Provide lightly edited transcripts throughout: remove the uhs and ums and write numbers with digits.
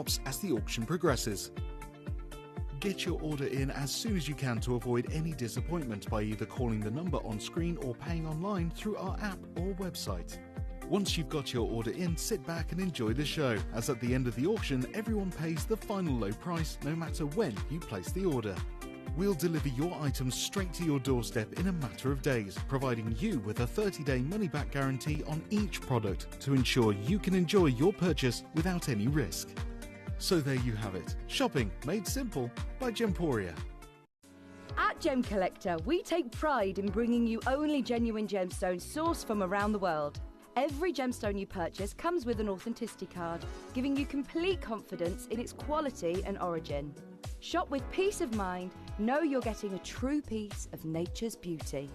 drops as the auction progresses. Get your order in as soon as you can to avoid any disappointment by either calling the number on screen or paying online through our app or website. Once you've got your order in, sit back and enjoy the show, as at the end of the auction, everyone pays the final low price no matter when you place the order. We'll deliver your items straight to your doorstep in a matter of days, providing you with a 30-day money-back guarantee on each product to ensure you can enjoy your purchase without any risk. So there you have it, shopping made simple by Gemporia. At Gemcollector, we take pride in bringing you only genuine gemstones sourced from around the world. Every gemstone you purchase comes with an authenticity card, giving you complete confidence in its quality and origin. Shop with peace of mind, know you're getting a true piece of nature's beauty.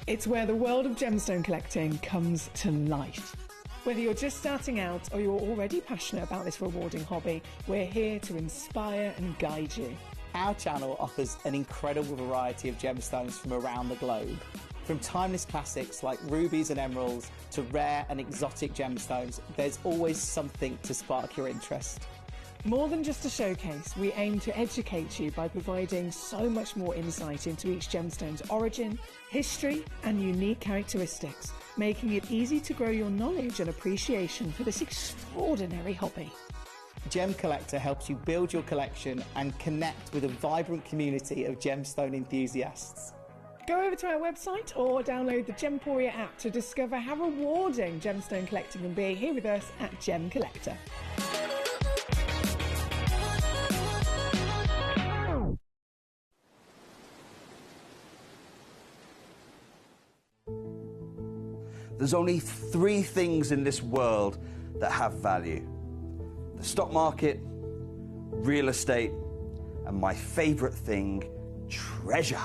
It's where the world of gemstone collecting comes to life. Whether you're just starting out or you're already passionate about this rewarding hobby, we're here to inspire and guide you. Our channel offers an incredible variety of gemstones from around the globe. From timeless classics like rubies and emeralds to rare and exotic gemstones, there's always something to spark your interest. More than just a showcase, we aim to educate you by providing so much more insight into each gemstone's origin, history and unique characteristics, making it easy to grow your knowledge and appreciation for this extraordinary hobby. Gemcollector helps you build your collection and connect with a vibrant community of gemstone enthusiasts. Go over to our website or download the Gemporia app to discover how rewarding gemstone collecting can be here with us at Gemcollector. There's only 3 things in this world that have value: the stock market, real estate, and my favorite thing, treasure.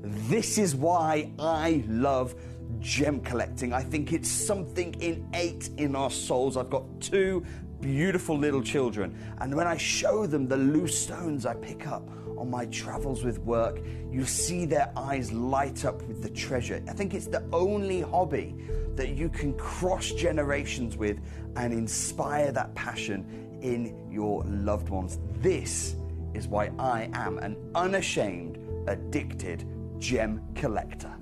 This is why I love gem collecting. I think it's something innate in our souls. I've got 2 beautiful little children, and when I show them the loose stones I pick up on my travels with work, you see their eyes light up with the treasure. I think it's the only hobby that you can cross generations with and inspire that passion in your loved ones. This is why I am an unashamed, addicted gem collector.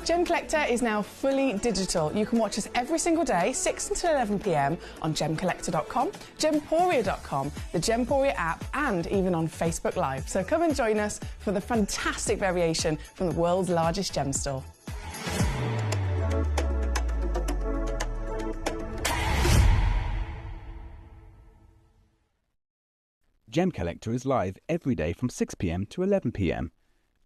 Gemcollector is now fully digital. You can watch us every single day, 6 until 11 p.m. on gemcollector.com, gemporia.com, the Gemporia app, and even on Facebook Live. So come and join us for the fantastic variation from the world's largest gem store. Gemcollector is live every day from 6 p.m. to 11 p.m.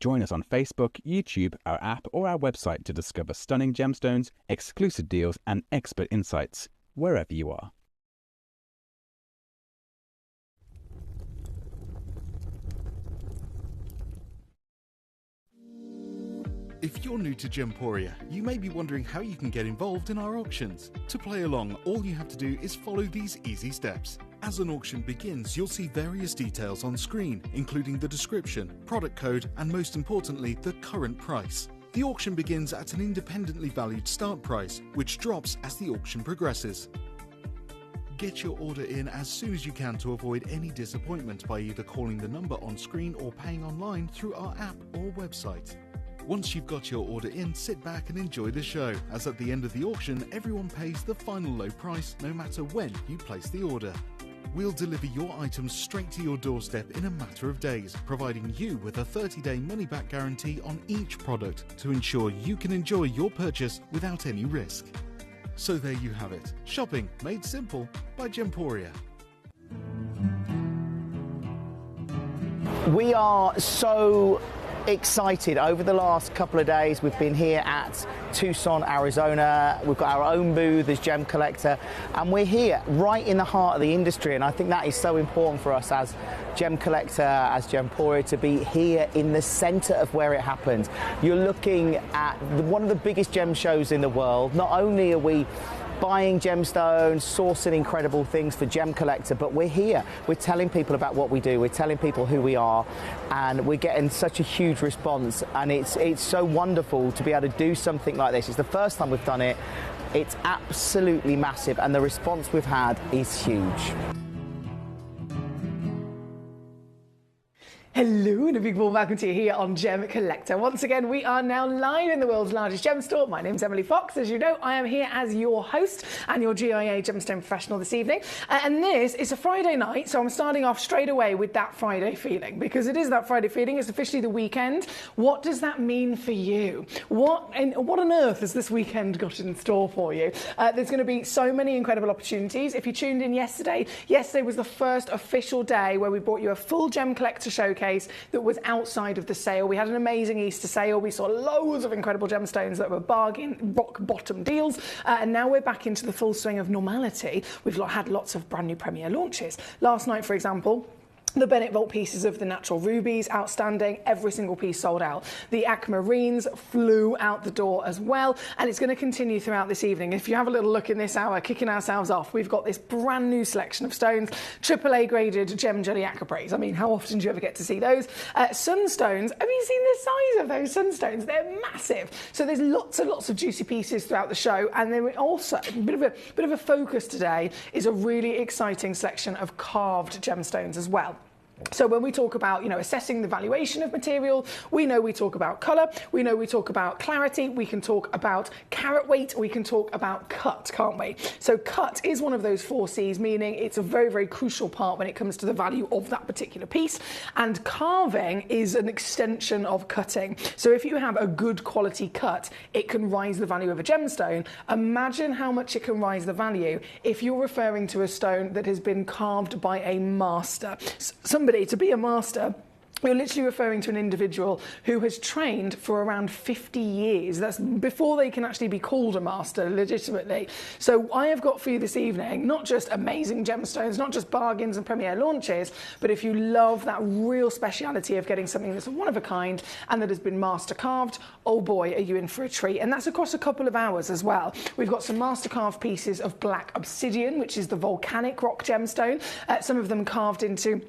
Join us on Facebook, YouTube, our app or our website to discover stunning gemstones, exclusive deals and expert insights, wherever you are. If you're new to Gemporia, you may be wondering how you can get involved in our auctions. To play along, all you have to do is follow these easy steps. As an auction begins, you'll see various details on screen, including the description, product code, and most importantly, the current price. The auction begins at an independently valued start price, which drops as the auction progresses. Get your order in as soon as you can to avoid any disappointment by either calling the number on screen or paying online through our app or website. Once you've got your order in, sit back and enjoy the show, as at the end of the auction, everyone pays the final low price no matter when you place the order. We'll deliver your items straight to your doorstep in a matter of days, providing you with a 30-day money-back guarantee on each product to ensure you can enjoy your purchase without any risk. So there you have it, shopping made simple by Gemporia. We are so excited. Over the last couple of days, we've been here at Tucson, Arizona. We've got our own booth as Gemcollector, and we're here right in the heart of the industry, and I think that is so important for us as Gemcollector, as Gemporia, to be here in the center of where it happens. You're looking at one of the biggest gem shows in the world. Not only are we buying gemstones, sourcing incredible things for Gemcollector, but we're here. We're telling people about what we do. We're telling people who we are, and we're getting such a huge response, and it's so wonderful to be able to do something like this. It's the first time we've done it. It's absolutely massive, and the response we've had is huge. Hello and a big warm welcome to you here on Gemcollector. Once again, we are now live in the world's largest gem store. My name's Emily Fox. As you know, I am here as your host and your GIA gemstone professional this evening. And this is a Friday night, so I'm starting off straight away with that Friday feeling, because it is that Friday feeling. It's officially the weekend. What does that mean for you? What on earth has this weekend got in store for you? There's going to be so many incredible opportunities. If you tuned in yesterday was the first official day where we brought you a full Gemcollector showcase that was outside of the sale. We had an amazing Easter sale. We saw loads of incredible gemstones that were bargain, rock bottom deals. And now we're back into the full swing of normality. We've had lots of brand new premiere launches. Last night, for example, the Bennett Vault pieces of the natural rubies, outstanding. Every single piece sold out. The aquamarines flew out the door as well, and it's going to continue throughout this evening. If you have a little look in this hour, kicking ourselves off, we've got this brand new selection of stones, AAA graded gem jelly aquapraise. I mean, how often do you ever get to see those? Sunstones. Have you seen the size of those sunstones? They're massive. So there's lots and lots of juicy pieces throughout the show, and then also a bit of a focus today is a really exciting selection of carved gemstones as well. So when we talk about, assessing the valuation of material, we know we talk about colour, we know we talk about clarity, we can talk about carat weight, we can talk about cut, can't we? So cut is one of those 4 C's, meaning it's a very, very crucial part when it comes to the value of that particular piece. And carving is an extension of cutting. So if you have a good quality cut, it can rise the value of a gemstone. Imagine how much it can rise the value if you're referring to a stone that has been carved by a master. To be a master, you're literally referring to an individual who has trained for around 50 years. That's before they can actually be called a master legitimately. So I have got for you this evening, not just amazing gemstones, not just bargains and premiere launches, but if you love that real speciality of getting something that's one of a kind and that has been master carved, oh boy, are you in for a treat. And that's across a couple of hours as well. We've got some master carved pieces of black obsidian, which is the volcanic rock gemstone. Some of them carved into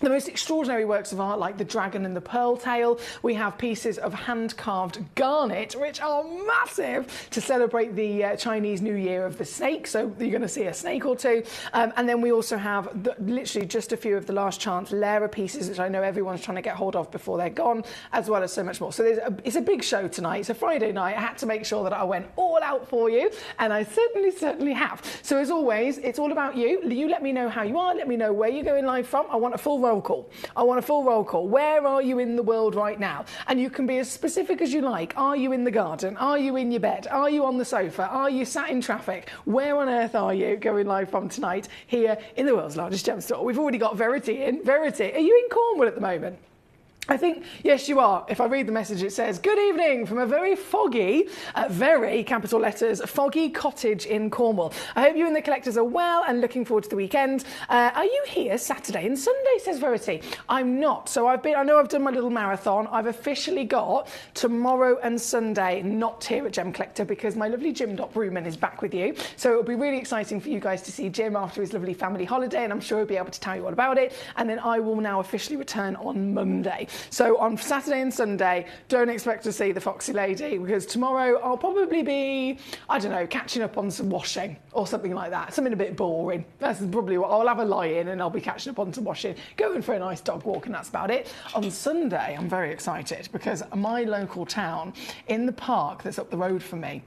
the most extraordinary works of art, like the dragon and the pearl tail. We have pieces of hand-carved garnet, which are massive, to celebrate the Chinese New Year of the snake. So you're going to see a snake or two. And then we also have literally just a few of the last chance Lara pieces, which I know everyone's trying to get hold of before they're gone, as well as so much more. So it's a big show tonight. It's a Friday night. I had to make sure that I went all out for you, and I certainly have. So as always, it's all about you. You let me know how you are. Let me know where you're going live from. I want a full roll call. Where are you in the world right now? And you can be as specific as you like. Are you in the garden? Are you in your bed? Are you on the sofa? Are you sat in traffic? Where on earth are you going live from tonight here in the world's largest gem store? We've already got Verity in. Verity, are you in Cornwall at the moment? I think, yes, you are. If I read the message, it says, good evening from a very foggy, very capital letters, foggy cottage in Cornwall. I hope you and the collectors are well and looking forward to the weekend. Are you here Saturday and Sunday, says Verity? I'm not. So I know I've done my little marathon. I've officially got tomorrow and Sunday not here at Gemcollector because my lovely Jim Ruman is back with you. So it'll be really exciting for you guys to see Jim after his lovely family holiday, and I'm sure he'll be able to tell you all about it. And then I will now officially return on Monday. So on Saturday and Sunday, don't expect to see the Foxy Lady because tomorrow I'll probably be, I don't know, catching up on some washing or something like that. Something a bit boring. That's probably what I'll have a lie in and I'll be catching up on some washing, going for a nice dog walk, and that's about it. On Sunday, I'm very excited because my local town in the park that's up the road from me,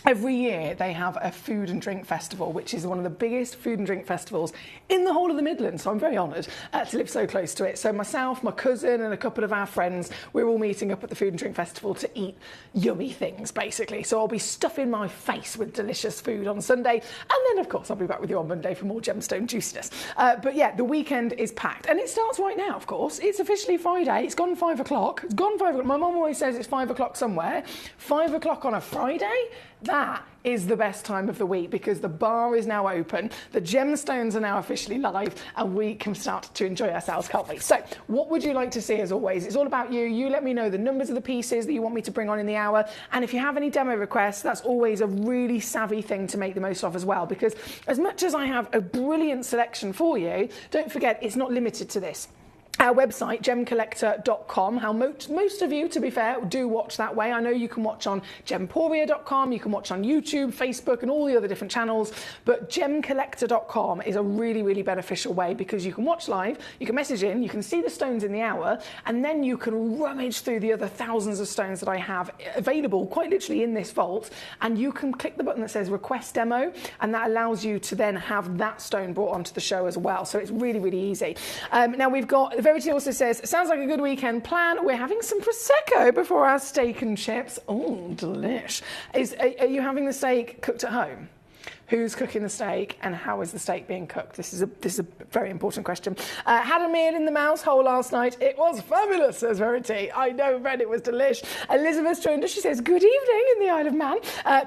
every year they have a food and drink festival, which is one of the biggest food and drink festivals in the whole of the Midlands. So I'm very honoured to live so close to it. So myself, my cousin and a couple of our friends, we're all meeting up at the food and drink festival to eat yummy things, basically. So I'll be stuffing my face with delicious food on Sunday. And then, of course, I'll be back with you on Monday for more gemstone juiciness. But yeah, the weekend is packed. And it starts right now, of course. It's officially Friday. It's gone 5 o'clock. It's gone 5 o'clock. My mum always says it's 5 o'clock somewhere. 5 o'clock on a Friday? that is the best time of the week because the bar is now open, the gemstones are now officially live, and we can start to enjoy ourselves, can't we? So what would you like to see? As always, it's all about you. You let me know the numbers of the pieces that you want me to bring on in the hour, and if you have any demo requests, that's always a really savvy thing to make the most of as well, because as much as I have a brilliant selection for you, don't forget it's not limited to this. Our website, gemcollector.com, how most of you, to be fair, do watch that way. I know you can watch on gemporia.com, you can watch on YouTube, Facebook, and all the other different channels, but gemcollector.com is a really, really beneficial way because you can watch live, you can message in, you can see the stones in the hour, and then you can rummage through the other thousands of stones that I have available quite literally in this vault, and you can click the button that says request demo, and that allows you to then have that stone brought onto the show as well. So it's really, really easy. Now we've got Verity also says, sounds like a good weekend plan. We're having some Prosecco before our steak and chips. Oh, delish. Are you having the steak cooked at home? Who's cooking the steak and how is the steak being cooked? This is a very important question. Had a meal in the mouse hole last night. It was fabulous, says Verity. I know, Fred, it was delish. Elizabeth joined us. She says, good evening in the Isle of Man.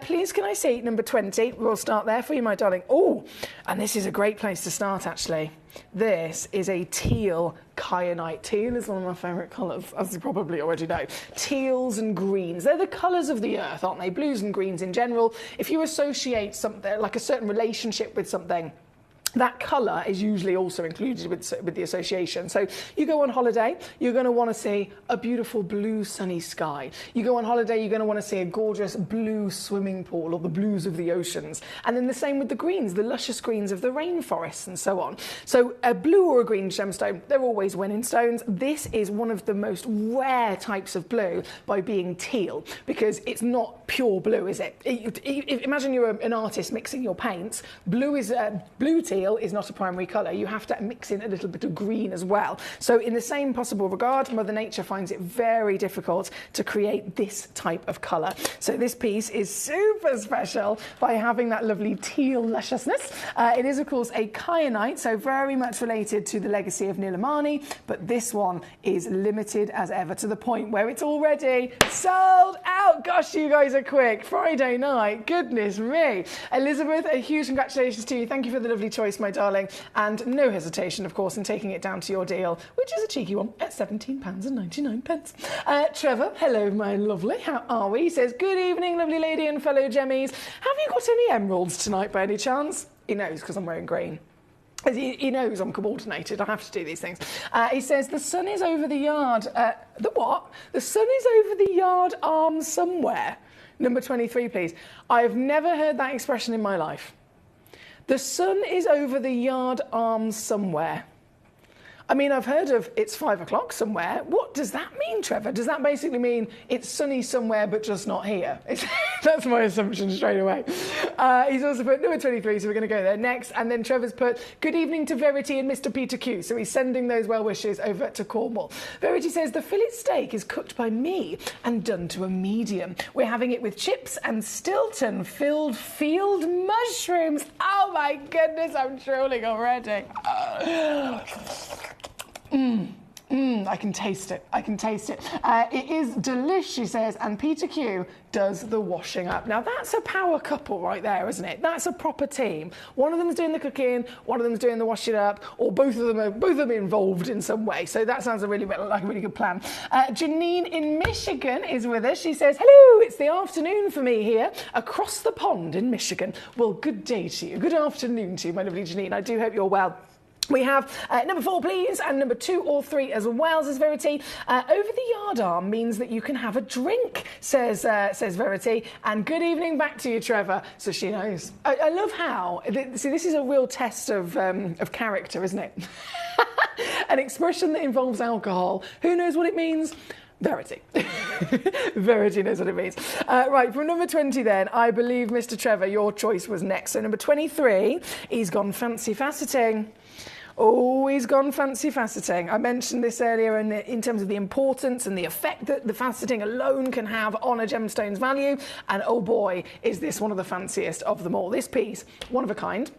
Please, can I see number 20? We'll start there for you, my darling. Oh, and this is a great place to start, actually. This is a teal kyanite. Teal is one of my favourite colours, as you probably already know. Teals and greens, they're the colours of the earth, aren't they? Blues and greens in general. If you associate something, like a certain relationship with something, that colour is usually also included with the association. So you go on holiday, you're going to want to see a beautiful blue sunny sky. You go on holiday, you're going to want to see a gorgeous blue swimming pool or the blues of the oceans. And then the same with the greens, the luscious greens of the rainforests and so on. So a blue or a green gemstone, they're always winning stones. This is one of the most rare types of blue by being teal because it's not pure blue, is it? Imagine you're an artist mixing your paints. Blue teal is not a primary colour. You have to mix in a little bit of green as well. So in the same possible regard, Mother Nature finds it very difficult to create this type of colour. So this piece is super special by having that lovely teal lusciousness. It is, of course, a kyanite, so very much related to the legacy of Nilamani, but this one is limited as ever to the point where it's already sold out. Gosh, you guys are quick. Friday night, goodness me. Elizabeth, a huge congratulations to you. Thank you for the lovely choice, my darling, and no hesitation, of course, in taking it down to your deal, which is a cheeky one, at £17.99. Trevor, hello, my lovely, how are we? He says, good evening, lovely lady and fellow gemmies. Have you got any emeralds tonight by any chance? He knows, because I'm wearing green. He knows I'm coordinated. I have to do these things. He says, the sun is over the yard. The what? The sun is over the yard arm somewhere. Number 23, please. I have never heard that expression in my life. The sun is over the yard arm somewhere. I mean, I've heard of it's 5 o'clock somewhere. What does that mean, Trevor? Does that basically mean it's sunny somewhere but just not here? That's my assumption straight away. He's also put number 23, so we're going to go there next. And then Trevor's put, good evening to Verity and Mr. Peter Q. So he's sending those well wishes over to Cornwall. Verity says, the fillet steak is cooked by me and done to a medium. We're having it with chips and Stilton-filled field mushrooms. Oh my goodness, I'm drooling already. I can taste it. I can taste it. It is delish, she says, and Peter Q does the washing up. Now, that's a power couple right there, isn't it? That's a proper team. One of them's doing the cooking, one of them's doing the washing up, or both of them are involved in some way. So that sounds like a really good plan. Janine in Michigan is with us. She says, hello, it's the afternoon for me here across the pond in Michigan. Well, good day to you. Good afternoon to you, my lovely Janine. I do hope you're well. We have number 4, please, and number 2 or 3 as well, says Verity. Over the yard arm means that you can have a drink, says Verity. And good evening back to you, Trevor. So she knows. I love how, see, this is a real test of character, isn't it? An expression that involves alcohol. Who knows what it means? Verity. Verity knows what it means. Right, from number 20 then, I believe, Mr. Trevor, your choice was next. So number 23, he's gone fancy faceting. Oh, he's gone fancy faceting. I mentioned this earlier in terms of the importance and the effect that the faceting alone can have on a gemstone's value. And oh boy, is this one of the fanciest of them all. This piece, one of a kind.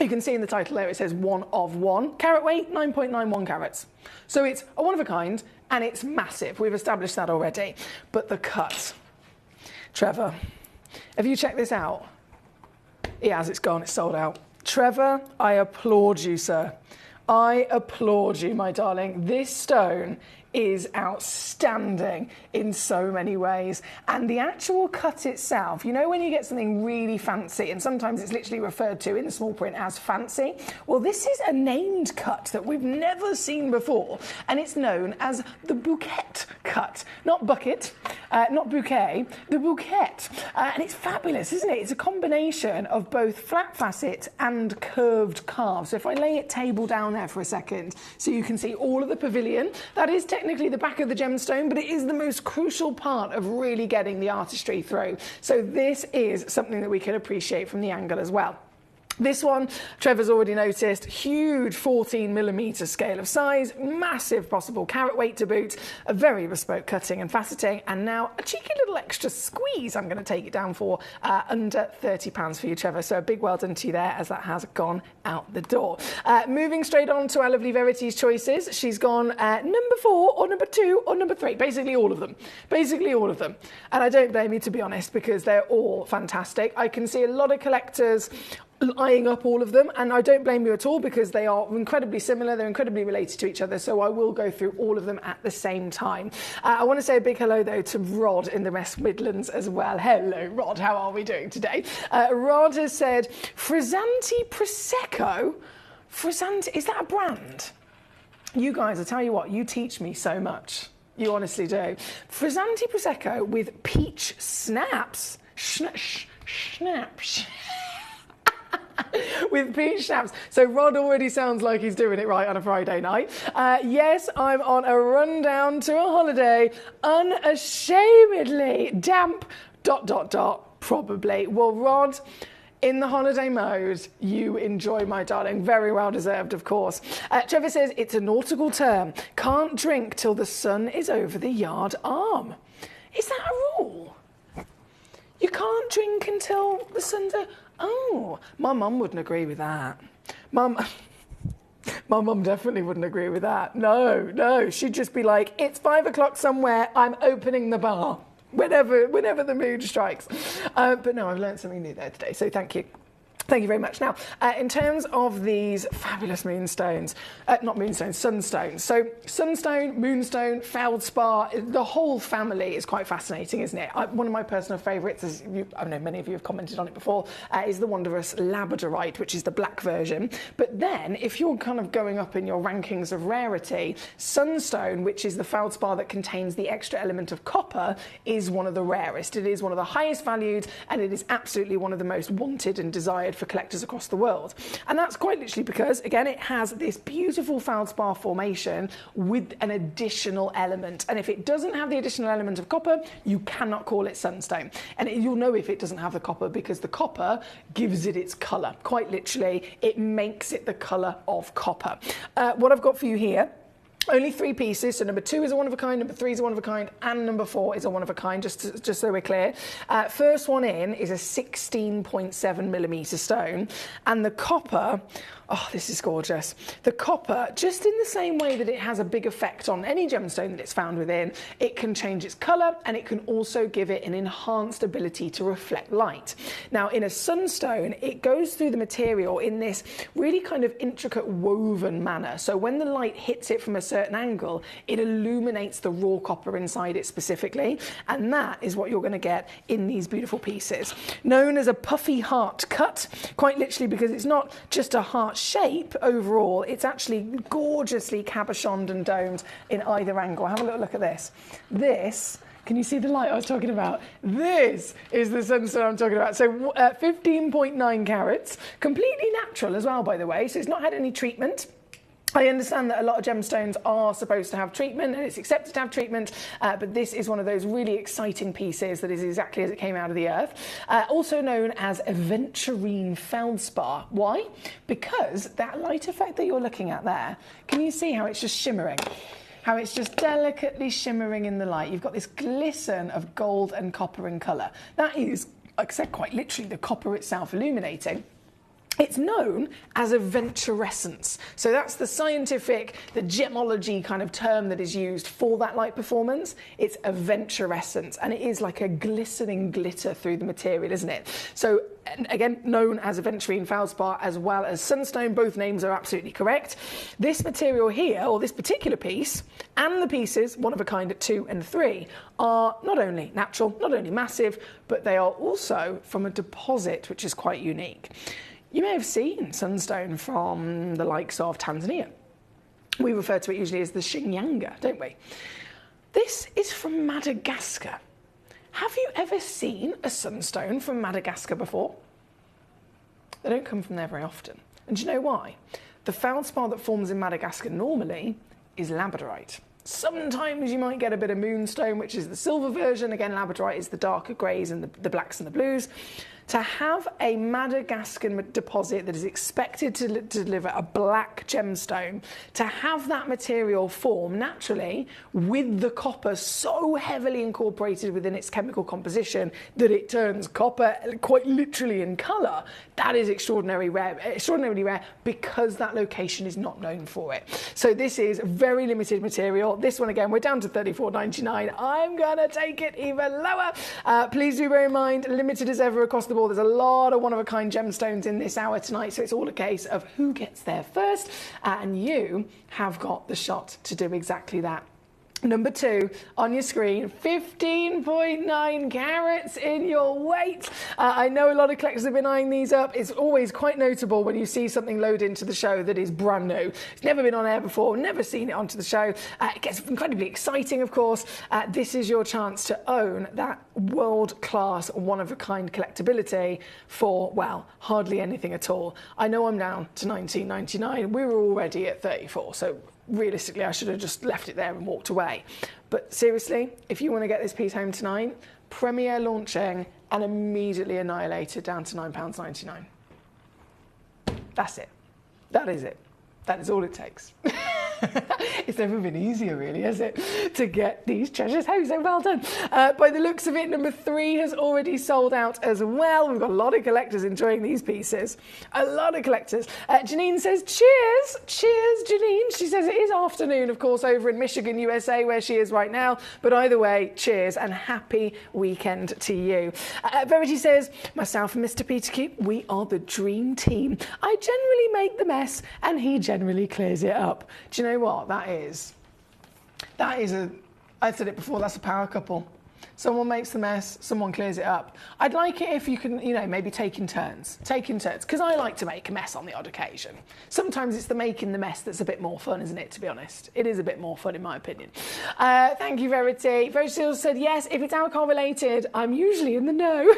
You can see in the title there, it says 1 of 1. Carat weight, 9.91 carats. So it's a one of a kind and it's massive. We've established that already. But the cut, Trevor, Have you checked this out? It has, it's gone, it's sold out. Trevor, I applaud you, sir. I applaud you, my darling. This stone is outstanding in so many ways. And the actual cut itself, you know when you get something really fancy, and sometimes it's literally referred to in the small print as fancy? Well, this is a named cut that we've never seen before, and it's known as the bouquet cut. Not bucket, not bouquet, the bouquet. And it's fabulous, isn't it? It's a combination of both flat facet and curved carves. So if I lay it table down there for a second, so you can see all of the pavilion, that is technically the back of the gemstone, but it is the most crucial part of really getting the artistry through. So this is something that we can appreciate from the angle as well. This one, Trevor's already noticed, huge 14mm scale of size, massive possible carat weight to boot, a very bespoke cutting and faceting, and now a cheeky little extra squeeze I'm going to take it down for under £30 for you, Trevor. So a big well done to you there, as that has gone out the door. Moving straight on to our lovely Verity's choices. She's gone number 4 or number 2 or number 3, basically all of them. Basically all of them. And I don't blame you, to be honest, because they're all fantastic. I can see a lot of collectors eyeing up all of them, and I don't blame you at all, because they are incredibly similar, they're incredibly related to each other, so I will go through all of them at the same time. I want to say a big hello though to Rod in the West Midlands as well. Hello Rod, how are we doing today? Rod has said Frizzanti Prosecco. Frizzanti, is that a brand? You guys, I tell you what, you teach me so much. You honestly do. Frizzanti Prosecco with peach snaps. Snaps. With peach schnapps. So Rod already sounds like he's doing it right on a Friday night. Yes, I'm on a rundown to a holiday, unashamedly damp, ... probably. Well, Rod, in the holiday mode, you enjoy, my darling. Very well deserved, of course. Trevor says, it's a nautical term. Can't drink till the sun is over the yard arm. Is that a rule? You can't drink until the sun's over... Oh, my mum wouldn't agree with that. My mum definitely wouldn't agree with that. No, she'd just be like, it's 5 o'clock somewhere, I'm opening the bar. Whenever the mood strikes. But no, I've learned something new there today, so thank you. Thank you very much. Now, in terms of these fabulous moonstones, not moonstones, sunstones. So sunstone, moonstone, feldspar, the whole family is quite fascinating, isn't it? One of my personal favourites, as I know many of you have commented on it before, is the wondrous labradorite, which is the black version. But then, if you're kind of going up in your rankings of rarity, sunstone, which is the feldspar that contains the extra element of copper, is one of the rarest. It is one of the highest valued, and it is absolutely one of the most wanted and desired for collectors across the world. And that's quite literally because, again, it has this beautiful feldspar formation with an additional element. And if it doesn't have the additional element of copper, you cannot call it sunstone. And you'll know if it doesn't have the copper, because the copper gives it its colour. Quite literally, it makes it the colour of copper. What I've got for you here, only 3 pieces, so number 2 is a one of a kind, number 3 is a one of a kind, and number 4 is a one of a kind, just so we're clear. First one in is a 16.7mm stone, and the copper, oh, this is gorgeous. The copper, just in the same way that it has a big effect on any gemstone that it's found within, it can change its colour, and it can also give it an enhanced ability to reflect light. Now, in a sunstone, it goes through the material in this really kind of intricate woven manner. So when the light hits it from a certain angle, it illuminates the raw copper inside it specifically, and that is what you're going to get in these beautiful pieces. Known as a puffy heart cut, quite literally because it's not just a heart shape overall, it's actually gorgeously cabochoned and domed in either angle. Have a little look at this. This, can you see the light I was talking about? This is the sunstone I'm talking about. So 15.9 carats, completely natural as well, by the way, so it's not had any treatment. I understand that a lot of gemstones are supposed to have treatment, and it's accepted to have treatment, but this is one of those really exciting pieces that is exactly as it came out of the earth. Also known as aventurine feldspar. Why? Because that light effect that you're looking at there, can you see how it's just shimmering? How it's just delicately shimmering in the light. You've got this glisten of gold and copper in colour. That is, like I said, quite literally the copper itself illuminating. It's known as eventurescence. So that's the scientific, the gemology kind of term that is used for that light performance. It's eventurescence, and it is like a glistening glitter through the material, isn't it? So again, known as aventurine feldspar as well as sunstone. Both names are absolutely correct. This material here, or this particular piece, and the pieces, one of a kind at 2 and 3, are not only natural, not only massive, but they are also from a deposit which is quite unique. You may have seen sunstone from the likes of Tanzania. We refer to it usually as the Shinyanga, don't we? This is from Madagascar. Have you ever seen a sunstone from Madagascar before? They don't come from there very often. And do you know why? The feldspar that forms in Madagascar normally is labradorite. Sometimes you might get a bit of moonstone, which is the silver version. Again, labradorite is the darker greys and the blacks and the blues. To have a Madagascan deposit that is expected to deliver a black gemstone, to have that material form naturally with the copper so heavily incorporated within its chemical composition that it turns copper quite literally in colour, that is extraordinarily rare because that location is not known for it. So this is very limited material. This one again, we're down to $34.99. I'm gonna take it even lower. Please do bear in mind, limited as ever across the board. There's a lot of one-of-a-kind gemstones in this hour tonight, so it's all a case of who gets there first, and you have got the shot to do exactly that. Number 2 on your screen, 15.9 carats in your weight. I know a lot of collectors have been eyeing these up. It's always quite notable when you see something load into the show that is brand new. It's never been on air before, never seen it onto the show. It gets incredibly exciting, of course. This is your chance to own that world-class, one-of-a-kind collectability for, well, hardly anything at all. I know I'm down to $19.99. We were already at $34, so realistically, I should have just left it there and walked away. But seriously, if you want to get this piece home tonight, premiere launching and immediately annihilated down to £9.99. That's it. That is it. That is all it takes. It's never been easier, really, has it, to get these treasures home? So well done. By the looks of it, number 3 has already sold out as well. We've got a lot of collectors enjoying these pieces. A lot of collectors. Janine says, cheers. Cheers, Janine. She says it is afternoon, of course, over in Michigan, USA, where she is right now. But either way, cheers and happy weekend to you. Verity says, myself and Mr. Peterkew, we are the dream team. I generally make the mess and he generally clears it up. Do you know what that is? I said it before, that's a power couple. Someone makes the mess, someone clears it up. I'd like it if you can, maybe take in turns, because I like to make a mess on the odd occasion. Sometimes it's the making the mess that's a bit more fun, isn't it, to be honest? It is a bit more fun, in my opinion. Thank you, Verity. Verity also said, yes, if it's alcohol related, I'm usually in the know.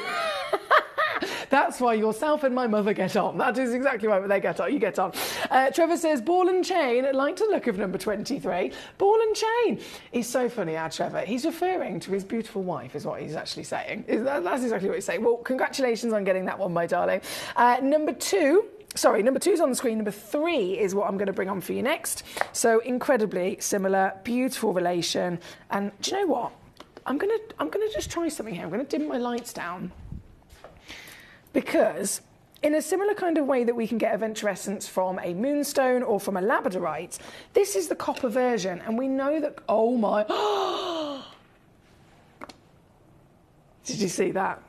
That's why yourself and my mother get on. That is exactly why they get on. You get on. Trevor says, ball and chain. I like the look of number 23. Ball and chain. He's so funny, Trevor. He's referring to his beautiful wife, is what he's actually saying. That's exactly what he's saying. Well, congratulations on getting that one, my darling. Number 2's on the screen. Number 3 is what I'm going to bring on for you next. So incredibly similar, beautiful relation. And do you know what? I'm going to just try something here. I'm going to dim my lights down. Because in a similar kind of way that we can get eventurescence from a moonstone or from a labradorite, this is the copper version. And we know that, oh my, did you see that?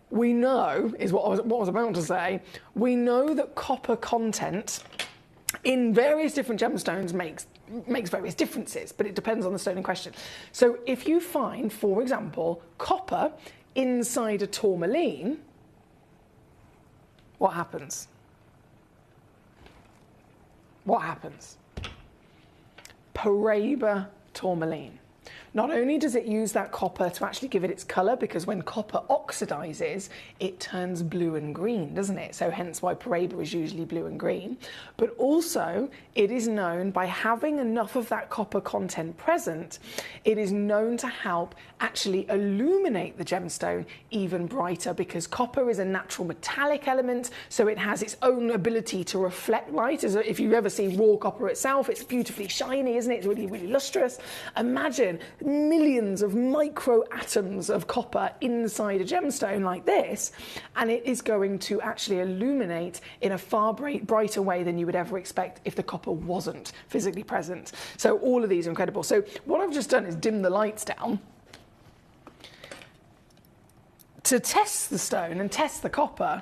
We know, is what I was about to say, we know that copper content in various different gemstones makes various differences, but it depends on the stone in question. So if you find, for example, copper inside a tourmaline, what happens? What happens? Paraiba tourmaline. Not only does it use that copper to actually give it its colour, because when copper oxidizes, it turns blue and green, doesn't it? So hence why Paraiba is usually blue and green. But also, it is known by having enough of that copper content present, it is known to help actually illuminate the gemstone even brighter, because copper is a natural metallic element, so it has its own ability to reflect light. As if you ever see raw copper itself, it's beautifully shiny, isn't it? It's really, really lustrous. Imagine millions of micro atoms of copper inside a gemstone like this, and it is going to actually illuminate in a far brighter way than you would ever expect if the copper wasn't physically present. So all of these are incredible. So what I've just done is dim the lights down to test the stone and test the copper.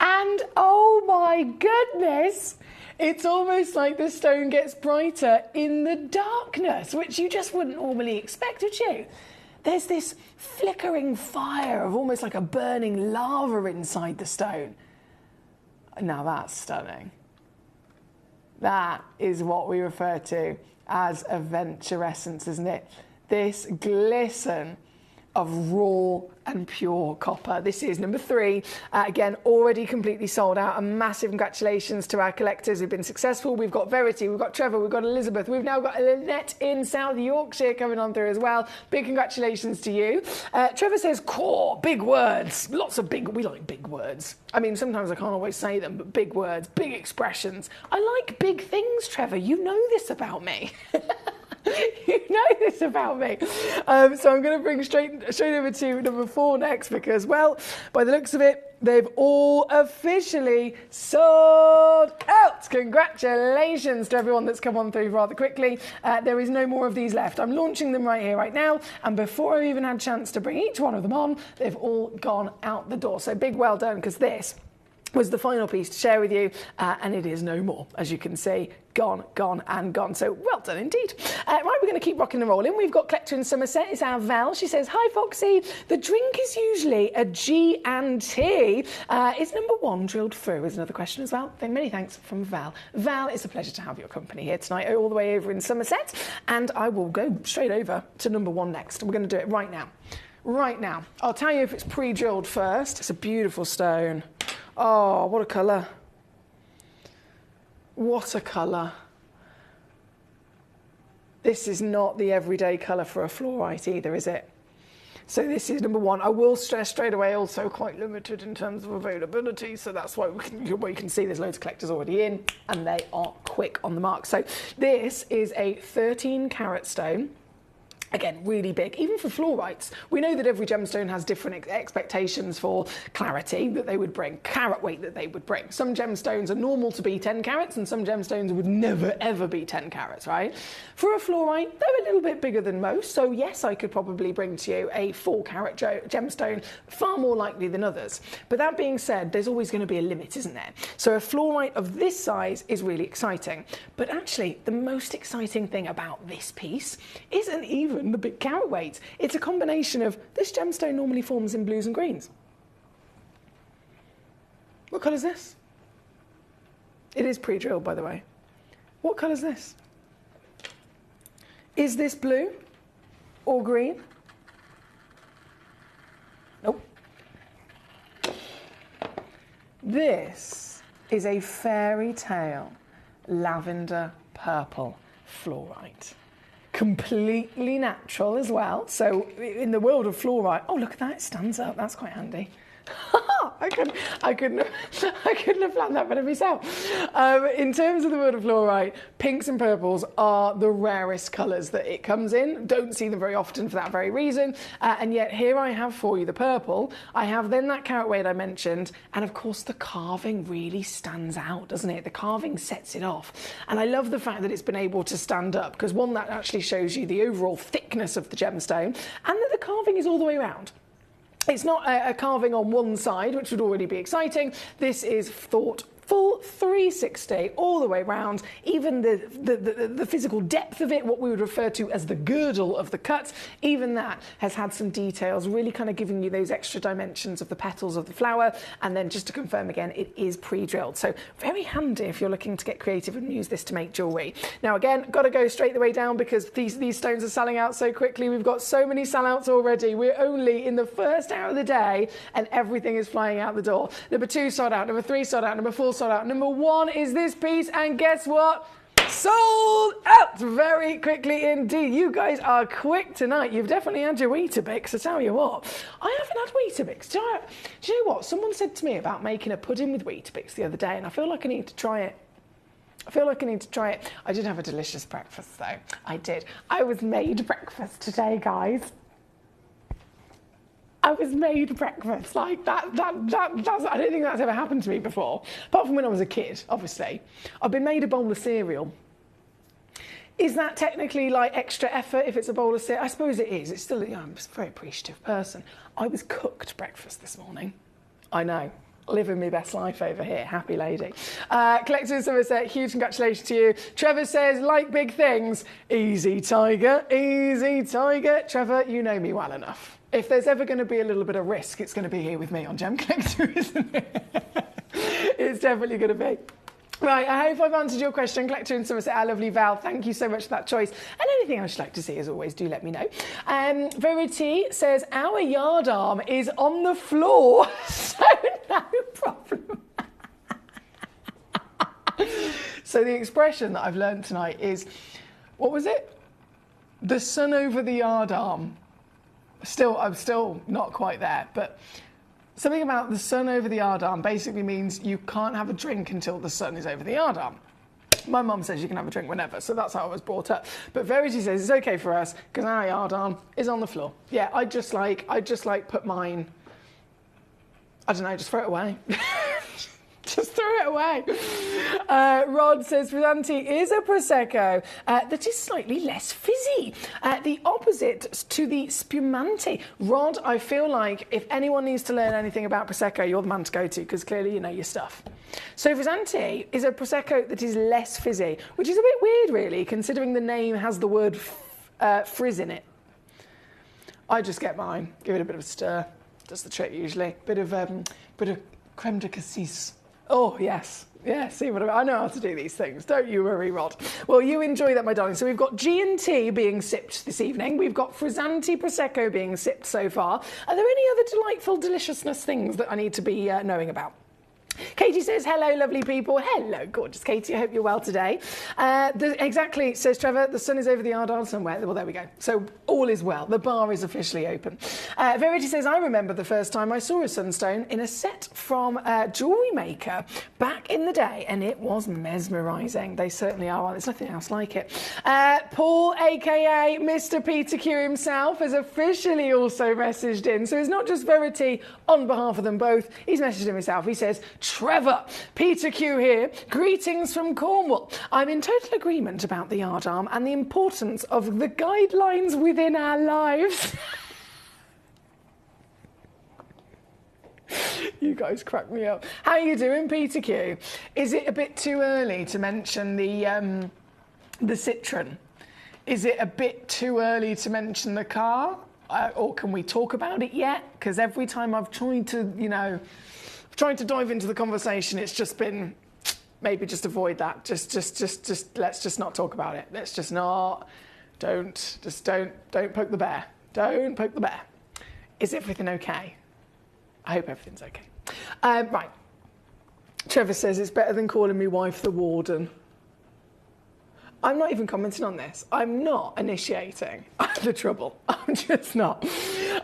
And oh my goodness, it's almost like the stone gets brighter in the darkness, which you just wouldn't normally expect, would you? There's this flickering fire of almost like a burning lava inside the stone. Now that's stunning. That is what we refer to as aventurescence, isn't it? This glisten of raw and pure copper. This is number 3. Again, already completely sold out. A massive congratulations to our collectors who've been successful. We've got Verity, we've got Trevor, we've got Elizabeth. We've now got Lynette in South Yorkshire coming on through as well. Big congratulations to you. Trevor says, core, big words. Lots of we like big words. I mean, sometimes I can't always say them, but big words, big expressions. I like big things, Trevor. You know this about me. You know this about me. So I'm going to bring straight over to number 4 next because, well, by the looks of it, they've all officially sold out. Congratulations to everyone that's come on through rather quickly. There is no more of these left. I'm launching them right here, right now. And before I've even had a chance to bring each one of them on, they've all gone out the door. So big well done, because this was the final piece to share with you, and it is no more, as you can see. Gone, gone, and gone. So well done indeed. Right, we're going to keep rocking and rolling. We've got Collector in Somerset. It's our Val. She says, hi, Foxy. The drink is usually a G&T. Is number 1 drilled through? Is another question as well. Many thanks from Val. Val, it's a pleasure to have your company here tonight, all the way over in Somerset. And I will go straight over to number 1 next. We're going to do it right now. Right now. I'll tell you if it's pre-drilled first. It's a beautiful stone. Oh, what a colour. What a colour. This is not the everyday colour for a fluorite either, is it? So this is number 1. I will stress straight away, also quite limited in terms of availability, so that's why you can see there's loads of collectors already in, and they are quick on the mark. So this is a 13 carat stone. Again, really big. Even for fluorites, we know that every gemstone has different expectations for clarity that they would bring, carat weight that they would bring. Some gemstones are normal to be 10 carats and some gemstones would never, ever be 10 carats, right? For a fluorite, they're a little bit bigger than most. So yes, I could probably bring to you a 4 carat gemstone, far more likely than others. But that being said, there's always going to be a limit, isn't there? So a fluorite of this size is really exciting. But actually, the most exciting thing about this piece isn't even the big carat weight. It's a combination of this gemstone normally forms in blues and greens. What colour is this? It is pre-drilled, by the way. What colour is this? Is this blue or green? Nope. This is a fairy tale lavender purple fluorite. Completely natural as well. So in the world of fluorite, oh look at that, it stands up. That's quite handy. I couldn't have planned that better myself. In terms of the world of fluorite, pinks and purples are the rarest colours that it comes in. Don't see them very often for that very reason. And yet here I have for you the purple. I have then that carat weight I mentioned. And of course the carving really stands out, doesn't it? The carving sets it off. And I love the fact that it's been able to stand up, because one, that actually shows you the overall thickness of the gemstone, and that the carving is all the way around. It's not a carving on one side, which would already be exciting. This is thought full 360 all the way round. Even the physical depth of it, what we would refer to as the girdle of the cut, even that has had some details, really kind of giving you those extra dimensions of the petals of the flower. And then just to confirm again, it is pre-drilled. So very handy if you're looking to get creative and use this to make jewellery. Now again, got to go straight the way down because these stones are selling out so quickly. We've got so many sellouts already. We're only in the first hour of the day and everything is flying out the door. Number 2 sold out, number 3 sold out, number 4 sold out. Number 1 is this piece, and guess what? Sold out very quickly indeed. You guys are quick tonight. You've definitely had your Weetabix, I tell you what. I haven't had Weetabix. Do you know what? Someone said to me about making a pudding with Weetabix the other day, and I feel like I need to try it. I feel like I need to try it. I did have a delicious breakfast though. I did. I was made breakfast today, guys. I was made breakfast. Like that's, I don't think that's ever happened to me before. Apart from when I was a kid, obviously. I've been made a bowl of cereal. Is that technically like extra effort if it's a bowl of cereal? I suppose it is. It's still, I'm a very appreciative person. I was cooked breakfast this morning. I know. Living my best life over here. Happy lady. Collector in Somerset, huge congratulations to you. Trevor says, like big things. Easy, Tiger. Easy, Tiger. Trevor, you know me well enough. If there's ever going to be a little bit of risk, it's going to be here with me on Gem Collector, isn't it? It's definitely going to be. Right, I hope I've answered your question. Collector in Somerset, our lovely Val, thank you so much for that choice. And anything else you'd like to see, as always, do let me know. Verity says, our yard arm is on the floor, so no problem. So the expression that I've learned tonight is, what was it? The sun over the yard arm. I'm still not quite there, but something about the sun over the yard arm basically means you can't have a drink until the sun is over the yard arm. My mum says you can have a drink whenever, so that's how I was brought up. But Verity says it's okay for us because our yard arm is on the floor. Yeah, I just like put mine, I don't know, just throw it away. Just throw it away. Rod says Frizzante is a Prosecco that is slightly less fizzy. The opposite to the Spumante. Rod, I feel like if anyone needs to learn anything about Prosecco, you're the man to go to because clearly you know your stuff. So Frizzante is a Prosecco that is less fizzy, which is a bit weird really, considering the name has the word frizz in it. I just get mine, give it a bit of a stir. Does the trick usually. Bit of creme de cassis. Oh, yes. Yeah, see what I know how to do these things. Don't you worry, Rod. Well, you enjoy that, my darling. So we've got G&T being sipped this evening. We've got Frizzante Prosecco being sipped so far. Are there any other delightful deliciousness things that I need to be knowing about? Katie says, hello, lovely people. Hello, gorgeous Katie. I hope you're well today. Exactly, says Trevor, the sun is over the yard arm somewhere. Well, there we go. So all is well. The bar is officially open. Verity says, I remember the first time I saw a sunstone in a set from Jewellery Maker back in the day, and it was mesmerising. They certainly are. There's nothing else like it. Paul, a.k.a. Mr. Peter Q himself, has officially also messaged in. So it's not just Verity on behalf of them both. He's messaged him himself. He says, Trevor, Peter Q here, greetings from Cornwall. I'm in total agreement about the yard arm and the importance of the guidelines within our lives. You guys crack me up. How are you doing, Peter Q? Is it a bit too early to mention the Citroen? Is it a bit too early to mention the car? Or can we talk about it yet? Because every time I've tried to, trying to dive into the conversation, it's just been, maybe just avoid that. Just let's just not talk about it. Let's just not, don't poke the bear. Don't poke the bear. Is everything okay? I hope everything's okay. Right. Trevor says it's better than calling me wife the warden. I'm not even commenting on this. I'm not initiating the trouble. I'm just not.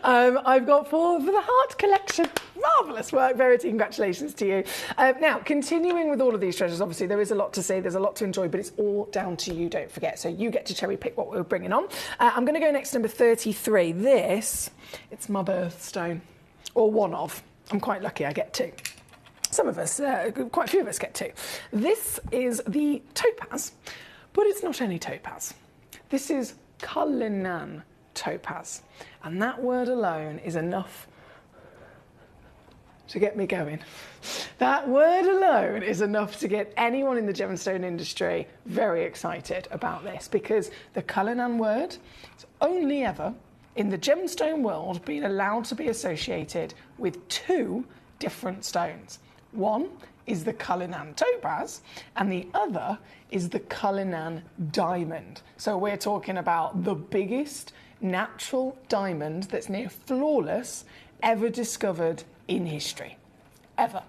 I've got 4 for the Heart Collection. Marvellous work, Verity. Congratulations to you. Now, continuing with all of these treasures, obviously there is a lot to see, there's a lot to enjoy, but it's all down to you, don't forget. So you get to cherry pick what we're bringing on. I'm going to go next to number 33. This, it's my birthstone, or one of. I'm quite lucky I get 2. Some of us, quite a few of us get 2. This is the topaz. But it's not any topaz. This is Cullinan topaz. And that word alone is enough to get me going. That word alone is enough to get anyone in the gemstone industry very excited about this, because the Cullinan word is only ever in the gemstone world been allowed to be associated with 2 different stones. One is the Cullinan topaz, and the other is the Cullinan diamond. So we're talking about the biggest natural diamond that's near flawless ever discovered in history. Ever.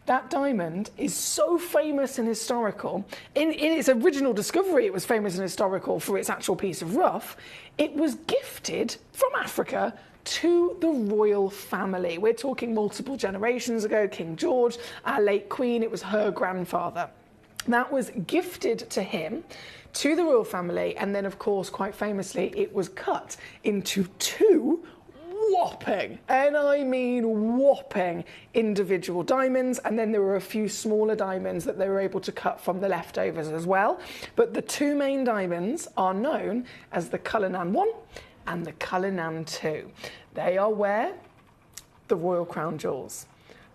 That diamond is so famous and historical. In its original discovery, it was famous and historical for its actual piece of rough. It was gifted from Africa to the royal family. We're talking multiple generations ago. King George, our late queen, it was her grandfather. That was gifted to him, to the royal family, and then, of course, quite famously, it was cut into 2 whopping, and I mean whopping, individual diamonds, and then there were a few smaller diamonds that they were able to cut from the leftovers as well. But the 2 main diamonds are known as the Cullinan 1 and the Cullinan 2. They are where? The royal crown jewels.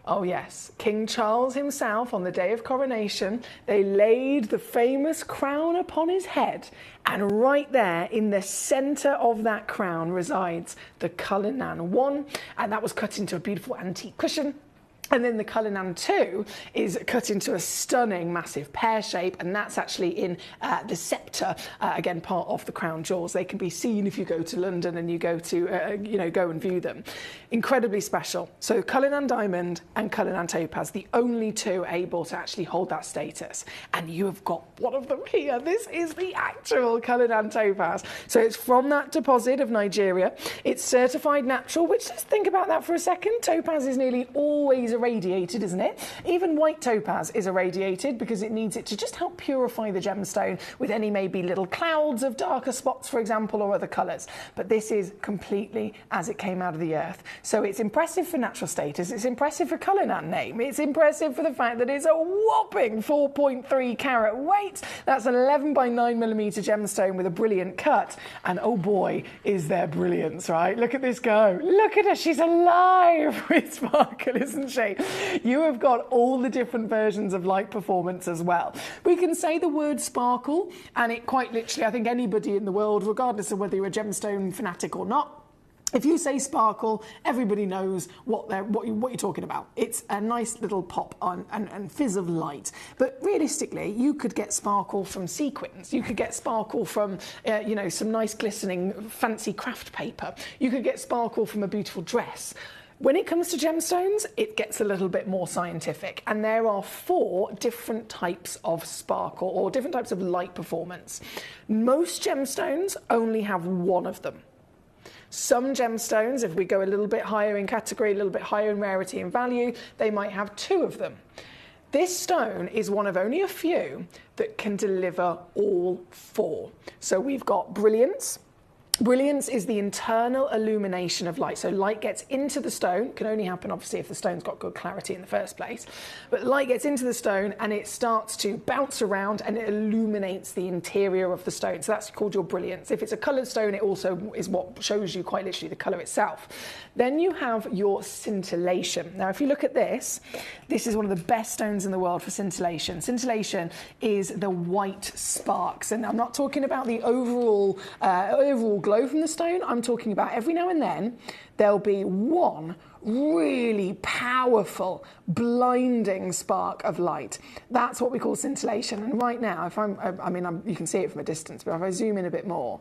Oh yes, King Charles himself, on the day of coronation, they laid the famous crown upon his head, and right there in the centre of that crown resides the Cullinan 1, and that was cut into a beautiful antique cushion. And then the Cullinan 2 is cut into a stunning, massive pear shape, and that's actually in the sceptre, again, part of the crown jewels. They can be seen if you go to London and you go to, go and view them. Incredibly special. So Cullinan Diamond and Cullinan Topaz, the only 2 able to actually hold that status. And you have got one of them here. This is the actual Cullinan Topaz. So it's from that deposit of Nigeria. It's certified natural, which, just think about that for a second. Topaz is nearly always irradiated, isn't it? Even white topaz is irradiated because it needs it to just help purify the gemstone with any maybe little clouds of darker spots, for example, or other colours. But this is completely as it came out of the earth. So it's impressive for natural status, it's impressive for Cullinan name, it's impressive for the fact that it's a whopping 4.3 carat weight. That's an 11 by 9mm gemstone with a brilliant cut. And oh boy, is there brilliance, right? Look at this go. Look at her, she's alive with sparkle, isn't she? You have got all the different versions of light performance as well. We can say the word sparkle, and it quite literally, I think anybody in the world, regardless of whether you're a gemstone fanatic or not, if you say sparkle, everybody knows what you're talking about. It's a nice little pop on and fizz of light. But realistically, you could get sparkle from sequins. You could get sparkle from, some nice glistening fancy craft paper. You could get sparkle from a beautiful dress. When it comes to gemstones, it gets a little bit more scientific, and there are 4 different types of sparkle or different types of light performance. Most gemstones only have 1 of them. Some gemstones, if we go a little bit higher in category, a little bit higher in rarity and value, they might have 2 of them. This stone is one of only a few that can deliver all 4. So we've got brilliance. Brilliance is the internal illumination of light. So light gets into the stone, can only happen obviously if the stone's got good clarity in the first place, but light gets into the stone and it starts to bounce around and it illuminates the interior of the stone. So that's called your brilliance. If it's a coloured stone, it also is what shows you quite literally the colour itself. Then you have your scintillation. Now if you look at this, this is one of the best stones in the world for scintillation. Scintillation is the white sparks, and I'm not talking about the overall glow from the stone. I'm talking about every now and then there'll be one really powerful, blinding spark of light. That's what we call scintillation. And right now, you can see it from a distance, but if I zoom in a bit more,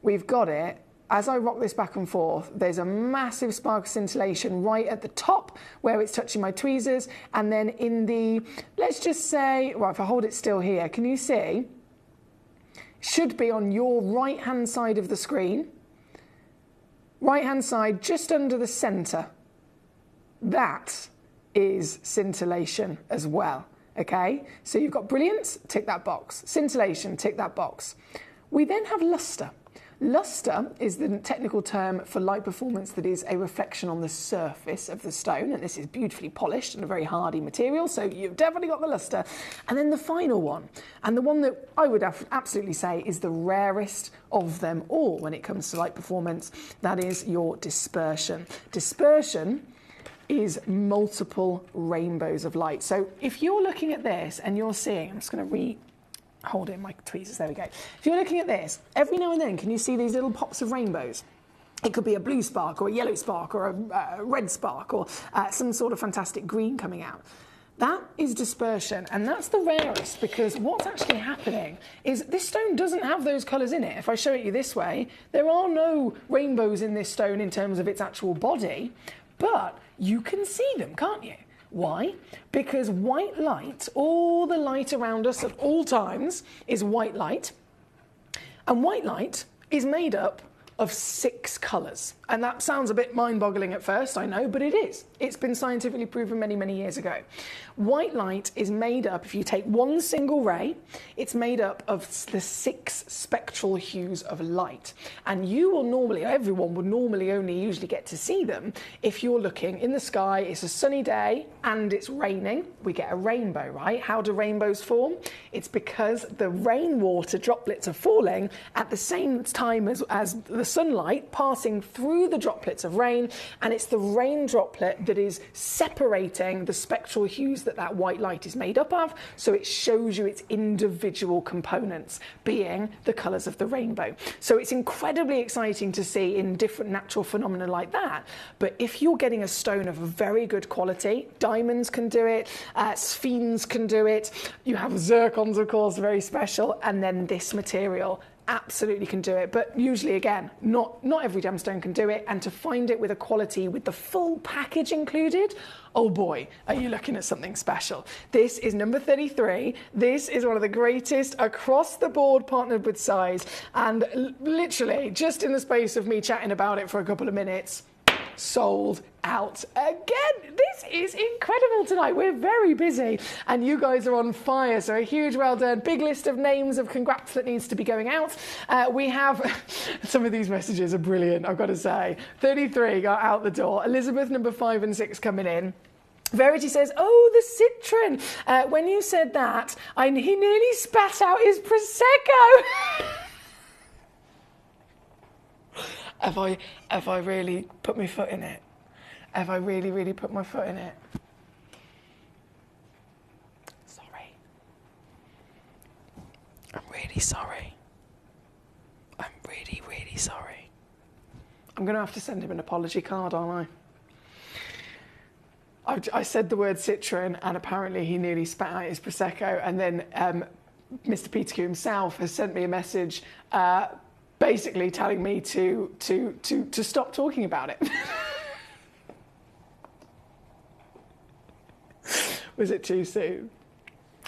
we've got it. As I rock this back and forth, there's a massive spark of scintillation right at the top where it's touching my tweezers, and then in the, let's just say, well, if I hold it still here, can you see? Should be on your right-hand side of the screen. Right-hand side, just under the centre. That is scintillation as well, okay? So you've got brilliance, tick that box. Scintillation, tick that box. We then have lustre. Lustre is the technical term for light performance that is a reflection on the surface of the stone, and this is beautifully polished and a very hardy material, so you've definitely got the lustre. And then the final one, and the one that I would absolutely say is the rarest of them all when it comes to light performance, that is your dispersion. Dispersion is multiple rainbows of light. So if you're looking at this and you're seeing, I'm just going to hold in my tweezers, there we go. If you're looking at this, every now and then can you see these little pops of rainbows? It could be a blue spark or a yellow spark or a red spark or some sort of fantastic green coming out. That is dispersion, and that's the rarest, because what's actually happening is this stone doesn't have those colours in it. If I show it you this way, there are no rainbows in this stone in terms of its actual body, but you can see them, can't you? Why? Because white light, all the light around us at all times is white light. And white light is made up of 6 colours. And that sounds a bit mind-boggling at first, I know, but it is. It's been scientifically proven many, many years ago. White light is made up, if you take one single ray, it's made up of the 6 spectral hues of light. And you will normally, everyone would normally only usually get to see them if you're looking in the sky, it's a sunny day and it's raining. We get a rainbow, right? How do rainbows form? It's because the rainwater droplets are falling at the same time as the sunlight passing through the droplets of rain, and it's the rain droplet that is separating the spectral hues that white light is made up of, so it shows you its individual components, being the colours of the rainbow. So it's incredibly exciting to see in different natural phenomena like that. But if you're getting a stone of a very good quality, diamonds can do it, sphenes can do it, you have zircons, of course, very special, and then this material absolutely can do it, but usually, again, not every gemstone can do it, and to find it with a quality with the full package included, oh boy, are you looking at something special. This is number 33. This is one of the greatest across the board partnered with size, and literally just in the space of me chatting about it for a couple of minutes, sold out again. This is incredible tonight. We're very busy and you guys are on fire, so a huge well done. Big list of names of congrats that needs to be going out. We have some of these messages are brilliant, I've got to say. 33 got out the door. Elizabeth number 5 and 6 coming in. Verity says, oh, the citron. When you said that, he nearly spat out his Prosecco. Have I really put my foot in it? Have I really, really put my foot in it? Sorry. I'm really sorry. I'm really, really sorry. I'm going to have to send him an apology card, aren't I? I said the word citron and apparently he nearly spat out his Prosecco, and then Mr. Petercue himself has sent me a message basically telling me to stop talking about it. Was it too soon?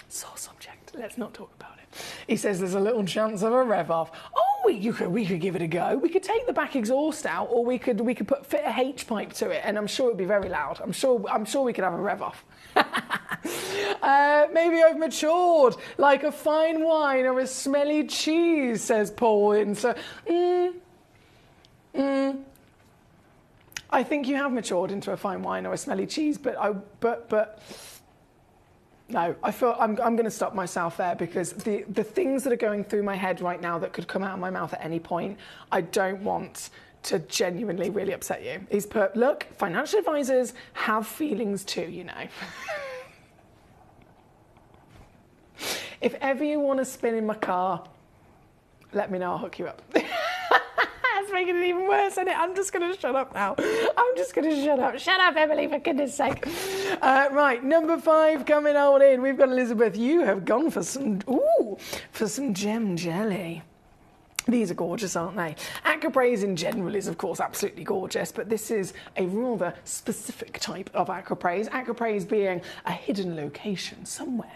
Sore subject. Let's not talk about it. He says there's a little chance of a rev off. Oh, we could give it a go. We could take the back exhaust out, or we could fit a H pipe to it, and I'm sure it'd be very loud. I'm sure we could have a rev off. Maybe I've matured like a fine wine or a smelly cheese, says Paul. So, I think you have matured into a fine wine or a smelly cheese, but no, I feel I'm going to stop myself there, because the things that are going through my head right now that could come out of my mouth at any point, I don't want to genuinely really upset you. He's put, look, financial advisors have feelings too, you know. If ever you want to spin in my car, let me know, I'll hook you up. That's making it even worse, isn't it? I'm just going to shut up now. I'm just going to shut up. Shut up, Emily, for goodness sake. Right, number 5 coming on in. We've got Elizabeth. You have gone for some gem jelly. These are gorgeous, aren't they? Aquapraise in general is, of course, absolutely gorgeous, but this is a rather specific type of aquapraise. Aquapraise being a hidden location somewhere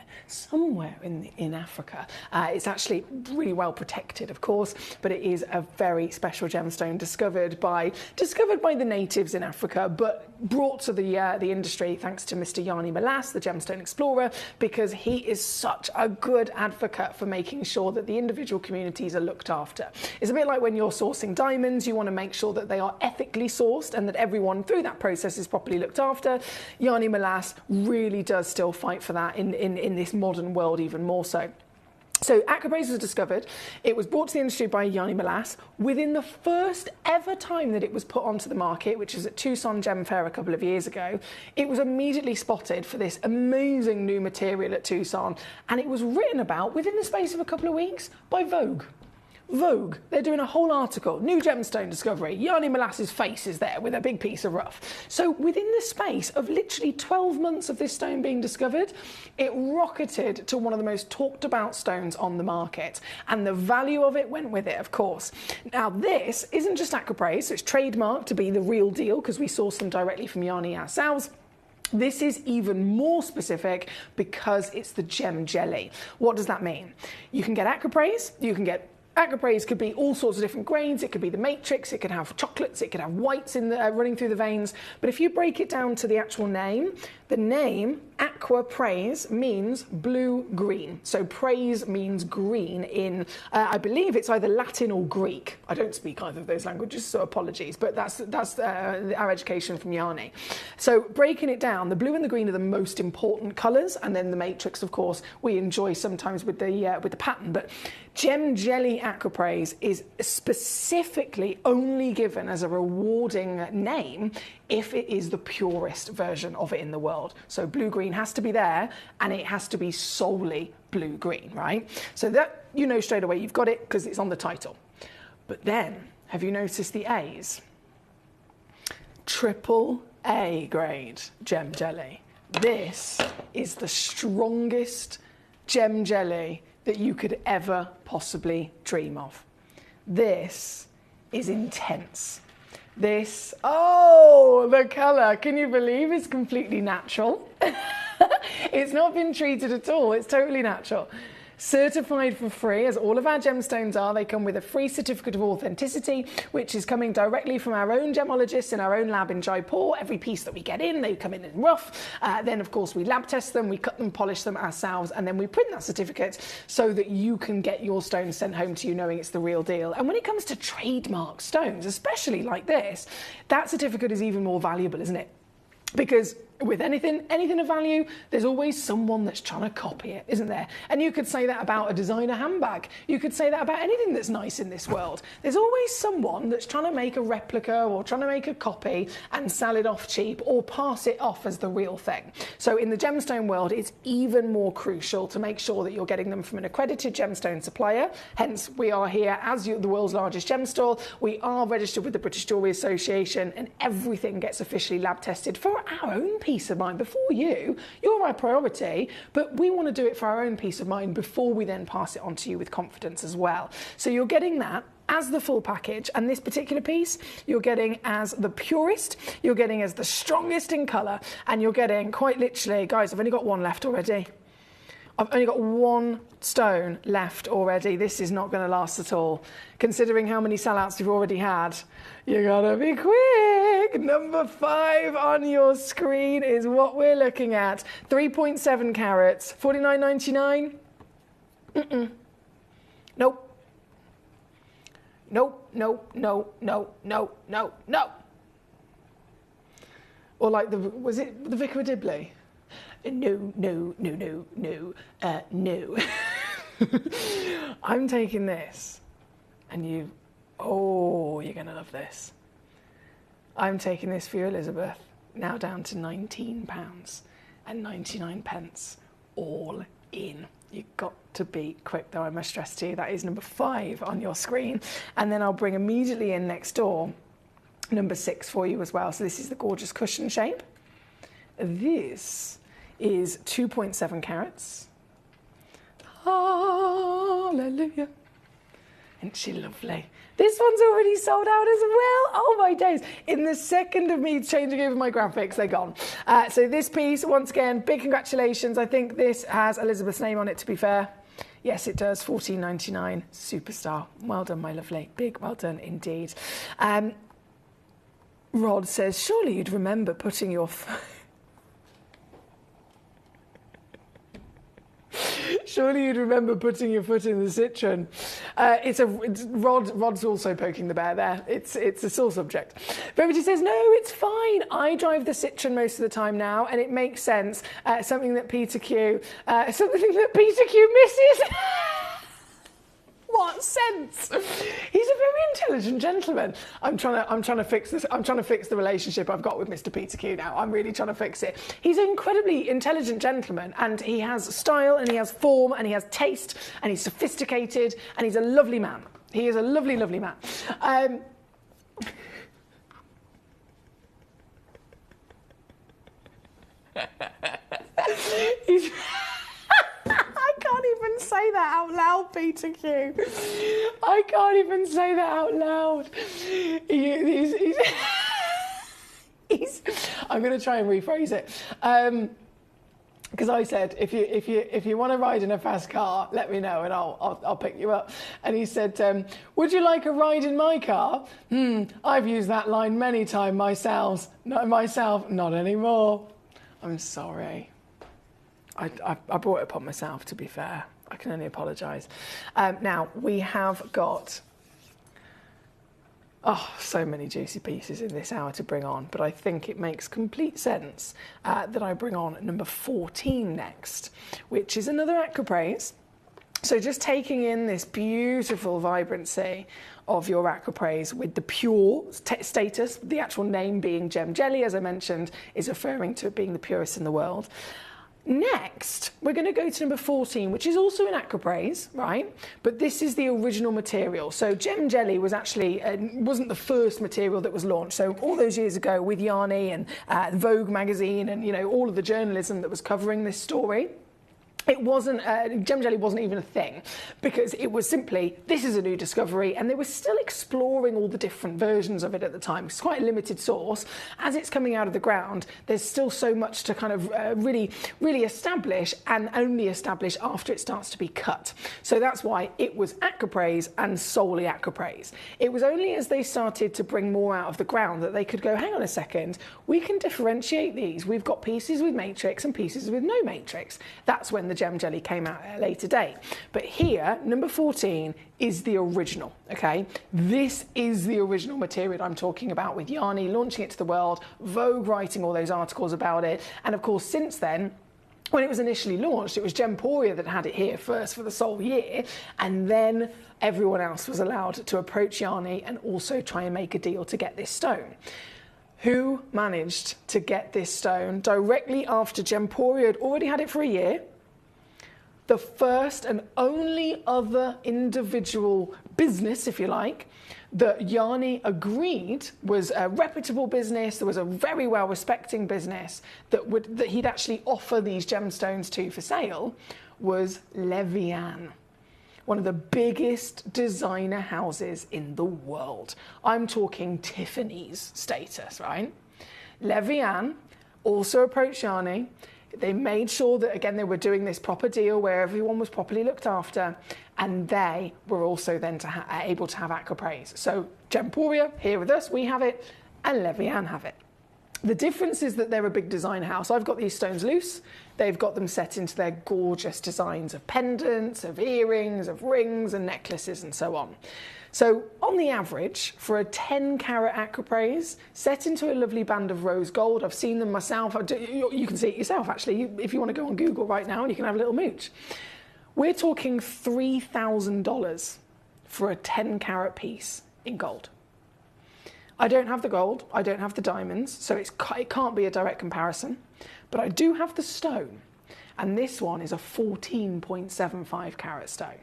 in Africa. It's actually really well protected, of course, but it is a very special gemstone discovered by the natives in Africa, but brought to the industry thanks to Mr. Yanni Malas, the gemstone explorer, because he is such a good advocate for making sure that the individual communities are looked after. It's a bit like when you're sourcing diamonds, you want to make sure that they are ethically sourced and that everyone through that process is properly looked after. Yanni Malas really does still fight for that in this modern world even more so. So aquapraise was discovered. It was brought to the industry by Yanni Malas. Within the first ever time that it was put onto the market, which was at Tucson Gem Fair a couple of years ago, it was immediately spotted for this amazing new material at Tucson, and it was written about within the space of a couple of weeks by Vogue. Vogue, they're doing a whole article, new gemstone discovery, Yanni Malas's face is there with a big piece of rough. So within the space of literally 12 months of this stone being discovered, it rocketed to one of the most talked about stones on the market, and the value of it went with it, of course. Now this isn't just aquapraise, so it's trademarked to be the real deal because we source them directly from Yanni ourselves. This is even more specific because it's the gem jelly. What does that mean? You can get aquapraise, you can get Aquapraise could be all sorts of different grades. It could be the matrix, it could have chocolates, it could have whites in the, running through the veins. But if you break it down to the actual name, the name Aquapraise means blue-green. So praise means green in, I believe it's either Latin or Greek. I don't speak either of those languages, so apologies, but that's our education from Yanni. So breaking it down, the blue and the green are the most important colours, and then the matrix, of course, we enjoy sometimes with the pattern. But Gem Jelly Aquapraise is specifically only given as a rewarding name if it is the purest version of it in the world. So blue-green has to be there, and it has to be solely blue-green, right? So that, you know straight away you've got it because it's on the title. But then, have you noticed the A's? Triple A grade Gem Jelly. This is the strongest gem jelly that you could ever possibly dream of. This is intense. This, oh, the colour, can you believe it's completely natural? It's not been treated at all, it's totally natural. Certified for free, as all of our gemstones are. They come with a free certificate of authenticity, which is coming directly from our own gemologists in our own lab in Jaipur. Every piece that we get in, they come in rough. Then, of course, we lab test them, we cut them, polish them ourselves, and then we print that certificate so that you can get your stones sent home to you knowing it's the real deal. And when it comes to trademark stones, especially like this, that certificate is even more valuable, isn't it? Because with anything of value, there's always someone that's trying to copy it, isn't there? And you could say that about a designer handbag. You could say that about anything that's nice in this world. There's always someone that's trying to make a replica or trying to make a copy and sell it off cheap or pass it off as the real thing. So in the gemstone world, it's even more crucial to make sure that you're getting them from an accredited gemstone supplier. Hence, we are here as the world's largest gem store. We are registered with the British Jewellery Association, and everything gets officially lab tested for our own peace of mind. Before you're our priority, but we want to do it for our own peace of mind before we then pass it on to you with confidence as well. So you're getting that as the full package, and this particular piece you're getting as the purest, you're getting as the strongest in colour, and you're getting quite literally, guys, I've only got one left already. I've only got one stone left already. This is not going to last at all. Considering how many sellouts we've already had, you gotta be quick. Number 5 on your screen is what we're looking at. 3.7 carats, $49.99. Nope. Nope, nope, no, no, no, no, no. Or like was it the Vicar of Dibley? No. I'm taking this, and you're going to love this. I'm taking this for you, Elizabeth, now down to £19.99, all in. You've got to be quick, though, I must stress to you. That is number 5 on your screen. And then I'll bring immediately in next door number 6 for you as well. So this is the gorgeous cushion shape. This is 2.7 carats. Hallelujah. Isn't she lovely? This one's already sold out as well. Oh my days. In the second of me changing over my graphics, they're gone. So this piece, once again, big congratulations. I think this has Elizabeth's name on it, to be fair. Yes, it does. $14.99. Superstar. Well done, my lovely. Big well done indeed. Rod says, surely you'd remember putting your... Surely you'd remember putting your foot in the citron. Rod's also poking the bear there. It's a sore subject. Brevity says, no, it's fine. I drive the citron most of the time now, and it makes sense. Something that Peter Q misses. What sense? He's a very intelligent gentleman. I'm trying to fix this. I'm trying to fix the relationship I've got with Mr. Peter Q now. I'm really trying to fix it. He's an incredibly intelligent gentleman, and he has style, and he has form, and he has taste, and he's sophisticated, and he's a lovely man. He is a lovely, lovely man. I can't even say that out loud, Peter Q. I can't even say that out loud. I'm going to try and rephrase it. because I said, if you want to ride in a fast car, let me know and I'll pick you up. And he said, would you like a ride in my car? I've used that line many times myself. Not anymore. I'm sorry. I brought it upon myself, to be fair. I can only apologise. Now, we have got so many juicy pieces in this hour to bring on, but I think it makes complete sense that I bring on number 14 next, which is another aquapraise. So just taking in this beautiful vibrancy of your aquapraise with the pure status, the actual name being Gem Jelly, as I mentioned, is referring to it being the purest in the world. Next, we're going to go to number 14, which is also an aquapraise, right? But this is the original material. So Gem Jelly was actually, wasn't the first material that was launched. So all those years ago with Yarny and Vogue magazine and, you know, all of the journalism that was covering this story, it wasn't, Gem Jelly wasn't even a thing, because it was simply, this is a new discovery, and they were still exploring all the different versions of it at the time. It's quite a limited source. As it's coming out of the ground, there's still so much to kind of really establish, and only establish after it starts to be cut. So that's why it was aquapraise and solely aquapraise. It was only as they started to bring more out of the ground that they could go, hang on a second, we can differentiate these. We've got pieces with matrix and pieces with no matrix. That's when the Gem Jelly came out at a later date. But here, number 14 is the original, okay? This is the original material I'm talking about, with Yarny launching it to the world, Vogue writing all those articles about it, and of course since then, when it was initially launched, it was Gemporia that had it here first for the sole year, and then everyone else was allowed to approach Yarny and also try and make a deal to get this stone. Who managed to get this stone directly after Gemporia had already had it for a year? The first and only other individual business, if you like, that Yarny agreed was a reputable business, there was a very well-respecting business that he'd actually offer these gemstones to for sale, was Levian, one of the biggest designer houses in the world. I'm talking Tiffany's status, right? Levian also approached Yarny. They made sure that, again, they were doing this proper deal where everyone was properly looked after, and they were also then able to have aquapraise. So Gemporia, here with us, we have it, and Levian have it. The difference is that they're a big design house. I've got these stones loose. They've got them set into their gorgeous designs of pendants, of earrings, of rings and necklaces and so on. So on the average, for a 10 carat aquapraise set into a lovely band of rose gold, I've seen them myself. You can see it yourself, actually, if you want to go on Google right now and you can have a little mooch. We're talking $3,000 for a 10 carat piece in gold. I don't have the gold, I don't have the diamonds, so it can't be a direct comparison, but I do have the stone, and this one is a 14.75 carat stone.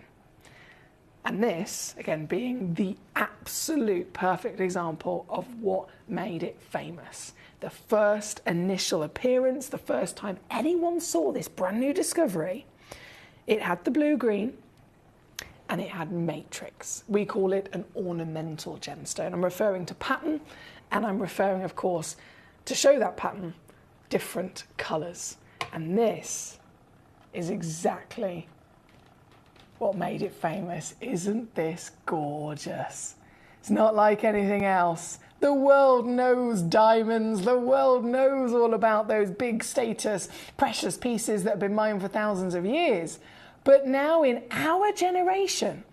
And this, again, being the absolute perfect example of what made it famous. The first initial appearance, the first time anyone saw this brand new discovery, it had the blue-green and it had matrix. We call it an ornamental gemstone. I'm referring to pattern, and I'm referring, of course, to show that pattern, different colours. And this is exactly what made it famous. Isn't this gorgeous? It's not like anything else. The world knows diamonds. The world knows all about those big status, precious pieces that have been mined for thousands of years. But now in our generation,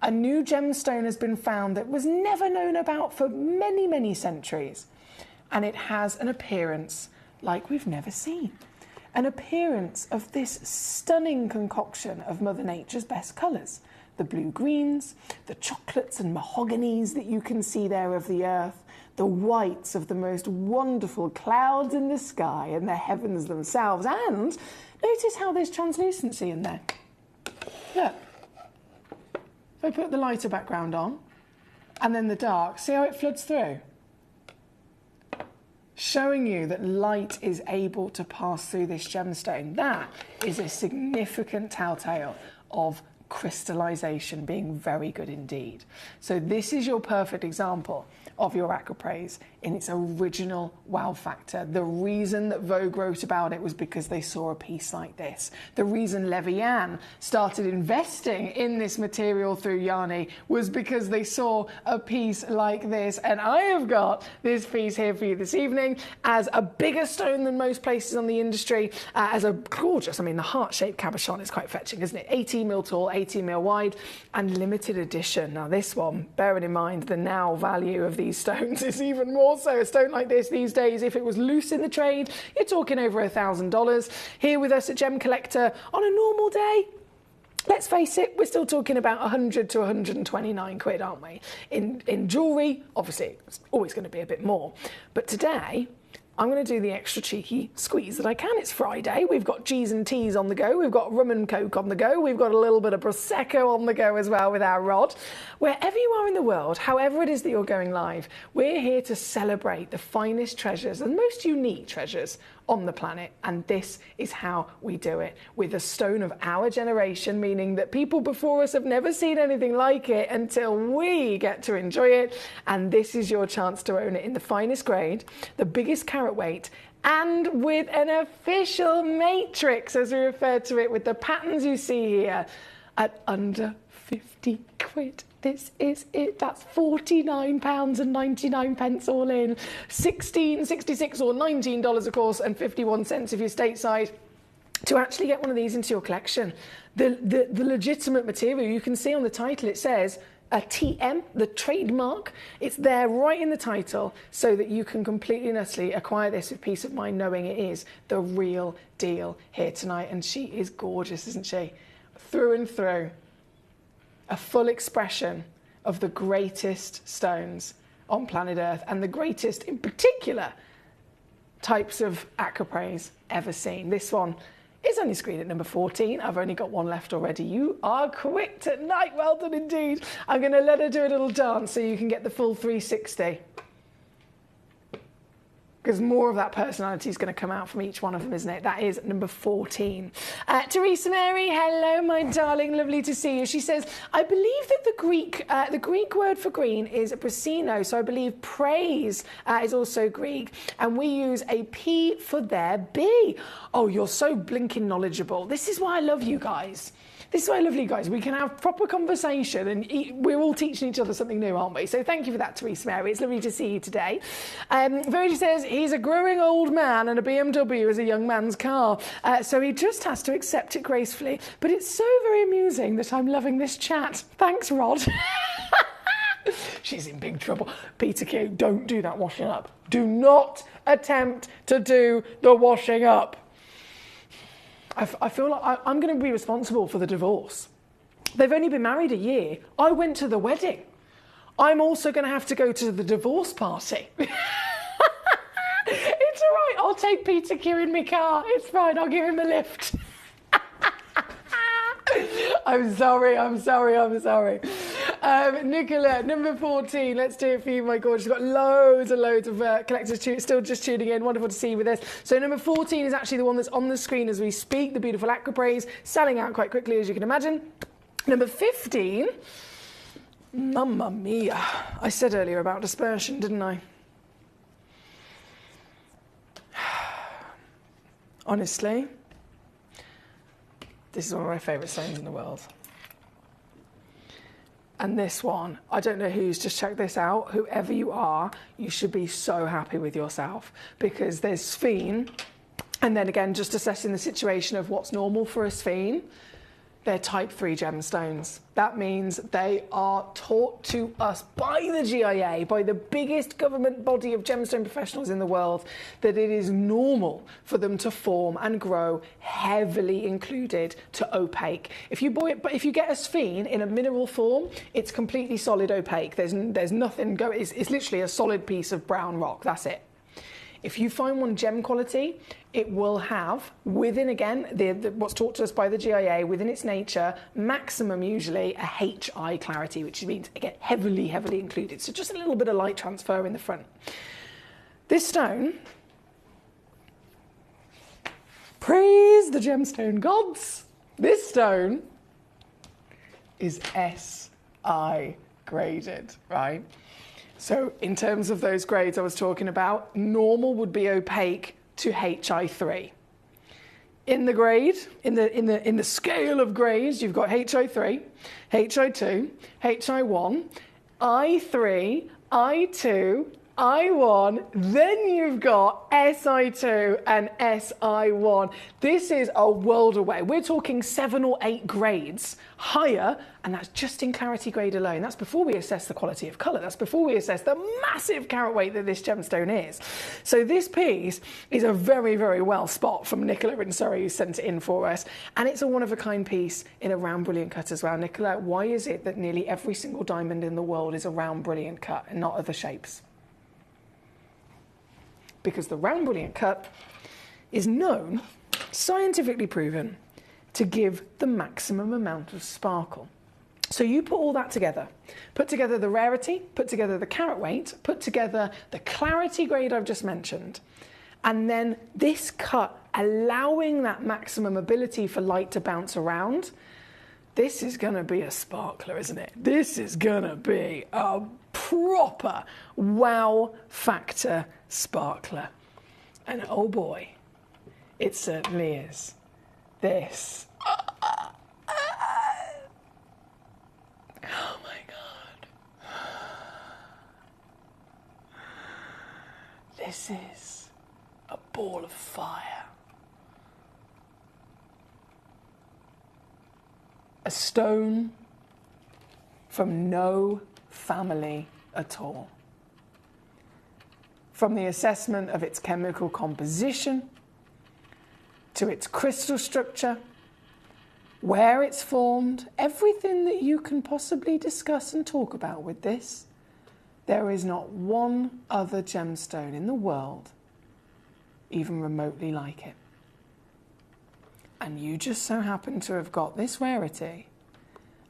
a new gemstone has been found that was never known about for many, many centuries. And it has an appearance like we've never seen. An appearance of this stunning concoction of Mother Nature's best colours. The blue-greens, the chocolates and mahoganies that you can see there of the earth, the whites of the most wonderful clouds in the sky and the heavens themselves. And notice how there's translucency in there. Look, if I put the lighter background on and then the dark, see how it floods through? Showing you that light is able to pass through this gemstone. That is a significant telltale of crystallization being very good indeed. So this is your perfect example of your aquaprase in its original wow factor. The reason that Vogue wrote about it was because they saw a piece like this. The reason Levian started investing in this material through Yanni was because they saw a piece like this. And I have got this piece here for you this evening as a bigger stone than most places on the industry, as a gorgeous, I mean, the heart-shaped cabochon is quite fetching, isn't it? 18 mil tall, 18 mil wide, and limited edition. Now this one, bearing in mind the now value of these stones is even more so. A stone like this these days, if it was loose in the trade, you're talking over $1,000. Here with us at Gemcollector on a normal day, let's face it, we're still talking about 100 to 129 quid, aren't we? In jewellery, obviously, it's always going to be a bit more. But today, I'm going to do the extra cheeky squeeze that I can. It's Friday. We've got G's and T's on the go. We've got rum and coke on the go. We've got a little bit of Prosecco on the go as well with our rod. Wherever you are in the world, however it is that you're going live, we're here to celebrate the finest treasures and most unique treasures on the planet, and this is how we do it, with a stone of our generation, meaning that people before us have never seen anything like it until we get to enjoy it, and this is your chance to own it in the finest grade, the biggest carat weight, and with an official matrix, as we refer to it, with the patterns you see here, at under 50 quid. This is it. That's £49.99 all in. $16.66 or $19, of course, and 51 cents if you're stateside. To actually get one of these into your collection, the legitimate material, you can see on the title it says a TM, the trademark. It's there right in the title so that you can completely and utterly acquire this with peace of mind knowing it is the real deal here tonight. And she is gorgeous, isn't she? Through and through. A full expression of the greatest stones on planet Earth, and the greatest, in particular, types of aquaprase ever seen. This one is only screened at number 14. I've only got one left already. You are quick tonight. Well done indeed. I'm going to let her do a little dance so you can get the full 360. Because more of that personality is going to come out from each one of them, isn't it? That is number 14. Teresa Mary, hello, my darling. Lovely to see you. She says, I believe that the Greek word for green is prosino. So I believe praise is also Greek. And we use a P for their B. Oh, you're so blinking knowledgeable. This is why I love you guys. This is why I love you guys. We can have proper conversation and we're all teaching each other something new, aren't we? So thank you for that, Teresa Mary. It's lovely to see you today. Virgie says, he's a growing old man and a BMW is a young man's car. So he just has to accept it gracefully. But it's so very amusing that I'm loving this chat. Thanks, Rod. She's in big trouble. Peter Q, don't do that washing up. Do not attempt to do the washing up. I feel like I'm going to be responsible for the divorce. They've only been married a year. I went to the wedding. I'm also going to have to go to the divorce party. It's all right. I'll take Peter Q in my car. It's fine. I'll give him a lift. I'm sorry. Nicola, number 14. Let's do it for you, my gorgeous. We've got loads and loads of collectors still just tuning in. Wonderful to see you with us. So number 14 is actually the one that's on the screen as we speak. The beautiful aquaprase, selling out quite quickly, as you can imagine. Number 15. Mamma mia. I said earlier about dispersion, didn't I? Honestly, this is one of my favourite stones in the world. And this one, I don't know who's just checked this out. Whoever you are, you should be so happy with yourself because there's sphene. And then again, just assessing the situation of what's normal for a sphene. They're type 3 gemstones. That means they are taught to us by the GIA, by the biggest government body of gemstone professionals in the world, that it is normal for them to form and grow heavily included to opaque. If you get a sphene in a mineral form, it's completely solid opaque. There's nothing it's literally a solid piece of brown rock. That's it. If you find one gem quality, it will have, within, again, what's taught to us by the GIA, within its nature, maximum usually a HI clarity, which means, again, heavily, heavily included. So just a little bit of light transfer in the front. This stone, praise the gemstone gods, this stone is SI graded, right? So in terms of those grades I was talking about, normal would be opaque to HI3. In the grade, in the scale of grades, you've got HI3, HI2, HI1, I3, I2, I1, then you've got SI2 and SI1. This is a world away. We're talking 7 or 8 grades higher, and that's just in clarity grade alone. That's before we assess the quality of colour. That's before we assess the massive carat weight that this gemstone is. So this piece is a very, very well spot from Nicola in Surrey, who sent it in for us. And it's a one-of-a-kind piece in a round brilliant cut as well. Nicola, why is it that nearly every single diamond in the world is a round brilliant cut and not other shapes? Because the round brilliant cut is known, scientifically proven, to give the maximum amount of sparkle. So you put all that together, put together the rarity, put together the carat weight, put together the clarity grade I've just mentioned, and then this cut allowing that maximum ability for light to bounce around. This is going to be a sparkler, isn't it? This is going to be a proper wow factor sparkler. And oh boy, it certainly is. This. Oh my God. This is a ball of fire. A stone from no family at all. From the assessment of its chemical composition, to its crystal structure, where it's formed, everything that you can possibly discuss and talk about with this, there is not one other gemstone in the world even remotely like it. And you just so happen to have got this rarity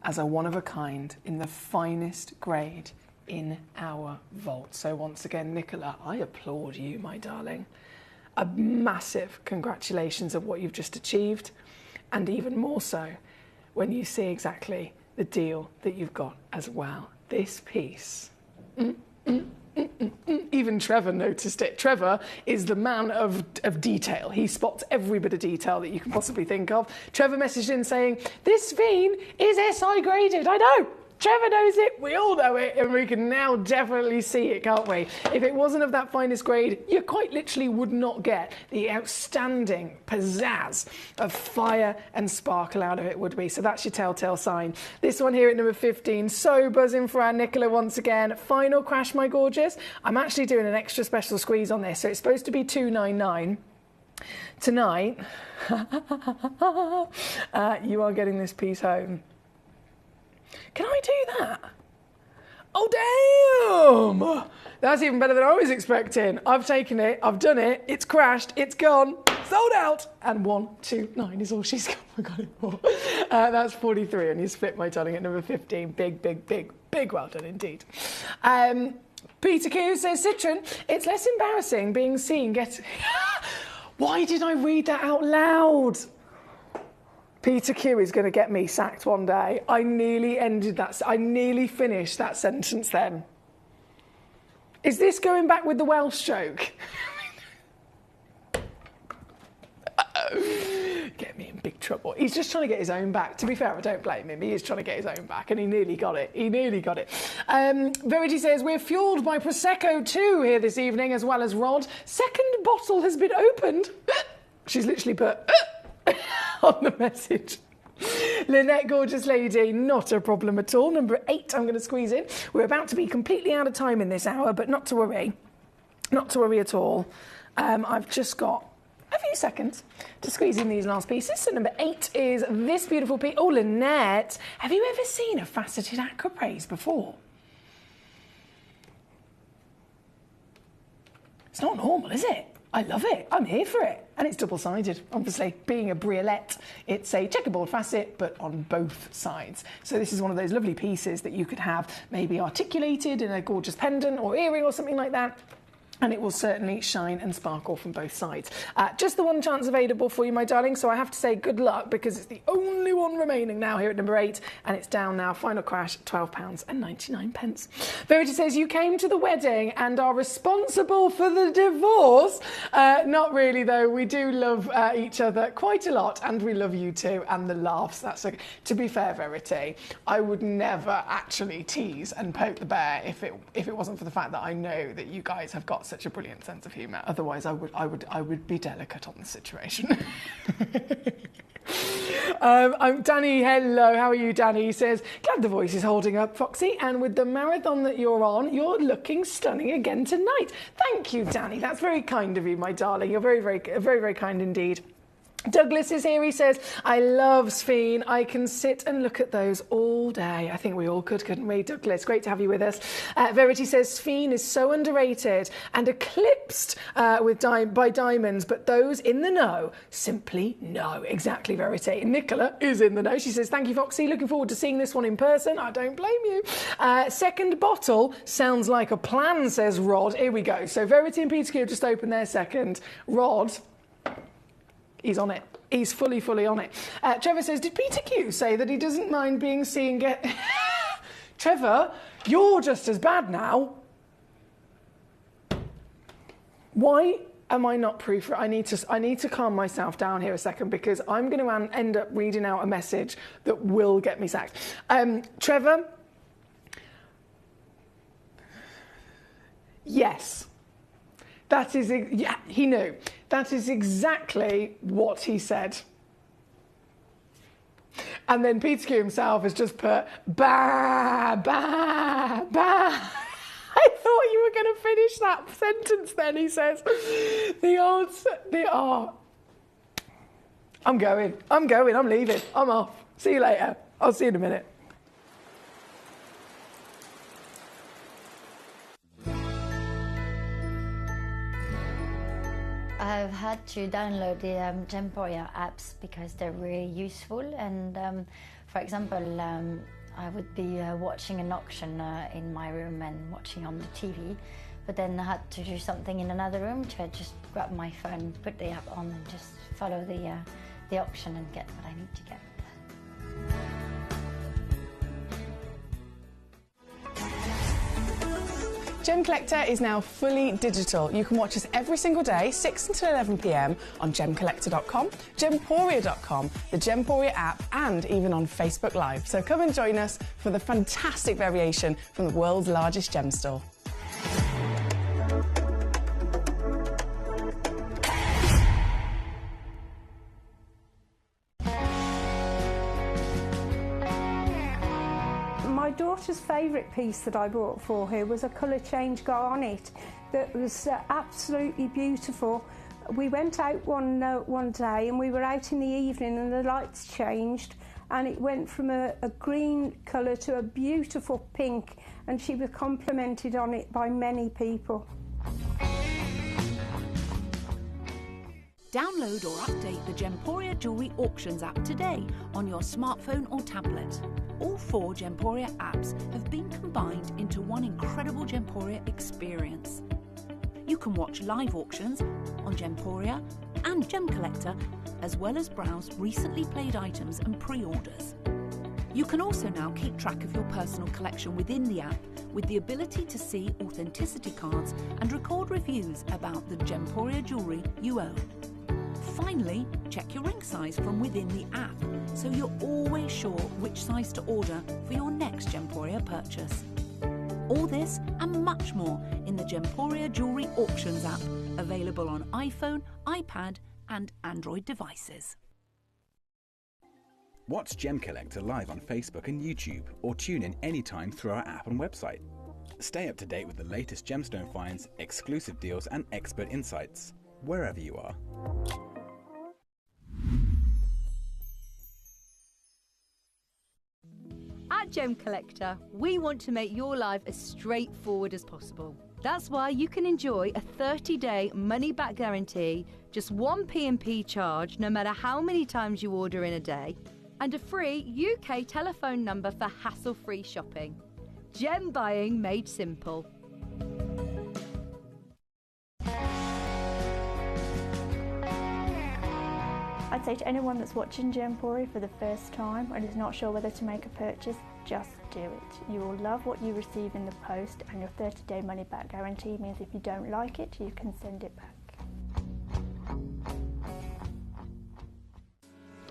as a one-of-a-kind in the finest grade in our vault. So once again, Nicola, I applaud you, my darling. A massive congratulations of what you've just achieved, and even more so when you see exactly the deal that you've got as well. This piece. Even Trevor noticed it. Trevor is the man of detail. He spots every bit of detail that you can possibly think of. Trevor messaged in saying, this vein is SI graded. I know. Trevor knows it, we all know it, and we can now definitely see it, can't we? If it wasn't of that finest grade, you quite literally would not get the outstanding pizzazz of fire and sparkle out of it, would we? So that's your telltale sign. This one here at number 15, so buzzing for our Nicola once again. Final crash, my gorgeous. I'm actually doing an extra special squeeze on this, so it's supposed to be $299. Tonight, you are getting this piece home. Can I do that? Oh, damn! That's even better than I was expecting. I've taken it, I've done it, it's crashed, it's gone, sold out, and 129 is all she's got it for. That's 43, and you split my darling at number 15. Big, big, big, big well done indeed. Peter Q says, Citron, it's less embarrassing being seen getting... Why did I read that out loud? Peter Q is going to get me sacked one day. I nearly finished that sentence then. Is this going back with the Welsh joke? Get me in big trouble. He's just trying to get his own back. To be fair, I don't blame him. He is trying to get his own back, and he nearly got it. Verity says, we're fueled by Prosecco too here this evening, as well as Rod. Second bottle has been opened. She's literally put... on the message. Lynette, gorgeous lady, not a problem at all. Number 8, I'm going to squeeze in. We're about to be completely out of time in this hour, but not to worry. Not to worry at all. I've just got a few seconds to squeeze in these last pieces. So number 8 is this beautiful piece. Oh, Lynette, have you ever seen a faceted aquapraise before? It's not normal, is it? I love it. I'm here for it. And it's double-sided, obviously. Being a briolette, it's a checkerboard facet, but on both sides. So this is one of those lovely pieces that you could have maybe articulated in a gorgeous pendant or earring or something like that. and it will certainly shine and sparkle from both sides. Just the one chance available for you, my darling, so I have to say good luck because it's the only one remaining now here at number 8, and it's down now. Final crash, £12.99. Verity says, you came to the wedding and are responsible for the divorce. Not really, though. We do love each other quite a lot, and we love you too, and the laughs. That's okay. To be fair, Verity, I would never actually tease and poke the bear if it wasn't for the fact that I know that you guys have got such a brilliant sense of humour. Otherwise, I would be delicate on the situation. I'm Danny. Hello, how are you, Danny? He says, glad the voice is holding up, Foxy, and with the marathon that you're on, you're looking stunning again tonight. Thank you, Danny. That's very kind of you, my darling. You're very, very, very, very kind indeed. Douglas is here. He says, I love Sphene. I can sit and look at those all day. I think we all could, couldn't we, Douglas? Great to have you with us. Verity says, Sphene is so underrated and eclipsed by diamonds, but those in the know simply know. Exactly, Verity. Nicola is in the know. She says, thank you, Foxy. Looking forward to seeing this one in person. I don't blame you. Second bottle sounds like a plan, says Rod. Here we go. So Verity and Peter Q just opened their second. Rod, he's on it. He's fully on it. Trevor says, did Peter Q say that he doesn't mind being seen get... Trevor, you're just as bad now. Why am I not proof? I need to calm myself down here a second because I'm going to end up reading out a message that will get me sacked. Trevor, yes. That is, yeah, he knew. That is exactly what he said. And then Peter Q himself has just put, bah, bah, bah. I thought you were going to finish that sentence then, he says. I'm going, I'm leaving, I'm off. See you later. I'll see you in a minute. I've had to download the Gemporia apps because they're really useful, and for example I would be watching an auction in my room and watching on the TV, but then I had to do something in another room, so I just grab my phone, put the app on and just follow the auction and get what I need to get. Gemcollector is now fully digital. You can watch us every single day, 6 until 11 p.m. on Gemcollector.com, Gemporia.com, the Gemporia app, and even on Facebook Live. So come and join us for the fantastic variation from the world's largest gem store. My daughter's favourite piece that I bought for her was a colour change garnet that was absolutely beautiful. We went out one day and we were out in the evening and the lights changed and it went from a green colour to a beautiful pink, and she was complimented on it by many people. Download or update the Gemporia Jewellery Auctions app today on your smartphone or tablet. All 4 Gemporia apps have been combined into one incredible Gemporia experience. You can watch live auctions on Gemporia and Gemcollector, as well as browse recently played items and pre-orders. You can also now keep track of your personal collection within the app with the ability to see authenticity cards and record reviews about the Gemporia jewellery you own. Finally, check your ring size from within the app, so you're always sure which size to order for your next Gemporia purchase. All this and much more in the Gemporia Jewellery Auctions app, available on iPhone, iPad and Android devices. Watch Gemcollector live on Facebook and YouTube, or tune in anytime through our app and website. Stay up to date with the latest gemstone finds, exclusive deals and expert insights, wherever you are. At Gemcollector, we want to make your life as straightforward as possible. That's why you can enjoy a 30-day money-back guarantee, just one P&P charge no matter how many times you order in a day, and a free UK telephone number for hassle-free shopping. Gem buying made simple. I'd say to anyone that's watching Gemporia for the first time and is not sure whether to make a purchase, just do it. You will love what you receive in the post, and your 30-day money-back guarantee means if you don't like it, you can send it back.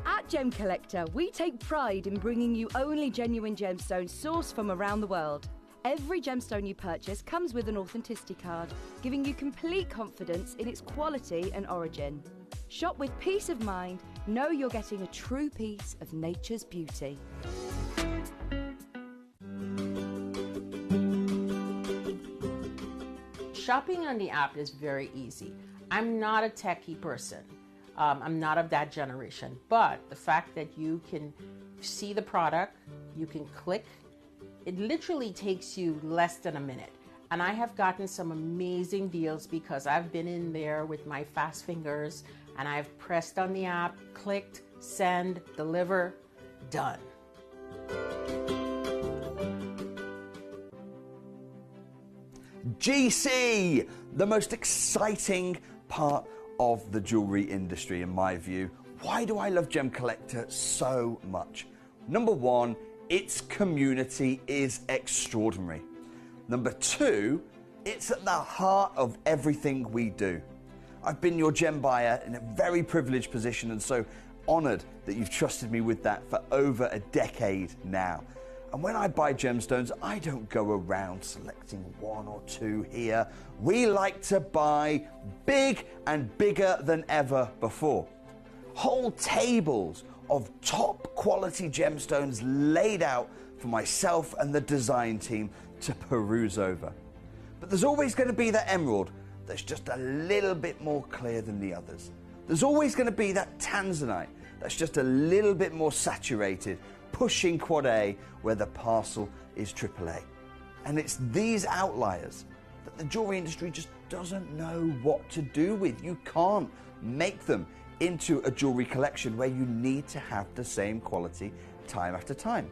At Gemcollector, we take pride in bringing you only genuine gemstones sourced from around the world. Every gemstone you purchase comes with an authenticity card, giving you complete confidence in its quality and origin. Shop with peace of mind, know you're getting a true piece of nature's beauty. Shopping on the app is very easy. I'm not a techie person. I'm not of that generation, but the fact that you can see the product, you can click, it literally takes you less than a minute. And I have gotten some amazing deals because I've been in there with my fast fingers and I've pressed on the app, clicked, send, deliver, done. GC, the most exciting part of the jewelry industry in my view. Why do I love Gemcollector so much? Number one, its community is extraordinary. Number two, it's at the heart of everything we do. I've been your gem buyer in a very privileged position and so honored that you've trusted me with that for over a decade now. And when I buy gemstones, I don't go around selecting one or two here. We like to buy big and bigger than ever before. Whole tables of top quality gemstones laid out for myself and the design team to peruse over. But there's always going to be that emerald that's just a little bit more clear than the others. There's always going to be that tanzanite that's just a little bit more saturated, pushing quad A where the parcel is AAA. And it's these outliers that the jewelry industry just doesn't know what to do with. You can't make them into a jewelry collection where you need to have the same quality time after time.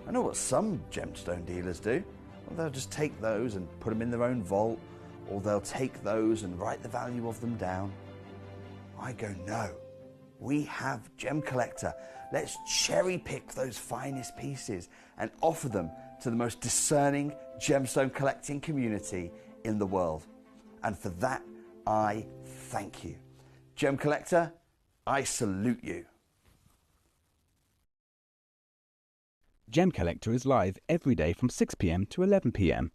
I know what some gemstone dealers do. Well, they'll just take those and put them in their own vault, or they'll take those and write the value of them down. I go, no, we have Gemcollector. Let's cherry pick those finest pieces and offer them to the most discerning gemstone collecting community in the world. And for that, I thank you. Gemcollector, I salute you. Gemcollector is live every day from 6 p.m. to 11 p.m.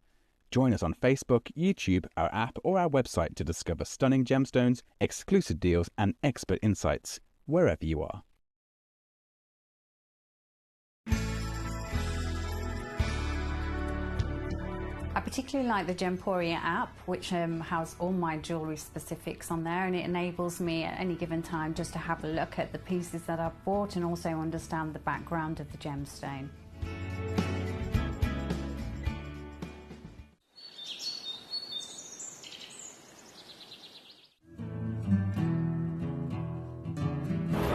Join us on Facebook, YouTube, our app or our website to discover stunning gemstones, exclusive deals and expert insights, wherever you are. I particularly like the Gemporia app, which has all my jewellery specifics on there, and it enables me at any given time just to have a look at the pieces that I've bought and also understand the background of the gemstone.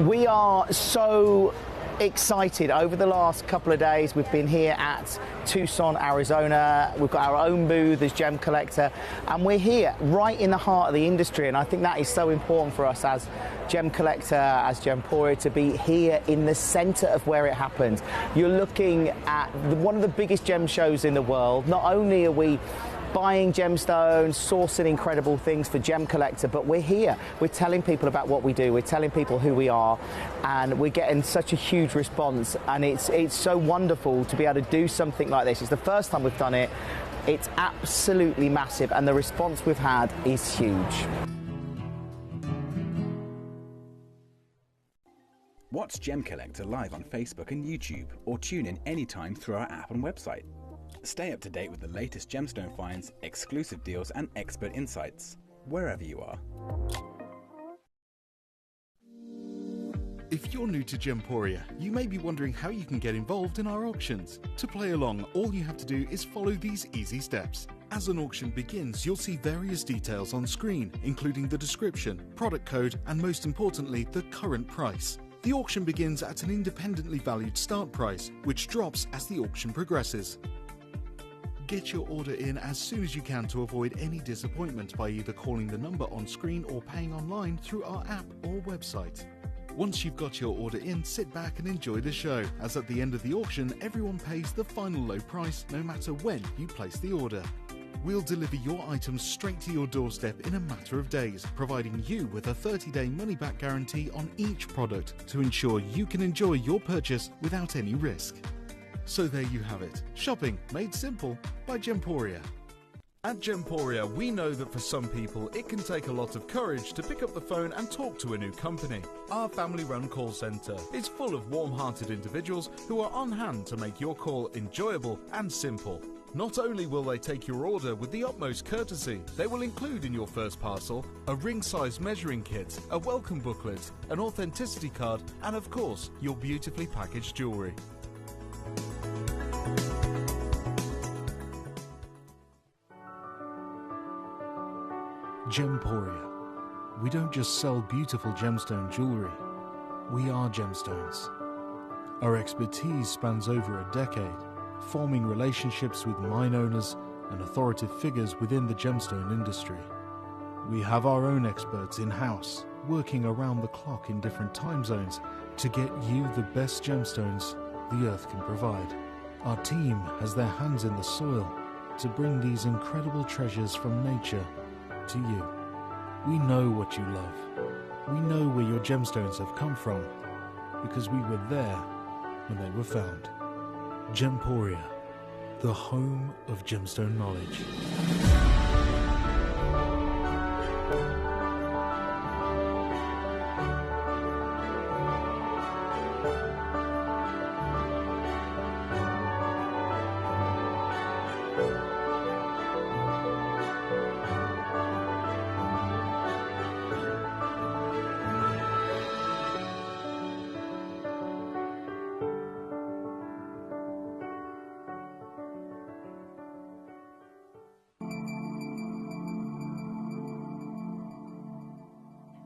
We are so excited. Over the last couple of days we've been here at Tucson, Arizona. We've got our own booth as Gemcollector, and we're here right in the heart of the industry, and I think that is so important for us as Gemcollector, as Gemporia, to be here in the center of where it happens. You're looking at one of the biggest gem shows in the world. Not only are we buying gemstones, sourcing incredible things for Gemcollector, but we're here. We're telling people about what we do. We're telling people who we are, and we're getting such a huge response. And it's so wonderful to be able to do something like this. It's the first time we've done it. It's absolutely massive, and the response we've had is huge. Watch Gemcollector live on Facebook and YouTube, or tune in anytime through our app and website. Stay up to date with the latest gemstone finds, exclusive deals and expert insights, wherever you are. If you're new to Gemporia, you may be wondering how you can get involved in our auctions. To play along, all you have to do is follow these easy steps. As an auction begins, you'll see various details on screen, including the description, product code, and most importantly, the current price. The auction begins at an independently valued start price, which drops as the auction progresses. Get your order in as soon as you can to avoid any disappointment by either calling the number on screen or paying online through our app or website. Once you've got your order in, sit back and enjoy the show, as at the end of the auction, everyone pays the final low price no matter when you place the order. We'll deliver your items straight to your doorstep in a matter of days, providing you with a 30-day money-back guarantee on each product to ensure you can enjoy your purchase without any risk. So there you have it, shopping made simple by Gemporia. At Gemporia, we know that for some people it can take a lot of courage to pick up the phone and talk to a new company. Our family-run call centre is full of warm-hearted individuals who are on hand to make your call enjoyable and simple. Not only will they take your order with the utmost courtesy, they will include in your first parcel a ring-size measuring kit, a welcome booklet, an authenticity card, and of course, your beautifully packaged jewellery. Gemporia. We don't just sell beautiful gemstone jewellery, we are gemstones. Our expertise spans over a decade, forming relationships with mine owners and authoritative figures within the gemstone industry. We have our own experts in-house, working around the clock in different time zones to get you the best gemstones the earth can provide. Our team has their hands in the soil to bring these incredible treasures from nature to you. We know what you love. We know where your gemstones have come from because we were there when they were found. Gemporia, the home of gemstone knowledge.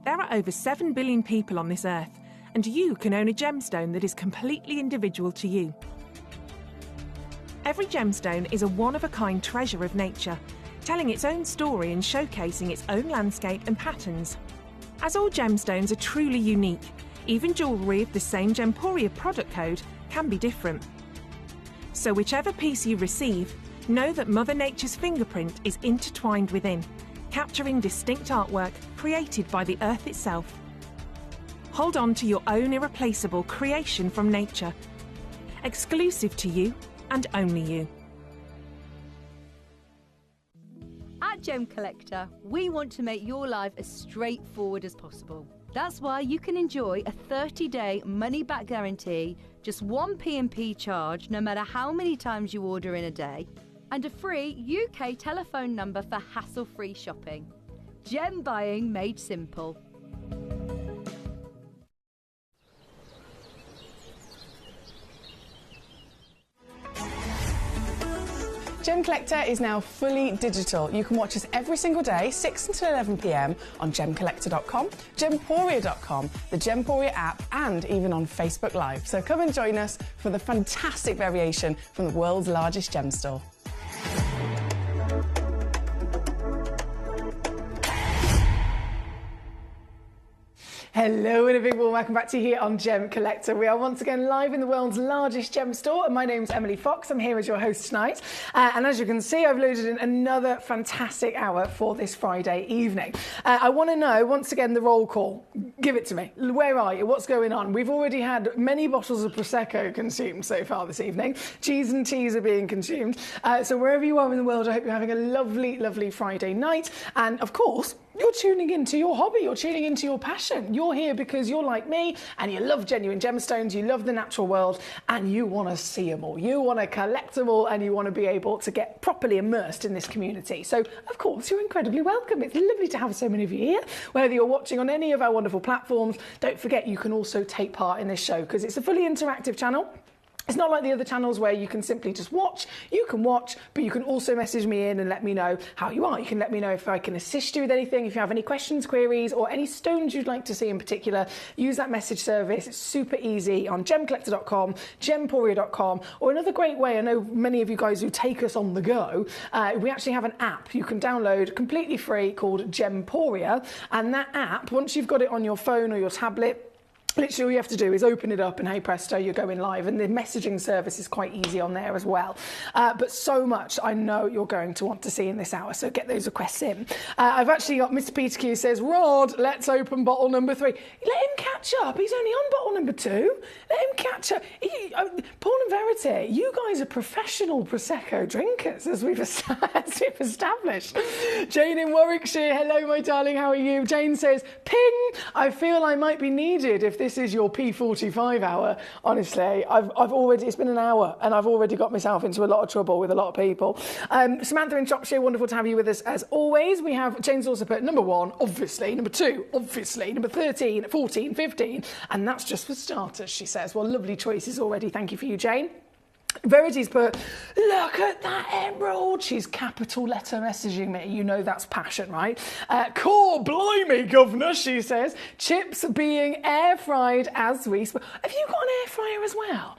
There are over 7 billion people on this earth, and you can own a gemstone that is completely individual to you. Every gemstone is a one-of-a-kind treasure of nature, telling its own story and showcasing its own landscape and patterns. As all gemstones are truly unique, even jewellery of the same Gemporia product code can be different. So whichever piece you receive, know that Mother Nature's fingerprint is intertwined within, capturing distinct artwork created by the earth itself. Hold on to your own irreplaceable creation from nature, exclusive to you and only you. At Gemcollector, we want to make your life as straightforward as possible. That's why you can enjoy a 30-day money-back guarantee, just one P&P charge no matter how many times you order in a day, and a free UK telephone number for hassle-free shopping. Gem buying made simple. Gemcollector is now fully digital. You can watch us every single day, 6 until 11 p.m. on Gemcollector.com, Gemporia.com, the Gemporia app, and even on Facebook Live. So come and join us for the fantastic variation from the world's largest gem store. Hello and a big warm welcome back to you here on Gemcollector. We are once again live in the world's largest gem store, and my name's Emily Fox. I'm here as your host tonight, and as you can see, I've loaded in another fantastic hour for this Friday evening. I want to know, once again, the roll call. Give it to me. Where are you? What's going on? We've already had many bottles of Prosecco consumed so far this evening. Cheese and teas are being consumed. So wherever you are in the world, I hope you're having a lovely, lovely Friday night. And of course, you're tuning into your hobby, you're tuning into your passion. You're here because you're like me and you love genuine gemstones, you love the natural world, and you want to see them all. You want to collect them all, and you want to be able to get properly immersed in this community. So, of course, you're incredibly welcome. It's lovely to have so many of you here. Whether you're watching on any of our wonderful platforms, don't forget you can also take part in this show because it's a fully interactive channel. It's not like the other channels where you can simply just watch. You can watch, but you can also message me in and let me know how you are. You can let me know if I can assist you with anything, if you have any questions, queries, or any stones you'd like to see in particular. Use that message service. It's super easy on Gemcollector.com, Gemporia.com, or another great way, I know many of you guys who take us on the go, we actually have an app you can download completely free called Gemporia, and that app, once you've got it on your phone or your tablet, Literally all you have to do is open it up and hey presto, you're going live, and the messaging service is quite easy on there as well. But so much I know you're going to want to see in this hour, so get those requests in. I've actually got Mr. Peter Q says, Rod, let's open bottle number 3. Let him catch up, he's only on bottle number 2. Let him catch up. Paul and Verity, you guys are professional Prosecco drinkers, as we've established. Jane in Warwickshire, hello my darling, how are you? Jane says, ping, I feel I might be needed if this is your P45 hour. Honestly, I've already, it's been an hour and I've already got myself into a lot of trouble with a lot of people. Samantha in Shropshire, wonderful to have you with us as always. We have Jane's also put number 1, obviously, number 2, obviously, number 13, 14, 15, and that's just for starters, she says. Well, lovely choices already. Thank you for you, Jane. Verity's put, look at that emerald. She's capital letter messaging me. You know that's passion, right? Core blimey, governor, she says. Chips being air fried as we speak. Have you got an air fryer as well?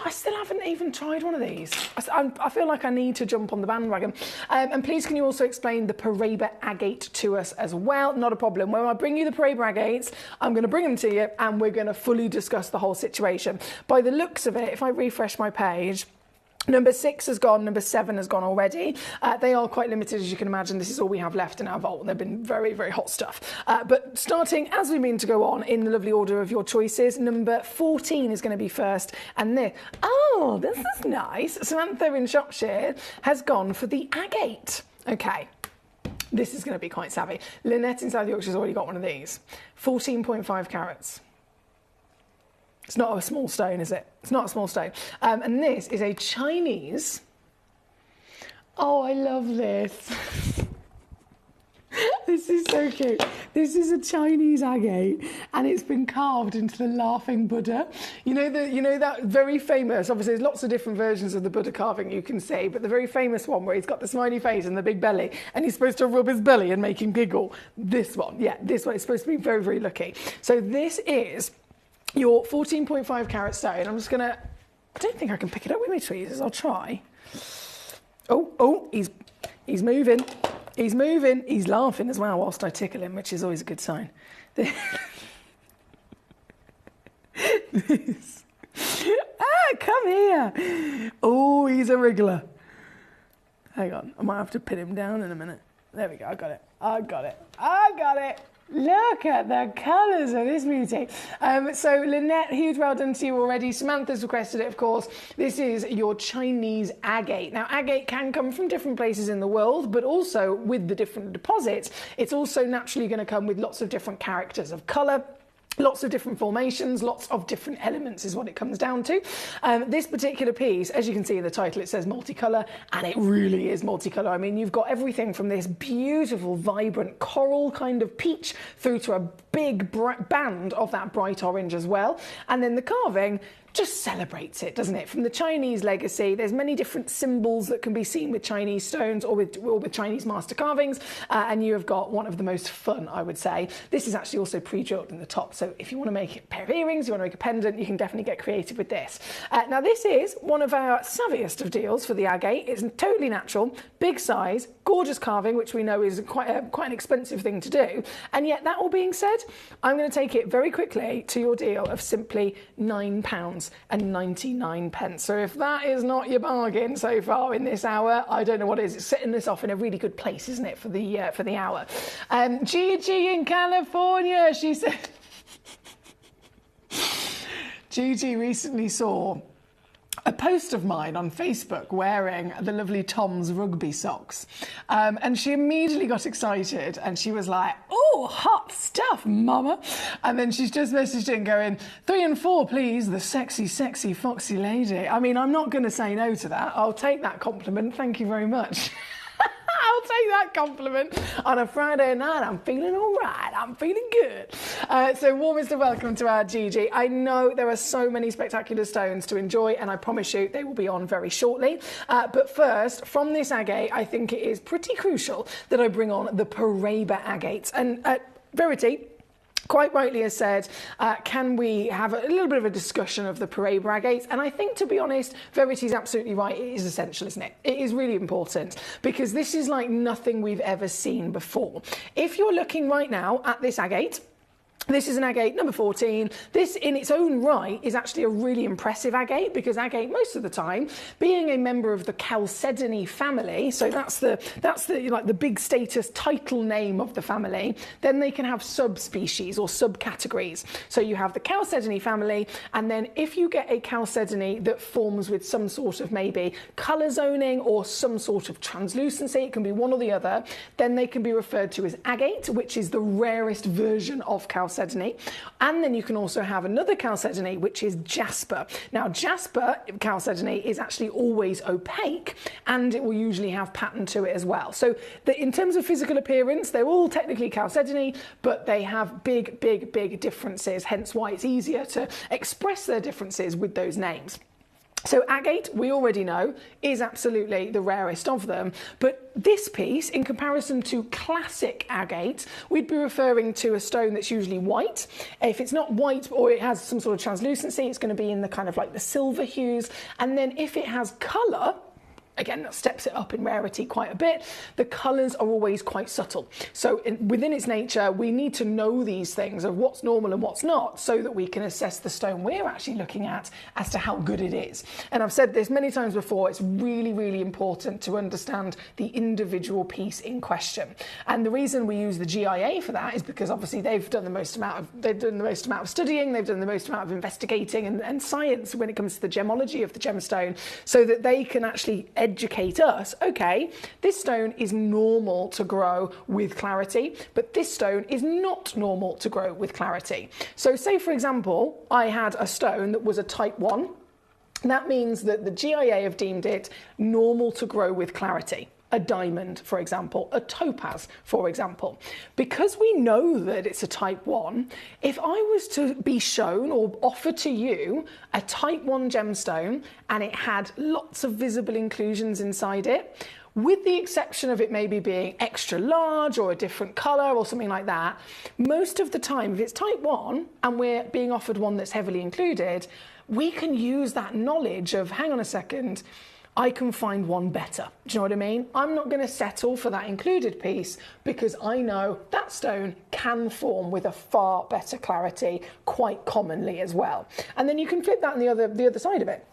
I still haven't even tried one of these. I feel like I need to jump on the bandwagon. And please can you also explain the Paraiba agate to us as well? Not a problem. When I bring you the Paraiba agates, I'm going to bring them to you and we're going to fully discuss the whole situation. By the looks of it, if I refresh my page, number 6 has gone, number 7 has gone already. They are quite limited, as you can imagine. This is all we have left in our vault, and they've been very, very hot stuff. But starting, as we mean to go on, in the lovely order of your choices, number 14 is going to be first. And this is nice. Samantha in Shropshire has gone for the agate. Okay. This is going to be quite savvy. Lynette in South Yorkshire's already got one of these. 14.5 carats. It's not a small stone, is it? It's not a small stone. And this is a Chinese... Oh, I love this. This is so cute. This is a Chinese agate, and it's been carved into the laughing Buddha. You know that very famous, obviously there's lots of different versions of the Buddha carving you can see, but the very famous one where he's got the smiley face and the big belly, and he's supposed to rub his belly and make him giggle. This one is supposed to be very, very lucky. So this is your 14.5 carat stone. I'm just going to... I don't think I can pick it up with my tweezers. I'll try. Oh, he's moving. He's moving. He's laughing as well whilst I tickle him, which is always a good sign. Come here. Oh, he's a wriggler. Hang on. I might have to pin him down in a minute. There we go. I got it. Look at the colours of this beauty. So Lynette, huge well done to you already. Samantha's requested it, of course. This is your Chinese agate. Now, agate can come from different places in the world, but also with the different deposits, it's also naturally going to come with lots of different characters of colour. Lots of different formations, lots of different elements is what it comes down to. This particular piece, as you can see in the title, it says multicolour, and it really is multicolour. I mean, you've got everything from this beautiful, vibrant coral kind of peach through to a big band of that bright orange as well. And then the carving just celebrates it, doesn't it? From the Chinese legacy, there's many different symbols that can be seen with Chinese stones or with Chinese master carvings, and you have got one of the most fun, I would say. This is actually also pre-drilled in the top, so if you want to make a pair of earrings, you want to make a pendant, you can definitely get creative with this. Now, this is one of our savviest of deals for the agate. It's totally natural, big size, gorgeous carving, which we know is quite an expensive thing to do, and yet that all being said, I'm going to take it very quickly to your deal of simply £9.99. So if that is not your bargain so far in this hour, I don't know what is. It's setting this off in a really good place, isn't it, for the hour? Gigi in California, she said. Gigi recently saw a post of mine on Facebook wearing the lovely Tom's rugby socks. And she immediately got excited and she was like, oh, hot stuff, mama. And then she's just messaged in going, 3 and 4, please, the sexy, sexy, foxy lady. I mean, I'm not going to say no to that. I'll take that compliment. Thank you very much. I'll take that compliment on a Friday night. I'm feeling all right. I'm feeling good. So warmest of welcome to our Gigi. I know there are so many spectacular stones to enjoy, and I promise you they will be on very shortly. But first, from this agate, I think it is pretty crucial that I bring on the Paraiba agates. And Verity quite rightly has said, can we have a little bit of a discussion of the Paraiba agates? And I think, to be honest, Verity's absolutely right. It is essential, isn't it? It is really important because this is like nothing we've ever seen before. If you're looking right now at this agate, This is an agate number 14. This in its own right is actually a really impressive agate, because agate most of the time being a member of the Chalcedony family, so that's the like the big status title name of the family, then they can have subspecies or subcategories. So you have the Chalcedony family, and then if you get a Chalcedony that forms with some sort of maybe colour zoning or some sort of translucency, it can be one or the other, then they can be referred to as agate, which is the rarest version of Chalcedony. And then you can also have another chalcedony, which is jasper. Now, jasper chalcedony is actually always opaque, and it will usually have pattern to it as well. So in terms of physical appearance, they're all technically chalcedony, but they have big differences, hence why it's easier to express their differences with those names. So agate, we already know, is absolutely the rarest of them, but this piece, in comparison to classic agate, we'd be referring to a stone that's usually white. If it's not white or it has some sort of translucency, it's going to be in the kind of like the silver hues, and then if it has colour, again, that steps it up in rarity quite a bit. The colours are always quite subtle. So within its nature, we need to know these things of what's normal and what's not, so that we can assess the stone we're actually looking at as to how good it is. And I've said this many times before, it's really important to understand the individual piece in question. And the reason we use the GIA for that is because obviously they've done the most amount of studying, they've done the most amount of investigating and science when it comes to the gemology of the gemstone, so that they can actually educate us, okay, this stone is normal to grow with clarity, but this stone is not normal to grow with clarity. So say, for example, I had a stone that was a type 1. That means that the GIA have deemed it normal to grow with clarity. A diamond, for example, a topaz, for example. Because we know that it's a type 1, if I was to be shown or offer to you a type 1 gemstone and it had lots of visible inclusions inside it, with the exception of it maybe being extra large or a different colour or something like that, most of the time, if it's type 1 and we're being offered one that's heavily included, we can use that knowledge of, hang on a second, I can find one better. Do you know what I mean? I'm not going to settle for that included piece, because I know that stone can form with a far better clarity quite commonly as well. And then you can flip that on the other side of it.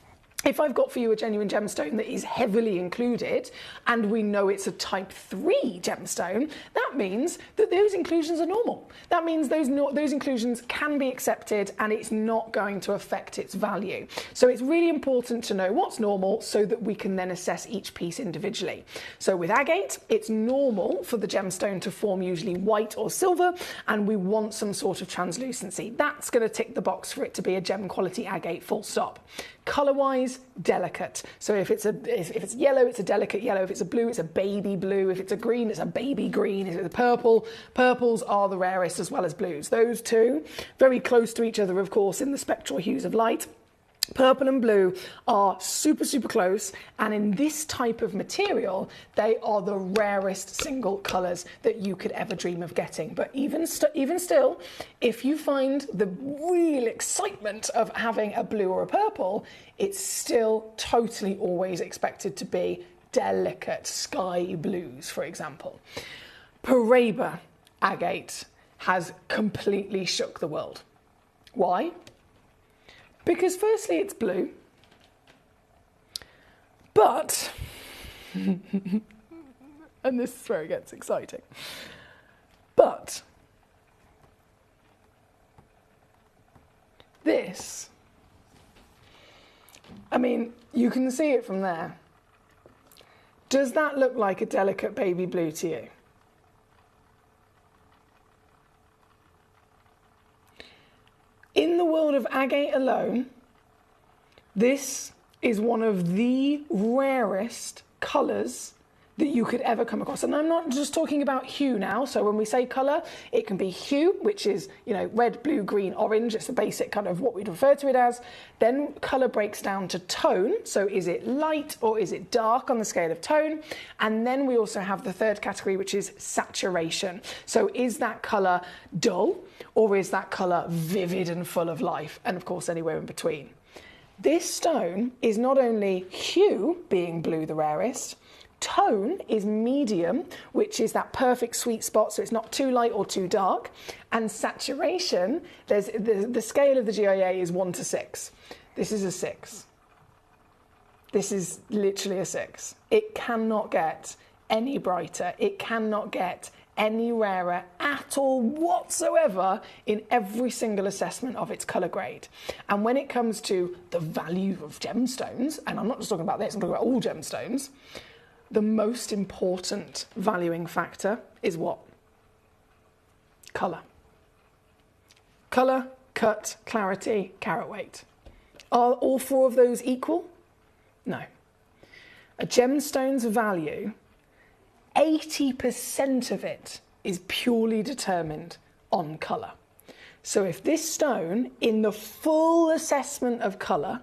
If I've got for you a genuine gemstone that is heavily included, and we know it's a type 3 gemstone, that means that those inclusions are normal. That means those inclusions can be accepted, and it's not going to affect its value. So it's really important to know what's normal, so that we can then assess each piece individually. So with agate, it's normal for the gemstone to form usually white or silver, and we want some sort of translucency. That's going to tick the box for it to be a gem quality agate, full stop. Colour-wise, delicate. So if it's yellow, it's a delicate yellow. If it's a blue, it's a baby blue. If it's a green, it's a baby green. If it's a purple, purples are the rarest as well as blues. Those two, very close to each other, of course, in the spectral hues of light. Purple and blue are super close, and in this type of material, they are the rarest single colours that you could ever dream of getting. But even still, if you find the real excitement of having a blue or a purple, it's still totally always expected to be delicate sky blues, for example. Paraiba agate has completely shook the world. Why? Because firstly, it's blue, but, and this is where it gets exciting, but this, I mean, you can see it from there. Does that look like a delicate baby blue to you? In the world of agate alone, this is one of the rarest colours that you could ever come across. And I'm not just talking about hue now. So when we say colour, it can be hue, which is, you know, red, blue, green, orange. It's the basic kind of what we'd refer to it as. Then colour breaks down to tone. So is it light or is it dark on the scale of tone? And then we also have the third category, which is saturation. So is that colour dull or is that colour vivid and full of life? And of course, anywhere in between. This stone is not only hue being blue the rarest, Tone is medium, which is that perfect sweet spot, so it's not too light or too dark. And saturation, there's the scale of the GIA is 1 to 6. This is a 6. This is literally a 6. It cannot get any brighter. It cannot get any rarer at all whatsoever in every single assessment of its colour grade. And when it comes to the value of gemstones, and I'm not just talking about this, I'm talking about all gemstones, the most important valuing factor is what? Colour. Colour, cut, clarity, carat weight. Are all 4 of those equal? No. A gemstone's value, 80% of it is purely determined on colour. So if this stone, in the full assessment of colour,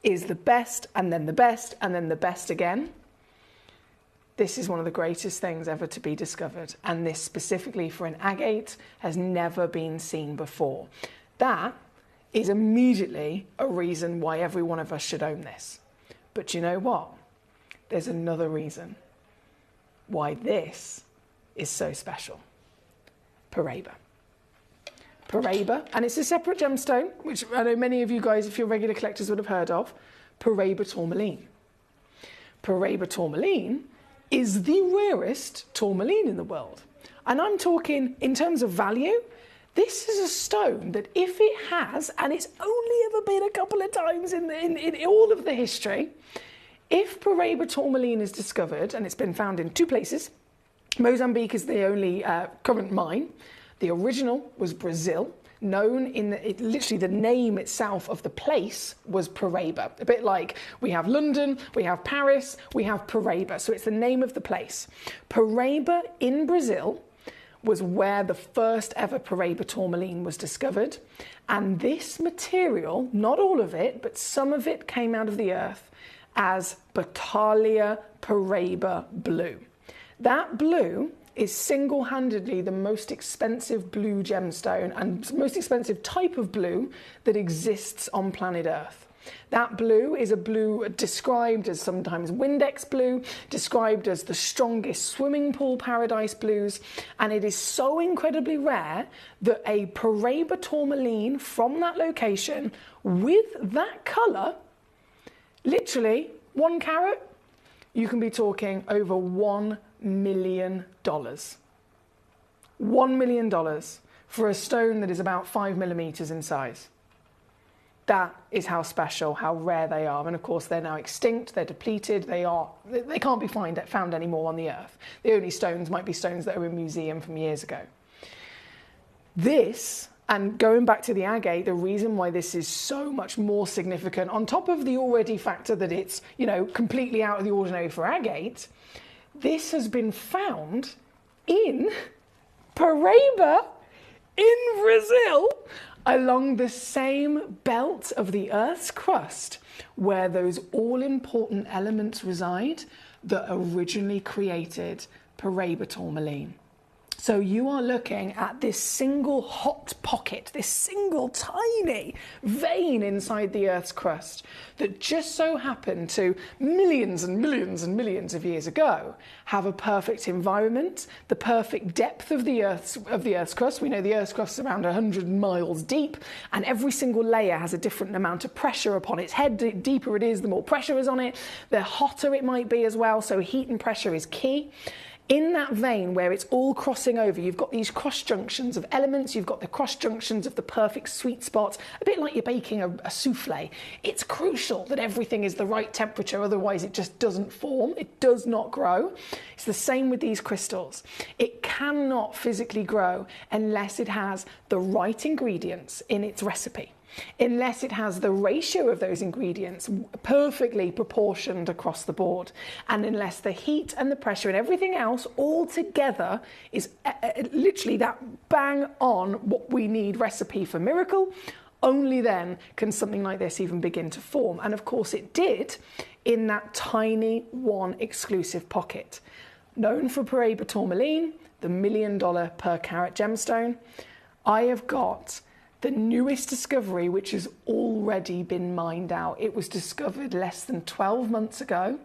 is the best, and then the best, and then the best again, this is one of the greatest things ever to be discovered. And this specifically for an agate has never been seen before. That is immediately a reason why every one of us should own this. But you know what? There's another reason why this is so special. Paraiba. Paraiba, and it's a separate gemstone, which I know many of you guys, if you're regular collectors, would have heard of. Paraiba tourmaline. Paraiba tourmaline is the rarest tourmaline in the world. And I'm talking in terms of value. This is a stone that if it has, and it's only ever been a couple of times in all of the history, if Paraiba tourmaline is discovered, and it's been found in 2 places, Mozambique is the only current mine. The original was Brazil, known literally the name itself of the place was Paraiba. A bit like we have London, we have Paris, we have Paraiba. So it's the name of the place. Paraiba in Brazil was where the first ever Paraiba tourmaline was discovered. And this material, not all of it, but some of it came out of the earth as Batalia Paraiba blue. That blue is single-handedly the most expensive blue gemstone and most expensive type of blue that exists on planet Earth. That blue is a blue described as sometimes Windex blue, described as the strongest swimming pool paradise blues, and it is so incredibly rare that a Paraiba tourmaline from that location with that colour, literally 1 carat, you can be talking over $1 million. $1 million for a stone that is about 5 millimeters in size. That is how special, how rare they are. And of course, they're now extinct, they're depleted, they can't be found anymore on the earth. The only stones might be stones that are in a museum from years ago. This, and going back to the agate, the reason why this is so much more significant, on top of the already factor that it's, completely out of the ordinary for agate, this has been found in Paraiba in Brazil, along the same belt of the Earth's crust where those all-important elements reside that originally created Paraiba tourmaline. So you are looking at this single hot pocket, this single tiny vein inside the Earth's crust that just so happened to millions and millions and millions of years ago have a perfect environment, the perfect depth of the Earth's crust. We know the Earth's crust is around 100 miles deep, and every single layer has a different amount of pressure upon its head. The deeper it is, the more pressure is on it, the hotter it might be as well. So heat and pressure is key. In that vein where it's all crossing over, you've got these cross junctions of elements, you've got the cross junctions of the perfect sweet spot, a bit like you're baking a souffle. It's crucial that everything is the right temperature, otherwise it just doesn't form, it does not grow. It's the same with these crystals. It cannot physically grow unless it has the right ingredients in its recipe, unless it has the ratio of those ingredients perfectly proportioned across the board, and unless the heat and the pressure and everything else all together is literally that bang on what we need recipe for miracle, only then can something like this even begin to form. And of course it did in that tiny one exclusive pocket. Known for Paraiba tourmaline, the $1 million per carat gemstone, I have got the newest discovery, which has already been mined out. It was discovered less than 12 months ago,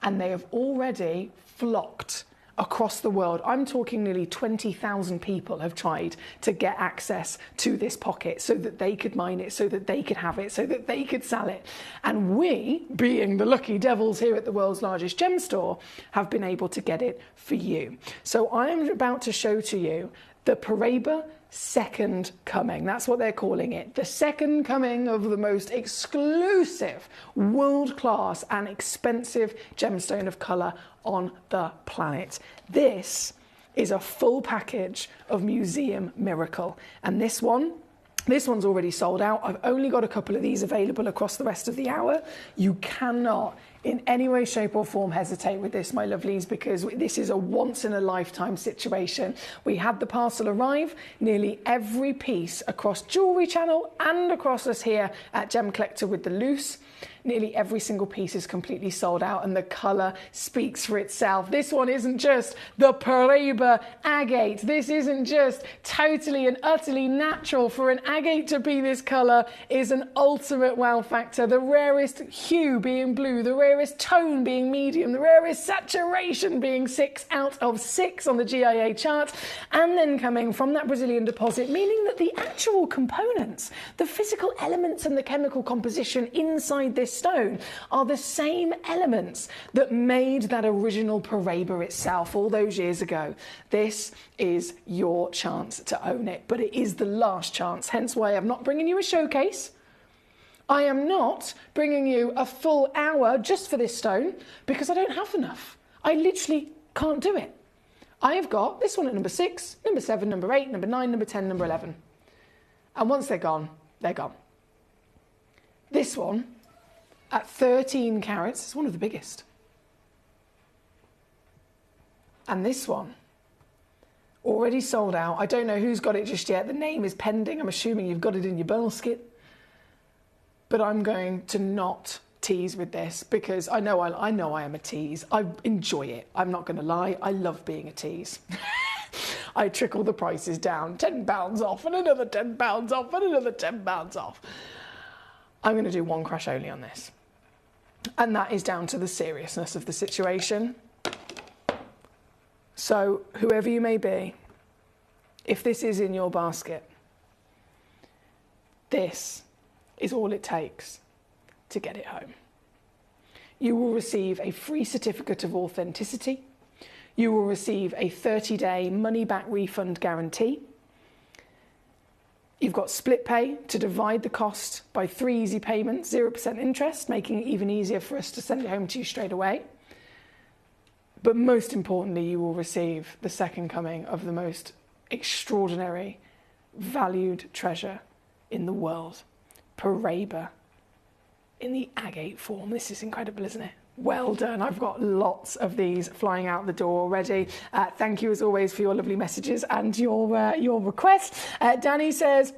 and they have already flocked across the world. I'm talking nearly 20,000 people have tried to get access to this pocket so that they could mine it, so that they could have it, so that they could sell it. And we, being the lucky devils here at the world's largest gem store, have been able to get it for you. So I am about to show to you the Paraiba second coming. That's what they're calling it. The second coming of the most exclusive, world-class and expensive gemstone of colour on the planet. This is a full package of Museum Miracle. And this one's already sold out. I've only got a couple of these available across the rest of the hour. You cannot in any way, shape or form hesitate with this, my lovelies, because this is a once in a lifetime situation. We had the parcel arrive, nearly every piece across Jewellery Channel and across us here at Gemcollector with the loose. Nearly every single piece is completely sold out and the colour speaks for itself. This one isn't just the Paraiba agate. This isn't just totally and utterly natural. For an agate to be this colour is an ultimate wow factor. The rarest hue being blue, the rarest tone being medium, the rarest saturation being 6 out of 6 on the GIA chart, and then coming from that Brazilian deposit, meaning that the actual components, the physical elements and the chemical composition inside this stone are the same elements that made that original Paraiba itself all those years ago. This is your chance to own it, but it is the last chance, hence why I'm not bringing you a showcase. I am not bringing you a full hour just for this stone because I don't have enough. I literally can't do it. I have got this one at number 6, number 7, number 8, number 9, number 10, number 11. And once they're gone, they're gone. This one at 13 carats is one of the biggest. And this one, already sold out. I don't know who's got it just yet. The name is pending. I'm assuming you've got it in your basket. But I'm going to not tease with this because I know I am a tease. I enjoy it. I'm not going to lie. I love being a tease. I trickle the prices down. £10 off and another £10 off and another £10 off. I'm going to do one crash only on this. And that is down to the seriousness of the situation. So whoever you may be, if this is in your basket, this is all it takes to get it home. You will receive a free certificate of authenticity. You will receive a 30-day money-back refund guarantee. You've got split pay to divide the cost by 3 easy payments, 0% interest, making it even easier for us to send it home to you straight away. But most importantly, you will receive the second coming of the most extraordinary, valued treasure in the world, Paraiba, in the agate form. This is incredible, isn't it? Well done. I've got lots of these flying out the door already. Thank you as always for your lovely messages and your requests. Danny says,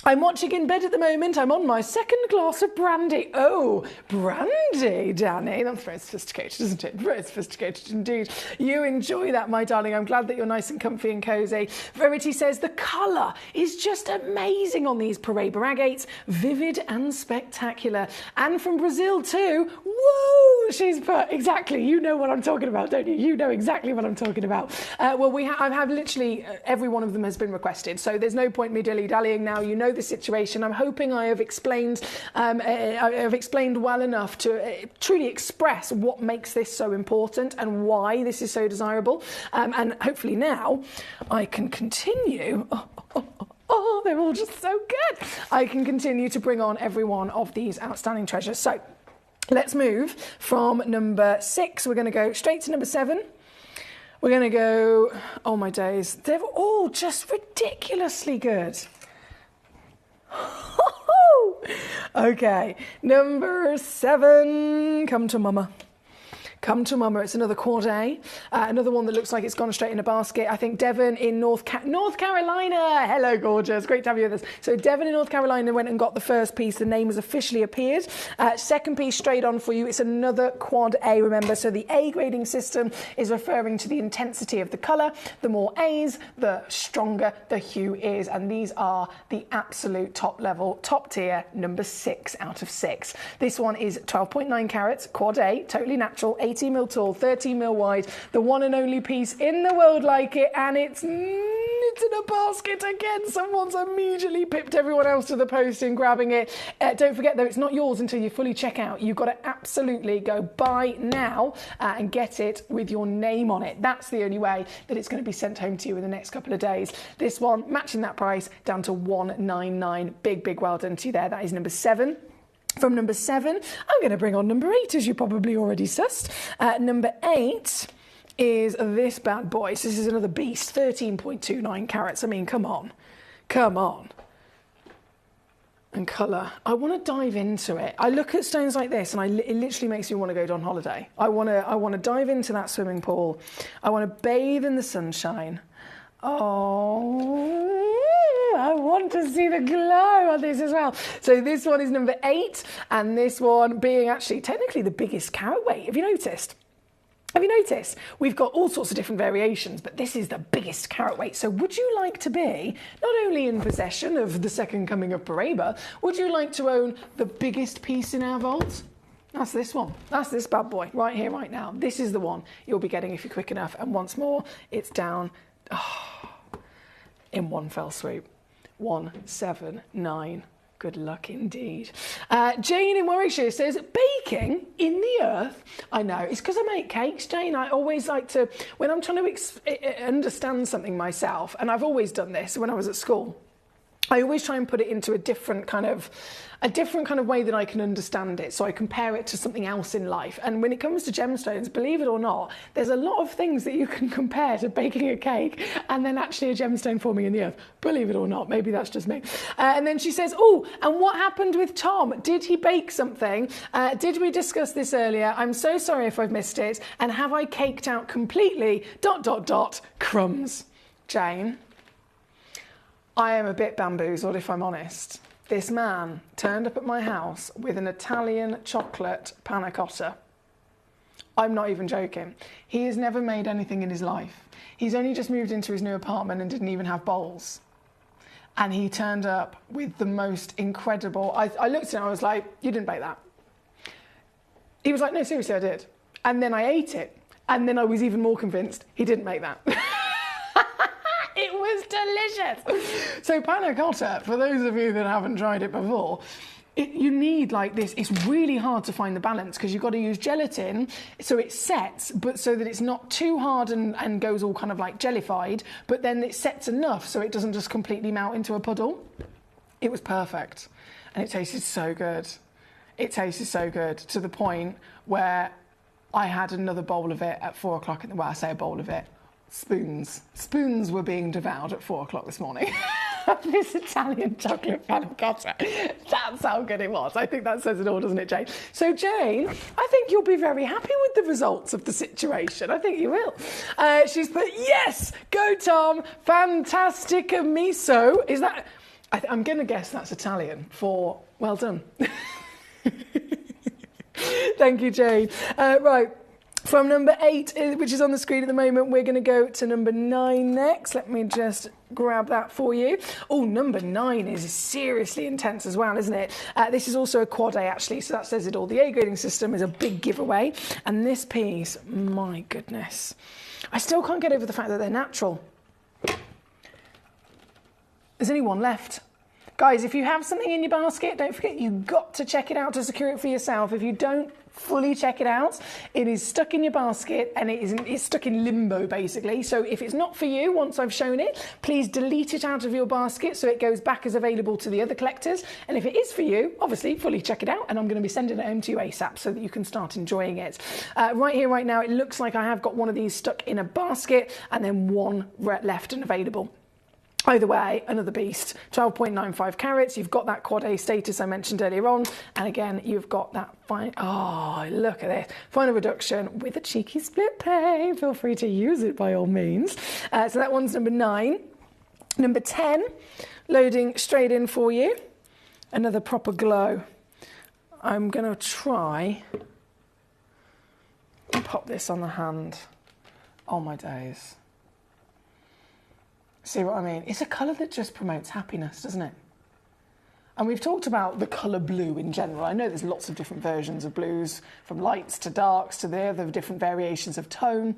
I'm watching in bed at the moment. I'm on my second glass of brandy. Oh, brandy, Danny. That's very sophisticated, isn't it? Very sophisticated indeed. You enjoy that, my darling. I'm glad that you're nice and comfy and cozy. Verity says the colour is just amazing on these Paraiba agates. Vivid and spectacular. And from Brazil too. Woo! She's put, exactly. You know what I'm talking about, don't you? You know exactly what I'm talking about. Well, I have literally every one of them has been requested. So there's no point me dilly-dallying now. You know the situation. I'm hoping I have explained well enough to truly express what makes this so important and why this is so desirable. And hopefully now I can continue. Oh, they're all just so good. I can continue to bring on every one of these outstanding treasures. So let's move from number 6. We're going to go straight to number 7. We're going to go, oh my days, they're all just ridiculously good. Okay, number 7, come to mama. Come to mama. It's another corday, another one that looks like it's gone straight in a basket. I think Devon in North Carolina. Hello, gorgeous. Great to have you with us. So Devon in North Carolina went and got the first piece. The name has officially appeared. Second piece straight on for you. It's another quad A, remember. So the A grading system is referring to the intensity of the colour. The more A's, the stronger the hue is. And these are the absolute top level, top tier, number 6 out of 6. This one is 12.9 carats, quad A, totally natural, 18mm tall, 13mm wide, the one and only piece in the world like it, and it's in a basket again. Someone's immediately pipped everyone else to the post in grabbing it. Don't forget though, it's not yours until you fully check out. You've got to absolutely go buy now and get it with your name on it. That's the only way that it's going to be sent home to you in the next couple of days. This one, matching that price, down to $199. Big well done to you there. That is number 7. From number 7, I'm going to bring on number 8, as you probably already sussed. Number 8 is this bad boy. So this is another beast, 13.29 carats. I mean, come on. And colour. I want to dive into it. I look at stones like this and it literally makes me want to go on holiday. I want to dive into that swimming pool. I want to bathe in the sunshine. Oh, I want to see the glow on this as well. So this one is number 8, and this one being actually technically the biggest carat weight. Have you noticed? We've got all sorts of different variations, but this is the biggest carat weight. So would you like to be not only in possession of the second coming of Paraiba, would you like to own the biggest piece in our vault? That's this one. That's this bad boy right here, right now. This is the one you'll be getting if you're quick enough. And once more, it's down in one fell swoop. 179. Good luck indeed. Jane in Warwickshire says, baking in the earth? I know, it's because I make cakes, Jane. I always like to, when I'm trying to understand something myself, and I've always done this when I was at school, I always try and put it into a different kind of way that I can understand it. So I compare it to something else in life. And when it comes to gemstones, believe it or not, there's a lot of things that you can compare to baking a cake and then actually a gemstone forming in the earth. Believe it or not, maybe that's just me. And then she says, oh, and what happened with Tom? Did he bake something? Did we discuss this earlier? I'm so sorry if I've missed it. And have I caked out completely? ... Crumbs. Jane, I am a bit bamboozled, if I'm honest. This man turned up at my house with an Italian chocolate panna cotta. I'm not even joking. He has never made anything in his life. He's only just moved into his new apartment and didn't even have bowls. And he turned up with the most incredible... I looked at him and I was like, you didn't bake that. He was like, no, seriously, I did. And then I ate it. And then I was even more convinced he didn't make that. It was delicious. So panna cotta, for those of you that haven't tried it before, you need like this. It's really hard to find the balance because you've got to use gelatin so it sets, but so that it's not too hard and goes all kind of like jellified, but then it sets enough so it doesn't just completely melt into a puddle. It was perfect. And it tasted so good. It tasted so good to the point where I had another bowl of it at 4 o'clock. Well, I say a bowl of it. Spoons were being devoured at 4 o'clock this morning. This Italian chocolate panna cotta. That's how good it was. I think that says it all, doesn't it, Jane? So, Jane, I think you'll be very happy with the results of the situation. I think you will. She's put, yes, go Tom, fantastica miso. Is that... I'm going to guess that's Italian for well done. Thank you, Jane. Right. From number 8, which is on the screen at the moment, we're going to go to number 9 next. Let me just grab that for you. Oh, number 9 is seriously intense as well, isn't it? This is also a quad A, actually, so that says it all. The A grading system is a big giveaway. And this piece, my goodness. I still can't get over the fact that they're natural. There's only one left. Guys, if you have something in your basket, don't forget you've got to check it out to secure it for yourself. If you don't fully check it out, it is stuck in your basket and it's stuck in limbo, basically. So if it's not for you, once I've shown it, please delete it out of your basket so it goes back as available to the other collectors. And if it is for you, obviously, fully check it out. And I'm going to be sending it home to you ASAP so that you can start enjoying it. Right here, right now, it looks like I have got one of these stuck in a basket and then one left and available. Either way, another beast. 12.95 carats. You've got that quad A status I mentioned earlier on. And again, you've got that fine... Oh, look at this. Final reduction with a cheeky split pay. Feel free to use it by all means. So that one's number 9. Number 10, loading straight in for you. Another proper glow. I'm going to try and pop this on the hand. Oh, my days. See what I mean? It's a colour that just promotes happiness, doesn't it? And we've talked about the colour blue in general. I know there's lots of different versions of blues, from lights to darks to the other different variations of tone.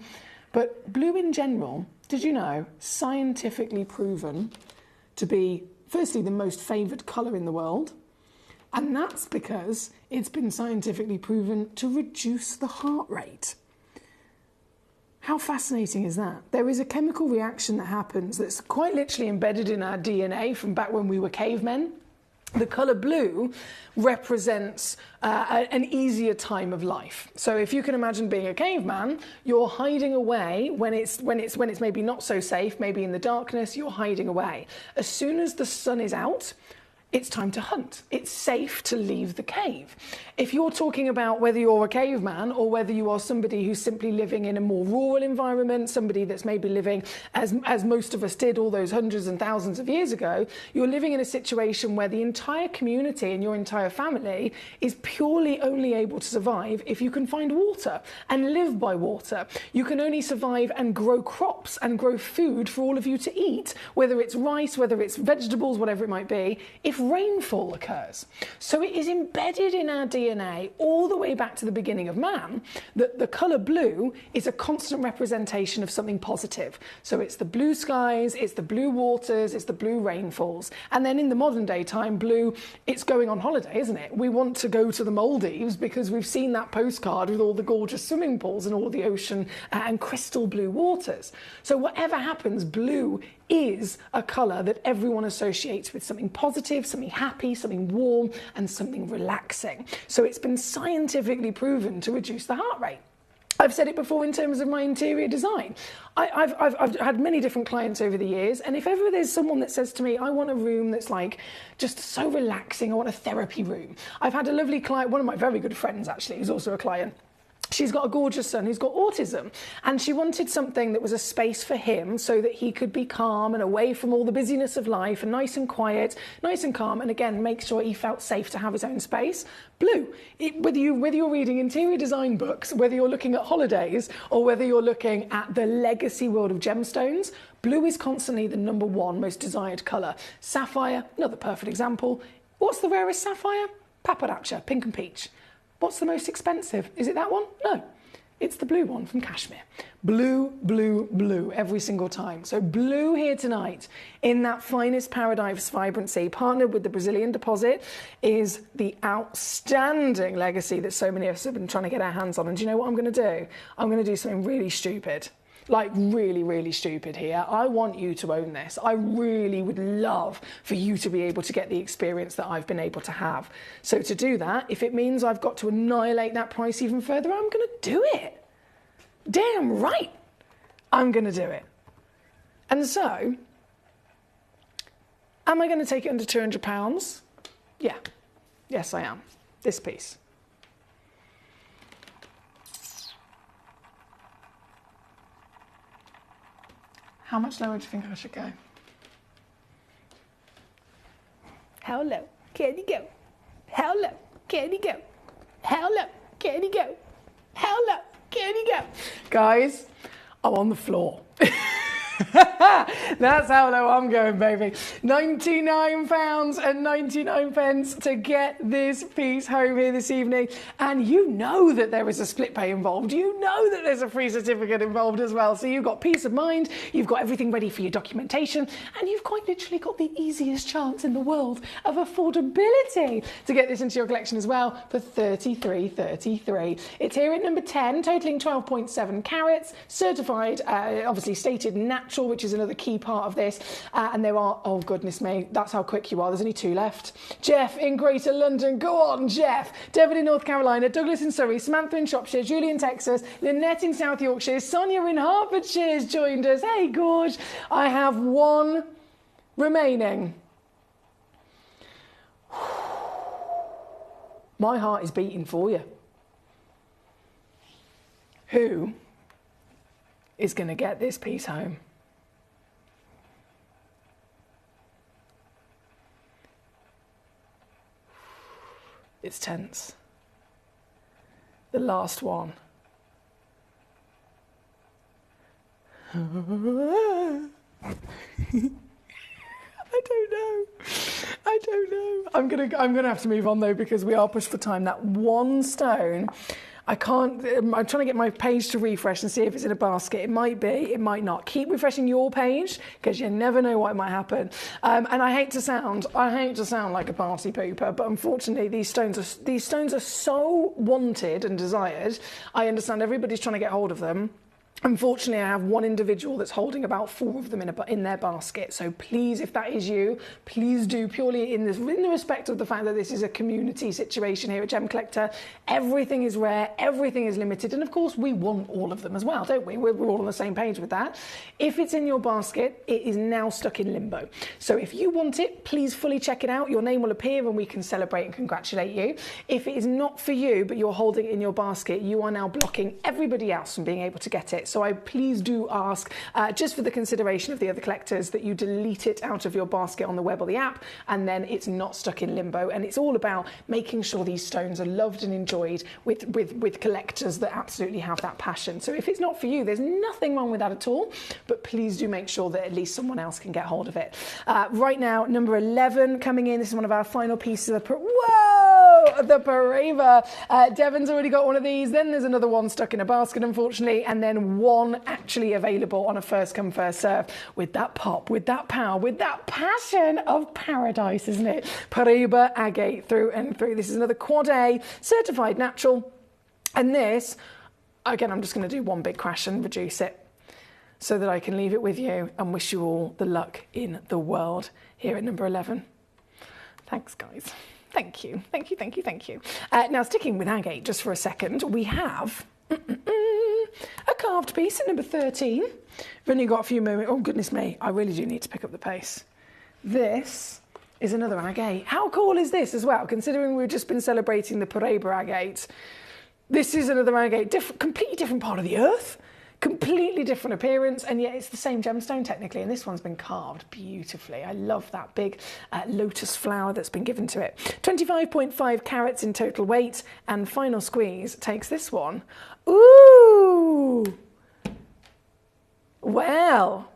But blue in general, did you know, scientifically proven to be, firstly, the most favoured colour in the world. And that's because it's been scientifically proven to reduce the heart rate. How fascinating is that? There is a chemical reaction that happens that's quite literally embedded in our DNA from back when we were cavemen. The colour blue represents an easier time of life. So if you can imagine being a caveman, you're hiding away when it's maybe not so safe, maybe in the darkness, you're hiding away. As soon as the sun is out, it's time to hunt. It's safe to leave the cave. If you're talking about whether you're a caveman or whether you are somebody who's simply living in a more rural environment, somebody that's maybe living as most of us did all those hundreds and thousands of years ago, you're living in a situation where the entire community and your entire family is purely only able to survive if you can find water and live by water. You can only survive and grow crops and grow food for all of you to eat, whether it's rice, whether it's vegetables, whatever it might be, if rainfall occurs. So it is embedded in our DNA all the way back to the beginning of man that the colour blue is a constant representation of something positive. So it's the blue skies, it's the blue waters, it's the blue rainfalls. And then in the modern day time, blue, it's going on holiday, isn't it? We want to go to the Maldives because we've seen that postcard with all the gorgeous swimming pools and all the ocean and crystal blue waters. So whatever happens, blue is a colour that everyone associates with something positive, something happy, something warm, and something relaxing. So it's been scientifically proven to reduce the heart rate. I've said it before in terms of my interior design. I've had many different clients over the years, and if ever there's someone that says to me, I want a room that's like just so relaxing, I want a therapy room. I've had a lovely client, one of my very good friends actually, who's also a client. She's got a gorgeous son who's got autism, and she wanted something that was a space for him so that he could be calm and away from all the busyness of life and nice and quiet, nice and calm, and again, make sure he felt safe to have his own space. Blue. Whether you're reading interior design books, whether you're looking at holidays, or whether you're looking at the legacy world of gemstones, blue is constantly the #1 most desired colour. Sapphire, another perfect example. What's the rarest sapphire? Paparacha, pink and peach. What's the most expensive? Is it that one? No, it's the blue one from Kashmir. Blue, blue, blue every single time. So blue here tonight in that finest paradise vibrancy, partnered with the Brazilian deposit, is the outstanding legacy that so many of us have been trying to get our hands on. And do you know what I'm going to do? I'm going to do something really stupid. Like really, really stupid here. I want you to own this. I really would love for you to be able to get the experience that I've been able to have. So to do that, if it means I've got to annihilate that price even further, I'm going to do it. Damn right, I'm going to do it. And so, am I going to take it under £200? Yeah, yes I am. This piece. How much lower do you think I should go? How low can you go? How low can you go? How low can you go? How low can you go? Guys, I'm on the floor. That's how low I'm going, baby. £99.99 to get this piece home here this evening. And you know that there is a split pay involved. You know that there's a free certificate involved as well. So you've got peace of mind, you've got everything ready for your documentation, and you've quite literally got the easiest chance in the world of affordability to get this into your collection as well for $33.33. It's here at number 10, totaling 12.7 carats, certified, obviously stated natural, which is another key part of this. And there are, oh goodness me, that's how quick you are. There's only 2 left. Jeff in Greater London. Go on, Jeff. Devon in North Carolina. Douglas in Surrey. Samantha in Shropshire. Julie in Texas. Lynette in South Yorkshire. Sonia in Hertfordshire has joined us. Hey, gorge. I have 1 remaining. My heart is beating for you. Who is going to get this piece home? It's tense. The last one. I don't know. I don't know. I'm gonna have to move on though, because we are pushed for time. That one stone, I can't. I'm trying to get my page to refresh and see if it's in a basket. It might be, it might not. Keep refreshing your page, because you never know what might happen. And I hate to sound like a party pooper, but unfortunately these stones are so wanted and desired. I understand everybody's trying to get hold of them. Unfortunately, I have one individual that's holding about 4 of them in their basket. So please, if that is you, please do, purely in the respect of the fact that this is a community situation here at Gemcollector. Everything is rare, everything is limited, and of course we want all of them as well, don't we? We're all on the same page with that. If it's in your basket, it is now stuck in limbo. So if you want it, please fully check it out. Your name will appear and we can celebrate and congratulate you. If it is not for you, but you're holding it in your basket, you are now blocking everybody else from being able to get it. So I please do ask, just for the consideration of the other collectors, that you delete it out of your basket on the web or the app, and then it's not stuck in limbo. And it's all about making sure these stones are loved and enjoyed with collectors that absolutely have that passion. So if it's not for you, there's nothing wrong with that at all, but please do make sure that at least someone else can get hold of it. Right now, number 11 coming in. This is one of our final pieces of the Pareva. Devon's already got one of these. Then there's another one stuck in a basket, unfortunately, and then one actually available on a first come, first serve, with that pop, with that power, with that passion of paradise, isn't it? Pareva agate through and through. This is another quad A, certified natural. And this, again, I'm just going to do one big crash and reduce it so that I can leave it with you and wish you all the luck in the world here at number 11. Thanks, guys. Thank you. Thank you, thank you, thank you. Now, sticking with agate just for a second, we have a carved piece at number 13. We've only got a few moments. Oh, goodness me. I really do need to pick up the pace. This is another agate. How cool is this as well, considering we've just been celebrating the Pareva agate? This is another agate, completely different part of the earth. Completely different appearance, and yet it's the same gemstone technically, and this one's been carved beautifully. I love that big lotus flower that's been given to it. 25.5 carats in total weight, and final squeeze takes this one. Ooh! Well,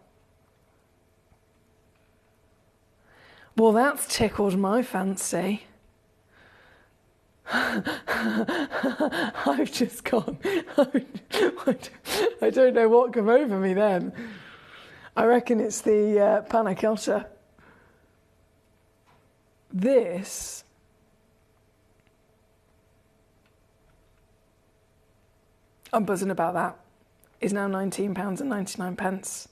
that's tickled my fancy. I've just gone. I don't know what came over me then. I reckon it's the panna cotta. This I'm buzzing about that. Is now £19.99.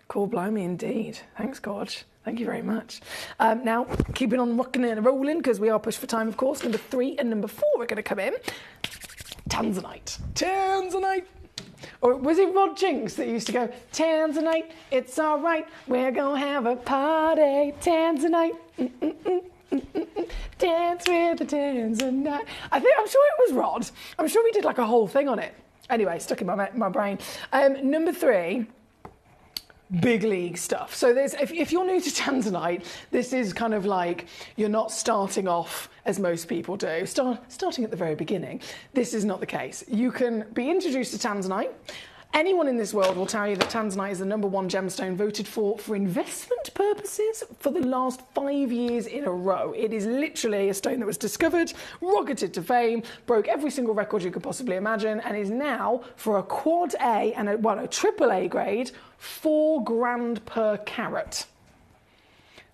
Cool, blimey indeed. Thanks, God. Thank you very much. Now, keeping on rocking and rolling, because we are pushed for time, of course. Number 3 and number 4 are going to come in. Tanzanite. Tanzanite. Or was it Rod Jinks that used to go, Tanzanite, it's all right, we're going to have a party. Tanzanite. Dance with the Tanzanite. I'm sure it was Rod. I'm sure we did like a whole thing on it. Anyway, stuck in my brain. Number 3. Big league stuff. So if you're new to Tanzanite, this is kind of like, you're not starting off as most people do, starting at the very beginning. This is not the case. You can be introduced to Tanzanite. Anyone in this world will tell you that Tanzanite is the #1 gemstone voted for investment purposes for the last 5 years in a row. It is literally a stone that was discovered, rocketed to fame, broke every single record you could possibly imagine, and is now, for a quad A and a triple A grade, £4,000 per carat.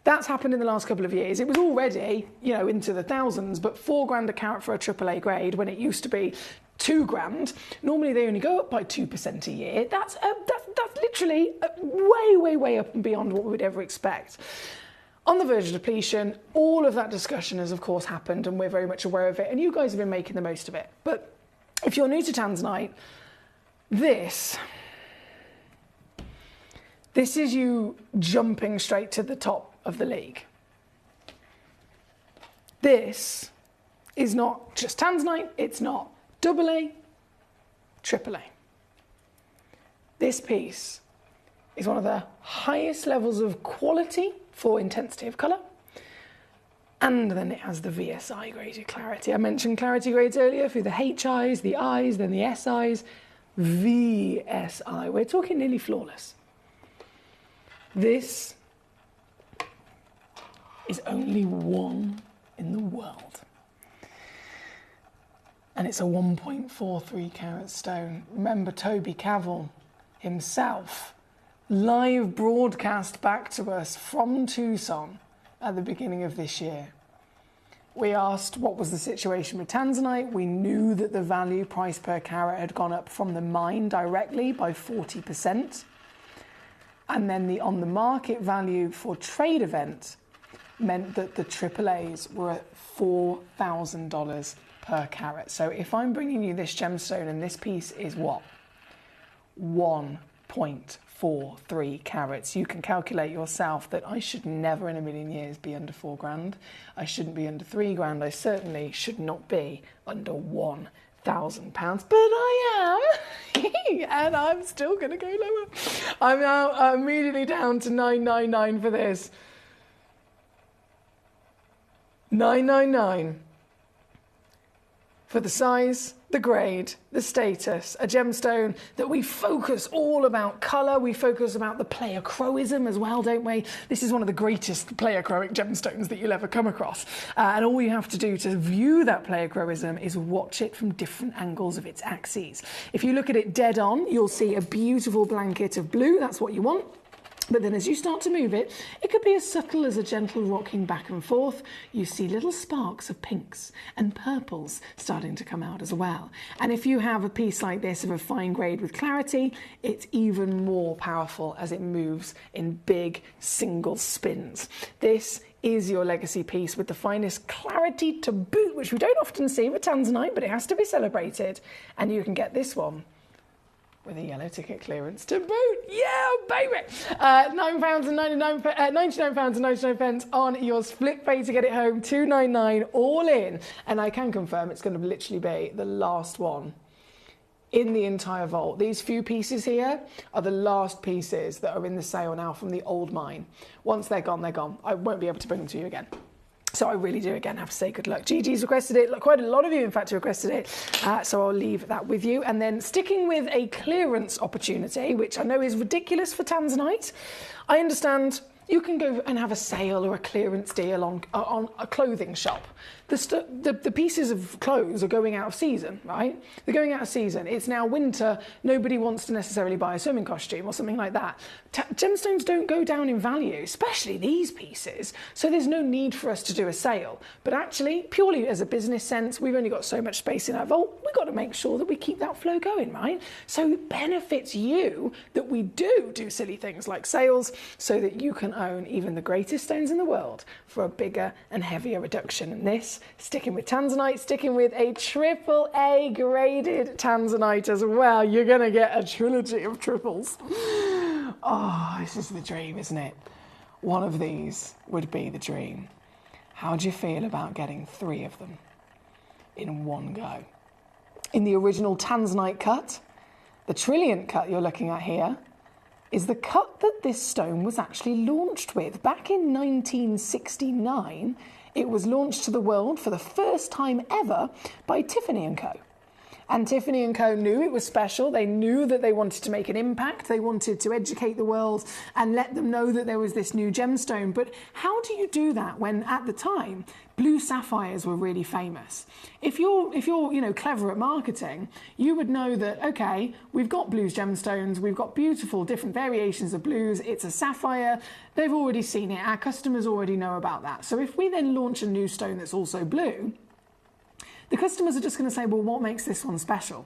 That's happened in the last couple of years. It was already, into the thousands, but £4,000 a carat for a AAA grade when it used to be £2,000. Normally they only go up by 2% a year. That's literally way up and beyond what we would ever expect. On the verge of depletion, all of that discussion has of course happened, and we're very much aware of it, and you guys have been making the most of it. But if you're new to Tanzanite, this is you jumping straight to the top of the league. This is not just Tanzanite, it's not AA, AAA. This piece is one of the highest levels of quality for intensity of colour, and then it has the VSI graded clarity. I mentioned clarity grades earlier through the HIs, the Is, then the SIs, VSI. We're talking nearly flawless. This is only one in the world. And it's a 1.43 carat stone. Remember Toby Cavell himself, live broadcast back to us from Tucson at the beginning of this year. We asked what was the situation with tanzanite. We knew that the value price per carat had gone up from the mine directly by 40%. And then the on the market value for trade event meant that the AAAs were at $4,000 per carat. So if I'm bringing you this gemstone and this piece is what? 1.43 carats. You can calculate yourself that I should never in a million years be under $4,000. I shouldn't be under $3,000. I certainly should not be under £1,000, but I am, and I'm still going to go lower. I'm now immediately down to $999 for this. $999 for the size, the grade, the status, a gemstone that we focus all about colour, we focus about the pleochroism as well, don't we? This is one of the greatest pleochroic gemstones that you'll ever come across. And all you have to do to view that pleochroism is watch it from different angles of its axes. If you look at it dead on, you'll see a beautiful blanket of blue, that's what you want. But then as you start to move it, it could be as subtle as a gentle rocking back and forth. You see little sparks of pinks and purples starting to come out as well. And if you have a piece like this of a fine grade with clarity, it's even more powerful as it moves in big single spins. This is your legacy piece with the finest clarity to boot, which we don't often see with tanzanite, but it has to be celebrated. And you can get this one with a yellow ticket clearance to boot. Yeah, baby! £99.99 on your split pay to get it home. $299 all in. And I can confirm it's going to literally be the last one in the entire vault. These few pieces here are the last pieces that are in the sale now from the old mine. Once they're gone, they're gone. I won't be able to bring them to you again. So I really do, again, have to say good luck. Gigi's requested it. Quite a lot of you, in fact, requested it. So I'll leave that with you. And then sticking with a clearance opportunity, which I know is ridiculous for tanzanite, I understand you can go and have a sale or a clearance deal on a clothing shop. The pieces of clothes are going out of season, right? They're going out of season. It's now winter. Nobody wants to necessarily buy a swimming costume or something like that. Gemstones don't go down in value, especially these pieces. So there's no need for us to do a sale. But actually, purely as a business sense, we've only got so much space in our vault. We've got to make sure that we keep that flow going, right? So it benefits you that we do silly things like sales so that you can own even the greatest stones in the world for a bigger and heavier reduction. And this, sticking with tanzanite, sticking with a AAA graded tanzanite as well. You're going to get a trilogy of triples. Oh, this is the dream, isn't it? One of these would be the dream. How do you feel about getting 3 of them in one go? In the original tanzanite cut, the trilliant cut you're looking at here is the cut that this stone was actually launched with. Back in 1969, it was launched to the world for the first time ever by Tiffany & Co. And Tiffany & Co. knew it was special. They knew that they wanted to make an impact. They wanted to educate the world and let them know that there was this new gemstone. But how do you do that when, at the time, blue sapphires were really famous? If you're clever at marketing, you would know that, okay, we've got blues gemstones, we've got beautiful different variations of blues, it's a sapphire, they've already seen it, our customers already know about that. So if we then launch a new stone that's also blue, the customers are just going to say, well, what makes this one special?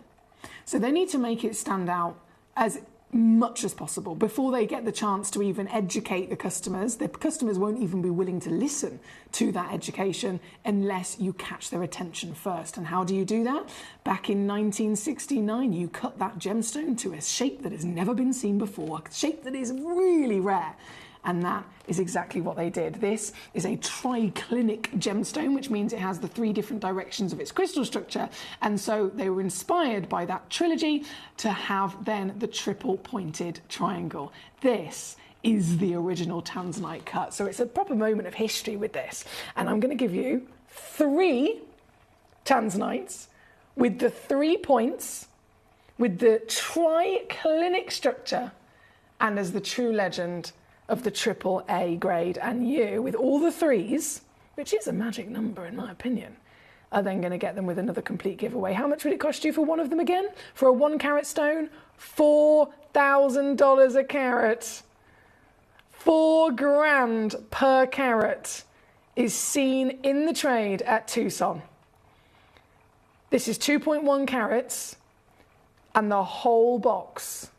So they need to make it stand out as much as possible before they get the chance to even educate the customers. The customers won't even be willing to listen to that education unless you catch their attention first. And how do you do that? Back in 1969, you cut that gemstone to a shape that has never been seen before, a shape that is really rare. And that is exactly what they did. This is a triclinic gemstone, which means it has the 3 different directions of its crystal structure. And so they were inspired by that trilogy to have then the triple pointed triangle. This is the original tanzanite cut. So it's a proper moment of history with this. And I'm going to give you 3 tanzanites with the 3 points, with the triclinic structure, and as the true legend, of the AAA grade, and you, with all the 3s, which is a magic number in my opinion, are then going to get them with another complete giveaway. How much would it cost you for one of them again? For a 1 carat stone? $4,000 a carat. $4,000 per carat is seen in the trade at Tucson. This is 2.1 carats and the whole box.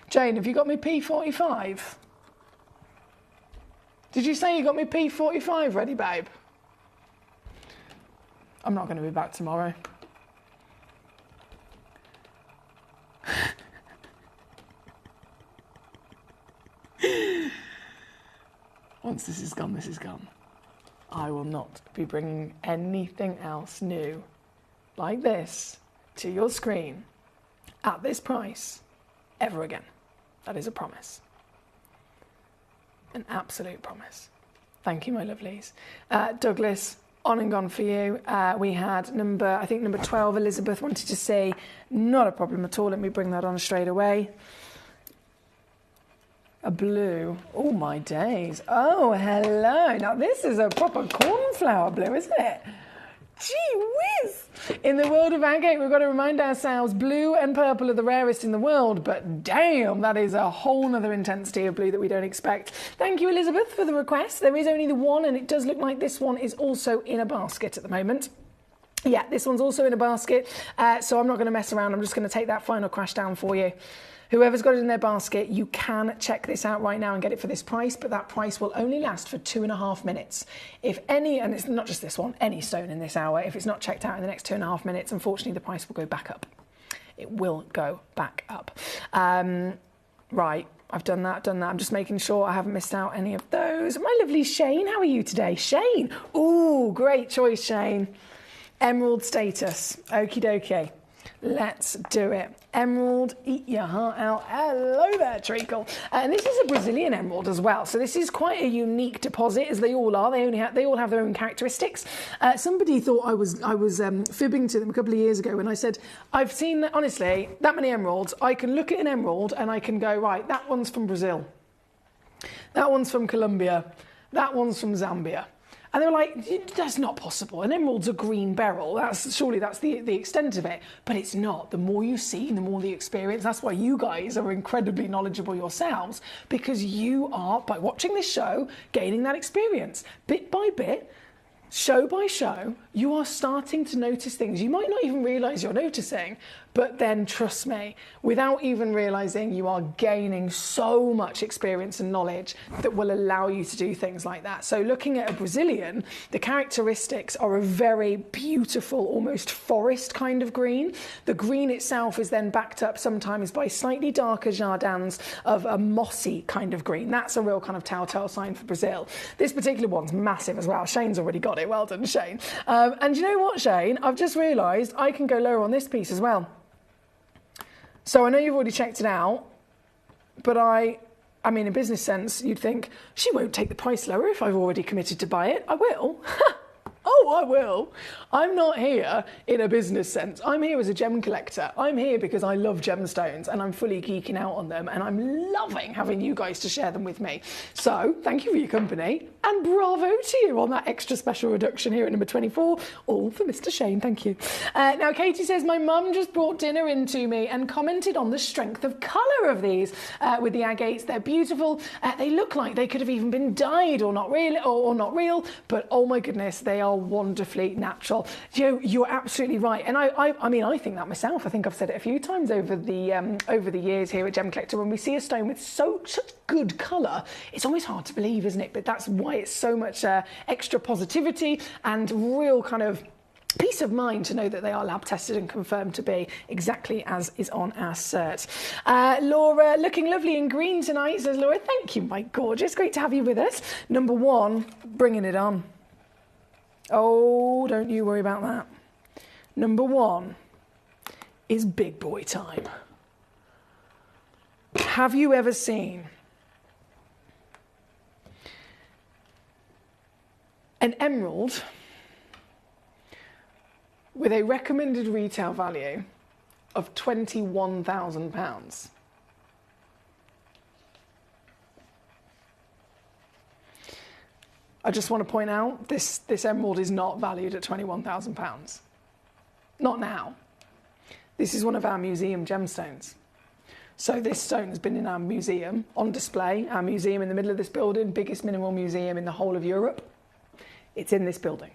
Jane, have you got me P45? Did you say you got me P45 ready, babe? I'm not going to be back tomorrow. Once this is gone, this is gone. I will not be bringing anything else new like this to your screen at this price ever again. That is a promise. An absolute promise. Thank you, my lovelies. Douglas, on and gone for you. We had number 12, Elizabeth wanted to say, not a problem at all. Let me bring that on straight away. A blue. Oh, my days. Oh, hello. Now, this is a proper cornflower blue, isn't it? Gee whiz! In the world of agate, we've got to remind ourselves blue and purple are the rarest in the world, but damn, that is a whole nother intensity of blue that we don't expect. Thank you, Elizabeth, for the request. There is only the one, and it does look like this one is also in a basket at the moment. Yeah, this one's also in a basket, so I'm not going to mess around. I'm just going to take that final crash down for you. Whoever's got it in their basket, you can check this out right now and get it for this price, but that price will only last for 2.5 minutes. If any, and it's not just this one, any stone in this hour, if it's not checked out in the next 2.5 minutes, unfortunately the price will go back up. It will go back up. Right, I've done that. I'm just making sure I haven't missed out any of those. My lovely Shane, how are you today? Shane, ooh, great choice, Shane. Emerald status, okie dokie. Let's do it. Emerald, eat your heart out. Hello there, Treacle. And this is a Brazilian emerald as well. So this is quite a unique deposit, as they all are. They all have their own characteristics. Somebody thought I was fibbing to them a couple of years ago when I said, I've seen, honestly, that many emeralds. I can look at an emerald and I can go, right, that one's from Brazil. That one's from Colombia. That one's from Zambia. And they were like, that's not possible. An emerald's a green beryl. Surely that's the extent of it. But it's not. The more you see, the more the experience. That's why you guys are incredibly knowledgeable yourselves, because you are, by watching this show, gaining that experience. Bit by bit, show by show, you are starting to notice things you might not even realise you're noticing. But then, trust me, without even realising, you are gaining so much experience and knowledge that will allow you to do things like that. So looking at a Brazilian, the characteristics are a very beautiful, almost forest kind of green. The green itself is then backed up sometimes by slightly darker jardins of a mossy kind of green. That's a real kind of telltale sign for Brazil. This particular one's massive as well. Shane's already got it. Well done, Shane. And you know what, Shane? I've just realised I can go lower on this piece as well. So I know you've already checked it out, but I mean, in business sense, you'd think, she won't take the price lower if I've already committed to buy it. I will. Oh, I will. I'm not here in a business sense. I'm here as a gem collector. I'm here because I love gemstones and I'm fully geeking out on them, and I'm loving having you guys to share them with me. So thank you for your company, and bravo to you on that extra special reduction here at number 24, all for Mr. Shane. Thank you. Now, Katie says, my mum just brought dinner in to me and commented on the strength of colour of these with the agates. They're beautiful. They look like they could have even been dyed or not real, but oh my goodness, they are wonderfully natural. You're absolutely right, and I mean, I think that myself. I think I've said it a few times over the years here at Gemcollector. When we see a stone with such good colour, it's always hard to believe, isn't it? But that's why it's so much extra positivity and real kind of peace of mind to know that they are lab tested and confirmed to be exactly as is on our cert. Laura, looking lovely in green tonight, says Laura. Thank you, my gorgeous. Great to have you with us. Number 1, bringing it on. Oh, don't you worry about that. Number 1 is big boy time. Have you ever seen an emerald with a recommended retail value of £21,000. I just want to point out, this emerald is not valued at £21,000. Not now. This is one of our museum gemstones. So this stone has been in our museum, on display, our museum in the middle of this building, biggest mineral museum in the whole of Europe. It's in this building.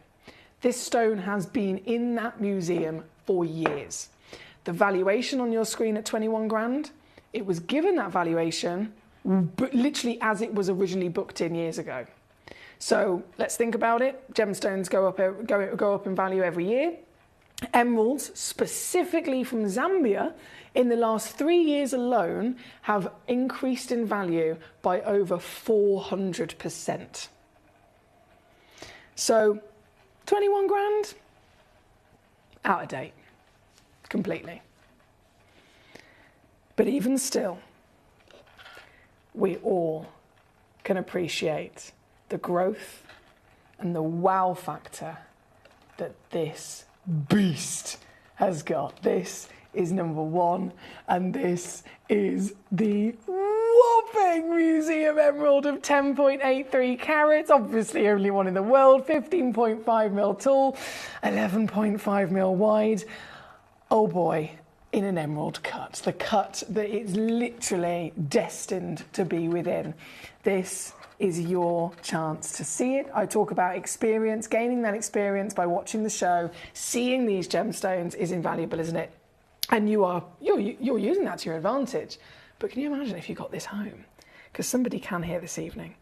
This stone has been in that museum for years. The valuation on your screen at 21 grand, it was given that valuation literally as it was originally booked in years ago. So let's think about it. Gemstones go up in value every year. Emeralds, specifically from Zambia, in the last 3 years alone, have increased in value by over 400%. So 21 grand, out of date, completely. But even still, we all can appreciate the growth and the wow factor that this beast has got. This is number one, and this is the whopping museum emerald of 10.83 carats, obviously only one in the world, 15.5 mil tall, 11.5 mil wide. Oh boy, in an emerald cut, the cut that is literally destined to be within. This is your chance to see it. I talk about experience, gaining that experience by watching the show. Seeing these gemstones is invaluable, isn't it? And you're using that to your advantage. But can you imagine if you got this home? Because somebody can here this evening.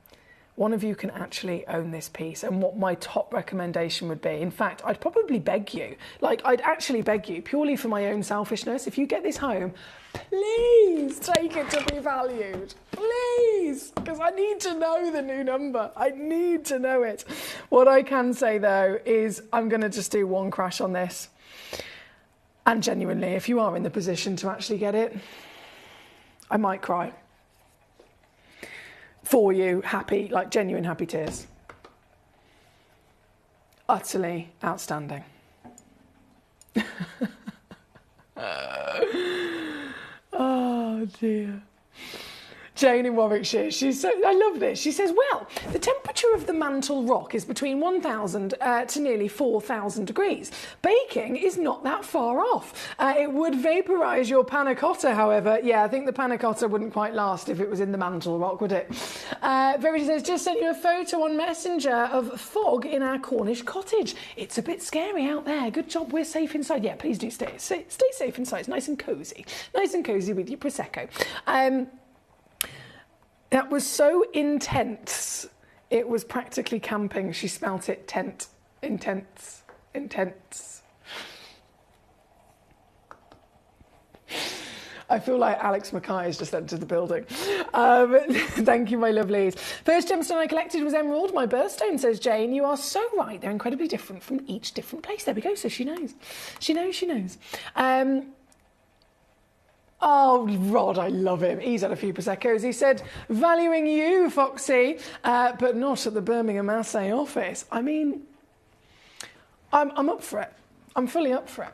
One of you can actually own this piece, and what my top recommendation would be, in fact, I'd probably beg you, I'd actually beg you, purely for my own selfishness, if you get this home, please take it to be valued. Please, because I need to know the new number. I need to know it. What I can say, though, is I'm going to just do one crash on this. And genuinely, if you are in the position to actually get it, I might cry. For you, happy, like genuine happy tears. Utterly outstanding. Oh dear. Jane in Warwickshire, I love this. She says, well, the temperature of the mantle rock is between 1,000 to nearly 4,000 degrees. Baking is not that far off. It would vaporise your panna cotta, however. Yeah, I think the panna cotta wouldn't quite last if it was in the mantle rock, would it? Verity says, just sent you a photo on Messenger of fog in our Cornish cottage. It's a bit scary out there. Good job, we're safe inside. Yeah, please do stay safe inside. It's nice and cosy. Nice and cosy with your Prosecco. That was so intense, it was practically camping. She spelt it tent. Intense. Intense. I feel like Alex Mackay has just entered the building. Thank you, my lovelies. First gemstone I collected was emerald, my birthstone, says Jane. You are so right. They're incredibly different from each different place. There we go. So she knows. She knows. Oh, Rod, I love him. He's had a few Proseccos. He said, valuing you, Foxy, but not at the Birmingham Assay office. I mean, I'm up for it. I'm fully up for it.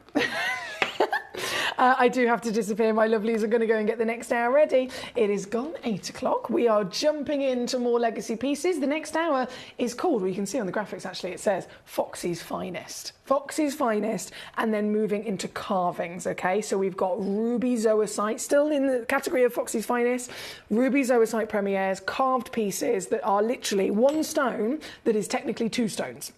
I do have to disappear, my lovelies. I'm going to go and get the next hour ready. It is gone 8 o'clock. We are jumping into more legacy pieces. The next hour is called, well, you can see on the graphics actually, it says Foxy's Finest. Foxy's Finest, and then moving into carvings, okay? So we've got ruby zoisite, still in the category of Foxy's Finest, ruby zoisite premieres, carved pieces that are literally one stone that is technically two stones.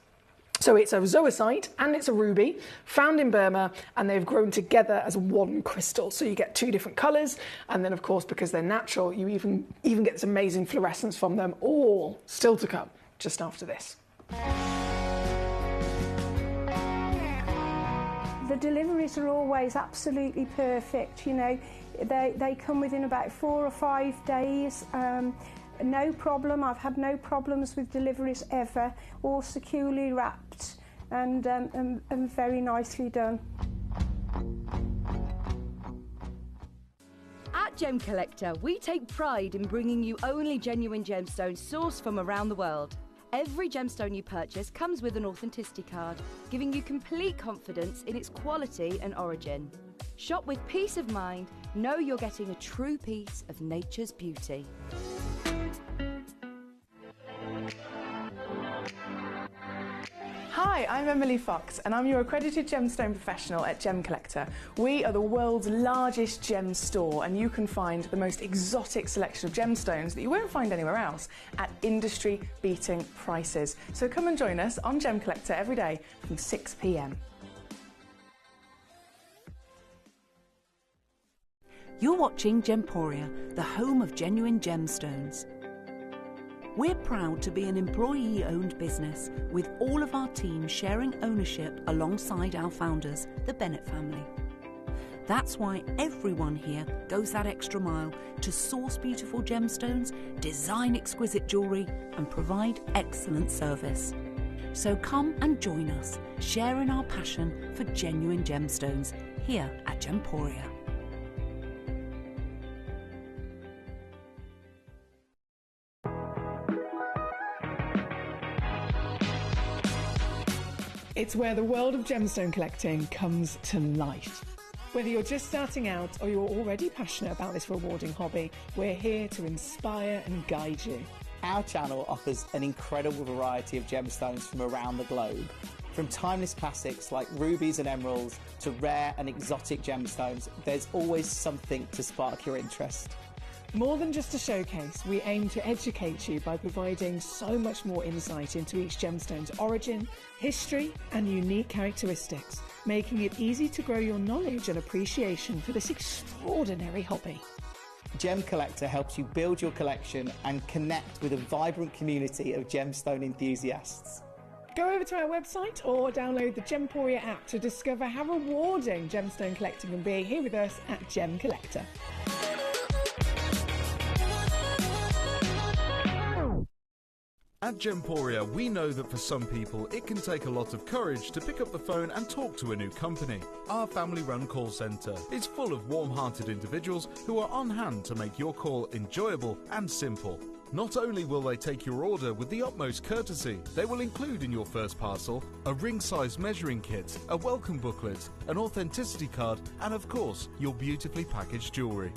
So it's a zoisite and it's a ruby found in Burma, and they've grown together as one crystal. So you get two different colours, and then of course, because they're natural, you even get this amazing fluorescence from them, all still to come just after this. The deliveries are always absolutely perfect, you know. They come within about 4 or 5 days. No problem. I've had no problems with deliveries ever. All securely wrapped and very nicely done. At Gemcollector, we take pride in bringing you only genuine gemstones sourced from around the world. Every gemstone you purchase comes with an authenticity card, giving you complete confidence in its quality and origin. Shop with peace of mind, know you're getting a true piece of nature's beauty. Hi, I'm Emily Fox and I'm your accredited gemstone professional at Gemcollector. We are the world's largest gem store and you can find the most exotic selection of gemstones that you won't find anywhere else at industry-beating prices. So come and join us on Gemcollector every day from 6 p.m. You're watching Gemporia, the home of genuine gemstones. We're proud to be an employee-owned business with all of our team sharing ownership alongside our founders, the Bennett family. That's why everyone here goes that extra mile to source beautiful gemstones, design exquisite jewellery and provide excellent service. So come and join us, sharing our passion for genuine gemstones here at Gemporia. It's where the world of gemstone collecting comes to life. Whether you're just starting out or you're already passionate about this rewarding hobby, we're here to inspire and guide you. Our channel offers an incredible variety of gemstones from around the globe. From timeless classics like rubies and emeralds to rare and exotic gemstones, there's always something to spark your interest. More than just a showcase, we aim to educate you by providing so much more insight into each gemstone's origin, history and unique characteristics, making it easy to grow your knowledge and appreciation for this extraordinary hobby. Gemcollector helps you build your collection and connect with a vibrant community of gemstone enthusiasts. Go over to our website or download the Gemporia app to discover how rewarding gemstone collecting can be here with us at Gemcollector. At Gemporia, we know that for some people, it can take a lot of courage to pick up the phone and talk to a new company. Our family-run call centre is full of warm-hearted individuals who are on hand to make your call enjoyable and simple. Not only will they take your order with the utmost courtesy, they will include in your first parcel a ring-size measuring kit, a welcome booklet, an authenticity card, and of course, your beautifully packaged jewellery.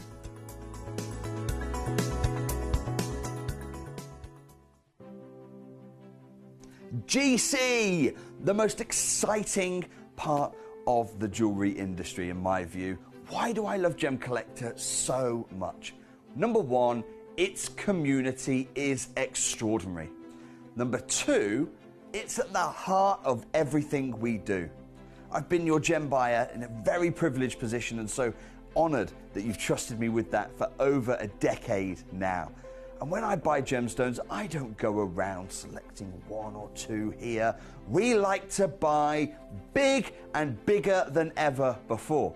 GC, the most exciting part of the jewellery industry in my view. Why do I love Gemcollector so much? Number one, its community is extraordinary. Number two, it's at the heart of everything we do. I've been your gem buyer in a very privileged position and so honoured that you've trusted me with that for over a decade now. And when I buy gemstones, I don't go around selecting one or two here. We like to buy big and bigger than ever before.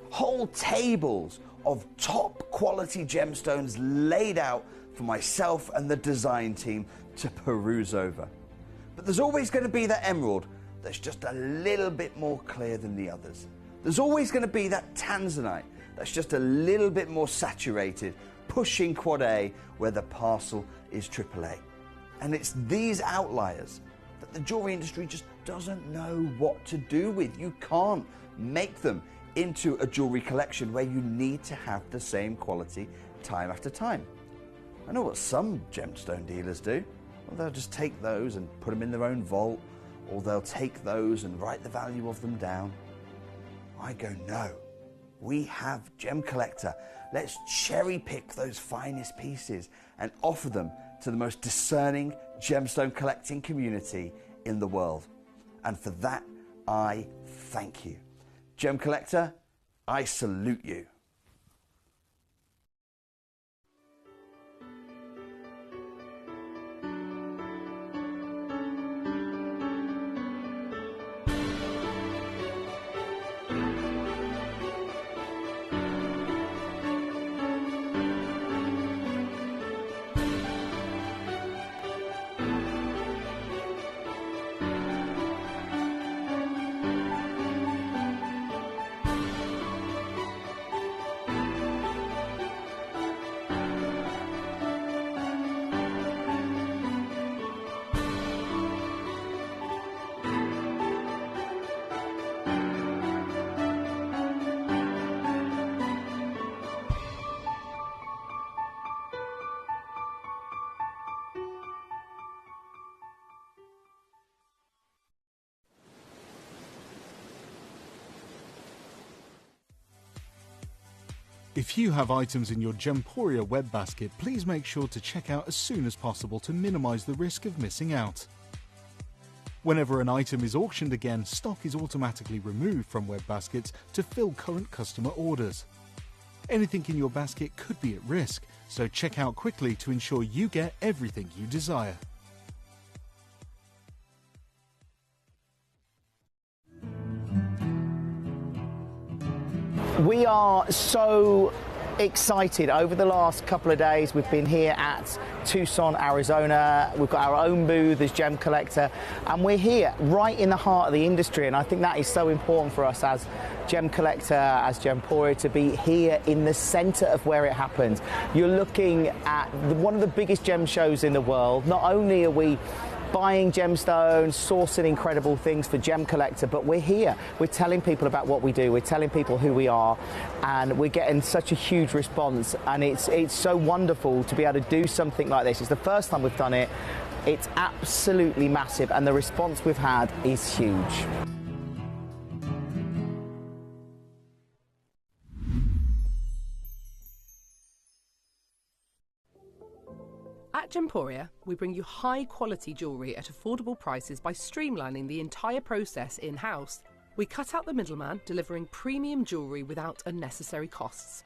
Whole tables of top quality gemstones laid out for myself and the design team to peruse over. But there's always going to be that emerald that's just a little bit more clear than the others. There's always going to be that tanzanite that's just a little bit more saturated, pushing quad A where the parcel is AAA. And it's these outliers that the jewellery industry just doesn't know what to do with. You can't make them into a jewellery collection where you need to have the same quality time after time. I know what some gemstone dealers do. Well, they'll just take those and put them in their own vault, or they'll take those and write the value of them down. I go, no. We have Gemcollector. Let's cherry pick those finest pieces and offer them to the most discerning gemstone collecting community in the world. And for that, I thank you. Gemcollector, I salute you. If you have items in your Gemporia web basket, please make sure to check out as soon as possible to minimise the risk of missing out. Whenever an item is auctioned again, stock is automatically removed from web baskets to fill current customer orders. Anything in your basket could be at risk, so check out quickly to ensure you get everything you desire. We are so excited. Over the last couple of days, we've been here at Tucson, Arizona. We've got our own booth as Gemcollector, and we're here right in the heart of the industry. And I think that is so important for us as Gemcollector, as Gemporia, to be here in the centre of where it happens. You're looking at one of the biggest gem shows in the world. Not only are we buying gemstones, sourcing incredible things for Gemcollector, but we're here. We're telling people about what we do. We're telling people who we are, and we're getting such a huge response. And it's so wonderful to be able to do something like this. It's the first time we've done it. It's absolutely massive, and the response we've had is huge. At Gemporia, we bring you high-quality jewellery at affordable prices by streamlining the entire process in-house. We cut out the middleman, delivering premium jewellery without unnecessary costs.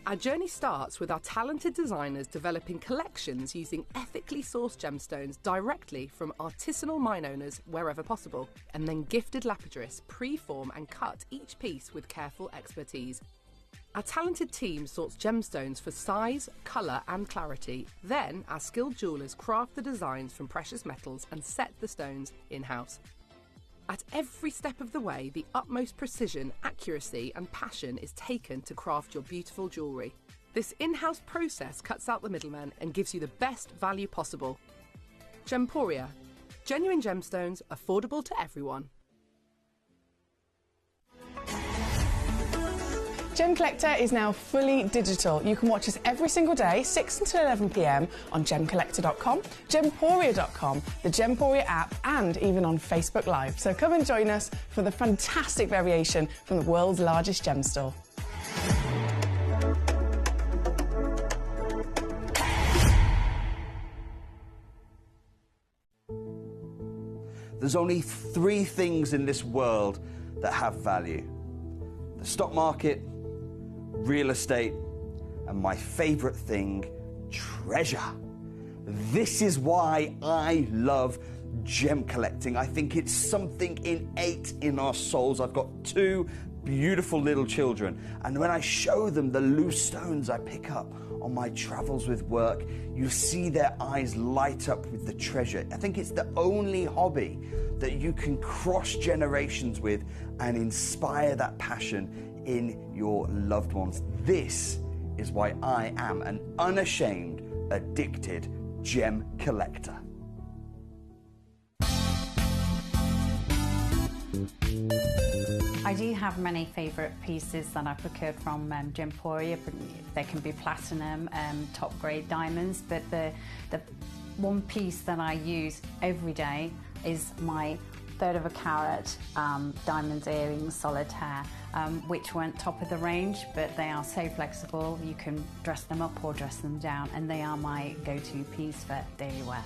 Our journey starts with our talented designers developing collections using ethically sourced gemstones directly from artisanal mine owners wherever possible, and then gifted lapidarists pre-form and cut each piece with careful expertise. Our talented team sorts gemstones for size, colour and clarity. Then our skilled jewellers craft the designs from precious metals and set the stones in-house. At every step of the way, the utmost precision, accuracy and passion is taken to craft your beautiful jewellery. This in-house process cuts out the middleman and gives you the best value possible. Gemporia. Genuine gemstones, affordable to everyone. Gemcollector is now fully digital. You can watch us every single day, 6 until 11 p.m. on Gemcollector.com, Gemporia.com, the Gemporia app, and even on Facebook Live. So come and join us for the fantastic variation from the world's largest gem store. There's only 3 things in this world that have value: the stock market, real estate, and my favorite thing, treasure. This is why I love gem collecting. I think it's something innate in our souls. I've got 2 beautiful little children, and when I show them the loose stones I pick up on my travels with work, you see their eyes light up with the treasure. I think it's the only hobby that you can cross generations with and inspire that passion in your loved ones. This is why I am an unashamed, addicted gem collector. I do have many favourite pieces that I procured from Gemporia. They can be platinum, top grade diamonds, but the one piece that I use every day is my 1/3 of a carat diamond earrings solitaire, which weren't top of the range, but they are so flexible. You can dress them up or dress them down, and they are my go-to piece for daily wear.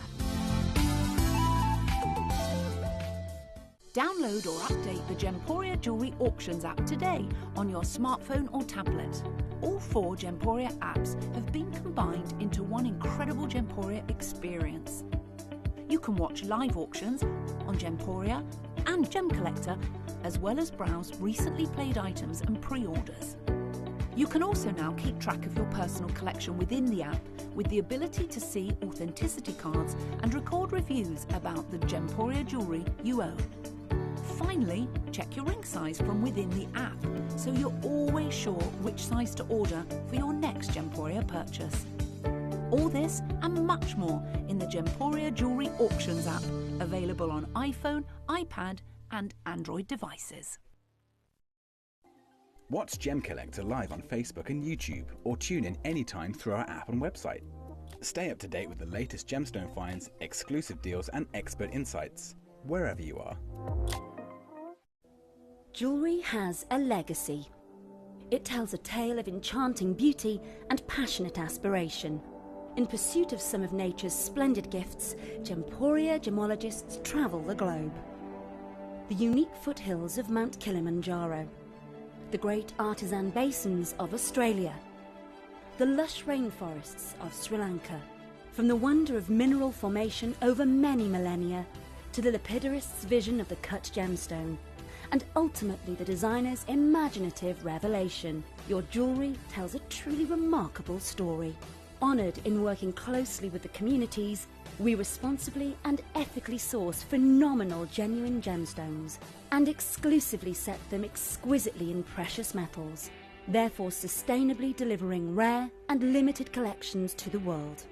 Download or update the Gemporia Jewellery Auctions app today on your smartphone or tablet. All 4 Gemporia apps have been combined into one incredible Gemporia experience. You can watch live auctions on Gemporia and Gemcollector, as well as browse recently played items and pre-orders. You can also now keep track of your personal collection within the app with the ability to see authenticity cards and record reviews about the Gemporia jewellery you own. Finally, check your ring size from within the app, so you're always sure which size to order for your next Gemporia purchase. All this and much more in the Gemporia Jewellery Auctions app, available on iPhone, iPad and Android devices. Watch Gemcollector live on Facebook and YouTube, or tune in anytime through our app and website. Stay up to date with the latest gemstone finds, exclusive deals and expert insights, wherever you are. Jewellery has a legacy. It tells a tale of enchanting beauty and passionate aspiration. In pursuit of some of nature's splendid gifts, Gemporia gemologists travel the globe. The unique foothills of Mount Kilimanjaro, the great artisan basins of Australia, the lush rainforests of Sri Lanka. From the wonder of mineral formation over many millennia to the lapidarists' vision of the cut gemstone, and ultimately the designer's imaginative revelation, your jewellery tells a truly remarkable story. Honoured in working closely with the communities, we responsibly and ethically source phenomenal genuine gemstones and exclusively set them exquisitely in precious metals, therefore sustainably delivering rare and limited collections to the world.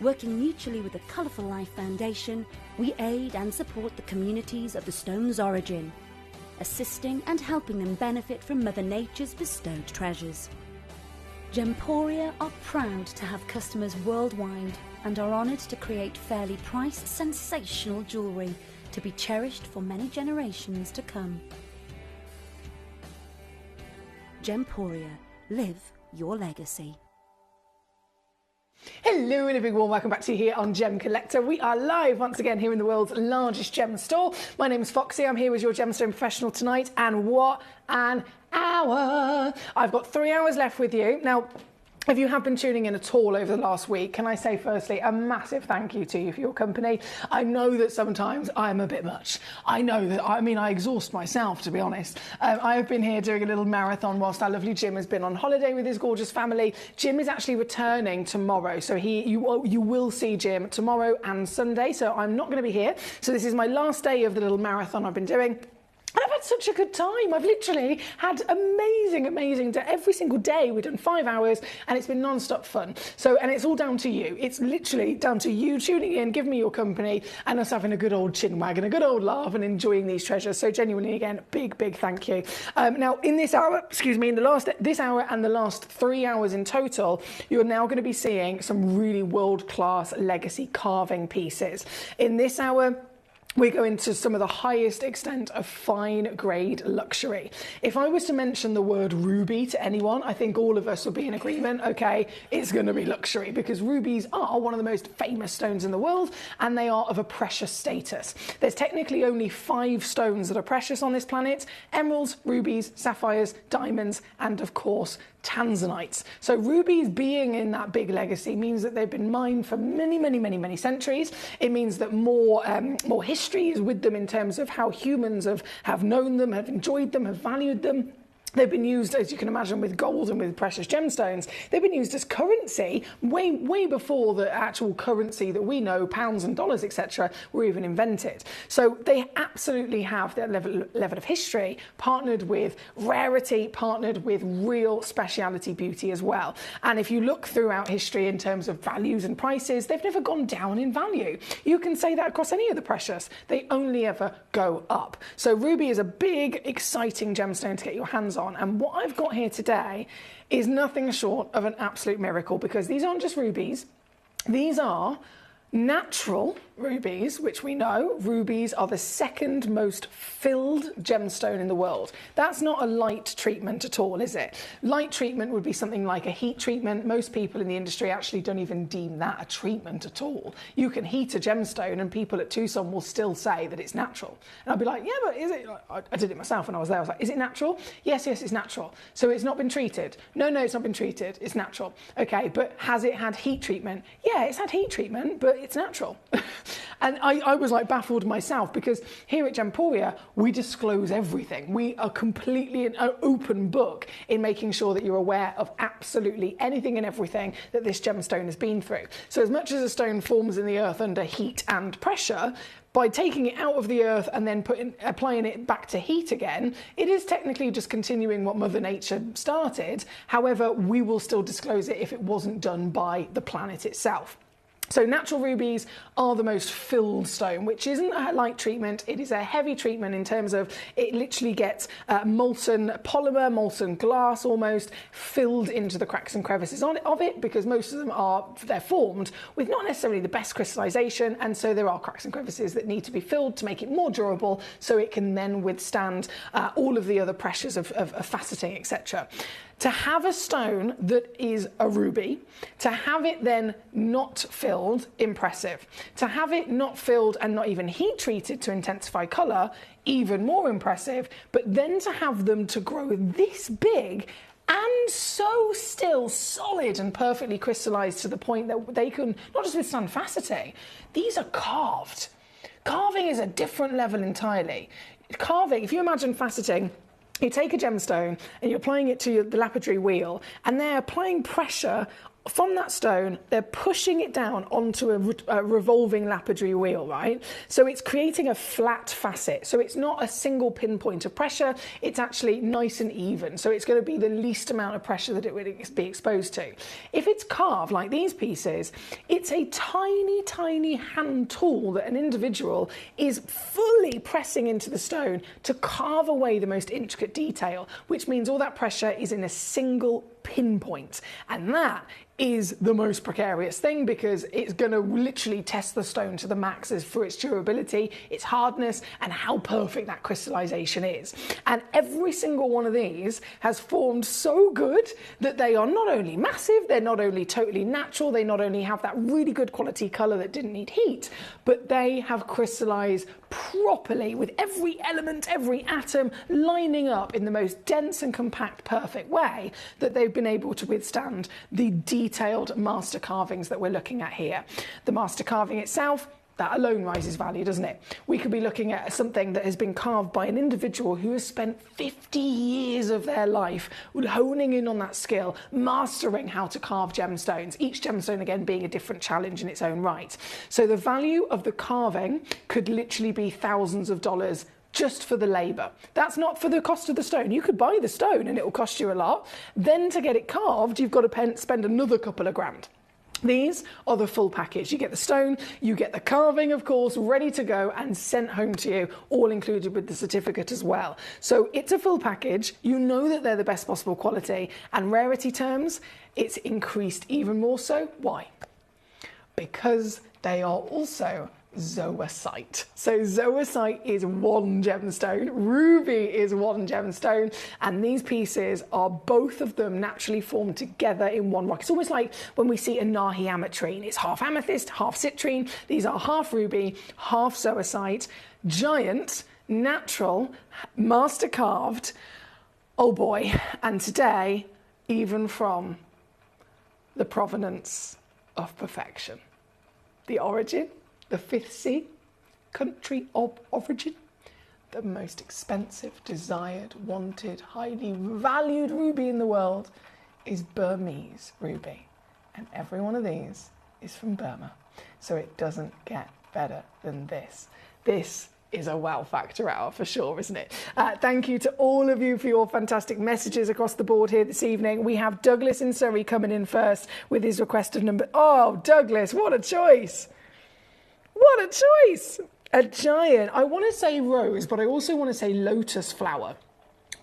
Working mutually with the Colourful Life Foundation, we aid and support the communities of the stone's origin, assisting and helping them benefit from Mother Nature's bestowed treasures. Gemporia are proud to have customers worldwide and are honoured to create fairly priced, sensational jewellery to be cherished for many generations to come. Gemporia, live your legacy. Hello and a big warm welcome back to you here on Gem Collector. We are live once again here in the world's largest gem store. My name is Foxy, I'm here as your gemstone professional tonight, and what an hour! I've got 3 hours left with you. Now, if you have been tuning in at all over the last week, can I say firstly a massive thank you to you for your company. I know that sometimes I'm a bit much. I know that, I exhaust myself, to be honest. I have been here doing a little marathon whilst our lovely Jim has been on holiday with his gorgeous family. Jim is actually returning tomorrow, so you will see Jim tomorrow and Sunday, so I'm not going to be here. So this is my last day of the little marathon I've been doing. And I've had such a good time. I've literally had amazing day. Every single day we've done 5 hours and it's been non-stop fun. So, and it's all down to you. It's literally down to you tuning in, giving me your company, and us having a good old chin wag and a good old laugh and enjoying these treasures. So genuinely, again, big thank you. Now in this hour, this hour and the last 3 hours in total, you're now going to be seeing some really world-class legacy carving pieces. In this hour, we go into some of the highest extent of fine grade luxury. If I was to mention the word ruby to anyone, I think all of us would be in agreement, okay, it's going to be luxury, because rubies are one of the most famous stones in the world and they are of a precious status. There's technically only 5 stones that are precious on this planet: emeralds, rubies, sapphires, diamonds, and of course, tanzanites. So rubies being in that big legacy means that they've been mined for many centuries. It means that more history is with them in terms of how humans have known them, have enjoyed them, have valued them. They've been used, as you can imagine, with gold and with precious gemstones. They've been used as currency way before the actual currency that we know, pounds and dollars, etc., were even invented. So they absolutely have that level of history, partnered with rarity, partnered with real speciality beauty as well. And if you look throughout history in terms of values and prices, they've never gone down in value. You can say that across any of the precious. They only ever go up. So ruby is a big, exciting gemstone to get your hands on. And what I've got here today is nothing short of an absolute miracle, because these aren't just rubies. These are natural rubies, which we know rubies are the second most filled gemstone in the world. That's not a light treatment at all, is it? Light treatment would be something like a heat treatment. Most people in the industry actually don't even deem that a treatment at all. You can heat a gemstone and people at Tucson will still say that it's natural. And I'll be like, yeah, but is it? I did it myself when I was there. I was like, is it natural? Yes, it's natural. So it's not been treated? No, it's not been treated. It's natural. Okay, but has it had heat treatment? Yeah, it's had heat treatment, but it's natural. And I was like baffled myself, because here at Gemporia, we disclose everything. We are completely an open book in making sure that you're aware of absolutely anything and everything that this gemstone has been through. So as much as a stone forms in the earth under heat and pressure, by taking it out of the earth and then applying it back to heat again, it is technically just continuing what Mother Nature started. However, we will still disclose it if it wasn't done by the planet itself. So natural rubies are the most filled stone, which isn't a light treatment, it is a heavy treatment in terms of it literally gets molten polymer, molten glass almost, filled into the cracks and crevices of it, because most of them they're formed with not necessarily the best crystallization, and so there are cracks and crevices that need to be filled to make it more durable so it can then withstand all of the other pressures of faceting, etc. To have a stone that is a ruby, to have it then not filled, impressive. To have it not filled and not even heat treated to intensify colour, even more impressive. But then to have them to grow this big and so still solid and perfectly crystallised to the point that they can not just withstand faceting, these are carved. Carving is a different level entirely. Carving, if you imagine faceting, you take a gemstone and you're applying it to the lapidary wheel, and they're applying pressure from that stone, they're pushing it down onto a revolving lapidary wheel, right? So it's creating a flat facet. So it's not a single pinpoint of pressure, it's actually nice and even. So it's going to be the least amount of pressure that it would be exposed to. If it's carved like these pieces, it's a tiny, tiny hand tool that an individual is fully pressing into the stone to carve away the most intricate detail, which means all that pressure is in a single pinpoint. And that is the most precarious thing, because it's going to literally test the stone to the max for its durability, its hardness, and how perfect that crystallization is. And every single one of these has formed so good that they are not only massive, they're not only totally natural, they not only have that really good quality color that didn't need heat, but they have crystallized properly with every element, every atom lining up in the most dense and compact, perfect way that they've been able to withstand the detailed master carvings that we're looking at here. The master carving itself, that alone rises value, doesn't it? We could be looking at something that has been carved by an individual who has spent 50 years of their life honing in on that skill, mastering how to carve gemstones, each gemstone again being a different challenge in its own right. So the value of the carving could literally be thousands of dollars just for the labour. That's not for the cost of the stone. You could buy the stone and it will cost you a lot. Then to get it carved, you've got to spend another couple of grand. These are the full package. You get the stone, you get the carving, of course, ready to go and sent home to you, all included with the certificate as well. So it's a full package. You know that they're the best possible quality, and rarity terms, it's increased even more so. Why? Because they are also zoisite. So zoisite is one gemstone, ruby is one gemstone, and these pieces are both of them naturally formed together in one rock. It's almost like when we see a nahi ametrine. It's half amethyst, half citrine. These are half ruby, half zoisite, giant, natural, master carved. Oh boy. And today, even from the provenance of perfection. The origin, the fifth C, country of origin, the most expensive, desired, wanted, highly valued ruby in the world is Burmese ruby. And every one of these is from Burma. So it doesn't get better than this. This is a wow factor hour for sure, isn't it? Thank you to all of you for your fantastic messages across the board here this evening. We have Douglas in Surrey coming in first with his request of number... Oh, Douglas, what a choice! What a choice! A giant. I want to say rose, but I also want to say lotus flower.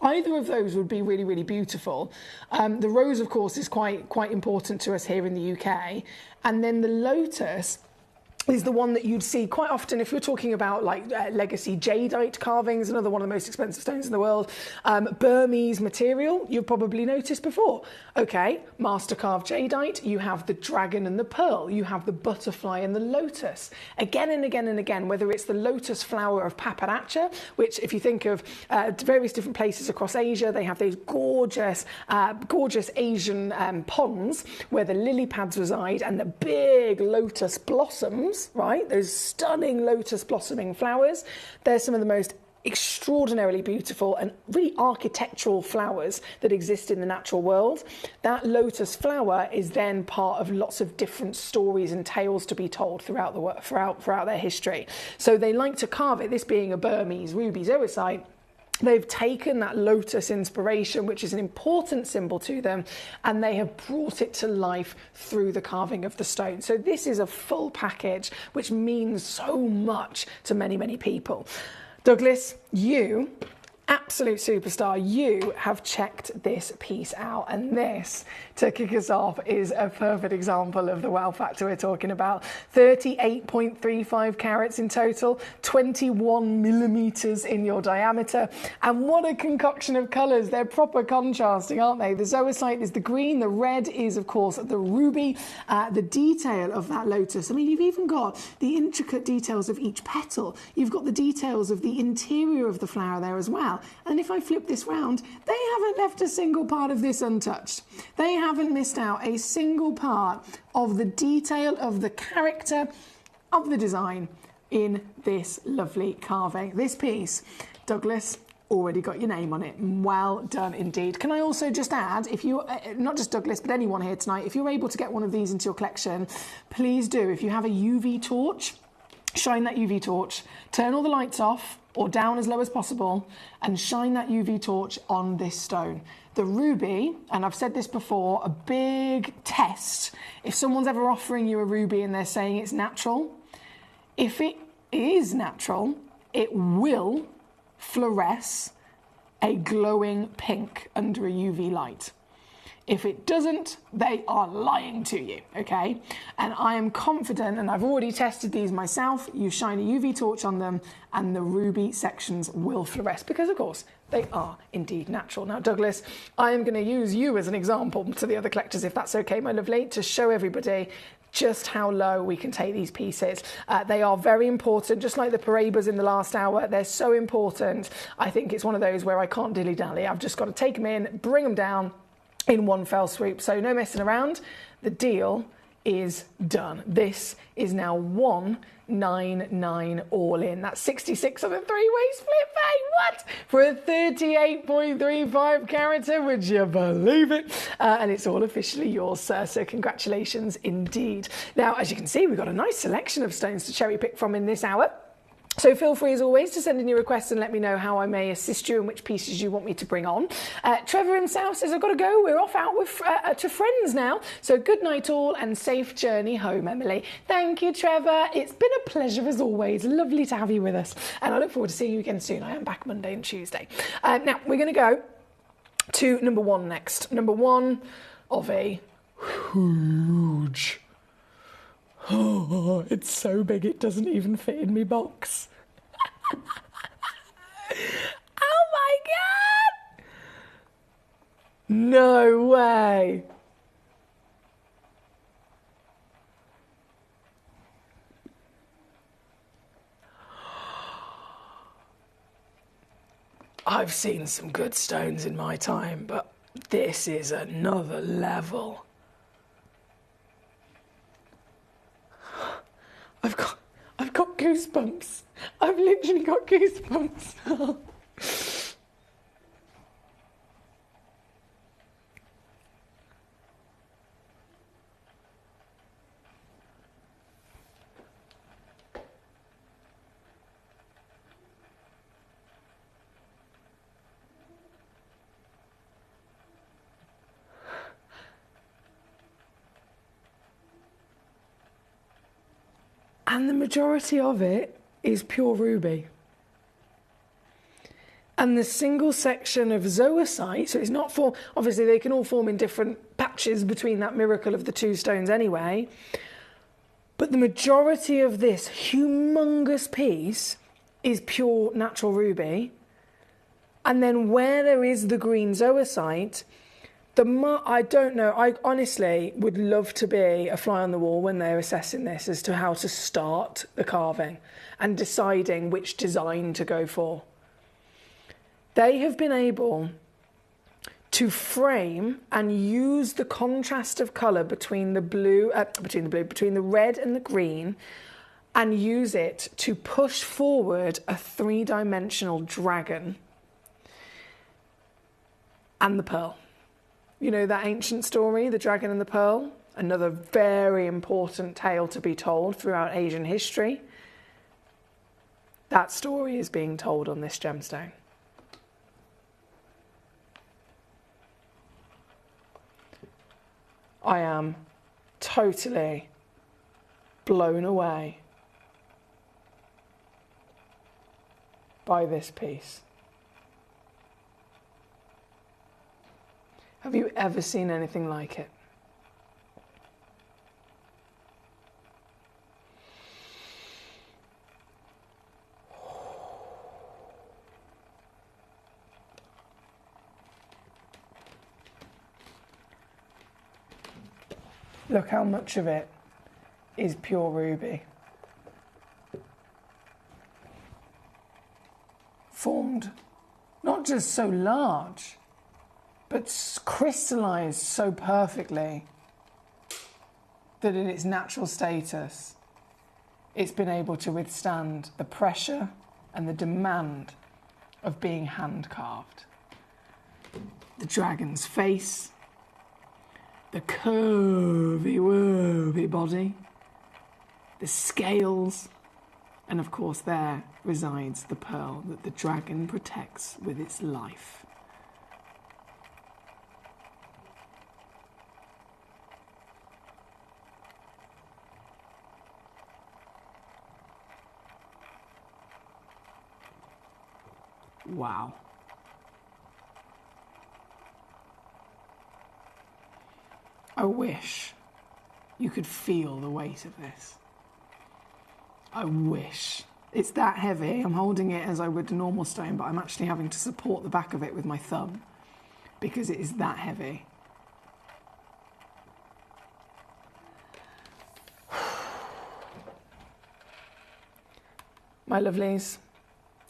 Either of those would be really, really beautiful. The rose, of course, is quite important to us here in the UK. And then the lotus is the one that you'd see quite often if you're talking about like legacy jadeite carvings, another one of the most expensive stones in the world. Burmese material, you've probably noticed before. Okay, master carved jadeite, you have the dragon and the pearl, you have the butterfly and the lotus. Again and again and again, whether it's the lotus flower of Paparacha, which if you think of various different places across Asia, they have those gorgeous Asian ponds where the lily pads reside and the big lotus blossoms, right? Those stunning lotus blossoming flowers. They're some of the most extraordinarily beautiful and really architectural flowers that exist in the natural world. That lotus flower is then part of lots of different stories and tales to be told throughout throughout their history. So they like to carve it, this being a Burmese ruby zoisite, They've taken that lotus inspiration, which is an important symbol to them, and they have brought it to life through the carving of the stone. So this is a full package, which means so much to many, many people. Douglas, you, absolute superstar, you have checked this piece out, and this, to kick us off, is a perfect example of the wow factor we're talking about. 38.35 carats in total, 21 millimeters in your diameter, and what a concoction of colors. They're proper contrasting, aren't they? The zoisite is the green, the red is of course the ruby. The detail of that lotus, I mean, you've even got the intricate details of each petal. You've got the details of the interior of the flower there as well. And if I flip this round, they haven't left a single part of this untouched. They haven't missed out a single part of the detail, of the character, of the design in this lovely carving. This piece, Douglas, already got your name on it. Well done indeed. Can I also just add, if you, not just Douglas, but anyone here tonight, if you're able to get one of these into your collection, please do. If you have a UV torch, shine that UV torch, turn all the lights off or down as low as possible, and shine that UV torch on this stone. The ruby, and I've said this before, a big test, if someone's ever offering you a ruby and they're saying it's natural, if it is natural, it will fluoresce a glowing pink under a UV light. If it doesn't, they are lying to you, okay? And I am confident, and I've already tested these myself, you shine a UV torch on them and the ruby sections will fluoresce, because of course they are indeed natural. Now Douglas, I am going to use you as an example to the other collectors, if that's okay, my lovely, to show everybody just how low we can take these pieces. They are very important, just like the Parabas in the last hour. They're so important. I think it's one of those where I can't dilly-dally. I've just got to take them in, bring them down in one fell swoop. So no messing around. The deal is done. This is now 199 all in. That's 66 on a three-way split pay. What? For a 38.35 character, would you believe it? And it's all officially yours, sir. So congratulations indeed. Now, as you can see, we've got a nice selection of stones to cherry pick from in this hour. So feel free, as always, to send in your requests and let me know how I may assist you and which pieces you want me to bring on. Trevor himself says, I've got to go. We're off out with to friends now. So good night all and safe journey home, Emily. Thank you, Trevor. It's been a pleasure as always. Lovely to have you with us. And I look forward to seeing you again soon. I am back Monday and Tuesday. Now, we're going to go to number one next. Number one of a huge... Oh, it's so big it doesn't even fit in me box. Oh my God! No way! I've seen some good stones in my time, but this is another level. I've got goosebumps. I've literally got goosebumps. And the majority of it is pure ruby. And the single section of zoisite, so it's not for, obviously they can all form in different patches between that miracle of the two stones anyway, but the majority of this humongous piece is pure natural ruby. And then where there is the green zoisite, I don't know, I honestly would love to be a fly on the wall when they're assessing this as to how to start the carving and deciding which design to go for. They have been able to frame and use the contrast of colour between the red and the green, and use it to push forward a three-dimensional dragon and the pearl. You know that ancient story, the dragon and the pearl? Another very important tale to be told throughout Asian history. That story is being told on this gemstone. I am totally blown away by this piece. Have you ever seen anything like it? Look how much of it is pure ruby. Formed not just so large, but crystallized so perfectly that in its natural status, it's been able to withstand the pressure and the demand of being hand carved. The dragon's face, the curvy, wurvy body, the scales, and of course there resides the pearl that the dragon protects with its life. Wow. I wish you could feel the weight of this. I wish. It's that heavy. I'm holding it as I would a normal stone, but I'm actually having to support the back of it with my thumb because it is that heavy. My lovelies,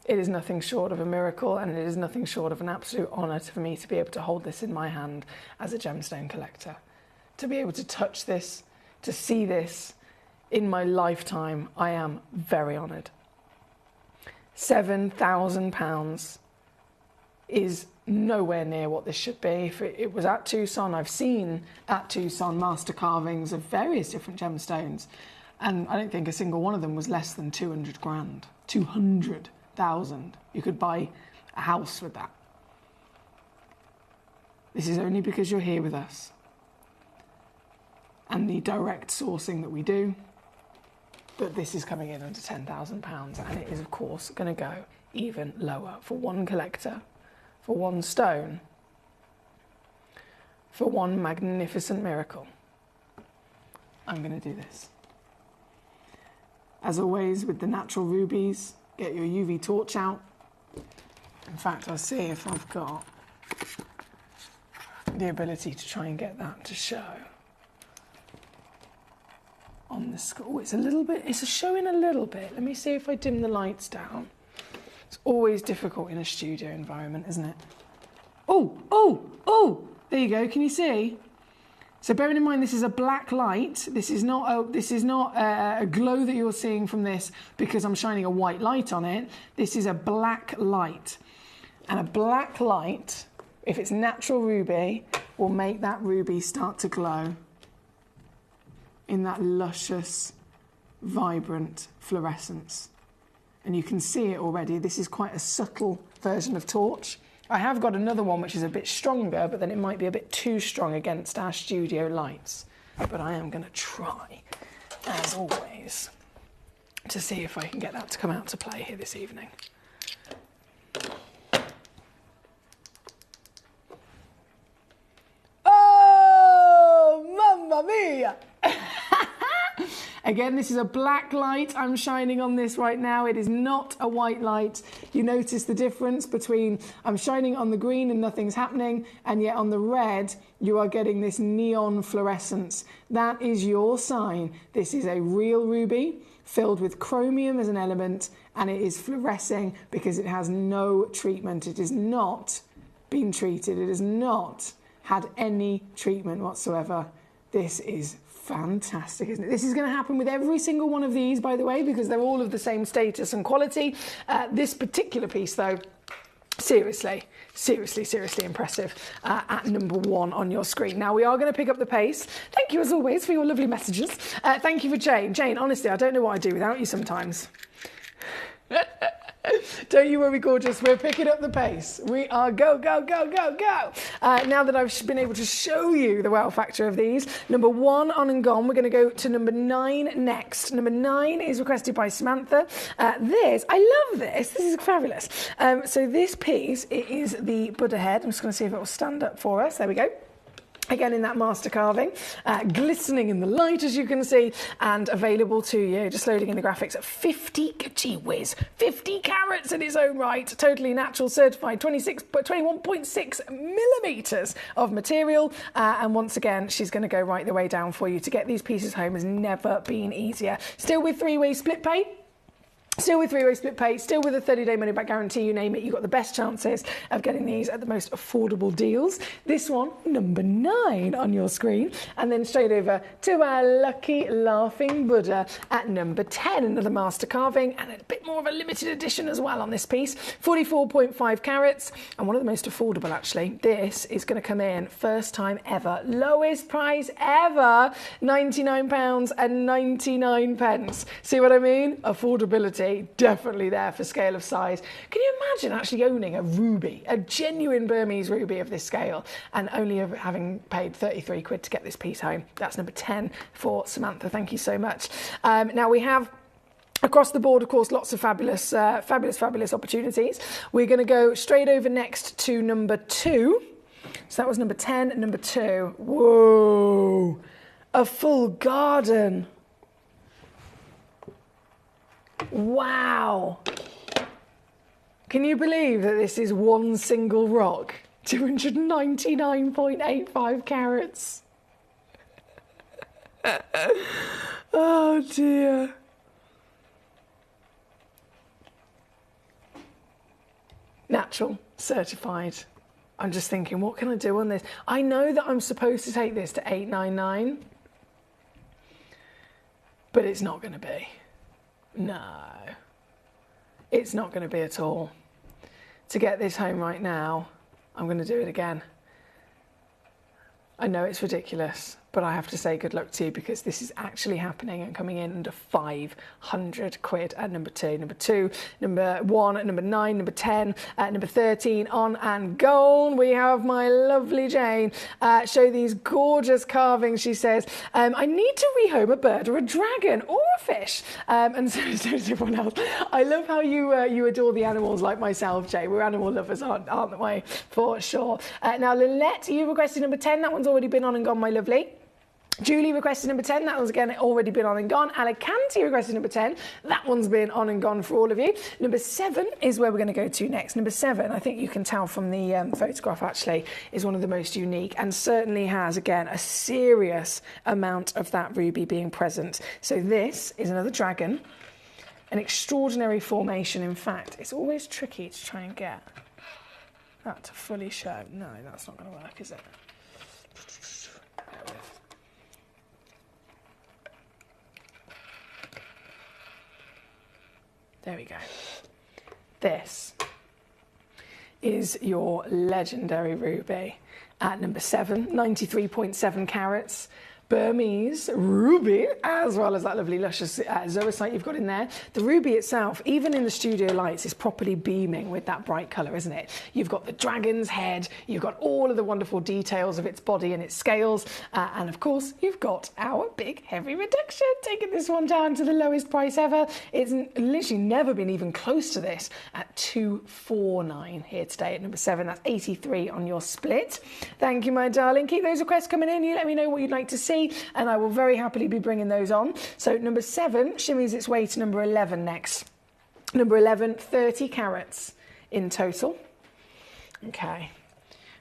it is nothing short of a miracle, and it is nothing short of an absolute honour for me to be able to hold this in my hand as a gemstone collector. To be able to touch this, to see this in my lifetime, I am very honoured. £7,000 is nowhere near what this should be. If it was at Tucson, I've seen at Tucson master carvings of various different gemstones, and I don't think a single one of them was less than 200 grand. 200,000. You could buy a house with that. This is only because you're here with us and the direct sourcing that we do, but this is coming in under £10,000, and it is of course going to go even lower for one collector, for one stone, for one magnificent miracle. I'm going to do this. As always with the natural rubies, get your UV torch out. In fact, I'll see if I've got the ability to try and get that to show on the screen. Oh, it's a little bit, it's showing a little bit. Let me see if I dim the lights down. It's always difficult in a studio environment, isn't it? Oh, there you go, can you see? So bearing in mind this is a black light, this is not a glow that you're seeing from this because I'm shining a white light on it. This is a black light. And a black light, if it's natural ruby, will make that ruby start to glow in that luscious, vibrant fluorescence. And you can see it already. This is quite a subtle version of torch. I have got another one which is a bit stronger, but then it might be a bit too strong against our studio lights. But I am going to try, as always, to see if I can get that to come out to play here this evening. Oh, mamma mia! Again, this is a black light I'm shining on this right now. It is not a white light. You notice the difference between I'm shining on the green and nothing's happening, and yet on the red, you are getting this neon fluorescence. That is your sign. This is a real ruby filled with chromium as an element, and it is fluorescing because it has no treatment. It has not been treated. It has not had any treatment whatsoever. This is fantastic, isn't it? This is going to happen with every single one of these, by the way, because they're all of the same status and quality. This particular piece, though, seriously impressive at number one on your screen. Now, we are going to pick up the pace. Thank you, as always, for your lovely messages. Thank you for Jane. Jane, honestly, I don't know what I'd do without you sometimes. Don't you worry, gorgeous. We're picking up the pace. We are go, go, go, go, go. Now that I've been able to show you the wow factor of these, number 1 on and gone. We're going to go to number 9 next. Number 9 is requested by Samantha. I love this. This is fabulous. So this piece, it is the Buddha head. I'm just going to see if it will stand up for us. There we go. Again, in that master carving, glistening in the light, as you can see, and available to you. Just loading in the graphics at 50, gee whiz, 50 carats in its own right. Totally natural, certified, 21.6 millimetres of material. And once again, she's going to go right the way down for you. To get these pieces home has never been easier. Still with 3-way split pay. Still with 3-way split pay, still with a 30-day money-back guarantee, you name it, you've got the best chances of getting these at the most affordable deals. This one, number 9 on your screen. And then straight over to our lucky laughing Buddha at number 10. Another master carving and a bit more of a limited edition as well on this piece. 44.5 carats and one of the most affordable, actually. This is going to come in first time ever. Lowest price ever, £99.99. See what I mean? Affordability. Definitely there for scale of size. Can you imagine actually owning a ruby, a genuine Burmese ruby of this scale, and only having paid 33 quid to get this piece home? That's number 10 for Samantha. Thank you so much. Now we have, across the board, of course, lots of fabulous opportunities. We're going to go straight over next to number 2. So that was number 10 and number 2. Whoa, a full garden. Wow. Can you believe that this is one single rock? 299.85 carats. Oh dear. Natural, certified. I'm just thinking, what can I do on this? I know that I'm supposed to take this to 899, but it's not going to be. No, it's not going to be at all. To get this home right now, I'm going to do it again. I know it's ridiculous, but I have to say good luck to you, because this is actually happening and coming in under 500 quid at number 2. Number 2, number 1, at number 9, number 10, at number 13, on and gone. We have my lovely Jane show these gorgeous carvings. She says, I need to rehome a bird or a dragon or a fish. And so does everyone else. I love how you adore the animals like myself, Jay. We're animal lovers, aren't we? For sure. Now, Lynette, you requested number 10. That one's already been on and gone, my lovely. Julie requested number 10. That one's again already been on and gone. Alicante requested number 10. That one's been on and gone for all of you. Number 7 is where we're going to go to next. Number 7, I think you can tell from the photograph actually, is one of the most unique and certainly has, again, a serious amount of that ruby being present. So this is another dragon, an extraordinary formation. In fact, it's always tricky to try and get that to fully show. No, that's not going to work, is it? There we go. This is your legendary ruby at number 7, 93.7 carats. Burmese ruby, as well as that lovely luscious zoisite you've got in there. The ruby itself, even in the studio lights, is properly beaming with that bright colour, isn't it? You've got the dragon's head, you've got all of the wonderful details of its body and its scales, and of course, you've got our big heavy reduction, taking this one down to the lowest price ever. It's literally never been even close to this at 249 here today at number 7. That's 83 on your split. Thank you, my darling. Keep those requests coming in. You let me know what you'd like to see, and I will very happily be bringing those on. So number 7 shimmies its way to number 11 next. Number 11, 30 carats in total. Okay.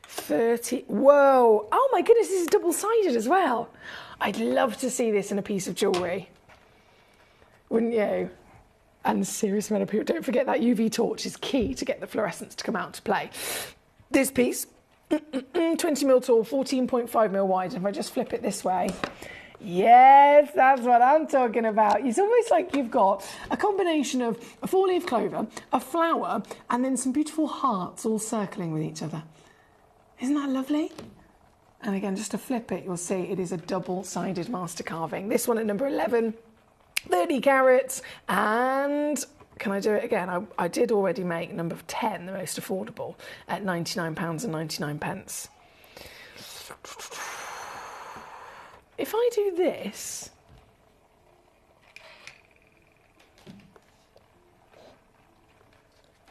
30. Whoa. Oh my goodness, this is double-sided as well. I'd love to see this in a piece of jewellery. Wouldn't you? And a serious amount of people. Don't forget that UV torch is key to get the fluorescence to come out to play. This piece, 20 mil tall, 14.5 mil wide. And if I just flip it this way, yes, that's what I'm talking about. It's almost like you've got a combination of a 4-leaf clover, a flower, and then some beautiful hearts all circling with each other. Isn't that lovely? And again, just to flip it, you'll see it is a double-sided master carving. This one at number 11, 30 carats, and can I do it again? I did already make number 10 the most affordable at £99.99. If I do this,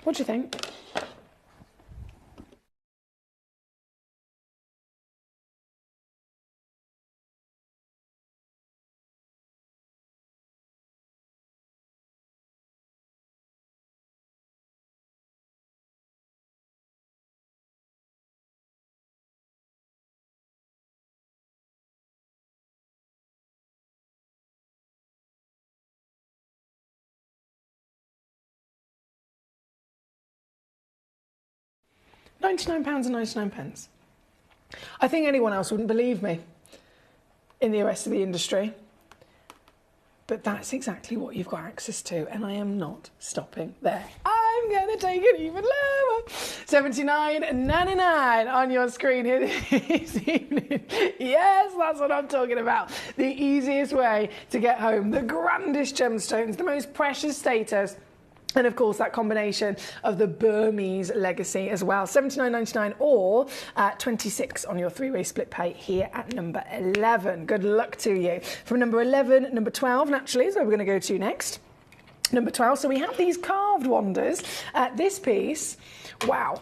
what do you think? £99.99. I think anyone else wouldn't believe me in the rest of the industry, but that's exactly what you've got access to, and I am not stopping there. I'm going to take it even lower. $79.99 on your screen here this evening. Yes, that's what I'm talking about. The easiest way to get home the grandest gemstones, the most precious status, and of course that combination of the Burmese legacy as well. $79.99 or 26 on your three-way split pay here at number 11. Good luck to you. From number 11, number 12 naturally is where we're going to go to next. Number 12, so we have these carved wonders. This piece, wow.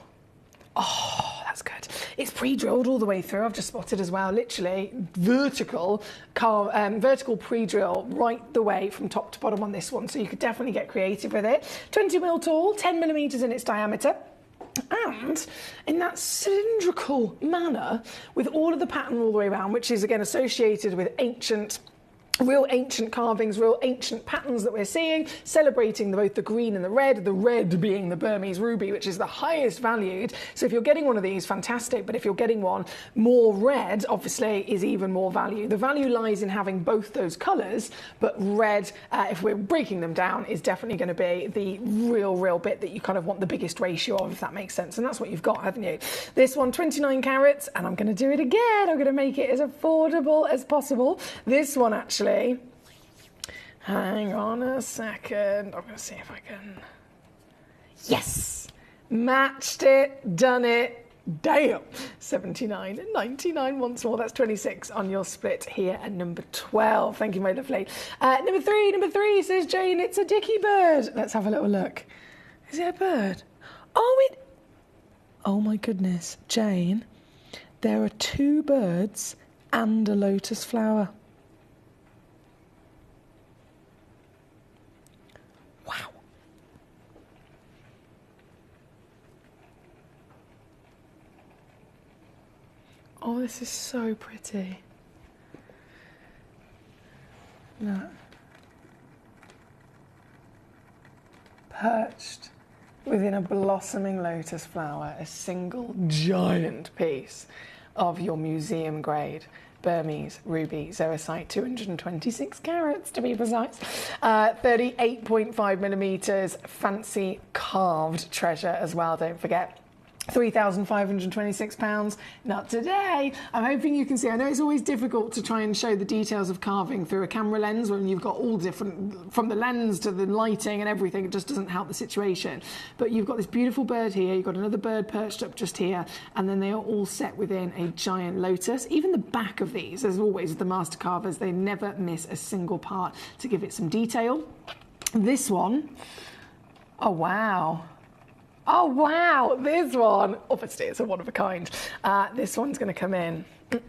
Oh, that's good. It's pre-drilled all the way through. I've just spotted as well, literally vertical pre-drill right the way from top to bottom on this one. So you could definitely get creative with it. 20 mil tall, 10 millimeters in its diameter. And in that cylindrical manner with all of the pattern all the way around, which is again associated with real ancient carvings, real ancient patterns that we're seeing, celebrating both the green and the red being the Burmese ruby, which is the highest valued. So if you're getting one of these, fantastic, but if you're getting one more red, obviously is even more value. The value lies in having both those colours, but red, if we're breaking them down, is definitely going to be the real bit that you kind of want the biggest ratio of, if that makes sense. And that's what you've got, haven't you? This one, 29 carats, and I'm going to do it again. I'm going to make it as affordable as possible. This one actually, hang on a second. I'm going to see if I can. Yes! Matched it, done it. Damn! $79.99 once more. That's 26 on your split here at number 12. Thank you, my lovely. Number three says Jane, it's a dicky bird. Let's have a little look. Is it a bird? Oh my goodness, Jane. There are two birds and a lotus flower. Wow. Oh, this is so pretty. Look. Perched within a blossoming lotus flower, a single giant piece of your museum grade Burmese ruby xerosite, 226 carats to be precise, 38.5 millimeters, fancy carved treasure as well, don't forget. £3,526. Not today. I'm hoping you can see. I know it's always difficult to try and show the details of carving through a camera lens when you've got all different, from the lens to the lighting and everything. It just doesn't help the situation. But you've got this beautiful bird here. You've got another bird perched up just here. And then they are all set within a giant lotus. Even the back of these, as always, the master carvers, they never miss a single part to give it some detail. This one, oh wow. Oh, wow, this one, obviously it's a one of a kind. This one's going to come in. I'm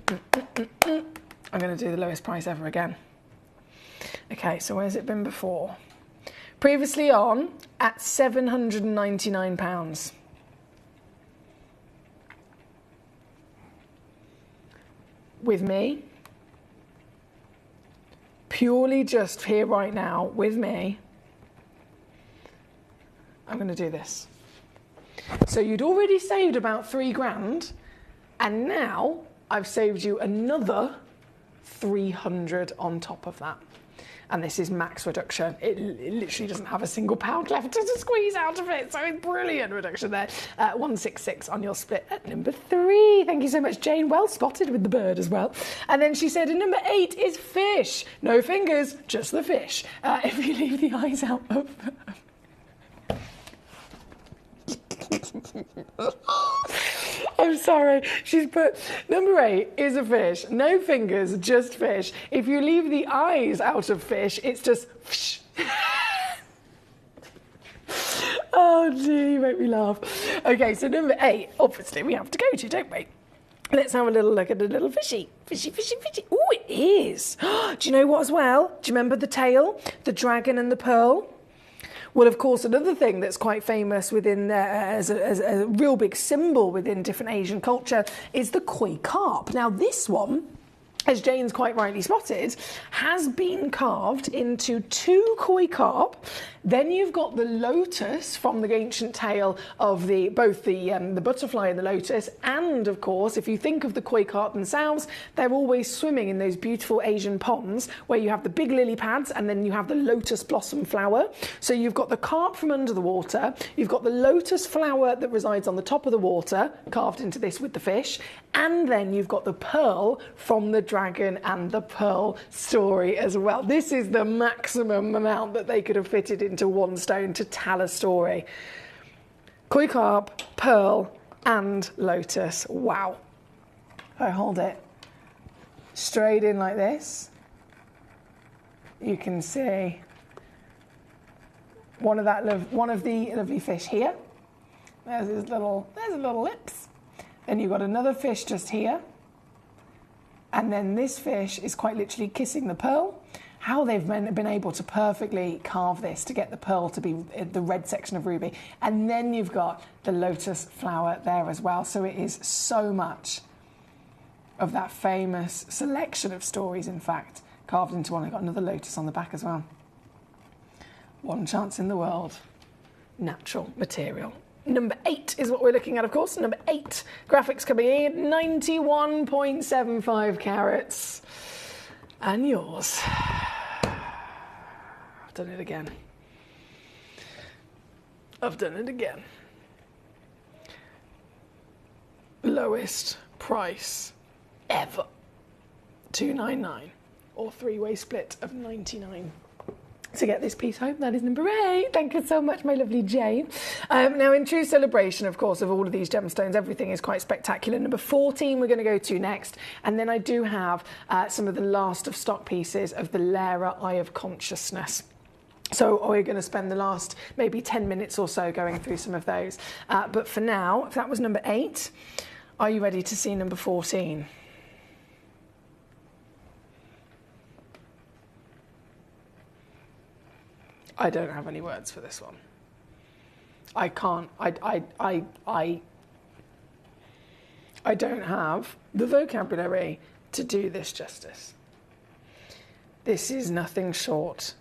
going to do the lowest price ever again. Okay, so where's it been before? Previously on at £799. With me, purely just here right now, with me, I'm going to do this. So you'd already saved about £3,000, and now I've saved you another 300 on top of that. And this is max reduction. It literally doesn't have a single pound left to squeeze out of it. So it's brilliant reduction there. 166 on your split at number 3. Thank you so much, Jane. Well spotted with the bird as well. And then she said, and number 8 is fish. No fingers, just the fish. If you leave the eyes out of I'm sorry. She's put number 8 is a fish. No fingers, just fish. If you leave the eyes out of fish, it's just fish. Oh, gee, you make me laugh. Okay, so number 8, obviously we have to go to, don't we? Let's have a little look at the little fishy. Fishy, fishy, fishy. Oh, it is. Do you know what as well? Do you remember the tail? The dragon and the pearl? Well, of course, another thing that's quite famous within as a real big symbol within different Asian culture is the koi carp. Now, this one, as Jane's quite rightly spotted, has been carved into 2 koi carp. Then you've got the lotus from the ancient tale of both the butterfly and the lotus. And of course, if you think of the koi carp themselves, they're always swimming in those beautiful Asian ponds where you have the big lily pads and then you have the lotus blossom flower. So you've got the carp from under the water, you've got the lotus flower that resides on the top of the water, carved into this with the fish, and then you've got the pearl from the dragon and the pearl story as well. This is the maximum amount that they could have fitted into one stone to tell a story. Koi carp, pearl, and lotus. Wow. I hold it straight in like this. You can see one of the lovely fish here. There's his little lips. Then you've got another fish just here. And then this fish is quite literally kissing the pearl. How they've been able to perfectly carve this to get the pearl to be the red section of ruby. And then you've got the lotus flower there as well. So it is so much of that famous selection of stories, in fact, carved into one. I've got another lotus on the back as well. One chance in the world. Natural material. Number 8 is what we're looking at, of course. Number 8, graphics coming in, 91.75 carats. And yours. I've done it again. I've done it again. Lowest price ever. $299, or 3-way split of $99. To get this piece home. That is number 8. Thank you so much, my lovely Jane. Now, in true celebration, of course, of all of these gemstones, everything is quite spectacular. Number 14 we're going to go to next. And then I do have some of the last of stock pieces of the Lara Eye of Consciousness. So we're going to spend the last maybe 10 minutes or so going through some of those. But for now, if that was number 8, are you ready to see number 14? I don't have any words for this one. I can't. I don't have the vocabulary to do this justice. This is nothing short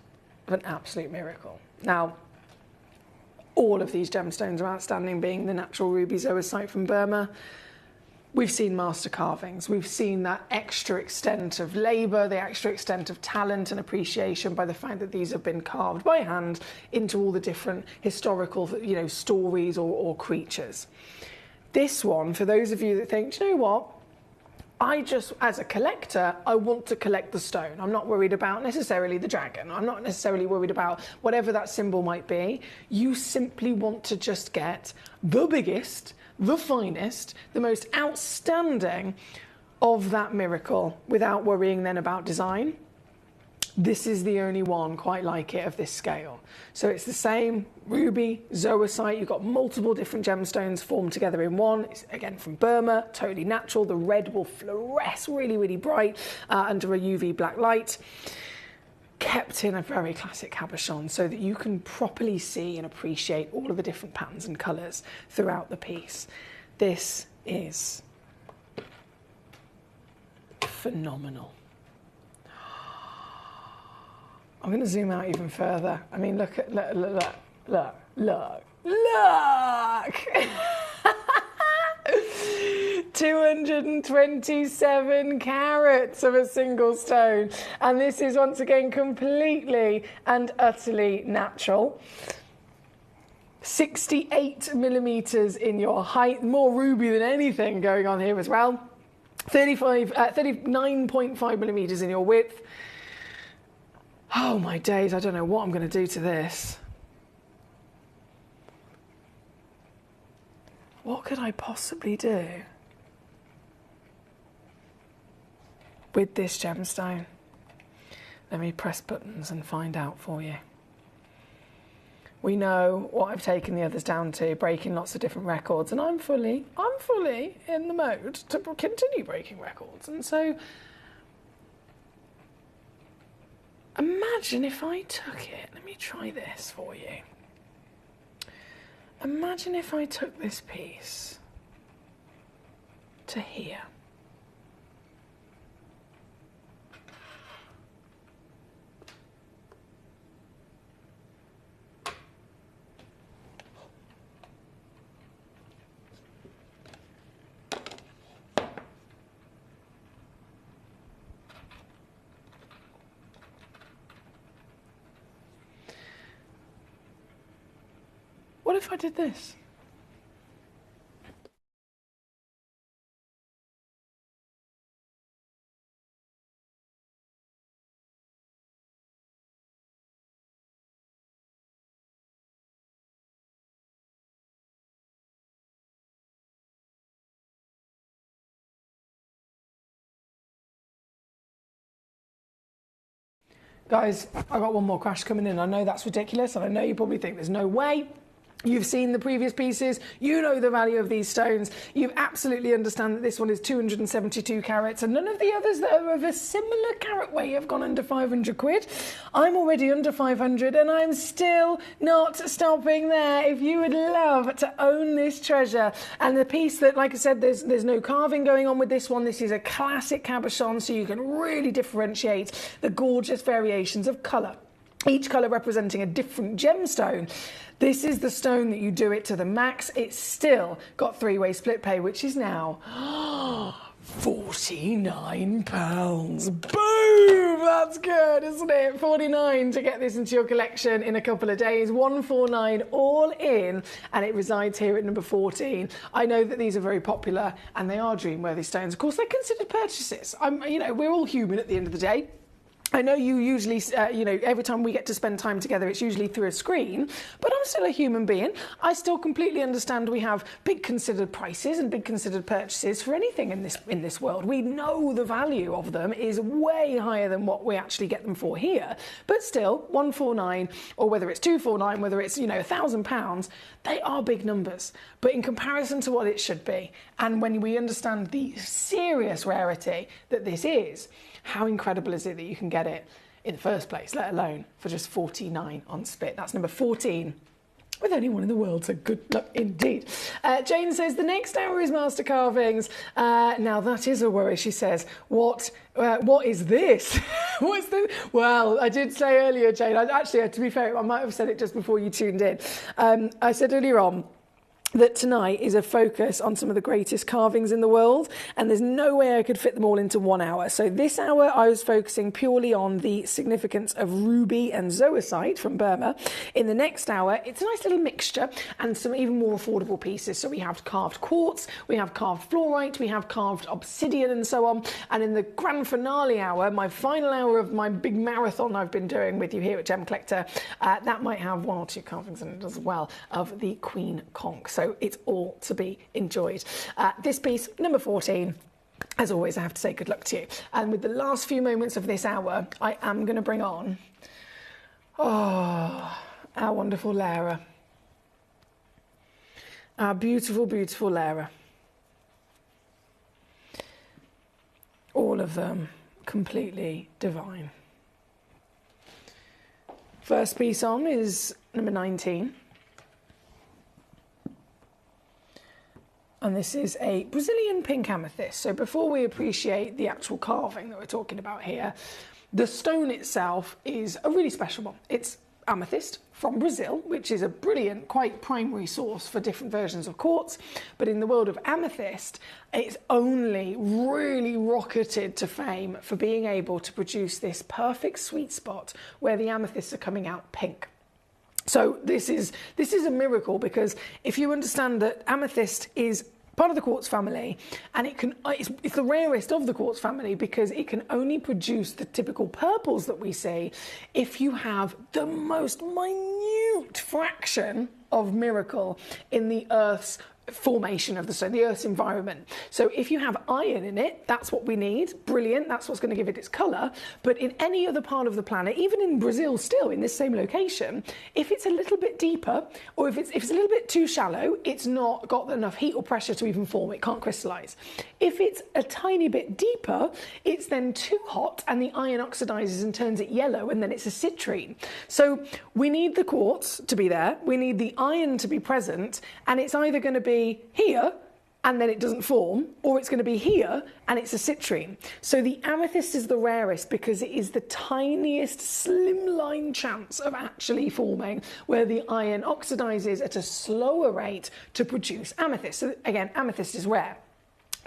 of an absolute miracle. Now, all of these gemstones are outstanding, being the natural ruby zoisite from Burma. We've seen master carvings. We've seen that extra extent of labour, the extra extent of talent and appreciation by the fact that these have been carved by hand into all the different historical, stories or creatures. This one, for those of you that think, do you know what? As a collector, I want to collect the stone. I'm not worried about necessarily the dragon. I'm not necessarily worried about whatever that symbol might be. You simply want to just get the biggest, the finest, the most outstanding of that miracle without worrying then about design. This is the only one quite like it of this scale. So it's the same ruby, zoisite. You've got multiple different gemstones formed together in one. It's again from Burma, totally natural. The red will fluoresce really, really bright under a UV black light. Kept in a very classic cabochon so that you can properly see and appreciate all of the different patterns and colours throughout the piece. This is phenomenal. I'm going to zoom out even further. I mean, look. 227 carats of a single stone. And this is once again completely and utterly natural. 68 millimetres in your height, more ruby than anything going on here as well. 39.5 millimetres in your width. Oh my days, I don't know what I'm going to do to this. could I possibly do with this gemstone? Let me press buttons and find out for you. We know what I've taken the others down to, breaking lots of different records, and I'm fully in the mode to continue breaking records. And so imagine if I took it, let me try this for you. Imagine if I took this piece to here. What if I did this? Guys, I got one more crash coming in. I know that's ridiculous, and I know you probably think there's no way. You've seen the previous pieces, you know the value of these stones, you absolutely understand that this one is 272 carats, and none of the others that are of a similar carat weight have gone under 500 quid. I'm already under 500 and I'm still not stopping there. If you would love to own this treasure, and the piece that, like I said, there's no carving going on with this one. This is a classic cabochon, so you can really differentiate the gorgeous variations of colour. Each colour representing a different gemstone. This is the stone that you do it to the max. It's still got three-way split pay, which is now £49. Boom! That's good, isn't it? 49 to get this into your collection in a couple of days. 149 all in, and it resides here at number 14. I know that these are very popular, and they are dream-worthy stones. Of course, they're considered purchases. We're all human at the end of the day. I know you usually, every time we get to spend time together, it's usually through a screen, but I'm still a human being. I still completely understand we have big considered prices and big considered purchases for anything in this world. We know the value of them is way higher than what we actually get them for here, but still, 149, or whether it's 249, whether it's, £1,000, they are big numbers. But in comparison to what it should be, and when we understand the serious rarity that this is, how incredible is it that you can get it in the first place, let alone for just 49 on Spit? That's number 14. With only one in the world, so good luck indeed. Jane says, the next hour is master carvings. Now that is a worry, she says. What is this? What's this? Well, I did say earlier, Jane, to be fair, I might have said it just before you tuned in. I said earlier on that tonight is a focus on some of the greatest carvings in the world, and there's no way I could fit them all into 1 hour. So this hour I was focusing purely on the significance of ruby and zoisite from Burma. In the next hour, it's a nice little mixture and some even more affordable pieces. So we have carved quartz, we have carved fluorite, we have carved obsidian and so on. And in the grand finale hour, my final hour of my big marathon I've been doing with you here at Gemcollector, that might have 1 or 2 carvings in it as well of the Queen Conch. So it's all to be enjoyed. This piece, number 14, as always, I have to say good luck to you. And with the last few moments of this hour, I am going to bring on, our wonderful Lara. Our beautiful, beautiful Lara. All of them completely divine. First piece on is number 19. And this is a Brazilian pink amethyst. So before we appreciate the actual carving that we're talking about here, the stone itself is a really special one. It's amethyst from Brazil, which is a brilliant, quite primary source for different versions of quartz. But in the world of amethyst, it's only really rocketed to fame for being able to produce this perfect sweet spot where the amethysts are coming out pink. So this is a miracle, because if you understand that amethyst is part of the quartz family, and it's the rarest of the quartz family because it can only produce the typical purples that we see if you have the most minute fraction of miracle in the Earth's formation of the stone, the Earth's environment. So if you have iron in it, that's what we need. Brilliant, that's what's going to give it its colour. But in any other part of the planet, even in Brazil still, in this same location, if it's a little bit deeper, or if it's a little bit too shallow, it's not got enough heat or pressure to even form, it can't crystallise. If it's a tiny bit deeper, it's then too hot and the iron oxidises and turns it yellow, and then it's a citrine. So we need the quartz to be there, we need the iron to be present, and it's either going to be here and then it doesn't form, or it's going to be here and it's a citrine. So the amethyst is the rarest because it is the tiniest slimline chance of actually forming, where the iron oxidises at a slower rate to produce amethyst. So again, amethyst is rare.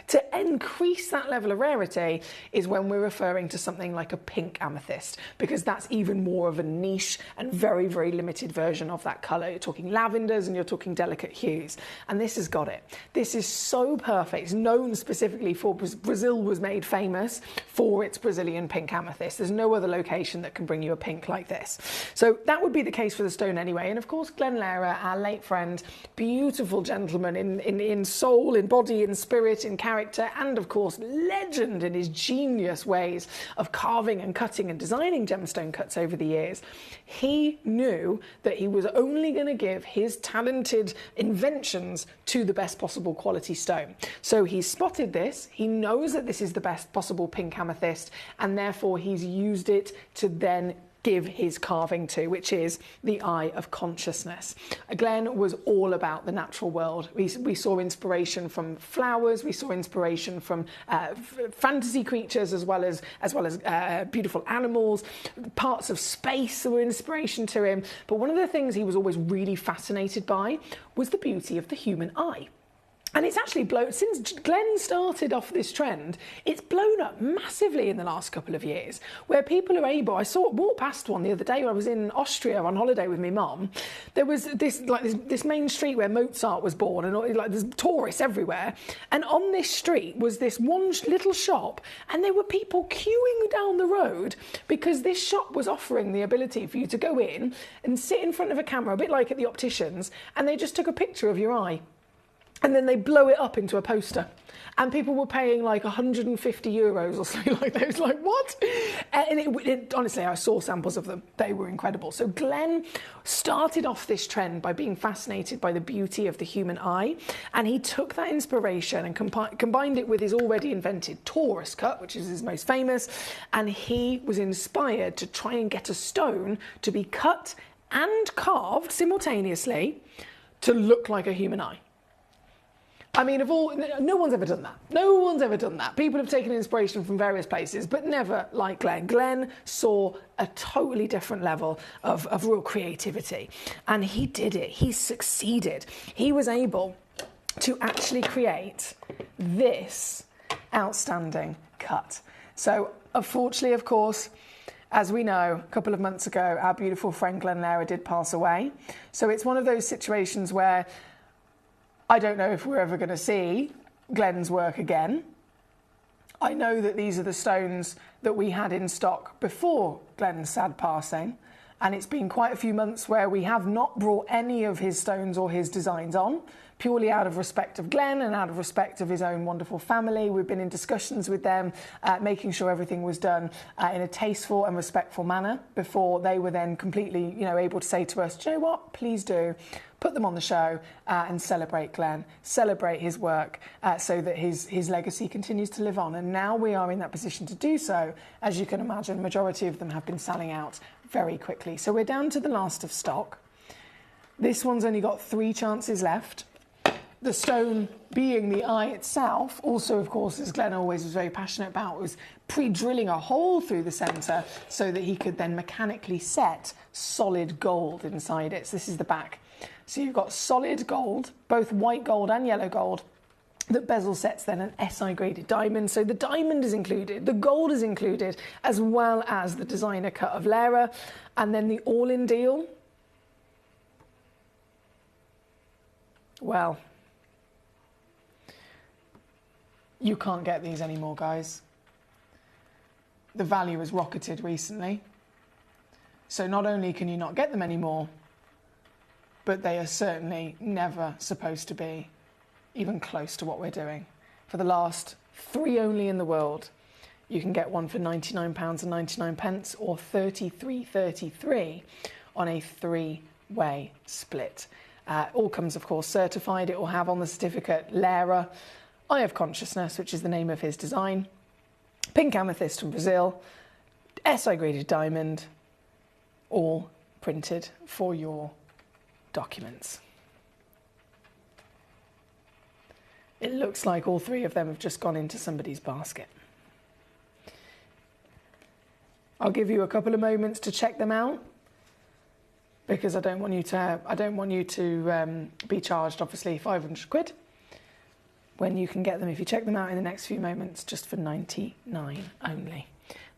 To increase that level of rarity is when we're referring to something like a pink amethyst, because that's even more of a niche and very, very limited version of that colour. You're talking lavenders and you're talking delicate hues. And this has got it. This is so perfect. It's known specifically for Brazil was made famous for its Brazilian pink amethyst. There's no other location that can bring you a pink like this. So that would be the case for the stone anyway. And of course, Glenn Lehrer, our late friend, beautiful gentleman in soul, in body, in spirit, in character, and of course legend in his genius ways of carving and cutting and designing gemstone cuts over the years. He knew that he was only going to give his talented inventions to the best possible quality stone. So he spotted this, he knows that this is the best possible pink amethyst, and therefore he's used it to then give his carving to, which is the eye of consciousness. Glenn was all about the natural world. We saw inspiration from flowers, we saw inspiration from fantasy creatures, as well as beautiful animals. Parts of space were inspiration to him. But one of the things he was always really fascinated by was the beauty of the human eye. And it's actually blown, since Glenn started off this trend, it's blown up massively in the last couple of years, where people are able, I walked past one the other day when I was in Austria on holiday with my mum. There was this main street where Mozart was born, and there's tourists everywhere. And on this street was this one little shop, and there were people queuing down the road because this shop was offering the ability for you to go in and sit in front of a camera, a bit like at the opticians, and they just took a picture of your eye. And then they blow it up into a poster. And people were paying like 150 euros or something like that. It was like, what? And honestly, I saw samples of them. They were incredible. So Glenn started off this trend by being fascinated by the beauty of the human eye. And he took that inspiration and combined it with his already invented torus cut, which is his most famous. And he was inspired to try and get a stone to be cut and carved simultaneously to look like a human eye. I mean, no one's ever done that. No one's ever done that. People have taken inspiration from various places, but never like Glenn. Glenn saw a totally different level of real creativity. And he did it. He succeeded. He was able to actually create this outstanding cut. So, unfortunately, of course, as we know, a couple of months ago, our beautiful friend Glenn Lehrer did pass away. So it's one of those situations where I don't know if we're ever going to see Glenn's work again. I know that these are the stones that we had in stock before Glenn's sad passing, and it's been quite a few months where we have not brought any of his stones or his designs on, purely out of respect of Glenn and out of respect of his own wonderful family. We've been in discussions with them, making sure everything was done in a tasteful and respectful manner before they were then completely, able to say to us, do you know what, please do. Put them on the show and celebrate Glenn, celebrate his work so that his legacy continues to live on. And now we are in that position to do so. As you can imagine, the majority of them have been selling out very quickly. So we're down to the last of stock. This one's only got 3 chances left. The stone being the eye itself, also, of course, as Glenn always was very passionate about, was pre-drilling a hole through the centre so that he could then mechanically set solid gold inside it. So this is the back. So you've got solid gold, both white gold and yellow gold. The bezel sets then an SI graded diamond. So the diamond is included, the gold is included, as well as the designer cut of Lehrer. And then the all-in deal, well, you can't get these anymore, guys. The value has rocketed recently. So not only can you not get them anymore, but they are certainly never supposed to be even close to what we're doing. For the last 3 only in the world, you can get one for £99.99 or $33.33 on a 3-way split. All comes, of course, certified. It will have on the certificate Lera, Eye of Consciousness, which is the name of his design, pink amethyst from Brazil, SI graded diamond, all printed for your documents. It looks like all 3 of them have just gone into somebody's basket. I'll give you a couple of moments to check them out, because I don't want you to be charged, obviously, 500 quid when you can get them, if you check them out in the next few moments, just for 99 only.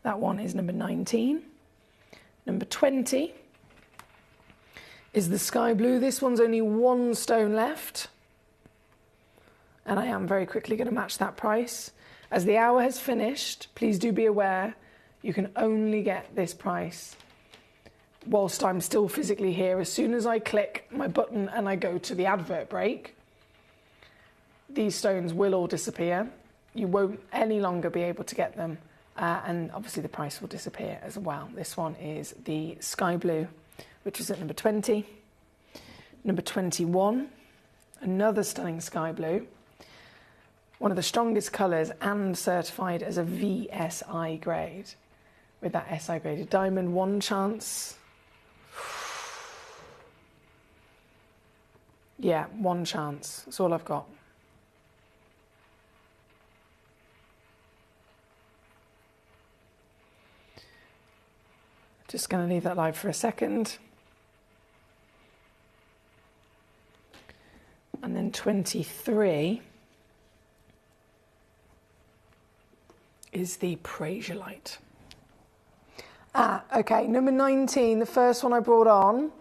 That one is number 19. Number 20 is the sky blue. This one's only 1 stone left, and I am very quickly going to match that price. As the hour has finished, please do be aware you can only get this price whilst I'm still physically here. As soon as I click my button and I go to the advert break, these stones will all disappear. You won't any longer be able to get them, and obviously the price will disappear as well. This one is the sky blue, which is at number 20. Number 21, another stunning sky blue. One of the strongest colours and certified as a VSI grade with that SI graded diamond. 1 chance. Yeah, 1 chance. That's all I've got. Just going to leave that live for a second. And then 23 is the Prasiolite. Okay, number 19, the first one I brought on.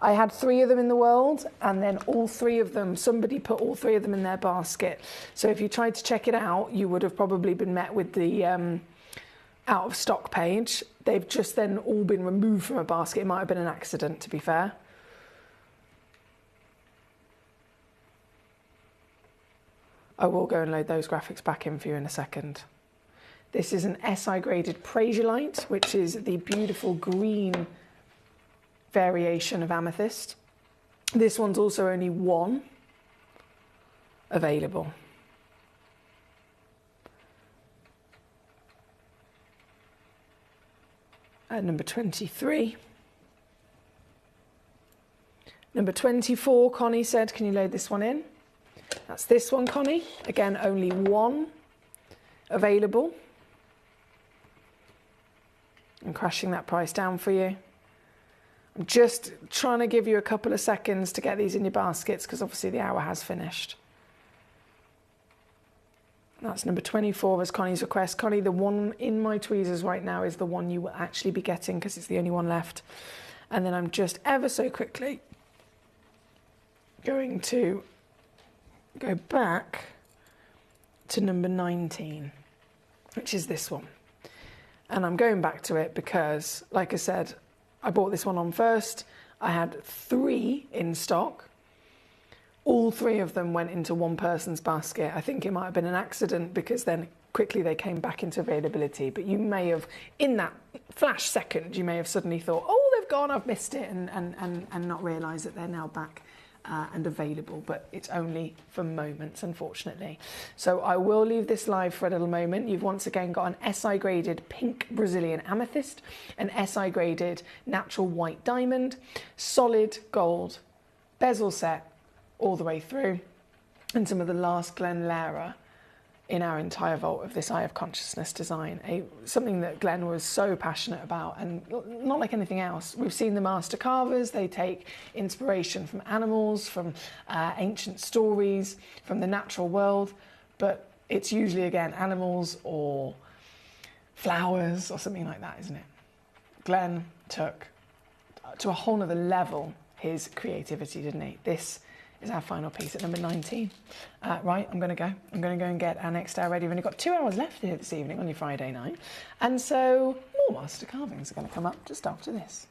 I had 3 of them in the world, and then all 3 of them, somebody put all 3 of them in their basket. So if you tried to check it out, you would have probably been met with the out of stock page. They've just then all been removed from a basket. It might have been an accident, to be fair. I will go and load those graphics back in for you in a second. This is an SI graded Prasiolite, which is the beautiful green variation of amethyst. This one's also only 1 available. At number 23. Number 24, Connie said, can you load this one in? That's this one, Connie. Again, only 1 available. I'm crashing that price down for you. I'm just trying to give you a couple of seconds to get these in your baskets, because obviously the hour has finished. That's number 24 as Connie's request. Connie, the one in my tweezers right now is the one you will actually be getting, because it's the only one left. And then I'm just ever so quickly going to go back to number 19, which is this one. And I'm going back to it because, like I said, I bought this one on first. I had 3 in stock. All 3 of them went into one person's basket. I think it might have been an accident, because then quickly they came back into availability. But you may have, in that flash second, you may have suddenly thought, oh, they've gone, I've missed it, and not realised that they're now back and available. But it's only for moments, unfortunately. So I will leave this live for a little moment. You've once again got an SI graded pink Brazilian amethyst, an SI graded natural white diamond, solid gold bezel set all the way through, and some of the last Glen Lera in our entire vault of this Eye of Consciousness design, something that Glenn was so passionate about, and not like anything else. We've seen the master carvers, they take inspiration from animals, from ancient stories, from the natural world, but it's usually, again, animals or flowers or something like that, isn't it? Glenn took to a whole nother level his creativity, didn't he? This is our final piece at number 19. Right, I'm going to go and get our next hour ready. We've only got 2 hours left here this evening on your Friday night. And so more master carvings are going to come up just after this.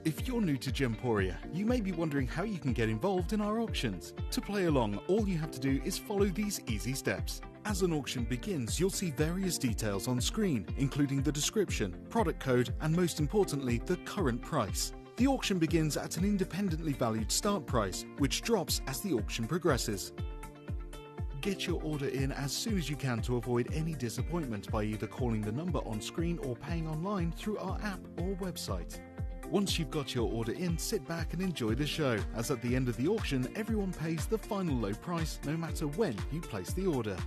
If you're new to Gemporia, you may be wondering how you can get involved in our auctions. To play along, all you have to do is follow these easy steps. As an auction begins, you'll see various details on screen, including the description, product code, and most importantly, the current price. The auction begins at an independently valued start price, which drops as the auction progresses. Get your order in as soon as you can to avoid any disappointment by either calling the number on screen or paying online through our app or website. Once you've got your order in, sit back and enjoy the show, as at the end of the auction, everyone pays the final low price no matter when you place the order.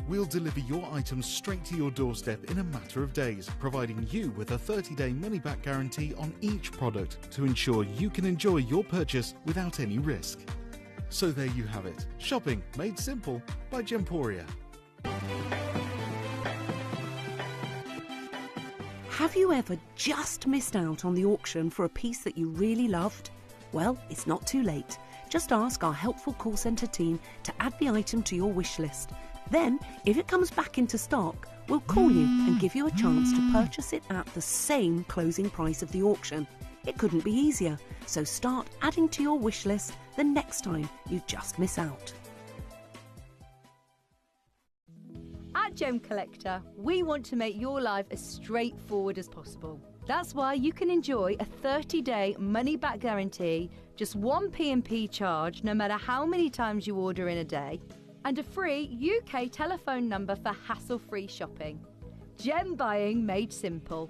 We'll deliver your items straight to your doorstep in a matter of days, providing you with a 30-day money-back guarantee on each product to ensure you can enjoy your purchase without any risk. So there you have it. Shopping made simple by Gemporia. Have you ever just missed out on the auction for a piece that you really loved? Well, it's not too late. Just ask our helpful call centre team to add the item to your wish list. Then, if it comes back into stock, we'll call you and give you a chance to purchase it at the same closing price of the auction. It couldn't be easier, so start adding to your wish list the next time you just miss out. At Gemcollector, we want to make your life as straightforward as possible. That's why you can enjoy a 30-day money-back guarantee, just one P&P charge no matter how many times you order in a day, and a free UK telephone number for hassle-free shopping. Gem buying made simple.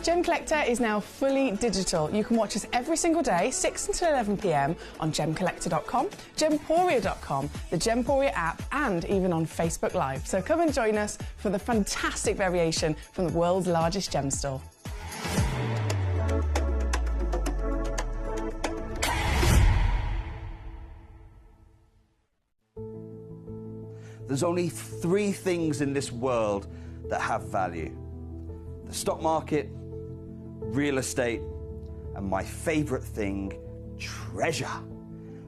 Gemcollector is now fully digital. You can watch us every single day, 6 until 11 p.m. on Gemcollector.com, Gemporia.com, the Gemporia app, and even on Facebook Live. So come and join us for the fantastic variation from the world's largest gem store. There's only 3 things in this world that have value: the stock market, real estate, and my favorite thing, treasure.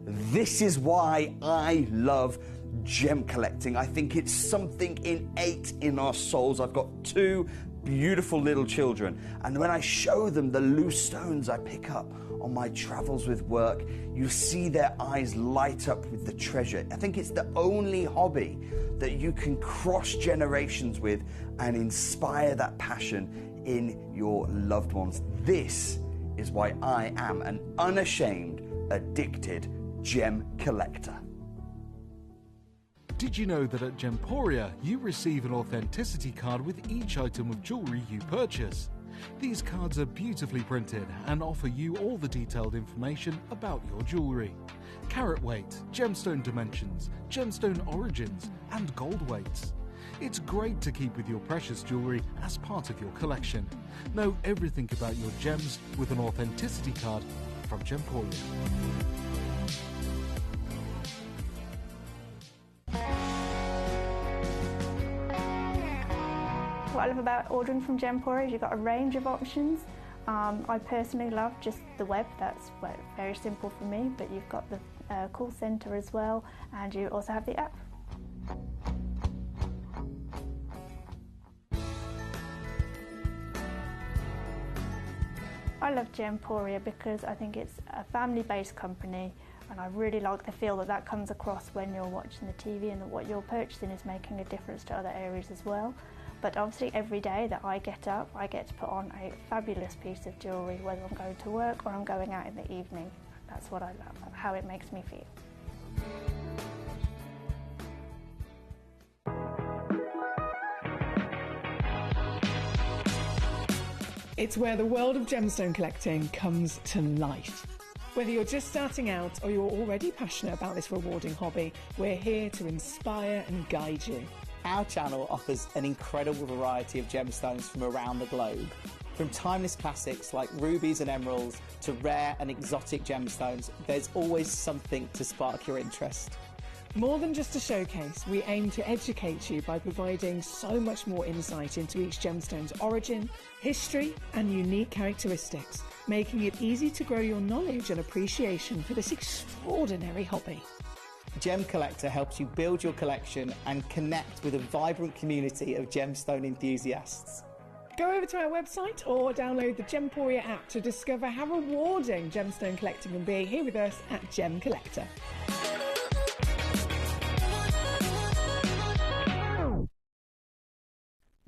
This is why I love gem collecting. I think it's something innate in our souls. I've got 2 beautiful little children, and when I show them the loose stones I pick up on my travels with work, you see their eyes light up with the treasure. I think it's the only hobby that you can cross generations with and inspire that passion in your loved ones. This is why I am an unashamed, addicted gem collector. Did you know that at Gemporia you receive an authenticity card with each item of jewellery you purchase? These cards are beautifully printed and offer you all the detailed information about your jewellery. Carat weight, gemstone dimensions, gemstone origins, and gold weights. It's great to keep with your precious jewellery as part of your collection. Know everything about your gems with an authenticity card from Gemporia. What I love about ordering from Gemporia is you've got a range of options. I personally love just the web, that's very simple for me, but you've got the call centre as well, and you also have the app. I love Gemporia because I think it's a family-based company, and I really like the feel that comes across when you're watching the TV, and that what you're purchasing is making a difference to other areas as well. But obviously every day that I get up, I get to put on a fabulous piece of jewellery, whether I'm going to work or I'm going out in the evening. That's what I love, how it makes me feel. It's where the world of gemstone collecting comes to life. Whether you're just starting out or you're already passionate about this rewarding hobby, we're here to inspire and guide you. Our channel offers an incredible variety of gemstones from around the globe. From timeless classics like rubies and emeralds to rare and exotic gemstones, there's always something to spark your interest. More than just a showcase, we aim to educate you by providing so much more insight into each gemstone's origin, history and unique characteristics, making it easy to grow your knowledge and appreciation for this extraordinary hobby. Gemcollector helps you build your collection and connect with a vibrant community of gemstone enthusiasts. Go over to our website or download the Gemporia app to discover how rewarding gemstone collecting can be here with us at Gemcollector.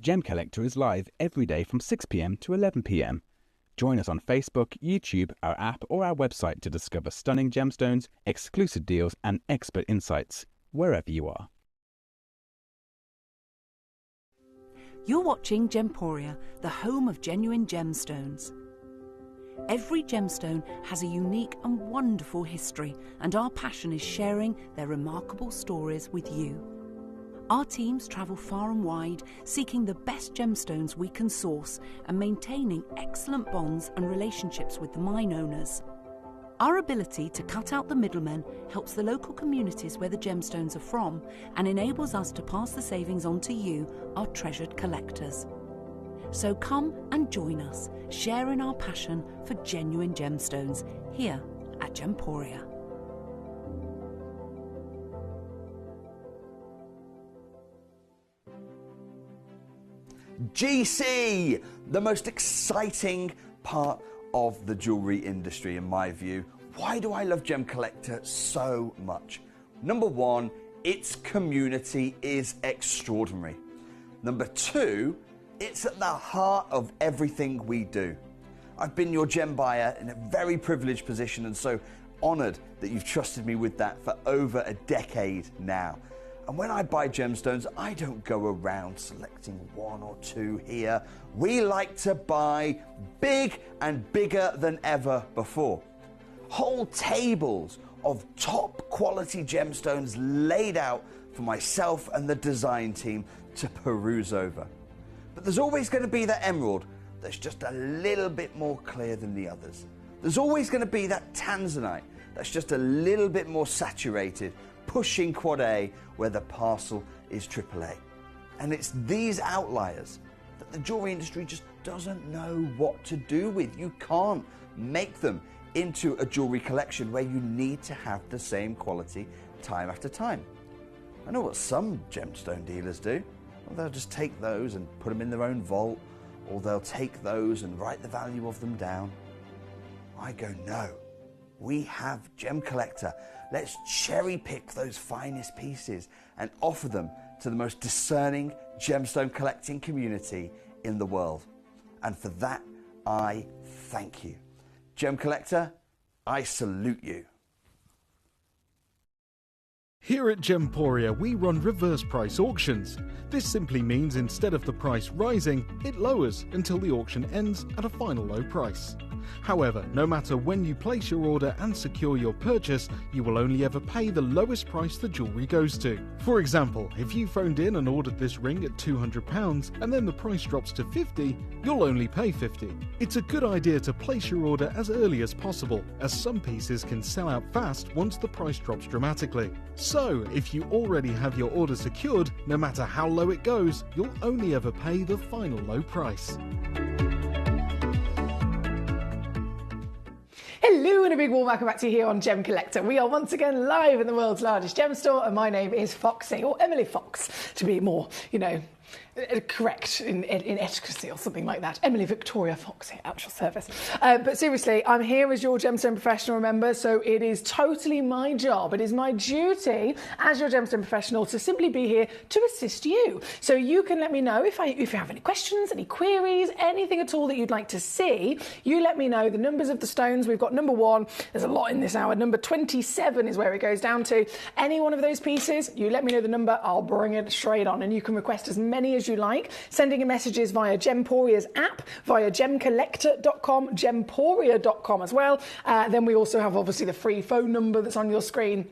Gemcollector is live every day from 6 p.m. to 11 p.m. Join us on Facebook, YouTube, our app or our website to discover stunning gemstones, exclusive deals and expert insights, wherever you are. You're watching Gemporia, the home of genuine gemstones. Every gemstone has a unique and wonderful history, and our passion is sharing their remarkable stories with you. Our teams travel far and wide, seeking the best gemstones we can source and maintaining excellent bonds and relationships with the mine owners. Our ability to cut out the middlemen helps the local communities where the gemstones are from and enables us to pass the savings on to you, our treasured collectors. So come and join us, sharing our passion for genuine gemstones here at Gemporia. GC, the most exciting part of the jewellery industry in my view. Why do I love Gemcollector so much? Number one, its community is extraordinary. Number two, it's at the heart of everything we do. I've been your gem buyer in a very privileged position and so honoured that you've trusted me with that for over a decade now. And when I buy gemstones, I don't go around selecting one or two here. We like to buy big and bigger than ever before. Whole tables of top quality gemstones laid out for myself and the design team to peruse over. But there's always going to be that emerald that's just a little bit more clear than the others. There's always going to be that tanzanite that's just a little bit more saturated, pushing quad A where the parcel is AAA. And it's these outliers that the jewelry industry just doesn't know what to do with. You can't make them into a jewelry collection where you need to have the same quality time after time. I know what some gemstone dealers do. Well, they'll just take those and put them in their own vault, or they'll take those and write the value of them down. I go, no, we have Gemcollector. Let's cherry pick those finest pieces and offer them to the most discerning gemstone collecting community in the world. And for that, I thank you. Gemcollector, I salute you. Here at Gemporia, we run reverse price auctions. This simply means instead of the price rising, it lowers until the auction ends at a final low price. However, no matter when you place your order and secure your purchase, you will only ever pay the lowest price the jewellery goes to. For example, if you phoned in and ordered this ring at £200 and then the price drops to £50, you'll only pay £50. It's a good idea to place your order as early as possible, as some pieces can sell out fast once the price drops dramatically. So, if you already have your order secured, no matter how low it goes, you'll only ever pay the final low price. Hello and a big warm welcome back to you here on Gemcollector. We are once again live in the world's largest gem store and my name is Foxy, or Emily Fox to be more, Correct in etiquette or something like that. Emily Victoria Fox here, at your service. But seriously, I'm here as your gemstone professional, remember, so it is totally my job. It is my duty as your gemstone professional to simply be here to assist you. So you can let me know if you have any questions, any queries, anything at all that you'd like to see. You let me know the numbers of the stones. We've got number 1. There's a lot in this hour. Number 27 is where it goes down to. Any one of those pieces, you let me know the number. I'll bring it straight on, and you can request as many as you like, sending in messages via Gemporia's app, via Gemcollector.com, Gemporia.com as well. Then we also have obviously the free phone number that's on your screen.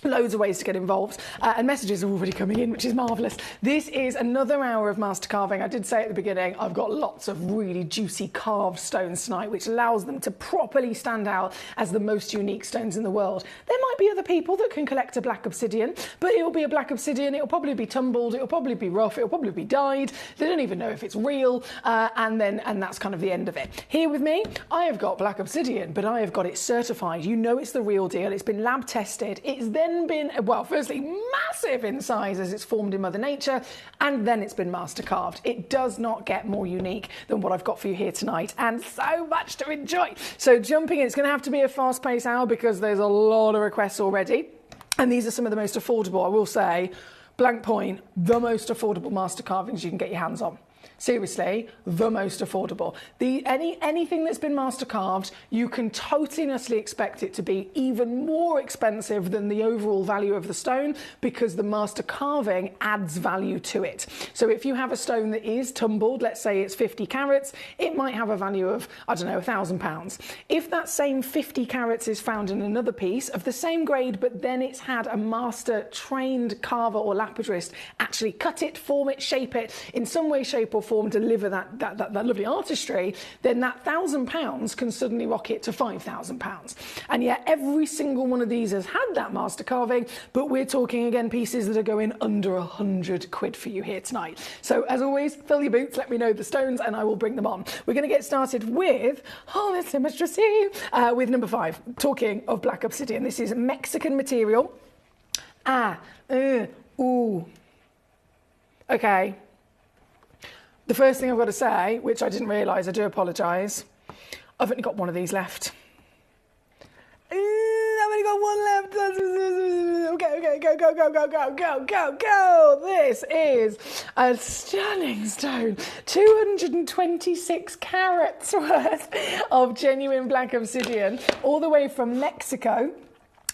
Loads of ways to get involved, and messages are already coming in, which is marvellous. This is another hour of master carving. I did say at the beginning, I've got lots of really juicy carved stones tonight, which allows them to properly stand out as the most unique stones in the world. There might be other people that can collect a black obsidian, but it'll be a black obsidian, it'll probably be tumbled, it'll probably be rough, it'll probably be dyed. They don't even know if it's real, and that's kind of the end of it. Here with me, I have got black obsidian, but I have got it certified. You know it's the real deal. It's been lab tested. It's then been, well, firstly, massive in size as it's formed in Mother Nature, and then it's been master carved. It does not get more unique than what I've got for you here tonight, and so much to enjoy. So jumping in, it's going to have to be a fast-paced hour because there's a lot of requests already, and these are some of the most affordable, I will say, blank point, the most affordable master carvings you can get your hands on. Seriously, the most affordable. Anything that's been master carved, you can totally and utterly expect it to be even more expensive than the overall value of the stone, because the master carving adds value to it. So if you have a stone that is tumbled, let's say it's 50 carats, it might have a value of, I don't know, £1,000. If that same 50 carats is found in another piece of the same grade, but then it's had a master trained carver or lapidarist actually cut it, form it, shape it in some way, shape or form, deliver that lovely artistry, then that £1,000 can suddenly rocket to £5,000. And yet every single one of these has had that master carving, but we're talking again pieces that are going under £100 for you here tonight. So as always, fill your boots, let me know the stones, and I will bring them on. We're going to get started with, oh, there's so much to see, with number 5, talking of black obsidian. This is Mexican material. Ooh. Okay. The first thing I've got to say, which I didn't realise, I do apologise, I've only got one of these left. I've only got one left. Okay, go. This is a stunning stone. 226 carats worth of genuine black obsidian, all the way from Mexico.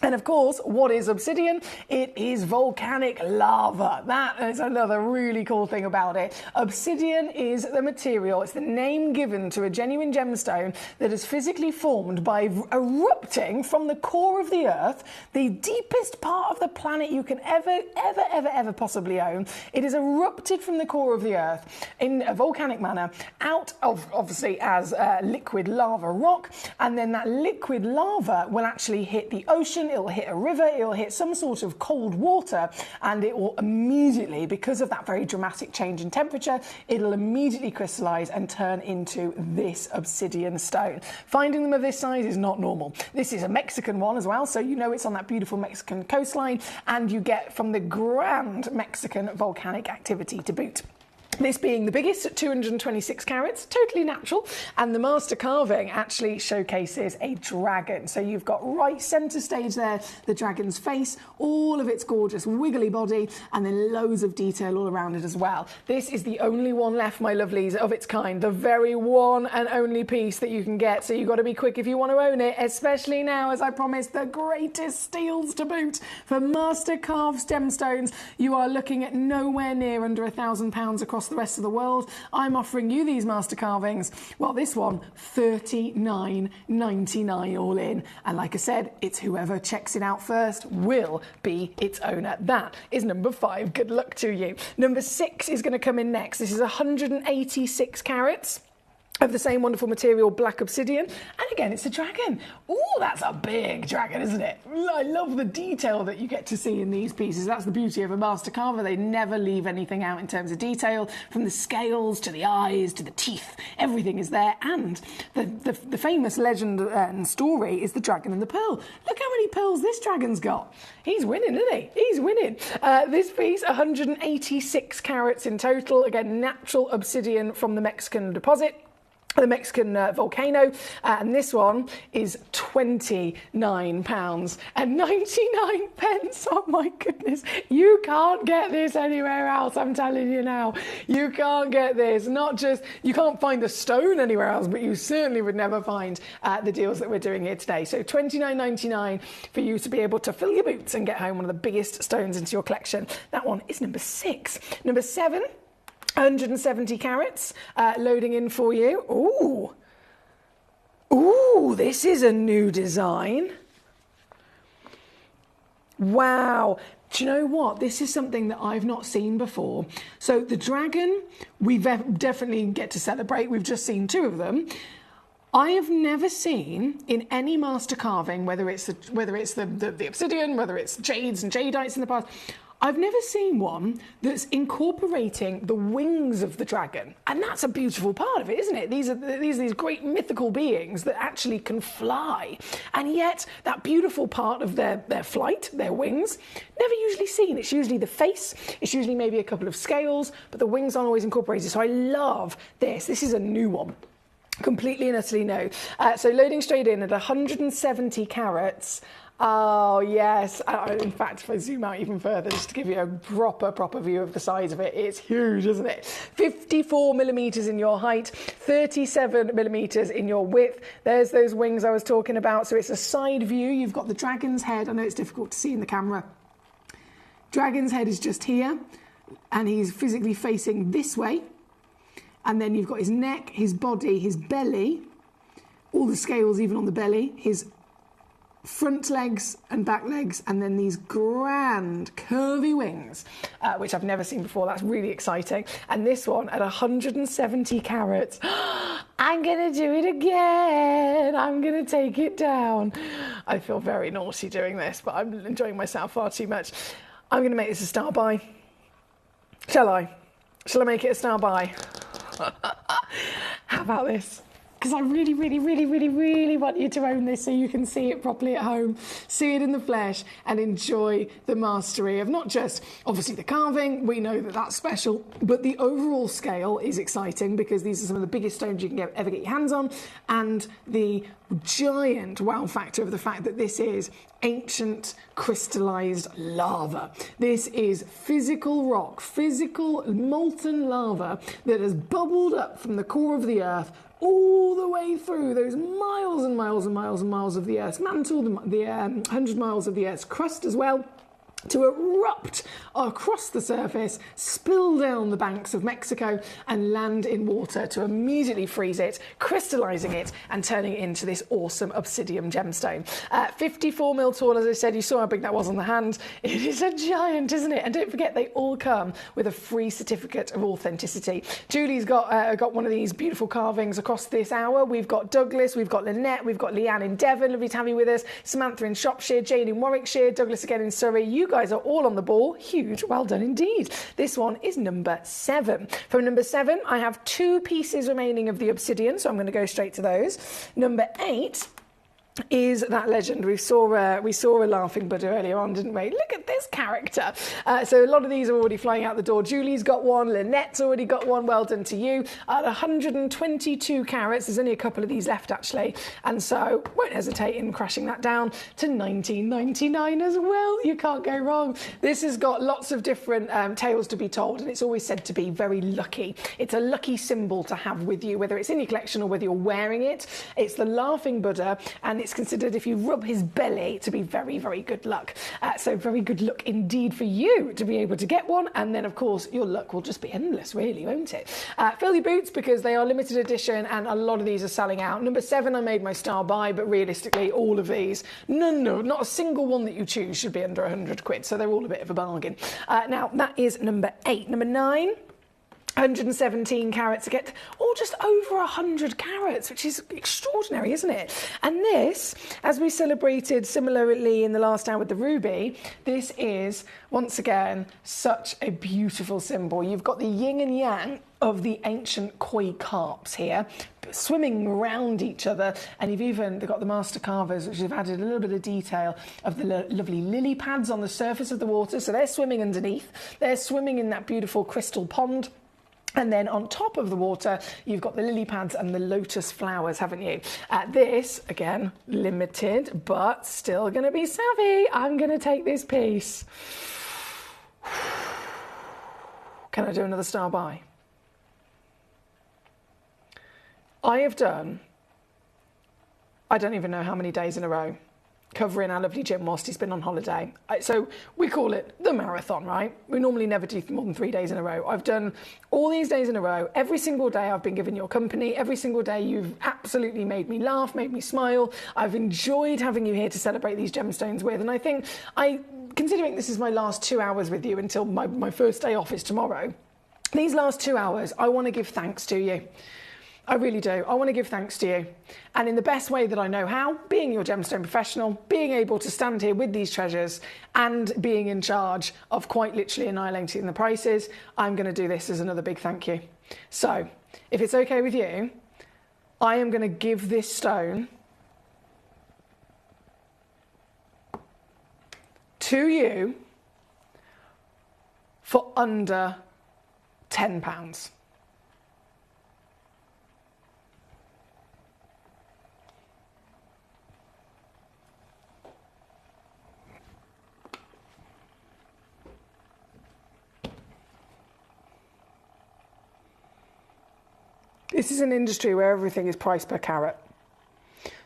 And of course, what is obsidian? It is volcanic lava. That is another really cool thing about it. Obsidian is the material, it's the name given to a genuine gemstone that is physically formed by erupting from the core of the earth, the deepest part of the planet you can ever possibly own. It is erupted from the core of the earth in a volcanic manner, out of, obviously, as liquid lava rock, and then that liquid lava will actually hit the ocean, it'll hit a river, it'll hit some sort of cold water, and it will immediately, because of that very dramatic change in temperature, it'll immediately crystallise and turn into this obsidian stone. Finding them of this size is not normal. This is a Mexican one as well, so you know it's on that beautiful Mexican coastline, and you get from the grand Mexican volcanic activity to boot. This being the biggest at 226 carats, totally natural, and the master carving actually showcases a dragon. So you've got right centre stage there, the dragon's face, all of its gorgeous wiggly body, and then loads of detail all around it as well. This is the only one left, my lovelies, of its kind, the very one and only piece that you can get, so you've got to be quick if you want to own it, especially now, as I promised, the greatest steals to boot. For master carved gemstones, you are looking at nowhere near under £1,000 across the rest of the world. I'm offering you these master carvings, well, this one $39.99 all in, and like I said, it's whoever checks it out first will be its owner. That is number 5. Good luck to you. Number 6 is going to come in next. This is 186 carats. of the same wonderful material, black obsidian. And again, it's a dragon. Oh, that's a big dragon, isn't it? I love the detail that you get to see in these pieces. That's the beauty of a master carver. They never leave anything out in terms of detail, from the scales to the eyes to the teeth. Everything is there. And the famous legend and story is the dragon and the pearl. Look how many pearls this dragon's got. He's winning, isn't he? He's winning. This piece, 186 carats in total. Again, natural obsidian from the Mexican deposit. The Mexican volcano, and this one is £29.99. Oh my goodness, you can't get this anywhere else, I'm telling you now. You can't get this, not just, you can't find the stone anywhere else, but you certainly would never find the deals that we're doing here today. So £29.99 for you to be able to fill your boots and get home one of the biggest stones into your collection. That one is number 6. Number 7. 170 carats, loading in for you. Ooh. Ooh, this is a new design. Wow. Do you know what? This is something that I've not seen before. So the dragon, we definitely get to celebrate. We've just seen 2 of them. I have never seen in any master carving, whether it's the obsidian, whether it's jades and jadeites in the past, I've never seen one that's incorporating the wings of the dragon. And that's a beautiful part of it, isn't it? These are these great mythical beings that actually can fly. And yet that beautiful part of their flight, their wings, never usually seen. It's usually the face, it's usually maybe a couple of scales, but the wings aren't always incorporated. So I love this. This is a new one. Completely and utterly new. So loading straight in at 170 carats. Oh, yes. In fact, if I zoom out even further, just to give you a proper view of the size of it, it's huge, isn't it? 54 millimetres in your height, 37 millimetres in your width. There's those wings I was talking about. So it's a side view. You've got the dragon's head. I know it's difficult to see in the camera. Dragon's head is just here, and he's physically facing this way. And then you've got his neck, his body, his belly, all the scales even on the belly, his front legs and back legs, and then these grand curvy wings, which I've never seen before. That's really exciting. And this one at 170 carats. I'm going to do it again. I'm going to take it down. I feel very naughty doing this, but I'm enjoying myself far too much. I'm going to make this a star buy. Shall I? Shall I make it a star buy? How about this? Because I really want you to own this so you can see it properly at home, see it in the flesh, and enjoy the mastery of not just, obviously, the carving. We know that that's special, but the overall scale is exciting because these are some of the biggest stones you can ever get your hands on, and the giant wow factor of the fact that this is ancient crystallized lava. This is physical rock, physical molten lava that has bubbled up from the core of the earth all the way through those miles and miles and miles and miles of the Earth's mantle, the 100 miles of the Earth's crust as well, to erupt across the surface, spill down the banks of Mexico, and land in water to immediately freeze it, crystallizing it and turning it into this awesome obsidian gemstone. 54 mil tall, as I said. You saw how big that was on the hand. It is a giant, isn't it? And don't forget, they all come with a free certificate of authenticity. Julie's got one of these beautiful carvings across this hour. We've got Douglas, we've got Lynette, we've got Leanne in Devon. Lovely to have you with us. Samantha in Shropshire, Jane in Warwickshire, Douglas again in Surrey. You guys are all on the ball. Huge. Well done indeed. This one is number 7. From number 7, I have 2 pieces remaining of the obsidian, so I'm going to go straight to those. Number 8 is that legend. We saw a laughing Buddha earlier on, didn't we? Look at this character. So a lot of these are already flying out the door. Julie's got one. Lynette's already got one. Well done to you. At 122 carats, there's only a couple of these left actually, and so won't hesitate in crashing that down to $19.99 as well. You can't go wrong. This has got lots of different tales to be told, and it's always said to be very lucky. It's a lucky symbol to have with you, whether it's in your collection or whether you're wearing it. It's the laughing Buddha, and it's considered, if you rub his belly, to be very, very good luck. So very good luck indeed for you to be able to get one. And then, of course, your luck will just be endless, really, won't it? Fill your boots because they are limited edition and a lot of these are selling out. Number 7, I made my star buy, but realistically, all of these, no, not a single one that you choose should be under £100. So they're all a bit of a bargain. Now, that is number 8. Number 9. 117 carats to get, or just over 100 carats, which is extraordinary, isn't it? And this, as we celebrated similarly in the last hour with the ruby, this is, once again, such a beautiful symbol. You've got the yin and yang of the ancient koi carps here, swimming around each other, and you've even got the master carvers, which have added a little bit of detail of the lovely lily pads on the surface of the water, so they're swimming underneath, they're swimming in that beautiful crystal pond. And then on top of the water, you've got the lily pads and the lotus flowers, haven't you? This, again, limited, but still going to be savvy. I'm going to take this piece. Can I do another star buy? I have done, I don't even know how many days in a row, covering our lovely Jim whilst he's been on holiday. So we call it the marathon, right? We normally never do more than 3 days in a row. I've done all these days in a row. Every single day I've been giving your company. Every single day you've absolutely made me laugh, made me smile. I've enjoyed having you here to celebrate these gemstones with. And I think, considering this is my last 2 hours with you until my first day off is tomorrow, these last 2 hours, I want to give thanks to you. I really do. I want to give thanks to you. And in the best way that I know how, being your gemstone professional, being able to stand here with these treasures and being in charge of quite literally annihilating the prices, I'm going to do this as another big thank you. So, if it's okay with you, I am going to give this stone to you for under £10. This is an industry where everything is priced per carat.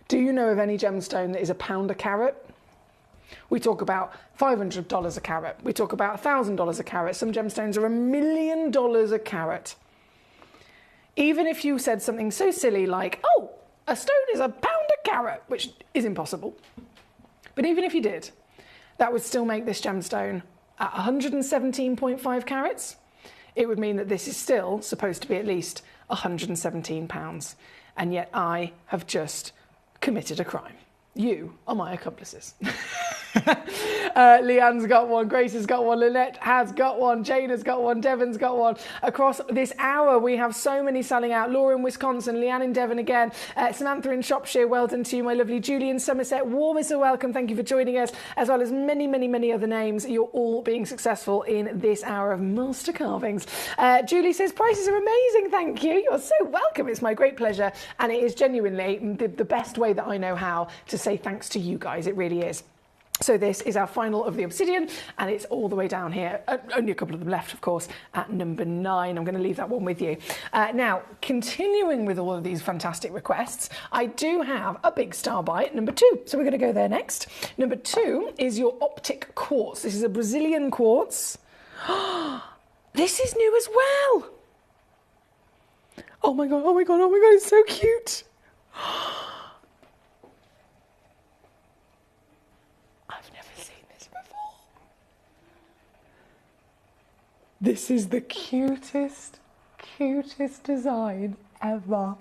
Do you know of any gemstone that is £1 a carat? We talk about $500 a carat. We talk about $1,000 a carat. Some gemstones are $1 million a carat. Even if you said something so silly like, oh, a stone is £1 a carat, which is impossible. But even if you did, that would still make this gemstone at 117.5 carats. It would mean that this is still supposed to be at least £117, and yet I have just committed a crime. You are my accomplices. Leanne's got one, Grace has got one, Lynette has got one, Jane has got one, Devon's got one. Across this hour, we have so many selling out. Laura in Wisconsin, Leanne in Devon again, Samantha in Shropshire, well done to you, my lovely Julie in Somerset, warmest of welcome, thank you for joining us, as well as many, many, many other names. You're all being successful in this hour of master carvings. Julie says, prices are amazing, thank you. You're so welcome, it's my great pleasure, and it is genuinely the best way that I know how to say thanks to you guys, it really is. So this is our final of the obsidian, and it's all the way down here. Only a couple of them left, of course, at number 9. I'm going to leave that one with you. Now, continuing with all of these fantastic requests, I do have a big star buy at number 2. So we're going to go there next. Number 2 is your optic quartz. This is a Brazilian quartz. This is new as well. Oh my God, oh my God, oh my God, it's so cute. This is the cutest design ever.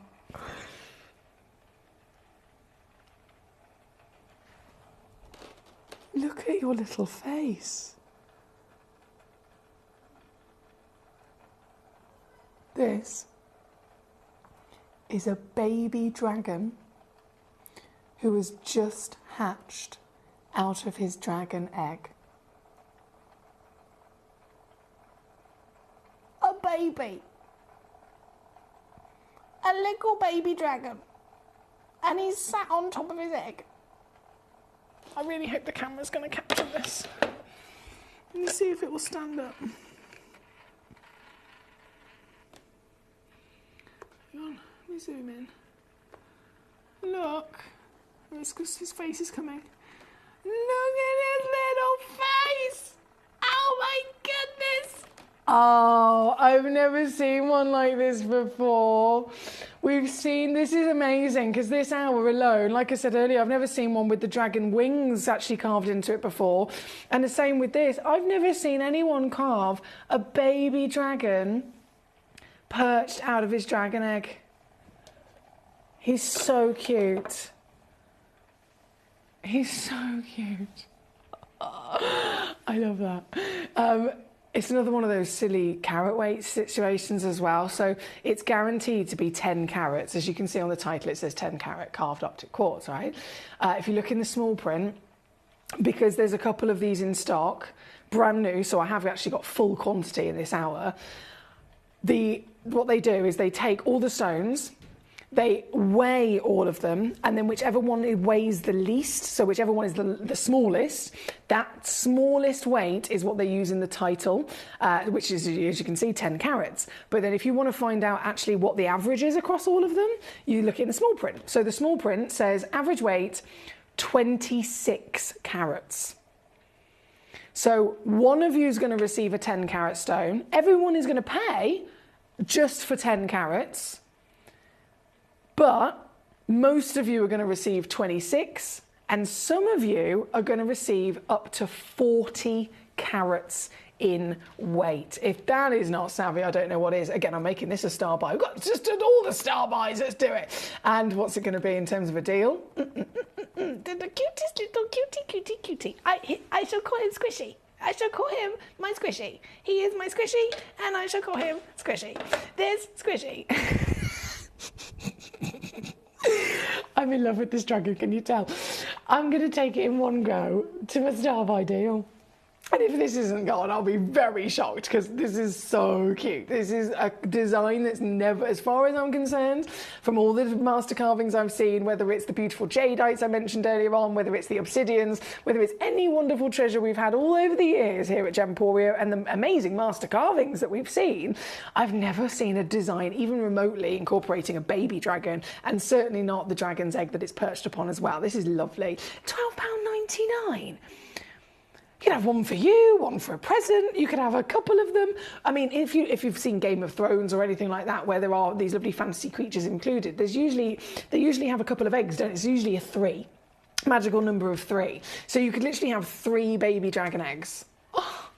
Look at your little face. This is a baby dragon who has just hatched out of his dragon egg. Baby, a little baby dragon, and he's sat on top of his egg. I really hope the camera's going to capture this. Let me see if it will stand up. Hang on, let me zoom in. Look, his face is coming. Look at his little face! Oh my goodness! Oh, I've never seen one like this before. This is amazing, because this hour alone, like I said earlier, I've never seen one with the dragon wings actually carved into it before. And the same with this. I've never seen anyone carve a baby dragon perched out of his dragon egg. He's so cute. He's so cute. I love that. It's another one of those silly carat weight situations as well. So it's guaranteed to be 10 carats. As you can see on the title, it says 10 carat carved optic quartz, right? If you look in the small print, because there's a couple of these in stock, brand new, so I have actually got full quantity in this hour. What they do is they take all the stones, they weigh all of them, and then whichever one weighs the least, so whichever one is the smallest, that smallest weight is what they use in the title, which is, as you can see, 10 carats. But then if you want to find out actually what the average is across all of them, you look in the small print. So the small print says average weight, 26 carats. So one of you is going to receive a 10 carat stone. Everyone is going to pay just for 10 carats. But most of you are going to receive 26, and some of you are going to receive up to 40 carats in weight. If that is not savvy, I don't know what is. Again, I'm making this a star buy. We've got just all the star buys. Let's do it. And what's it going to be in terms of a deal? The cutest little cutie. I shall call him Squishy. I shall call him my Squishy. He is my Squishy, and I shall call him Squishy. There's Squishy. I'm in love with this dragon, can you tell? I'm going to take it in one go to a star buy deal. And if this isn't gone, I'll be very shocked, because this is so cute. This is a design that's never, as far as I'm concerned, from all the master carvings I've seen, whether it's the beautiful jadeites I mentioned earlier on, whether it's the obsidians, whether it's any wonderful treasure we've had all over the years here at Gemporia, and the amazing master carvings that we've seen, I've never seen a design even remotely incorporating a baby dragon, and certainly not the dragon's egg that it's perched upon as well. This is lovely. £12.99. You could have one for you, one for a present. You could have a couple of them. I mean, if you've seen Game of Thrones or anything like that, where there are these lovely fantasy creatures included, they usually have a couple of eggs, don't it? It's usually a 3, magical number of 3. So you could literally have 3 baby dragon eggs. Oh.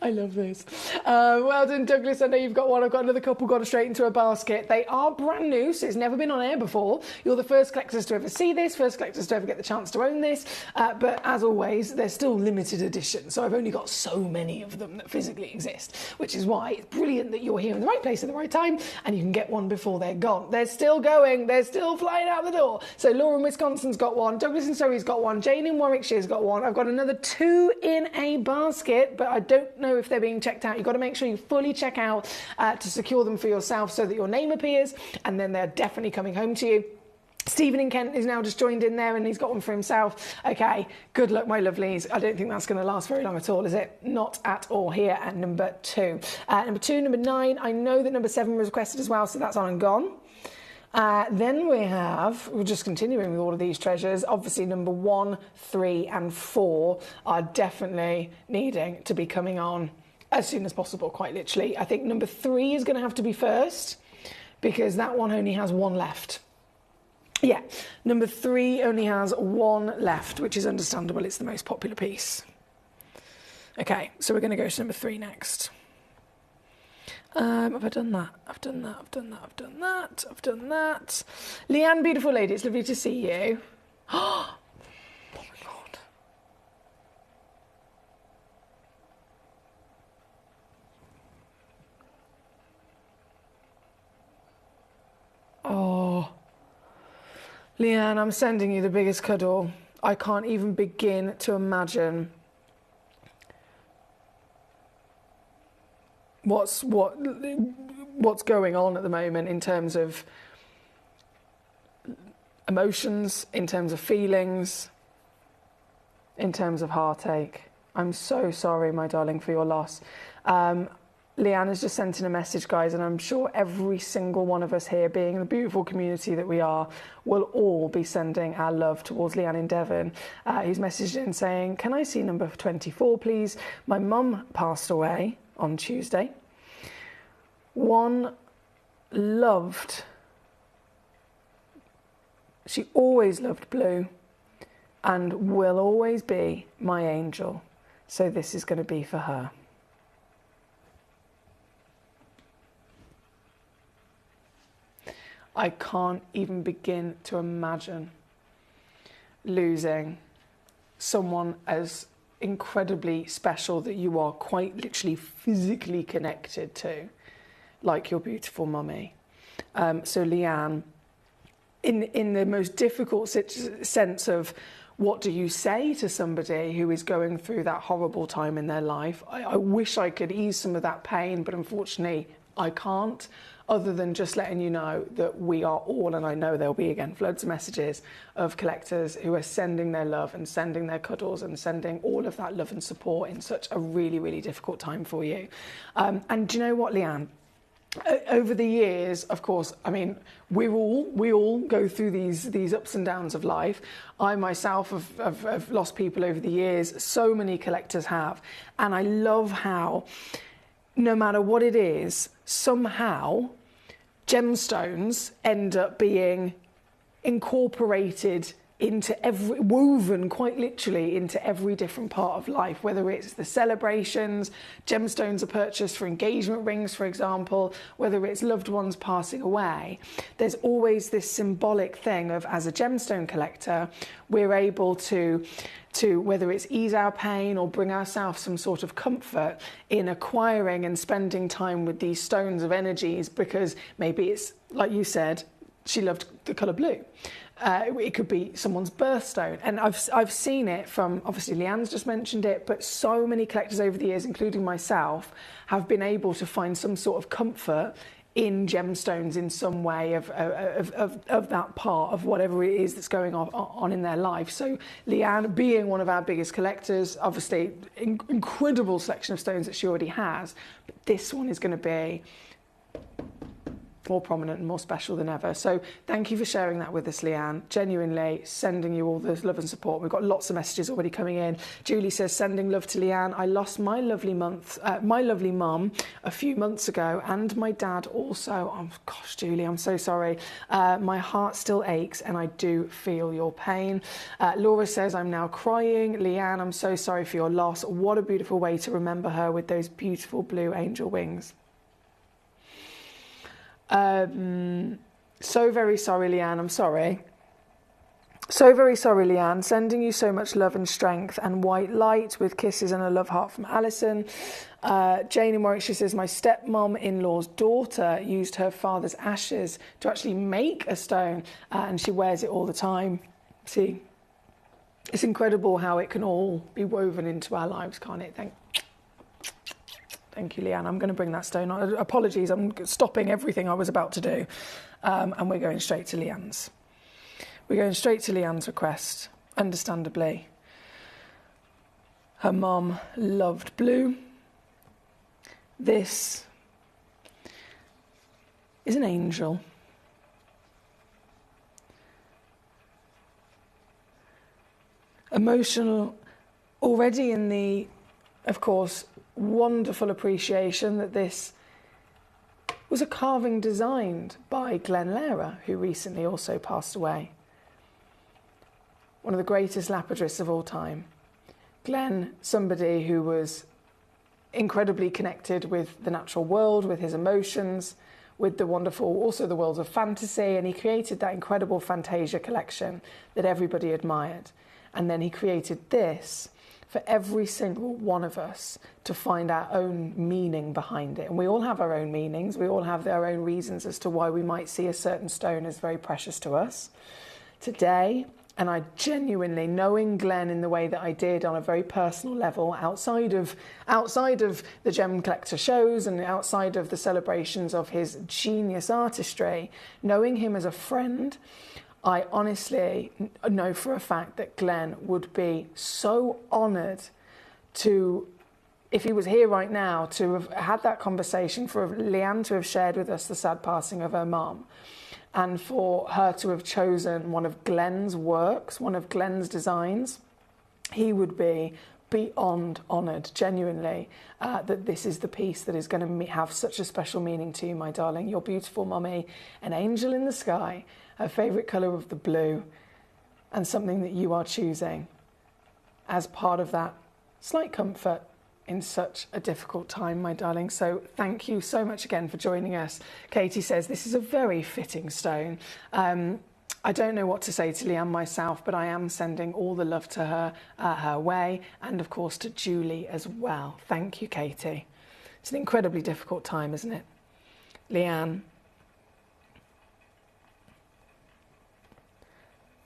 I love this. Well done, Douglas. I know you've got one. I've got another couple gone straight into a basket. They are brand new, so it's never been on air before. You're the first collectors to ever see this, first collectors to ever get the chance to own this. But as always, they're still limited edition, so I've only got so many of them that physically exist, which is why it's brilliant that you're here in the right place at the right time, and you can get one before they're gone. They're still going. They're still flying out the door. So Laura in Wisconsin's got one. Douglas in Surrey's got one. Jane in Warwickshire's got one. I've got another 2 in a basket, but I don't know if they're being checked out. You've got to make sure you fully check out to secure them for yourself so that your name appears, and then they're definitely coming home to you. Stephen in Kent is now just joined in there, and he's got one for himself. Okay, good luck, my lovelies. I don't think that's going to last very long at all, is it? Not at all. Here at number 2. Number 2, number 9. I know that number 7 was requested as well, so that's on and gone. Then we're just continuing with all of these treasures. Obviously, number 1, 3, and 4 are definitely needing to be coming on as soon as possible, quite literally. I think number 3 is going to have to be first, because that one only has 1 left. Yeah, number 3 only has 1 left, which is understandable. It's the most popular piece. Okay, so we're going to go to number 3 next. Have I done that? I've done that. Leanne, beautiful lady, it's lovely to see you. Oh my God. Oh. Leanne, I'm sending you the biggest cuddle. I can't even begin to imagine what's going on at the moment in terms of emotions, in terms of feelings, in terms of heartache. I'm so sorry, my darling, for your loss. Leanne has just sent in a message, guys, and I'm sure every single one of us here, being the beautiful community that we are, will all be sending our love towards Leanne in Devon. He's messaged in saying, can I see number 24, please? My mum passed away on Tuesday. She always loved blue and will always be my angel. So this is going to be for her. I can't even begin to imagine losing someone as incredibly special that you are quite literally physically connected to, like your beautiful mummy. So Leanne, in the most difficult sense of what do you say to somebody who is going through that horrible time in their life, I wish I could ease some of that pain, but unfortunately I can't, other than just letting you know that we are all, and I know there'll be again floods of messages of collectors who are sending their love and sending their cuddles and sending all of that love and support in such a really, really difficult time for you. And do you know what, Leanne? Over the years, of course, I mean, we all go through these ups and downs of life. I myself have lost people over the years. So many collectors have. And I love how, no matter what it is, somehow gemstones end up being incorporated into woven quite literally into every different part of life, whether it's the celebrations, gemstones are purchased for engagement rings, for example, whether it's loved ones passing away. There's always this symbolic thing of, as a gemstone collector, we're able to whether it's ease our pain or bring ourselves some sort of comfort in acquiring and spending time with these stones of energies, because maybe it's, like you said, she loved the colour blue. It could be someone's birthstone. And I've seen it from, obviously Leanne's just mentioned it, but so many collectors over the years, including myself, have been able to find some sort of comfort in gemstones in some way of that part of whatever it is that's going on in their life. So Leanne, being one of our biggest collectors, obviously incredible selection of stones that she already has, but this one is going to be more prominent and more special than ever. So thank you for sharing that with us, Leanne. Genuinely sending you all the love and support. We've got lots of messages already coming in. Julie says, sending love to Leanne. I lost my lovely mum a few months ago, and my dad also. Oh gosh, Julie, I'm so sorry. My heart still aches and I do feel your pain. Laura says, I'm now crying. Leanne, I'm so sorry for your loss. What a beautiful way to remember her, with those beautiful blue angel wings. So very sorry, Leanne. I'm sorry. So very sorry, Leanne. Sending you so much love and strength and white light with kisses and a love heart from Alison. Jane in Warwickshire says, my stepmom-in-law's daughter used her father's ashes to actually make a stone, and she wears it all the time. See, it's incredible how it can all be woven into our lives, can't it? Thank you, Leanne. I'm going to bring that stone on. Apologies, I'm stopping everything I was about to do. And we're going straight to Leanne's. We're going straight to Leanne's request, understandably. Her mum loved blue. This is an angel. Emotional already in the, of course, wonderful appreciation that this was a carving designed by Glenn Lehrer, who recently also passed away. One of the greatest lapidarists of all time. Glenn, somebody who was incredibly connected with the natural world, with his emotions, with the wonderful, also the world of fantasy, and he created that incredible Fantasia collection that everybody admired. And then he created this for every single one of us to find our own meaning behind it. And we all have our own meanings. We all have our own reasons as to why we might see a certain stone as very precious to us. Today, and I genuinely, knowing Glenn in the way that I did on a very personal level, outside of the Gem Collector shows and outside of the celebrations of his genius artistry, knowing him as a friend, I honestly know for a fact that Glenn would be so honoured to, if he was here right now, to have had that conversation, for Leanne to have shared with us the sad passing of her mum, and for her to have chosen one of Glenn's works, one of Glenn's designs. He would be beyond honoured, genuinely, that this is the piece that is going to have such a special meaning to you, my darling. Your beautiful mummy, an angel in the sky, her favourite colour of the blue, and something that you are choosing as part of that slight comfort in such a difficult time, my darling. So thank you so much again for joining us. Katie says this is a very fitting stone. I don't know what to say to Leanne myself, but I am sending all the love to her, her way, and of course to Julie as well. Thank you, Katie. It's an incredibly difficult time, isn't it? Leanne,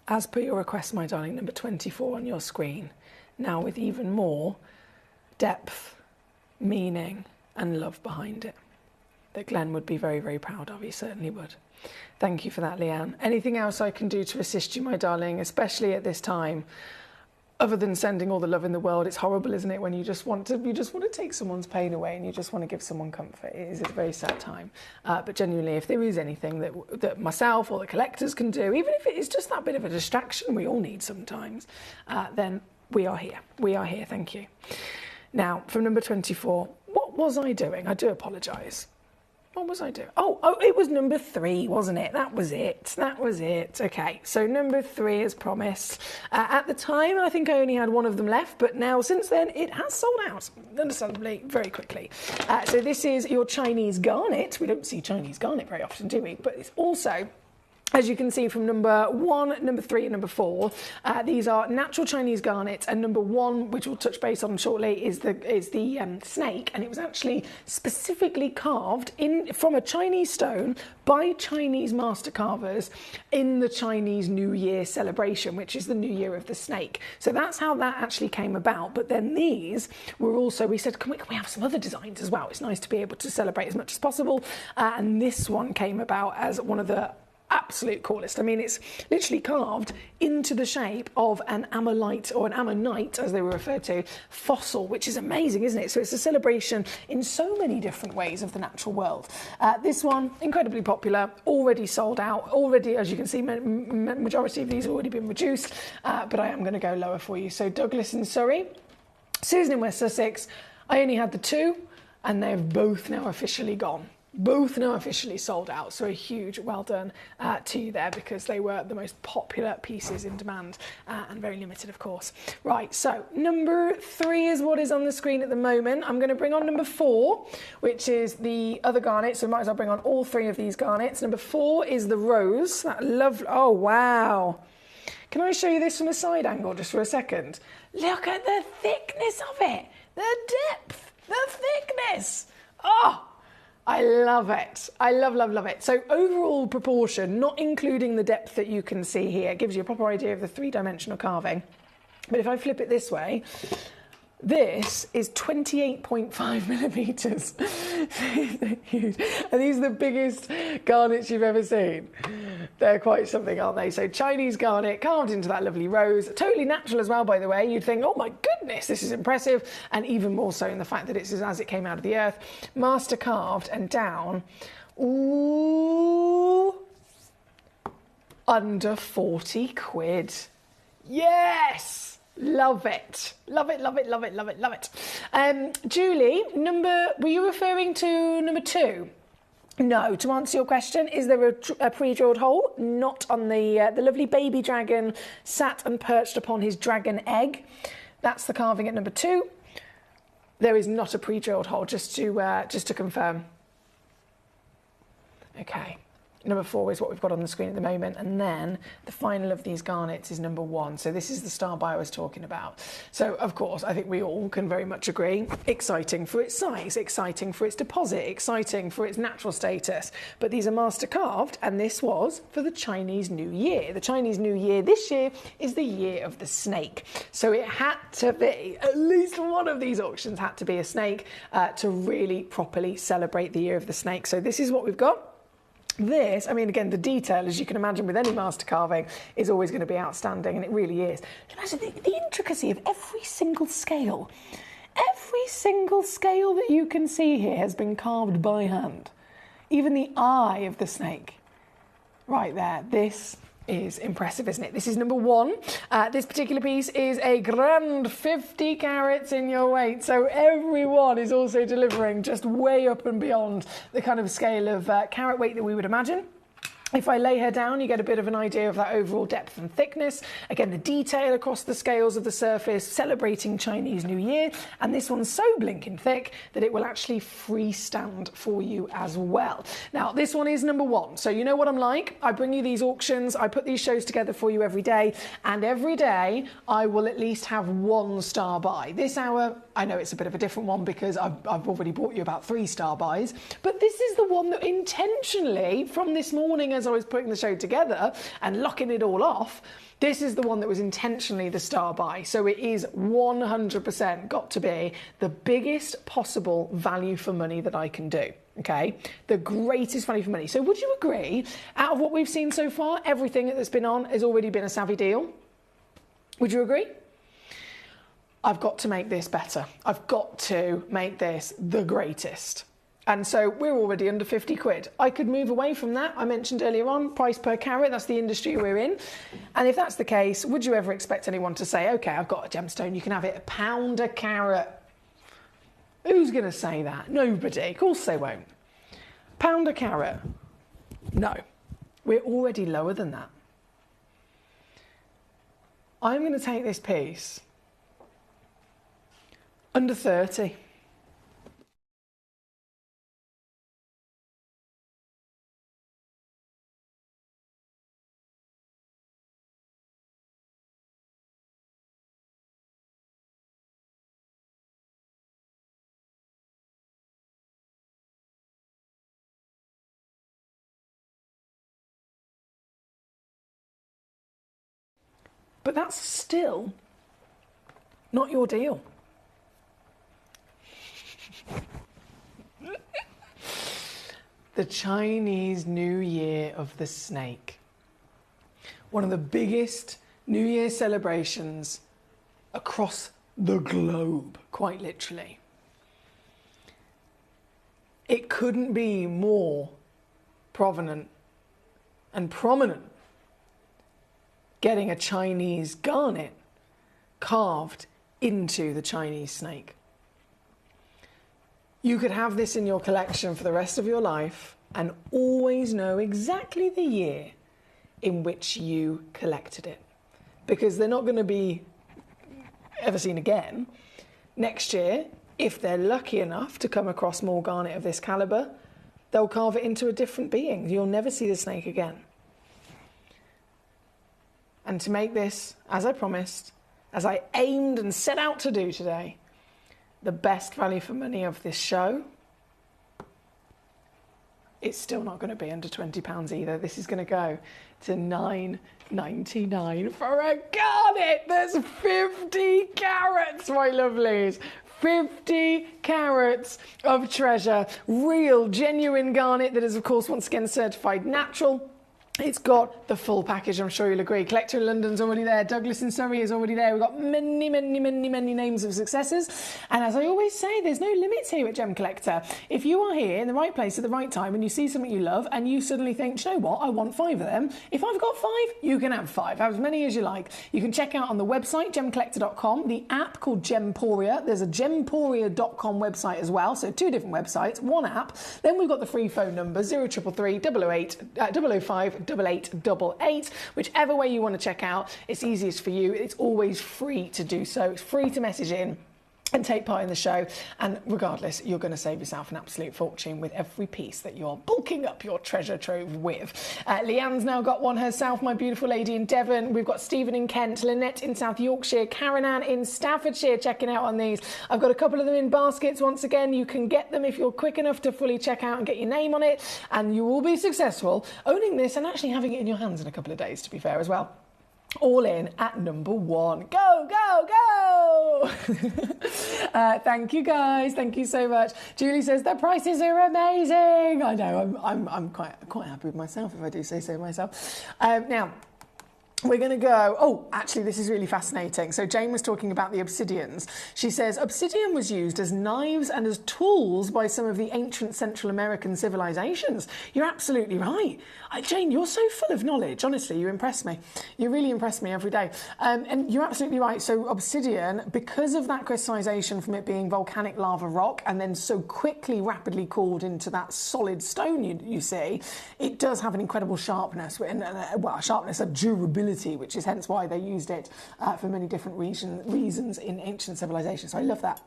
as per your request, my darling, number 24 on your screen, now with even more depth, meaning and love behind it, that Glenn would be very, very proud of. He certainly would. Thank you for that, Leanne. Anything else I can do to assist you, my darling, especially at this time, other than sending all the love in the world? It's horrible, isn't it, when you just want to take someone's pain away and you just want to give someone comfort. It's a very sad time. But genuinely, if there is anything that myself or the collectors can do, even if it is just that bit of a distraction we all need sometimes, then we are here. We are here, thank you. Now, from number 24, what was I doing? I do apologise. What was I doing? Oh, it was number 3, wasn't it? That was it. Okay, so number 3, as promised. At the time, I think I only had one of them left, but now, since then, it has sold out, understandably, very quickly. So this is your Chinese garnet. We don't see Chinese garnet very often, do we? But it's also, as you can see from number 1, number 3 and number 4, these are natural Chinese garnets, and number 1, which we'll touch base on shortly, is the snake, and it was actually specifically carved from a Chinese stone by Chinese master carvers in the Chinese New Year celebration, which is the New Year of the Snake. So that's how that actually came about. But then these were also, we said, can we have some other designs as well? It's nice to be able to celebrate as much as possible, and this one came about as one of the absolute coolest. I mean, it's literally carved into the shape of an ammonite, or an ammonite as they were referred to, fossil, which is amazing, isn't it? So it's a celebration in so many different ways of the natural world. This one, incredibly popular, already sold out, already, as you can see, majority of these have already been reduced, but I am going to go lower for you. So Douglas in Surrey, Susan in West Sussex, I only had the 2, and they've both now officially gone. Both now officially sold out, so a huge well done to you there, because they were the most popular pieces in demand, and very limited, of course. Right, so number 3 is what is on the screen at the moment. I'm going to bring on number 4, which is the other garnet, so I might as well bring on all 3 of these garnets. Number 4 is the rose. That lovely, oh wow. Can I show you this from a side angle just for a second? Look at the thickness of it, the depth, the thickness. Oh! I love it. I love it. So overall proportion, not including the depth that you can see here, gives you a proper idea of the 3-dimensional carving. But if I flip it this way, this is 28.5 millimetres. Huge. And these are the biggest garnets you've ever seen. They're quite something, aren't they? So Chinese garnet carved into that lovely rose. Totally natural as well, by the way. You'd think, oh my goodness, this is impressive. And even more so in the fact that it's as it came out of the earth. Master carved and down. Ooh. Under 40 quid. Yes! Love it. Love it. Julie, were you referring to number 2? No, to answer your question, is there a pre-drilled hole? Not on the lovely baby dragon sat and perched upon his dragon egg. That's the carving at number 2. There is not a pre-drilled hole, just to confirm. Okay. Number 4 is what we've got on the screen at the moment, and then the final of these garnets is number 1. So this is the star buy I was talking about. So of course, I think we all can very much agree, exciting for its size, exciting for its deposit, exciting for its natural status. But these are master carved, and this was for the Chinese New Year. The Chinese New Year this year is the year of the snake. So it had to be, at least one of these auctions had to be a snake to really properly celebrate the year of the snake. So this is what we've got. This, I mean, again, the detail, as you can imagine with any master carving, is always going to be outstanding, and it really is. Imagine the intricacy of every single scale. Every single scale that you can see here has been carved by hand. Even the eye of the snake. Right there. This is impressive, isn't it? This is number 1. This particular piece is a grand 50 carats in your weight, so everyone is also delivering just way up and beyond the kind of scale of carat weight that we would imagine. If I lay her down, you get a bit of an idea of that overall depth and thickness. Again, the detail across the scales of the surface, celebrating Chinese New Year. And this one's so blinking thick that it will actually freestand for you as well. Now, this one is number one. So you know what I'm like. I bring you these auctions. I put these shows together for you every day. And every day, I will at least have 1-star buy. This hour, I know it's a bit of a different one because I've already bought you about 3-star buys. But this is the one that intentionally, from this morning as I was putting the show together and locking it all off, this is the one that was intentionally the star buy. So it is 100% got to be the biggest possible value for money that I can do. Okay, the greatest value for money. So would you agree, out of what we've seen so far, everything that's been on has already been a savvy deal? Would you agree? I've got to make this better. I've got to make this the greatest. And so we're already under 50 quid. I could move away from that. I mentioned earlier on, price per carat, that's the industry we're in. And if that's the case, would you ever expect anyone to say, okay, I've got a gemstone, you can have it £1 a carat? Who's going to say that? Nobody. Of course they won't. £1 a carat? No. We're already lower than that. I'm going to take this piece under 30. But that's still not your deal. The Chinese New Year of the Snake. One of the biggest New Year celebrations across the globe, quite literally. It couldn't be more provenant and prominent. Getting a Chinese garnet carved into the Chinese snake. You could have this in your collection for the rest of your life and always know exactly the year in which you collected it. Because they're not going to be ever seen again. Next year, if they're lucky enough to come across more garnet of this caliber, they'll carve it into a different being. You'll never see the snake again. And to make this, as I promised, as I aimed and set out to do today, the best value for money of this show, it's still not going to be under £20 either. This is going to go to $9.99 for a garnet that's 50 carats, my lovelies. 50 carats of treasure. Real, genuine garnet that is, of course, once again certified natural. It's got the full package, I'm sure you'll agree. Collector in London's already there. Douglas in Surrey is already there. We've got many, many, many, many names of successors. And as I always say, there's no limits here at Gem Collector. If you are here in the right place at the right time and you see something you love and you suddenly think, do you know what, I want 5 of them. If I've got 5, you can have 5. Have as many as you like. You can check out on the website, gemcollector.com, the app called Gemporia. There's a gemporia.com website as well. So 2 different websites, 1 app. Then we've got the free phone number, 0333 005 8888, whichever way you want to check out, it's easiest for you. It's always free to do so. It's free to message in and take part in the show, and regardless, you're going to save yourself an absolute fortune with every piece that you're bulking up your treasure trove with. Leanne's now got one herself, my beautiful lady in Devon. We've got Stephen in Kent, Lynette in South Yorkshire, Karen Ann in Staffordshire checking out on these. I've got a couple of them in baskets. Once again, you can get them if you're quick enough to fully check out and get your name on it, and you will be successful owning this and actually having it in your hands in a couple of days, to be fair as well. All in at number 1. Go, go, go! Thank you, guys. Thank you so much. Julie says the prices are amazing. I know. I'm quite happy with myself, if I do say so myself. Now, we're going to go, oh, actually, this is really fascinating. So Jane was talking about the obsidians. She says, obsidian was used as knives and as tools by some of the ancient Central American civilizations. You're absolutely right. Jane, you're so full of knowledge. Honestly, you impress me. You really impress me every day. And you're absolutely right. So obsidian, because of that crystallization from it being volcanic lava rock and then so quickly, rapidly cooled into that solid stone you see, it does have an incredible sharpness, well, sharpness of durability, which is hence why they used it for many different reasons in ancient civilizations. So I love that.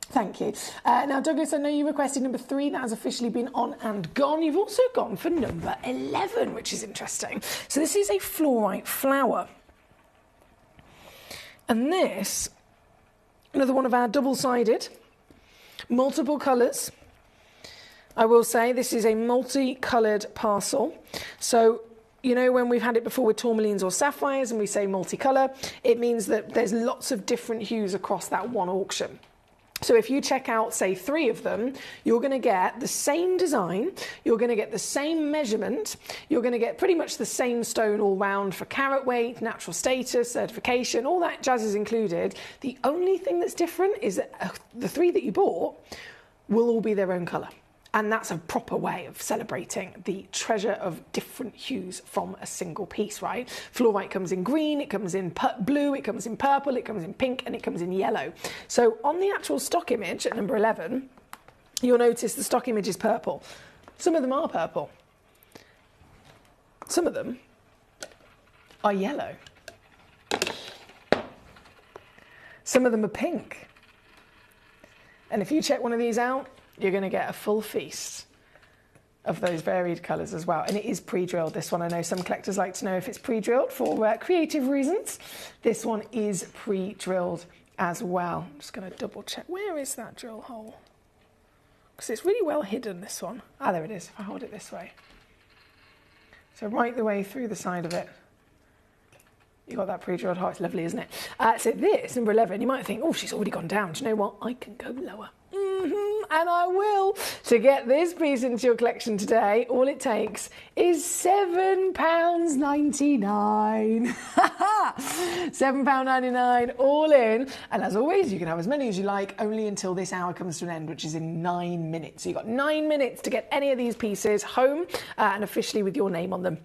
Thank you. Now, Douglas, I know you requested number 3. That has officially been on and gone. You've also gone for number 11, which is interesting. So this is a fluorite flower. And this, another one of our double-sided, multiple colours. I will say this is a multi-coloured parcel. So, you know, when we've had it before with tourmalines or sapphires and we say multicolour, it means that there's lots of different hues across that one auction. So if you check out, say, 3 of them, you're going to get the same design, you're going to get the same measurement, you're going to get pretty much the same stone all round for carat weight, natural status, certification, all that jazz is included. The only thing that's different is that the 3 that you bought will all be their own colour. And that's a proper way of celebrating the treasure of different hues from a single piece, right? Fluorite comes in green, it comes in blue, it comes in purple, it comes in pink, and it comes in yellow. So on the actual stock image at number 11, you'll notice the stock image is purple. Some of them are purple. Some of them are yellow. Some of them are pink. And if you check one of these out, you're going to get a full feast of those varied colours as well. And it is pre-drilled, this one. I know some collectors like to know if it's pre-drilled for creative reasons. This one is pre-drilled as well. I'm just going to double check. Where is that drill hole? Because it's really well hidden, this one. Ah, there it is, if I hold it this way. So right the way through the side of it, you got that pre-drilled hole. It's lovely, isn't it? So this, number 11, you might think, oh, she's already gone down. Do you know what? I can go lower. And I will. To get this piece into your collection today, all it takes is £7.99. £7.99 all in. And as always, you can have as many as you like, only until this hour comes to an end, which is in 9 minutes. So you've got 9 minutes to get any of these pieces home and officially with your name on them.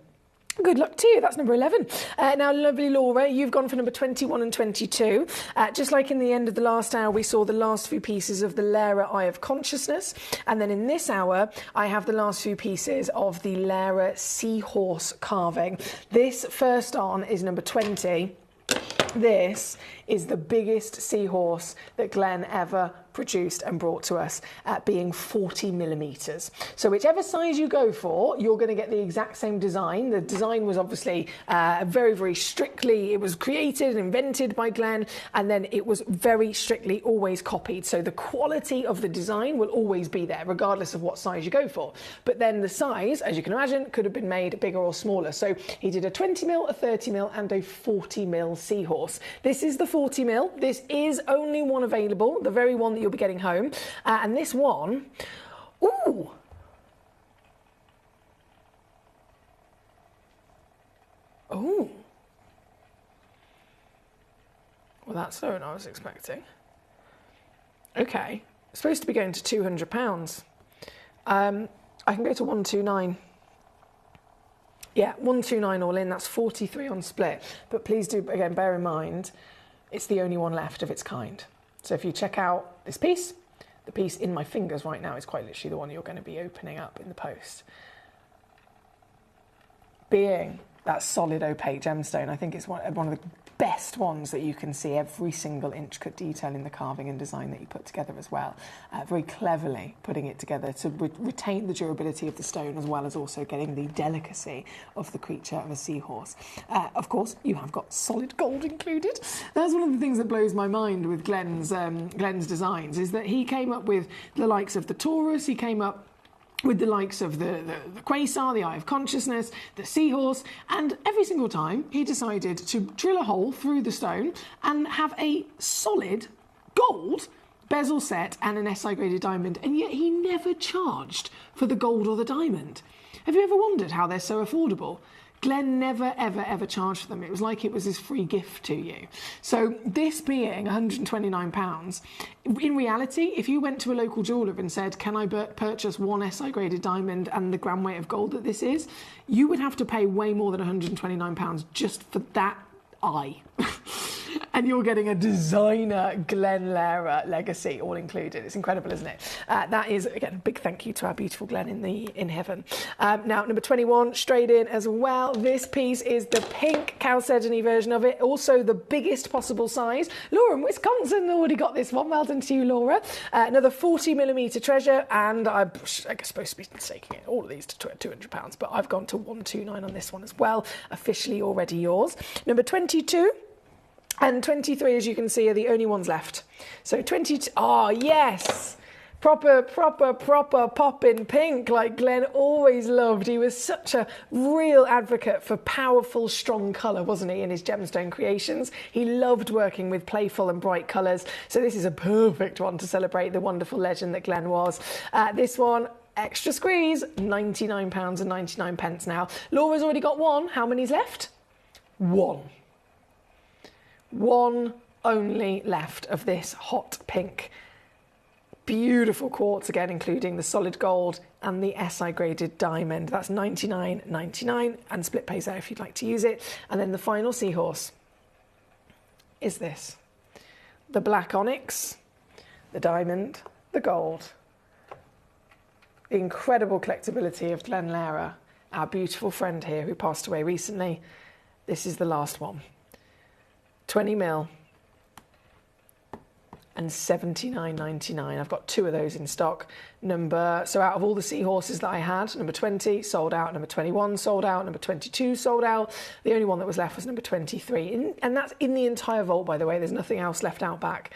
Good luck to you. That's number 11. Now, lovely Laura, you've gone for number 21 and 22. Just like in the end of the last hour, we saw the last few pieces of the Lara Eye of Consciousness. And then in this hour, I have the last few pieces of the Lara Seahorse carving. This first on is number 20. This is the biggest seahorse that Glenn ever produced and brought to us, being 40 millimetres. So whichever size you go for, you're going to get the exact same design. The design was obviously very, very strictly, it was created and invented by Glenn, and then it was very strictly always copied. So the quality of the design will always be there, regardless of what size you go for. But then the size, as you can imagine, could have been made bigger or smaller. So he did a 20 mil, a 30 mil, and a 40 mil seahorse. This is the 40 mil. This is only one available, the very one that you'll be getting home. And this one, ooh. Ooh. Well, that's not what I was expecting. Okay. It's supposed to be going to £200. I can go to 129. Yeah, 129 all in, that's 43 on split. But please do, again, bear in mind, it's the only one left of its kind. So if you check out this piece, the piece in my fingers right now is quite literally the one you're going to be opening up in the post. Being that solid opaque gemstone, I think it's one of the best ones that you can see, every single intricate detail in the carving and design that you put together as well. Very cleverly putting it together to retain the durability of the stone, as well as also getting the delicacy of the creature of a seahorse. Of course, you have got solid gold included. That's one of the things that blows my mind with Glenn's designs, is that he came up with the likes of the Taurus, he came up with the likes of the Quasar, the Eye of Consciousness, the Seahorse, and every single time he decided to drill a hole through the stone and have a solid gold bezel set and an SI graded diamond, and yet he never charged for the gold or the diamond. Have you ever wondered how they're so affordable? Glenn never, ever, ever charged for them. It was like it was his free gift to you. So this being £129, in reality, if you went to a local jeweller and said, can I purchase one SI graded diamond and the gram weight of gold that this is, you would have to pay way more than £129 just for that eye. And you're getting a designer Glenn Lehrer legacy all included. It's incredible, isn't it? That is, again, a big thank you to our beautiful Glenn in heaven. Now, number 21, straight in as well. This piece is the pink chalcedony version of it, also the biggest possible size. Laura in Wisconsin already got this one. Well done to you, Laura. Another 40mm treasure, and I'm supposed to be taking all of these to £200, but I've gone to 129 on this one as well. Officially already yours. Number 22. And 23, as you can see, are the only ones left. So 22, yes! Proper poppin' pink like Glenn always loved. He was such a real advocate for powerful, strong colour, wasn't he, in his gemstone creations? He loved working with playful and bright colours. So this is a perfect one to celebrate the wonderful legend that Glenn was. This one, extra squeeze, £99.99 now. Laura's already got one. How many's left? One only left of this hot pink. Beautiful quartz again, including the solid gold and the SI graded diamond. That's $99.99 and split pays there if you'd like to use it. And then the final seahorse is this. The black onyx, the diamond, the gold. The incredible collectability of Glenn Lehrer, our beautiful friend here who passed away recently. This is the last one. 20mm and $79.99. I've got two of those in stock. So out of all the seahorses that I had, number 20 sold out, number 21 sold out, number 22 sold out. The only one that was left was number 23. And that's in the entire vault, by the way. There's nothing else left out back.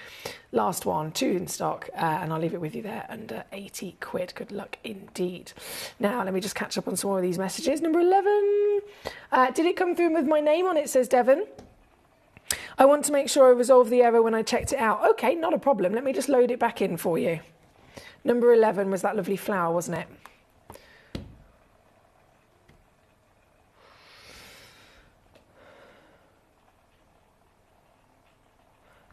Last one, two in stock, and I'll leave it with you there under 80 quid. Good luck indeed. Now, let me just catch up on some more of these messages. Number 11. Did it come through with my name on it, says Devon? I want to make sure I resolved the error when I checked it out. Okay, not a problem. Let me just load it back in for you. Number 11 was that lovely flower, wasn't it?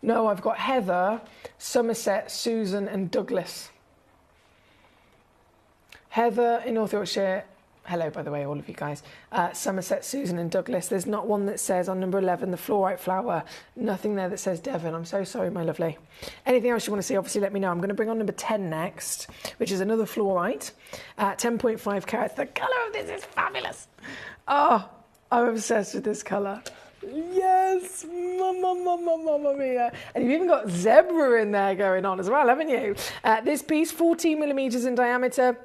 No, I've got Heather, Somerset, Susan and Douglas. Heather in North Yorkshire. Hello, by the way, all of you guys. Somerset, Susan and Douglas. There's not one that says on number 11, the fluorite flower. Nothing there that says Devon. I'm so sorry, my lovely. Anything else you want to see, obviously let me know. I'm going to bring on number 10 next, which is another fluorite. 10.5 carats. The colour of this is fabulous. Oh, I'm obsessed with this colour. Yes, mamma mia. And you've even got zebra in there going on as well, haven't you? This piece, 14mm in diameter.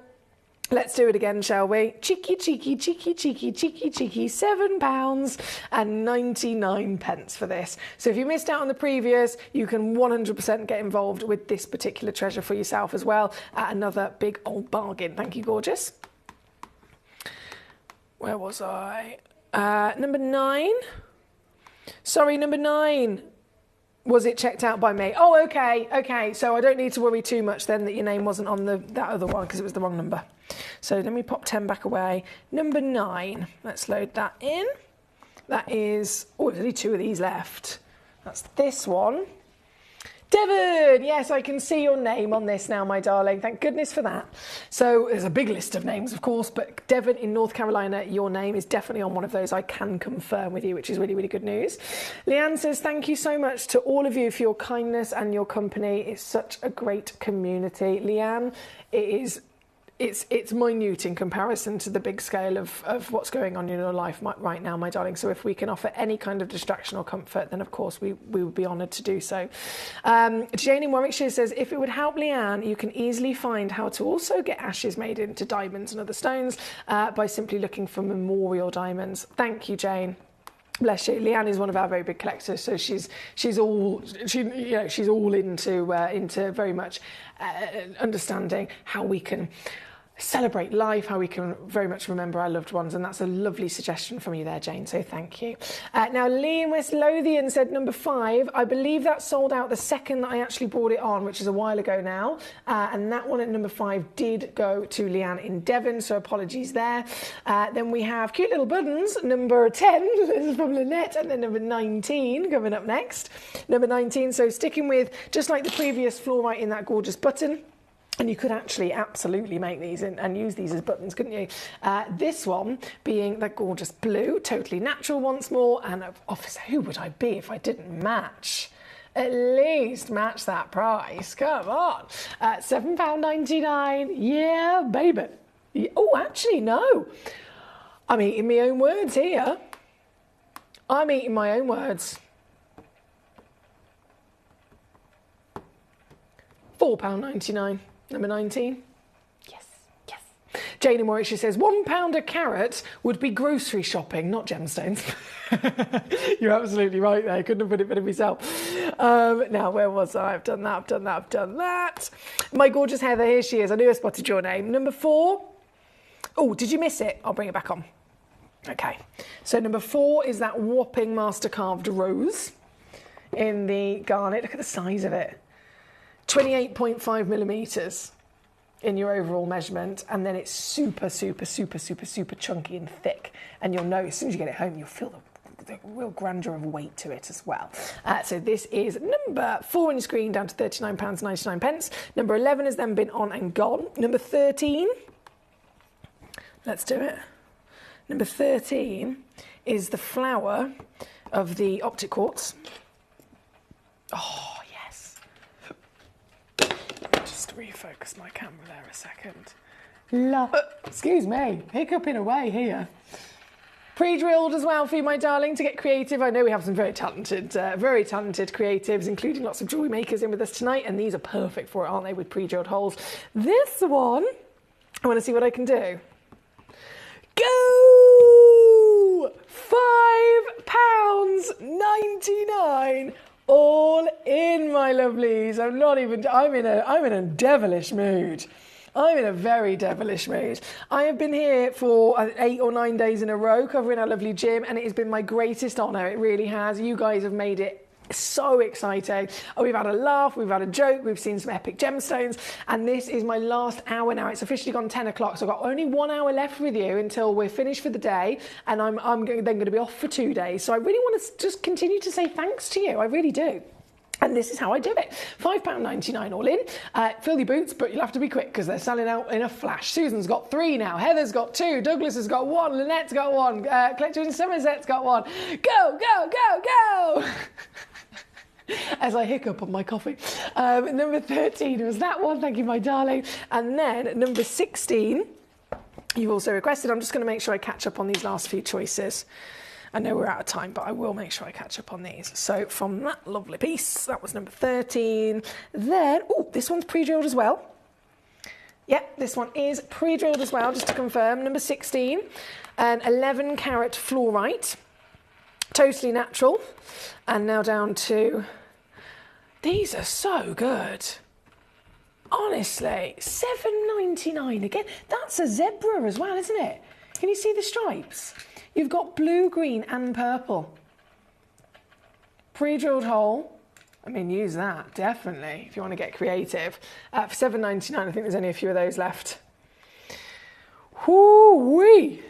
Let's do it again, shall we? Cheeky, £7.99 for this. So if you missed out on the previous, you can 100% get involved with this particular treasure for yourself as well at another big old bargain. Thank you, gorgeous. Where was I? Number 9. Sorry, number 9. Was it checked out by me? Oh, okay. So I don't need to worry too much then that your name wasn't on that other one because it was the wrong number. So let me pop 10 back away. Number 9. Let's load that in. That is... Oh, there's only 2 of these left. That's this one. Devon! Yes, I can see your name on this now, my darling. Thank goodness for that. So there's a big list of names, of course, but Devon in North Carolina, your name is definitely on one of those. I can confirm with you, which is really, really good news. Leanne says, thank you so much to all of you for your kindness and your company. It's such a great community. Leanne, it's minute in comparison to the big scale of what's going on in your life right now, my darling. So if we can offer any kind of distraction or comfort, then of course we would be honoured to do so. Jane in Warwickshire says, if it would help Leanne, you can easily find how to also get ashes made into diamonds and other stones by simply looking for memorial diamonds. Thank you, Jane. Bless you. Leanne is one of our very big collectors, so she's all into very much understanding how we can celebrate life, how we can very much remember our loved ones, and that's a lovely suggestion from you there, Jane, so thank you. Now, Lee in West Lothian said number 5. I believe that sold out the second that I actually brought it on, which is a while ago now, and that one at number 5 did go to Leanne in Devon, so apologies there. Then we have Cute Little Buttons, number 10, this is from Lynette, and then number 19 coming up next. Number 19, so sticking with, just like the previous fluorite in that gorgeous button, and you could actually absolutely make these and use these as buttons, couldn't you? This one being the gorgeous blue, totally natural once more, and officer, who would I be if I didn't match? At least match that price, come on. £7.99, yeah, baby. Oh, actually, no. I'm eating my own words here. I'm eating my own words. £4.99, number 19. Yes, yes. Jane in Warwickshire says, £1 a carat would be grocery shopping, not gemstones. You're absolutely right there. Couldn't have put it better myself. Now, where was I? I've done that. My gorgeous Heather, here she is. I knew I spotted your name. Number 4. Oh, did you miss it? I'll bring it back on. Okay. So number 4 is that whopping master carved rose in the garnet. Look at the size of it. 28.5 millimetres in your overall measurement, and then it's super chunky and thick, and you'll know as soon as you get it home you'll feel the real grandeur of weight to it as well. So this is number 4 on your screen, down to £39.99. Number 11 has then been on and gone. Number 13, let's do it. Number 13 is the flower of the optic quartz. Oh, just refocus my camera there a second. Excuse me, hiccuping away here. Pre-drilled as well for you, my darling, to get creative. I know we have some very talented creatives, including lots of jewellery makers in with us tonight, and these are perfect for it, aren't they, with pre-drilled holes. This one, I want to see what I can do. Go! £5.99. All in, my lovelies. I'm in a devilish mood. I'm in a very devilish mood. I have been here for 8 or 9 days in a row covering our lovely gym, and it has been my greatest honour. It really has. You guys have made it so exciting. We've had a laugh, we've had a joke, we've seen some epic gemstones, and this is my last hour now. It's officially gone 10 o'clock, so I've got only 1 hour left with you until we're finished for the day, and I'm then going to be off for 2 days. So I really want to just continue to say thanks to you. I really do. And this is how I do it. £5.99 all in. Fill your boots, but you'll have to be quick because they're selling out in a flash. Susan's got 3 now. Heather's got 2. Douglas has got 1. Lynette's got 1. Collector in Somerset's got 1. Go, go, go, go! As I hiccup on my coffee. Number 13 was that one. Thank you, my darling. And then number 16, you've also requested. I'm just going to make sure I catch up on these last few choices. I know we're out of time, but I will make sure I catch up on these. So from that lovely piece, that was number 13. Then, oh, this one's pre-drilled as well. Yep, this one is pre-drilled as well, just to confirm. Number 16, an 11 carat fluorite, totally natural. And now down to, these are so good. Honestly, £7.99 again. That's a zebra as well, isn't it? Can you see the stripes? You've got blue, green and purple. Pre-drilled hole. I mean, use that, definitely, if you want to get creative. For £7.99, I think there's only a few of those left. Whoo-wee!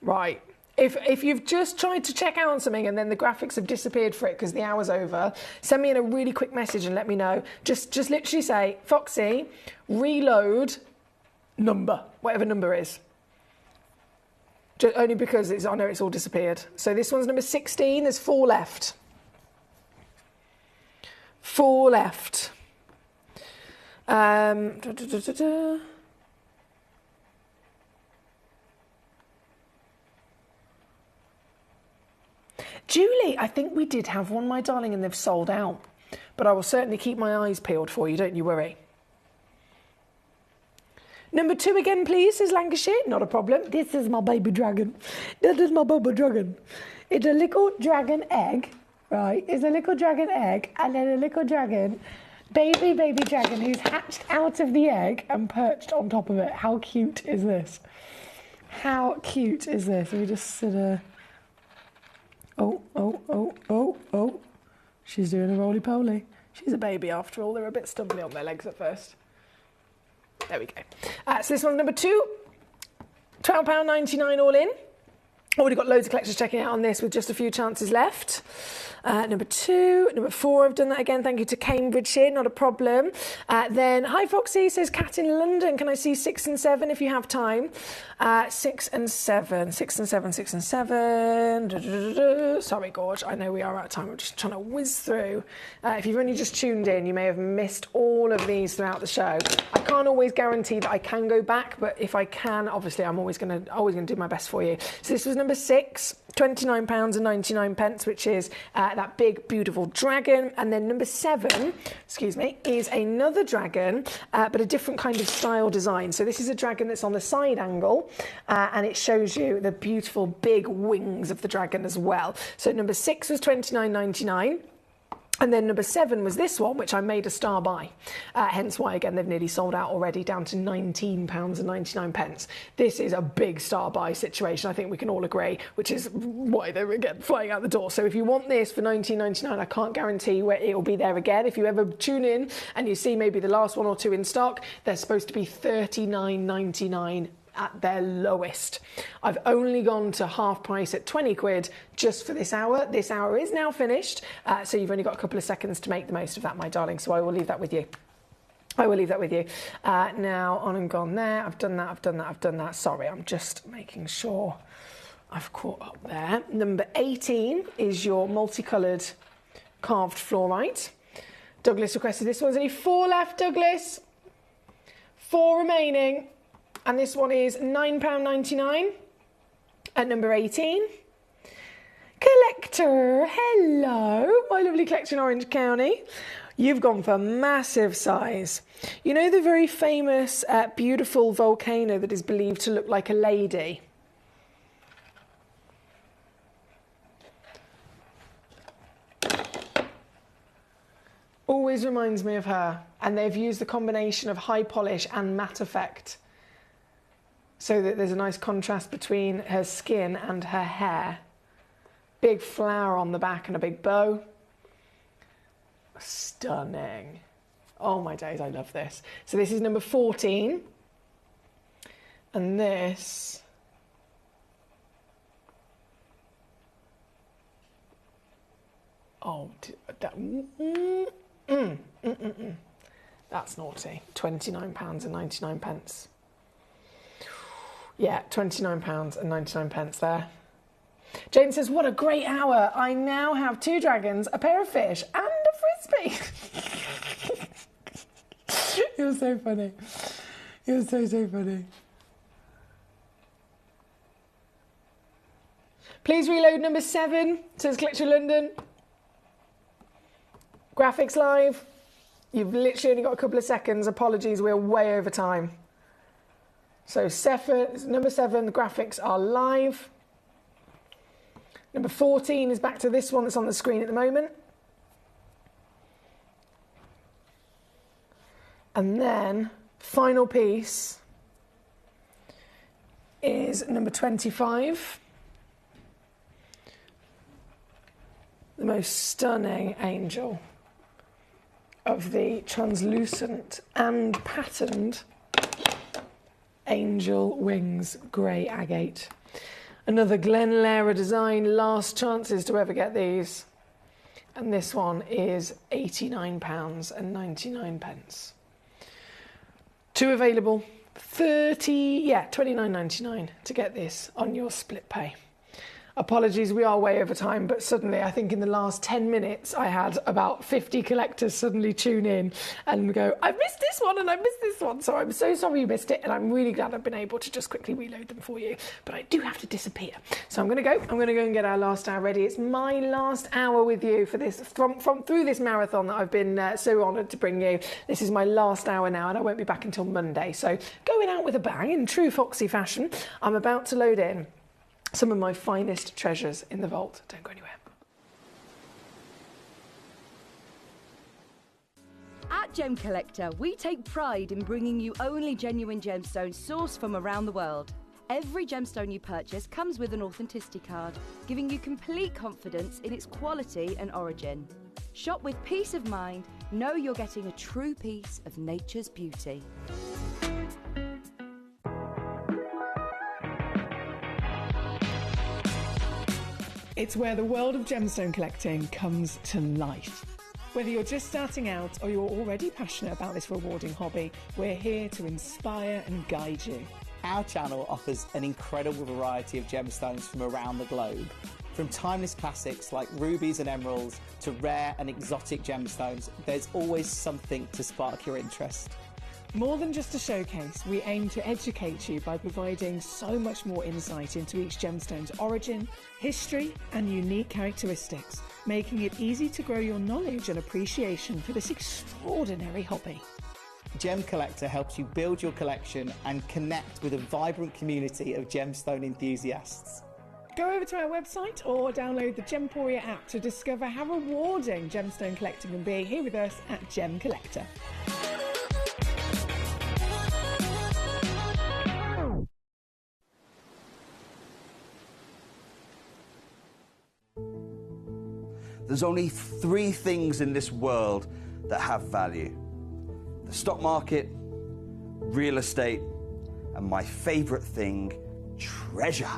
Right. If you've just tried to check out on something and then the graphics have disappeared for it because the hour's over, send me in a really quick message and let me know. Just literally say, Foxy, reload number, whatever number is. Only because I know it's all disappeared. So this one's number 16. There's 4 left. 4 left. Julie, I think we did have one, my darling, and they've sold out. But I will certainly keep my eyes peeled for you, don't you worry. Number 2 again, please, says Lancashire. Not a problem. This is my baby dragon. This is my baby dragon. It's a little dragon egg, right? It's a little dragon egg and then a little dragon baby dragon who's hatched out of the egg and perched on top of it. How cute is this? How cute is this? We just sit there. Oh. She's doing a roly-poly. She's a baby after all. They're a bit stumbly on their legs at first. There we go. So this one's number 2. £12.99 all in. Already got loads of collectors checking out on this with just a few chances left. Number 2, number 4, I've done that again. Thank you to Cambridgeshire, not a problem. Then, hi Foxy, says Cat in London. Can I see 6 and 7 if you have time? 6 and 7, 6 and 7, 6 and 7. Sorry, Gorge, I know we are out of time. I'm just trying to whiz through. If you've only just tuned in, you may have missed all of these throughout the show. I can't always guarantee that I can go back, but if I can, obviously, I'm always going to do my best for you. So this was number 6. £29.99, which is that big, beautiful dragon. And then number 7, is another dragon, but a different kind of style design. So this is a dragon that's on the side angle, and it shows you the beautiful big wings of the dragon as well. So number 6 was £29.99. And then number 7 was this one, which I made a star buy. Hence why, again, they've nearly sold out already, down to £19.99. This is a big star buy situation, I think we can all agree, which is why they're, again, flying out the door. So if you want this for £19.99, I can't guarantee where it will be there again. If you ever tune in and you see maybe the last 1 or 2 in stock, they're supposed to be £39.99 at their lowest. I've only gone to half price at 20 quid just for this hour. This hour is now finished, so you've only got a couple of seconds to make the most of that, my darling, so I will leave that with you. Now, on and gone there. I've done that. Sorry, I'm just making sure I've caught up there. Number 18 is your multicoloured carved fluorite. Douglas requested this one. There's only 4 left, Douglas. 4 remaining. And this one is £9.99 at number 18. Collector, hello, my lovely collector in Orange County. You've gone for massive size. You know the very famous, beautiful volcano that is believed to look like a lady? Always reminds me of her. And they've used the combination of high polish and matte effect, so that there's a nice contrast between her skin and her hair. Big flower on the back and a big bow. Stunning. Oh my days, I love this. So this is number 14. And this... Oh, that's naughty. £29.99. Yeah, £29.99 there. Jane says, what a great hour. I now have 2 dragons, a pair of fish, and a frisbee. It was so funny. It was so funny. Please reload number 7, says Collector London. Graphics live. You've literally only got a couple of seconds. Apologies, we're way over time. So number 7, the graphics are live. Number 14 is back to this one that's on the screen at the moment. And then, final piece is number 25. The most stunning angel of the translucent and patterned angel wings grey agate. Another Glen Lehrer design, last chances to ever get these. And this one is £89.99. 2 available, £29.99 to get this on your split pay. Apologies, we are way over time, but suddenly I think in the last 10 minutes I had about 50 collectors suddenly tune in and go, I missed this one and I missed this one. So I'm so sorry you missed it, and I'm really glad I've been able to just quickly reload them for you. But I do have to disappear. So I'm going to go and get our last hour ready. It's my last hour with you for this, through this marathon that I've been so honoured to bring you. This is my last hour now, and I won't be back until Monday. So going out with a bang in true Foxy fashion, I'm about to load in some of my finest treasures in the vault. Don't go anywhere. At Gemcollector, we take pride in bringing you only genuine gemstones sourced from around the world. Every gemstone you purchase comes with an authenticity card, giving you complete confidence in its quality and origin. Shop with peace of mind, know you're getting a true piece of nature's beauty. It's where the world of gemstone collecting comes to life. Whether you're just starting out or you're already passionate about this rewarding hobby, we're here to inspire and guide you. Our channel offers an incredible variety of gemstones from around the globe. From timeless classics like rubies and emeralds to rare and exotic gemstones, there's always something to spark your interest. More than just a showcase, we aim to educate you by providing so much more insight into each gemstone's origin, history, and unique characteristics, making it easy to grow your knowledge and appreciation for this extraordinary hobby. Gemcollector helps you build your collection and connect with a vibrant community of gemstone enthusiasts. Go over to our website or download the Gemporia app to discover how rewarding gemstone collecting can be here with us at Gemcollector. There's only three things in this world that have value: the stock market, real estate, and my favorite thing, treasure.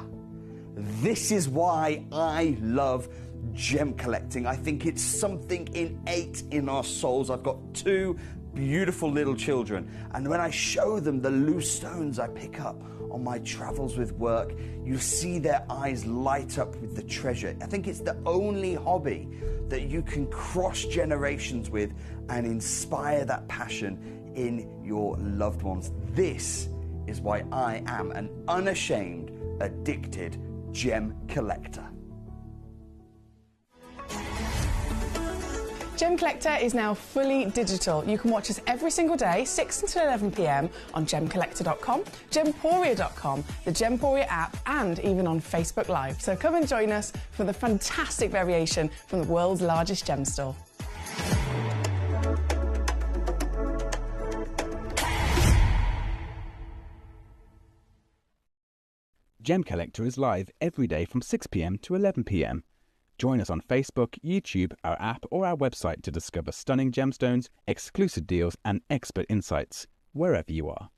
This is why I love gem collecting. I think it's something innate in our souls. I've got two beautiful little children, and when I show them the loose stones I pick up on my travels with work, you see their eyes light up with the treasure. I think it's the only hobby that you can cross generations with and inspire that passion in your loved ones. This is why I am an unashamed, addicted gem collector. Gemcollector is now fully digital. You can watch us every single day, 6 until 11 p.m. on Gemcollector.com, Gemporia.com, the Gemporia app, and even on Facebook Live. So come and join us for the fantastic variation from the world's largest gem store. Gemcollector is live every day from 6 p.m. to 11 p.m. Join us on Facebook, YouTube, our app, or our website to discover stunning gemstones, exclusive deals, and expert insights, wherever you are.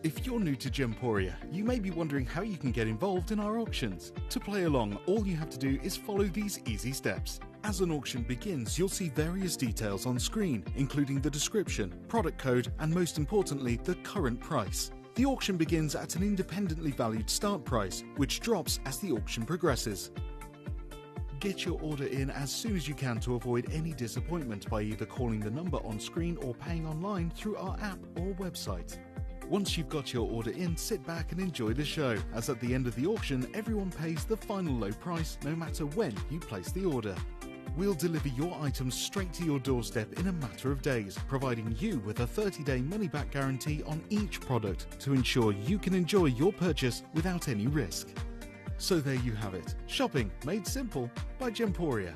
If you're new to Gemporia, you may be wondering how you can get involved in our auctions. To play along, all you have to do is follow these easy steps. As an auction begins, you'll see various details on screen, including the description, product code, and most importantly, the current price. The auction begins at an independently valued start price, which drops as the auction progresses. Get your order in as soon as you can to avoid any disappointment by either calling the number on screen or paying online through our app or website. Once you've got your order in, sit back and enjoy the show, as at the end of the auction, everyone pays the final low price no matter when you place the order. We'll deliver your items straight to your doorstep in a matter of days, providing you with a 30-day money-back guarantee on each product to ensure you can enjoy your purchase without any risk. So there you have it, shopping made simple by Gemporia.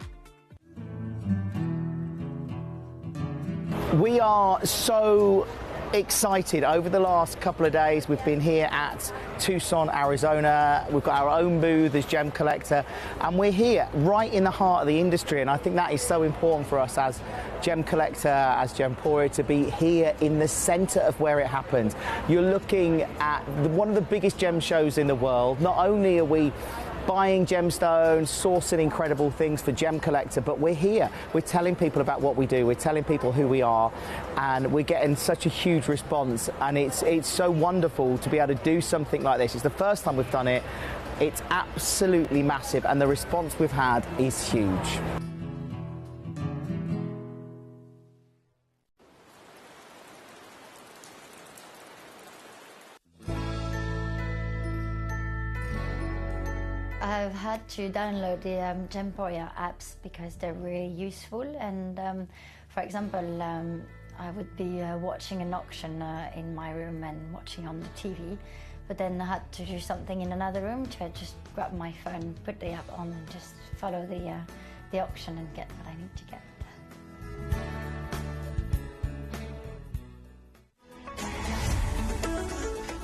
We are so excited. Over the last couple of days, we've been here at Tucson, Arizona. We've got our own booth as Gemcollector, and we're here right in the heart of the industry, and I think that is so important for us as Gemcollector, as Gemporia, to be here in the center of where it happens. You're looking at one of the biggest gem shows in the world. Not only are we buying gemstones, sourcing incredible things for Gemcollector, but we're here. We're telling people about what we do. We're telling people who we are, and we're getting such a huge response. And it's so wonderful to be able to do something like this. It's the first time we've done it. It's absolutely massive, and the response we've had is huge. I've had to download the Gemporia apps because they're really useful, and for example, I would be watching an auction in my room and watching on the TV, But then I had to do something in another room, so I just grabbed my phone, put the app on and just follow the auction and get what I need to get.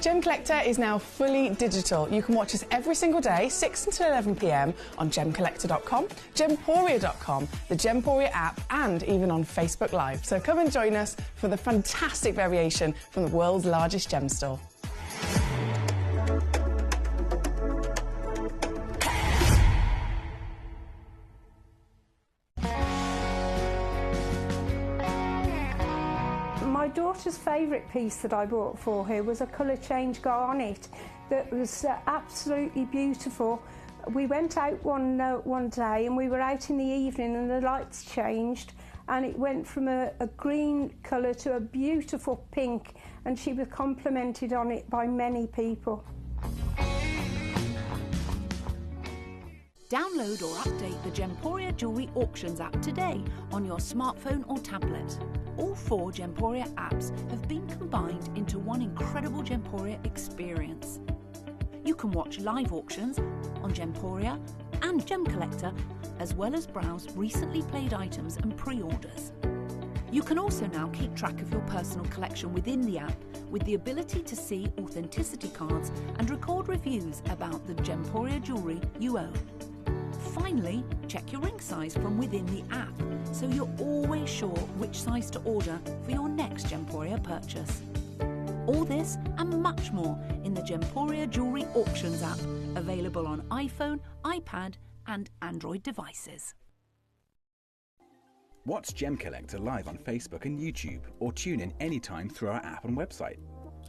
Gemcollector is now fully digital. You can watch us every single day, 6 until 11 p.m. on Gemcollector.com, Gemporia.com, the Gemporia app, and even on Facebook Live. So come and join us for the fantastic variation from the world's largest gem store. My daughter's favourite piece that I bought for her was a colour change garnet that was absolutely beautiful. We went out one day and we were out in the evening and the lights changed and it went from a green colour to a beautiful pink, and she was complimented on it by many people. Download or update the Gemporia Jewellery Auctions app today on your smartphone or tablet. All 4 Gemporia apps have been combined into one incredible Gemporia experience. You can watch live auctions on Gemporia and Gemcollector, as well as browse recently played items and pre-orders. You can also now keep track of your personal collection within the app with the ability to see authenticity cards and record reviews about the Gemporia jewellery you own. Finally, check your ring size from within the app so you're always sure which size to order for your next Gemporia purchase. All this and much more in the Gemporia Jewellery Auctions app, available on iPhone, iPad and Android devices. Watch Gemcollector live on Facebook and YouTube, or tune in anytime through our app and website.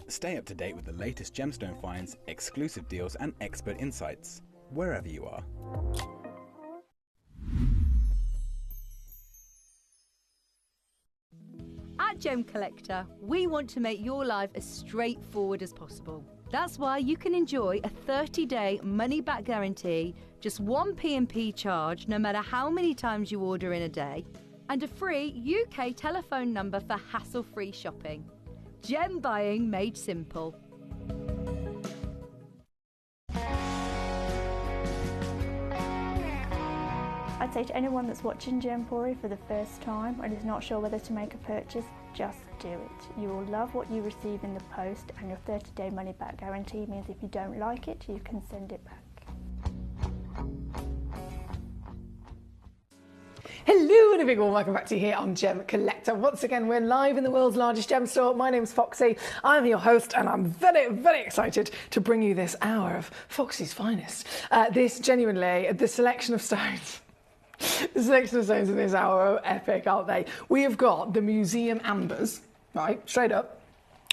Stay up to date with the latest gemstone finds, exclusive deals and expert insights, wherever you are. At Gemcollector, we want to make your life as straightforward as possible. That's why you can enjoy a 30-day money-back guarantee, just one P&P charge no matter how many times you order in a day, and a free UK telephone number for hassle-free shopping. Gem buying made simple. I'd say to anyone that's watching Gemporia for the first time and is not sure whether to make a purchase, just do it. You will love what you receive in the post, and your 30-day money-back guarantee means if you don't like it, you can send it back. Hello and a big warm welcome back to you here on Gemcollector. Once again, we're live in the world's largest gem store. My name's Foxy. I'm your host and I'm very, very excited to bring you this hour of Foxy's finest. The selection of stones. The selection of stones in this hour are epic, aren't they? We have got the museum ambers, right, straight up.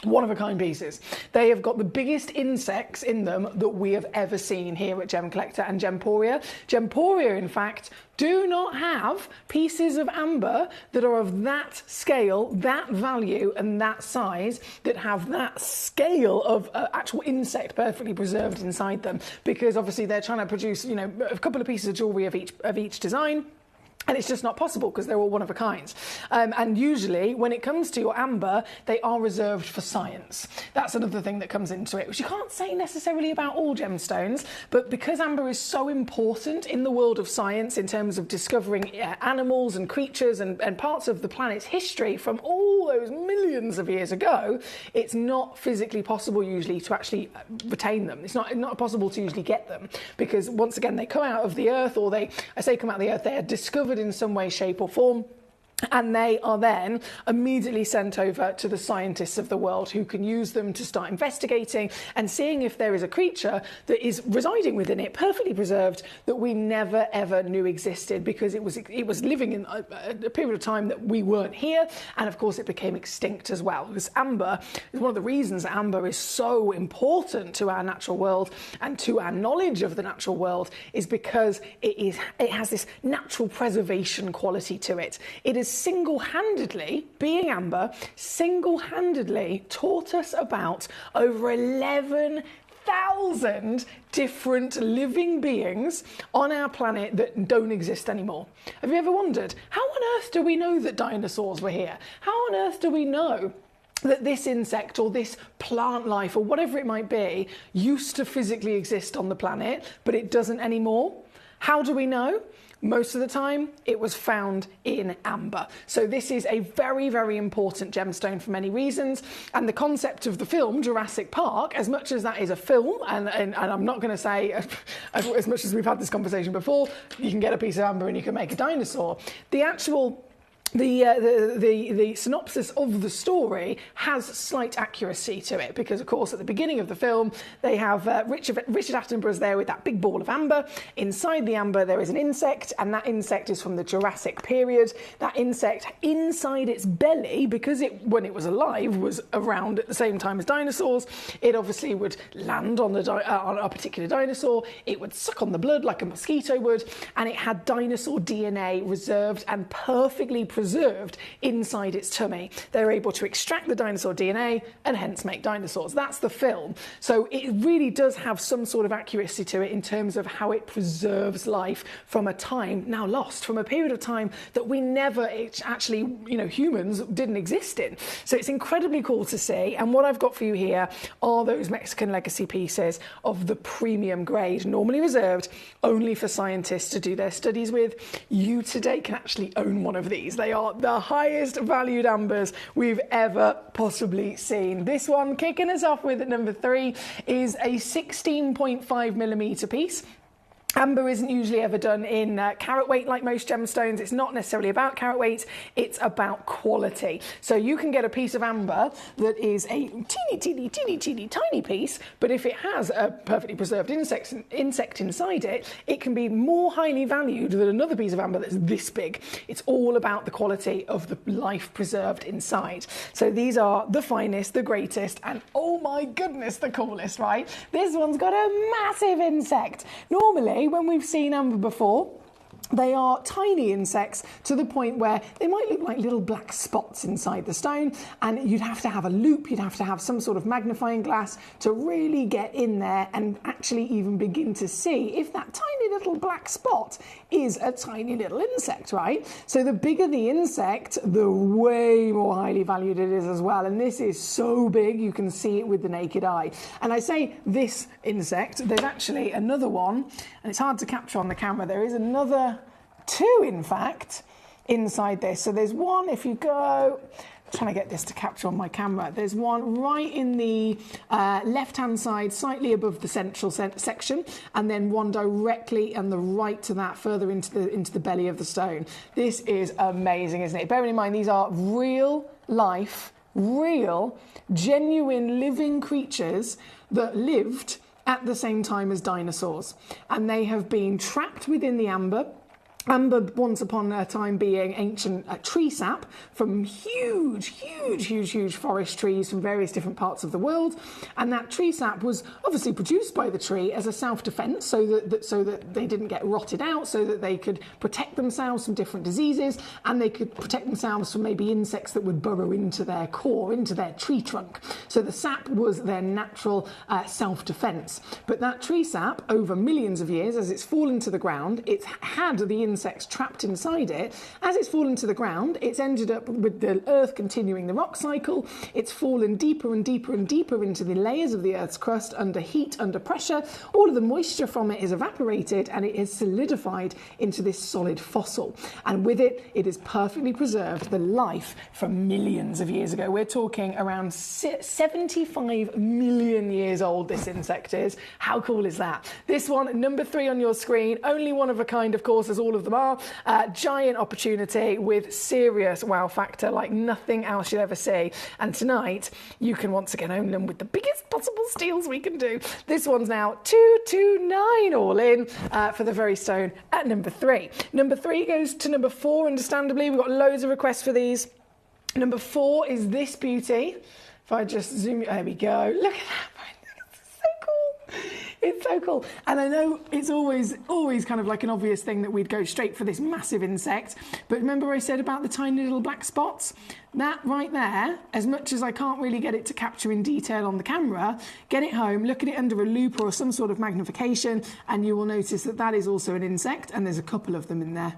One-of-a-kind pieces. They have got the biggest insects in them that we have ever seen here at Gemcollector and Gemporia. Gemporia, in fact, do not have pieces of amber that are of that scale, that value and that size, that have that scale of actual insect perfectly preserved inside them, because obviously they're trying to produce, you know, a couple of pieces of jewellery of each design. And it's just not possible because they're all one of a kind. And usually, when it comes to your amber, they are reserved for science. That's another thing that comes into it, which you can't say necessarily about all gemstones, but because amber is so important in the world of science in terms of discovering animals and creatures and parts of the planet's history from all those millions of years ago, it's not physically possible usually to actually retain them. It's not possible to usually get them because, once again, they come out of the earth, or they come out of the earth, they are discovered in some way, shape or form. And they are then immediately sent over to the scientists of the world who can use them to start investigating and seeing if there is a creature that is residing within it, perfectly preserved, that we never ever knew existed because it was living in a period of time that we weren't here, and of course it became extinct as well. Because amber is one of the reasons that amber is so important to our natural world and to our knowledge of the natural world is because it has this natural preservation quality to it. It is single-handedly, being amber, single-handedly taught us about over 11,000 different living beings on our planet that don't exist anymore. Have you ever wondered, how on earth do we know that dinosaurs were here? How on earth do we know that this insect or this plant life or whatever it might be used to physically exist on the planet, but it doesn't anymore. How do we know? Most of the time, it was found in amber. So this is a very, very important gemstone for many reasons. And the concept of the film, Jurassic Park, as much as that is a film, and I'm not going to say, as much as we've had this conversation before, you can get a piece of amber and you can make a dinosaur. The actual... The synopsis of the story has slight accuracy to it because, of course, at the beginning of the film, they have Richard Attenborough's there with that big ball of amber. Inside the amber, there is an insect, and that insect is from the Jurassic period. That insect, inside its belly, because when it was alive, was around at the same time as dinosaurs, it obviously would land on a particular dinosaur. It would suck on the blood like a mosquito would, and it had dinosaur DNA reserved and perfectly preserved inside its tummy. They're able to extract the dinosaur DNA and hence make dinosaurs. That's the film. So it really does have some sort of accuracy to it in terms of how it preserves life from a time now lost, from a period of time that we never actually, humans didn't exist in. So it's incredibly cool to see. And what I've got for you here are those Mexican legacy pieces of the premium grade, normally reserved only for scientists to do their studies with. You today can actually own one of these. They are the highest valued ambers we've ever possibly seen. This one kicking us off with at number 3 is a 16.5mm piece. Amber isn't usually ever done in carat weight like most gemstones. It's not necessarily about carat weight, it's about quality. So you can get a piece of amber that is a teeny tiny piece, but if it has a perfectly preserved insect inside it, it can be more highly valued than another piece of amber that's this big. It's all about the quality of the life preserved inside. So these are the finest, the greatest, and oh my goodness, the coolest, right? This one's got a massive insect. Normally, when we've seen amber before, they are tiny insects to the point where they might look like little black spots inside the stone, and you'd have to have a loupe, you'd have to have some sort of magnifying glass to really get in there and actually even begin to see if that tiny little black spot is a tiny little insect, right? So the bigger the insect, the way more highly valued it is as well. And this is so big, you can see it with the naked eye. And I say this insect, there's actually another one, and it's hard to capture on the camera. There is another 2, in fact, inside this. So there's one, if you go, I'm trying to get this to capture on my camera, there's one right in the left-hand side, slightly above the central section, and then one directly on the right to that, further into the belly of the stone. This is amazing, isn't it? Bearing in mind, these are real life, real, genuine living creatures that lived at the same time as dinosaurs. And they have been trapped within the amber. Amber, once upon a time, being ancient tree sap from huge forest trees from various different parts of the world. And that tree sap was obviously produced by the tree as a self-defense, so that they didn't get rotted out, so that they could protect themselves from different diseases, and they could protect themselves from maybe insects that would burrow into their core, into their tree trunk. So the sap was their natural self-defense. But that tree sap, over millions of years, as it's fallen to the ground, it's had the insects trapped inside it. As it's fallen to the ground, it's ended up with the earth continuing the rock cycle. It's fallen deeper and deeper and deeper into the layers of the earth's crust under heat, under pressure. All of the moisture from it is evaporated and it is solidified into this solid fossil. And with it, it is perfectly preserved the life from millions of years ago. We're talking around 75 million years old this insect is. How cool is that? This one, number 3 on your screen, only one of a kind, of course, as all of them are. Giant opportunity with serious wow factor like nothing else you'll ever see. And tonight, you can once again own them with the biggest possible steals we can do. This one's now 229 all in for the very stone at number 3. Number 3 goes to number 4, understandably. We've got loads of requests for these. Number 4 is this beauty. If I just zoom, there we go. Look at that. It's so cool. It's so cool. And I know it's always kind of like an obvious thing that we'd go straight for this massive insect. But remember I said about the tiny little black spots? That right there, as much as I can't really get it to capture in detail on the camera, get it home, look at it under a loupe or some sort of magnification, and you will notice that that is also an insect, and there's a couple of them in there.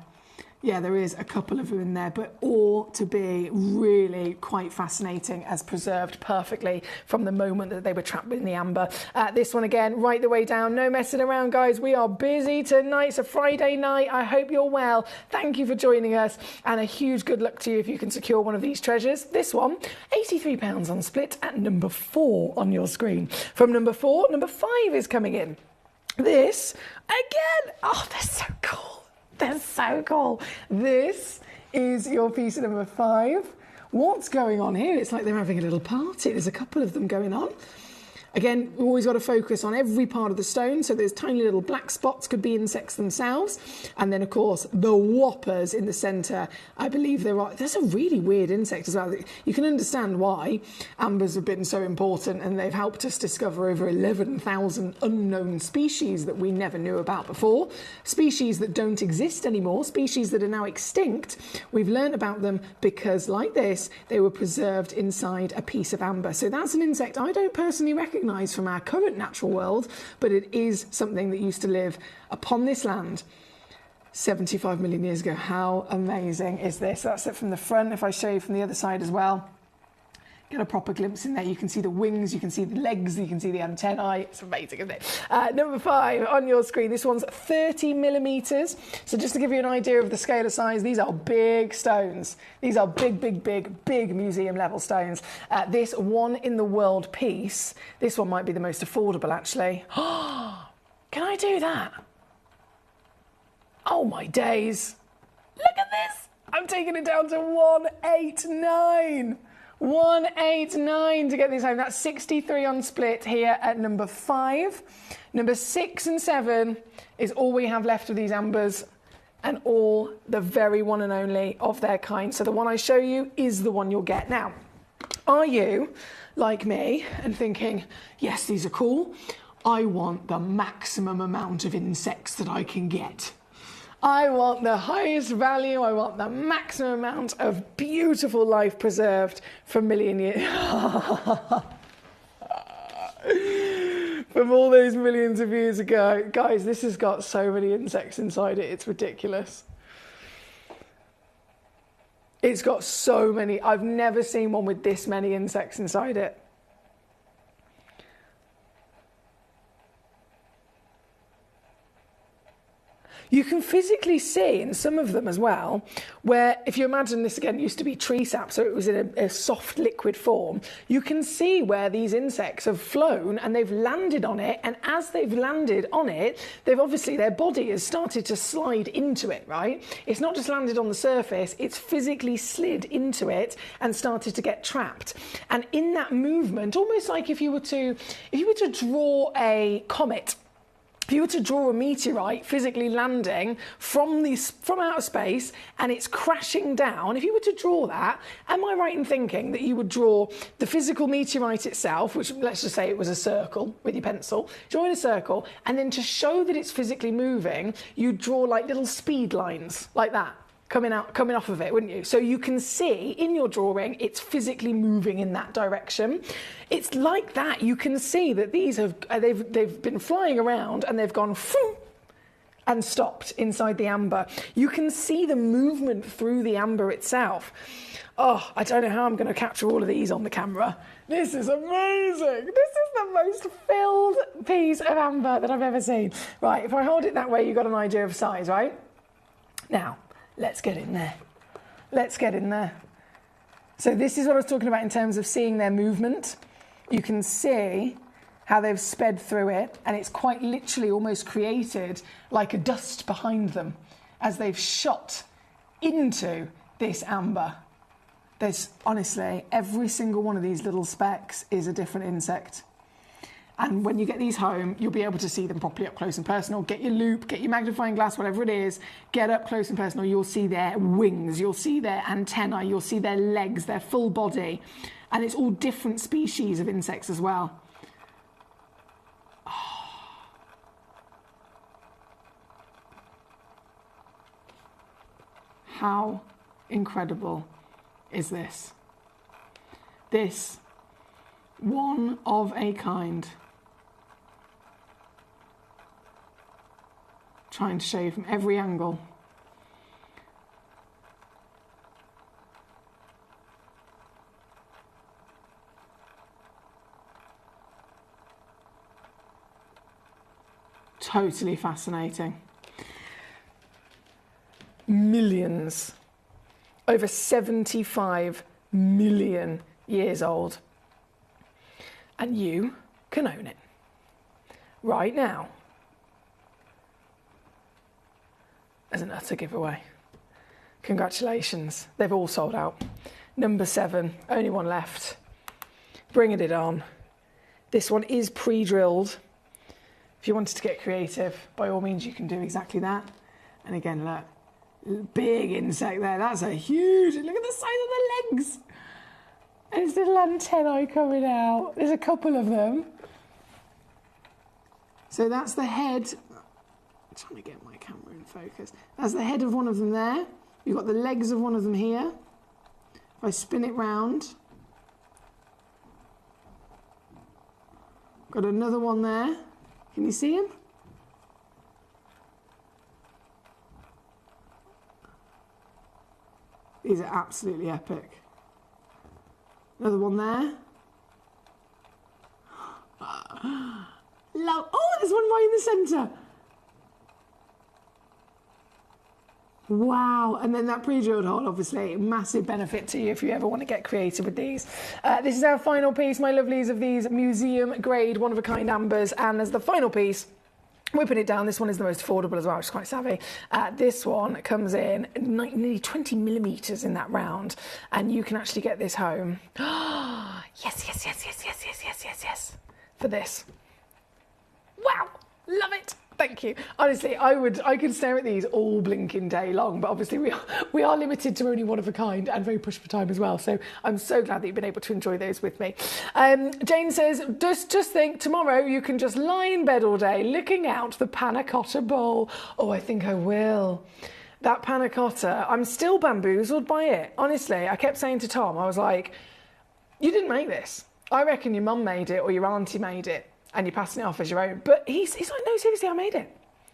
Yeah, there is a couple of them in there, but all to be really quite fascinating as preserved perfectly from the moment that they were trapped in the amber. This one again, right the way down. No messing around, guys. We are busy tonight. It's a Friday night. I hope you're well. Thank you for joining us, and a huge good luck to you if you can secure one of these treasures. This one, £83 on split at number 4 on your screen. From number 4, number 5 is coming in. This, again, oh, they're so cool. They're so cool. This is your piece number 5. What's going on here? It's like they're having a little party. There's a couple of them going on. Again, we've always got to focus on every part of the stone. So there's tiny little black spots, could be insects themselves. And then, of course, the whoppers in the centre. I believe there's a really weird insect as well. You can understand why ambers have been so important, and they've helped us discover over 11,000 unknown species that we never knew about before. Species that don't exist anymore, species that are now extinct. We've learned about them because, like this, they were preserved inside a piece of amber. So that's an insect I don't personally recognise from our current natural world, but it is something that used to live upon this land 75 million years ago. How amazing is this? That's it from the front. If I show you from the other side as well, get a proper glimpse in there. You can see the wings, you can see the legs, you can see the antennae. It's amazing, isn't it? Number 5 on your screen. This one's 30 millimetres. So just to give you an idea of the scale of size, these are big stones. These are big museum level stones. This one in the world piece, this one might be the most affordable actually. Can I do that? Oh my days. Look at this. I'm taking it down to 189. 189 to get this home. That's 63 on split here at number 5. Number 6 and 7 is all we have left of these ambers, and all the very one and only of their kind. So the one I show you is the one you'll get. Now, are you like me and thinking, yes, these are cool. I want the maximum amount of insects that I can get. I want the highest value, I want the maximum amount of beautiful life preserved for a million years. From all those millions of years ago. Guys, this has got so many insects inside it, it's ridiculous. It's got so many. I've never seen one with this many insects inside it. You can physically see in some of them as well, where if you imagine this again used to be tree sap, so it was in a soft liquid form, you can see where these insects have flown and they've landed on it, and as they've landed on it, they've obviously, their body has started to slide into it, right? It's not just landed on the surface, it's physically slid into it and started to get trapped. And in that movement, almost like if you were to draw a comet, if you were to draw a meteorite physically landing from outer space and it's crashing down, if you were to draw that, am I right in thinking that you would draw the physical meteorite itself, which let's just say it was a circle with your pencil, drawing a circle, and then to show that it's physically moving, you draw like little speed lines like that coming off of it, wouldn't you? So you can see in your drawing it's physically moving in that direction. It's like that. You can see that these they've been flying around and they've gone and stopped inside the amber. You can see the movement through the amber itself. Oh, I don't know how I'm going to capture all of these on the camera. This is amazing. This is the most filled piece of amber that I've ever seen. Right, if I hold it that way, you've got an idea of size, right? Now, let's get in there. Let's get in there. So this is what I was talking about in terms of seeing their movement. You can see how they've sped through it, and it's quite literally almost created like a dust behind them as they've shot into this amber. There's honestly, every single one of these little specks is a different insect. And when you get these home, you'll be able to see them properly up close and personal. Get your loupe, get your magnifying glass, whatever it is, get up close and personal. You'll see their wings, you'll see their antennae, you'll see their legs, their full body. And it's all different species of insects as well. Oh. How incredible is this? This one of a kind. Trying to show you from every angle. Totally fascinating. Millions. Over 75 million years old. And you can own it right now as an utter giveaway. Congratulations, they've all sold out. Number 7, only one left. Bringing it on. This one is pre-drilled. If you wanted to get creative, by all means you can do exactly that. And again, look, big insect there. That's a huge, look at the size of the legs. And his little antennae coming out. There's a couple of them. So that's the head. I'm trying to get my camera in focus. That's the head of one of them there. You've got the legs of one of them here. If I spin it round. Got another one there. Can you see him? These are absolutely epic. Another one there. Oh, there's one right in the centre. Wow, and then that pre-drilled hole, obviously, massive benefit to you if you ever want to get creative with these. This is our final piece, my lovelies, of these museum grade one-of-a-kind ambers, and as the final piece, whipping it down, this one is the most affordable as well, which is quite savvy. This one comes in nearly 20 millimetres in that round, and you can actually get this home. Yes, for this. Wow, love it. Thank you. Honestly, I could stare at these all blinking day long, but obviously we are limited to only one of a kind and very pushed for time as well. So I'm so glad that you've been able to enjoy those with me. Jane says, just think tomorrow you can just lie in bed all day looking out the panna cotta bowl. Oh, I think I will. That panna cotta, I'm still bamboozled by it. Honestly, I kept saying to Tom, I was like, you didn't make this. I reckon your mum made it or your auntie made it. And you're passing it off as your own. But he's like, no, seriously, I made it.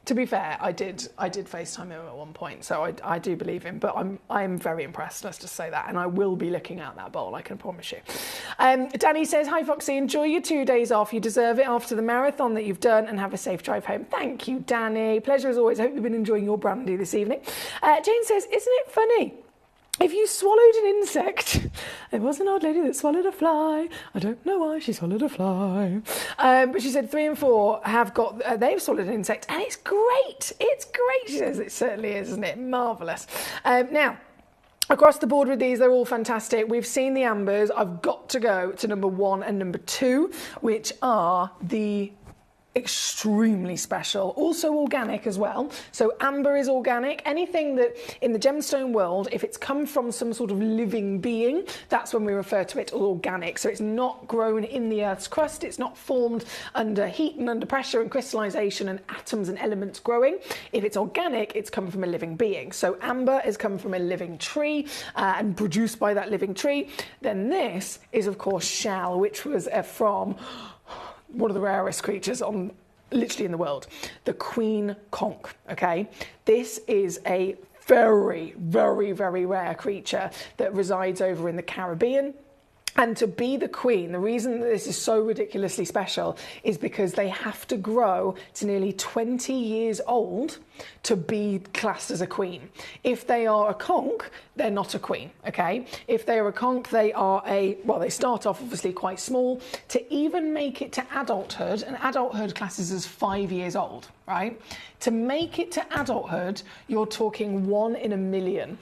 To be fair, I did FaceTime him at one point, so I do believe him. But I'm very impressed, let's just say that. And I will be looking at that bowl, I can promise you. Danny says, hi, Foxy, enjoy your 2 days off. You deserve it after the marathon that you've done, and have a safe drive home. Thank you, Danny. Pleasure as always. I hope you've been enjoying your brandy this evening. Jane says, isn't it funny? If you swallowed an insect, there was an old lady that swallowed a fly. I don't know why she swallowed a fly. But she said 3 and 4 have got, they've swallowed an insect, and it's great. It's great, she says. It certainly is, isn't it? Marvellous. Now, across the board with these, they're all fantastic. We've seen the ambers. I've got to go to number 1 and number 2, which are the extremely special, also organic as well. So amber is organic. Anything that in the gemstone world, if it's come from some sort of living being, that's when we refer to it as organic. So it's not grown in the Earth's crust, it's not formed under heat and under pressure and crystallization and atoms and elements growing. If it's organic, it's come from a living being. So amber has come from a living tree and produced by that living tree. Then this is of course shell, which was from one of the rarest creatures on literally in the world, the queen conch. Okay, this is a very, very, very rare creature that resides over in the Caribbean. And to be the queen, the reason that this is so ridiculously special is because they have to grow to nearly 20 years old to be classed as a queen. If they are a conch, they're not a queen, okay? If they are a conch, they are they start off obviously quite small. To even make it to adulthood, and adulthood classes as 5 years old, right? To make it to adulthood, you're talking 1 in a million.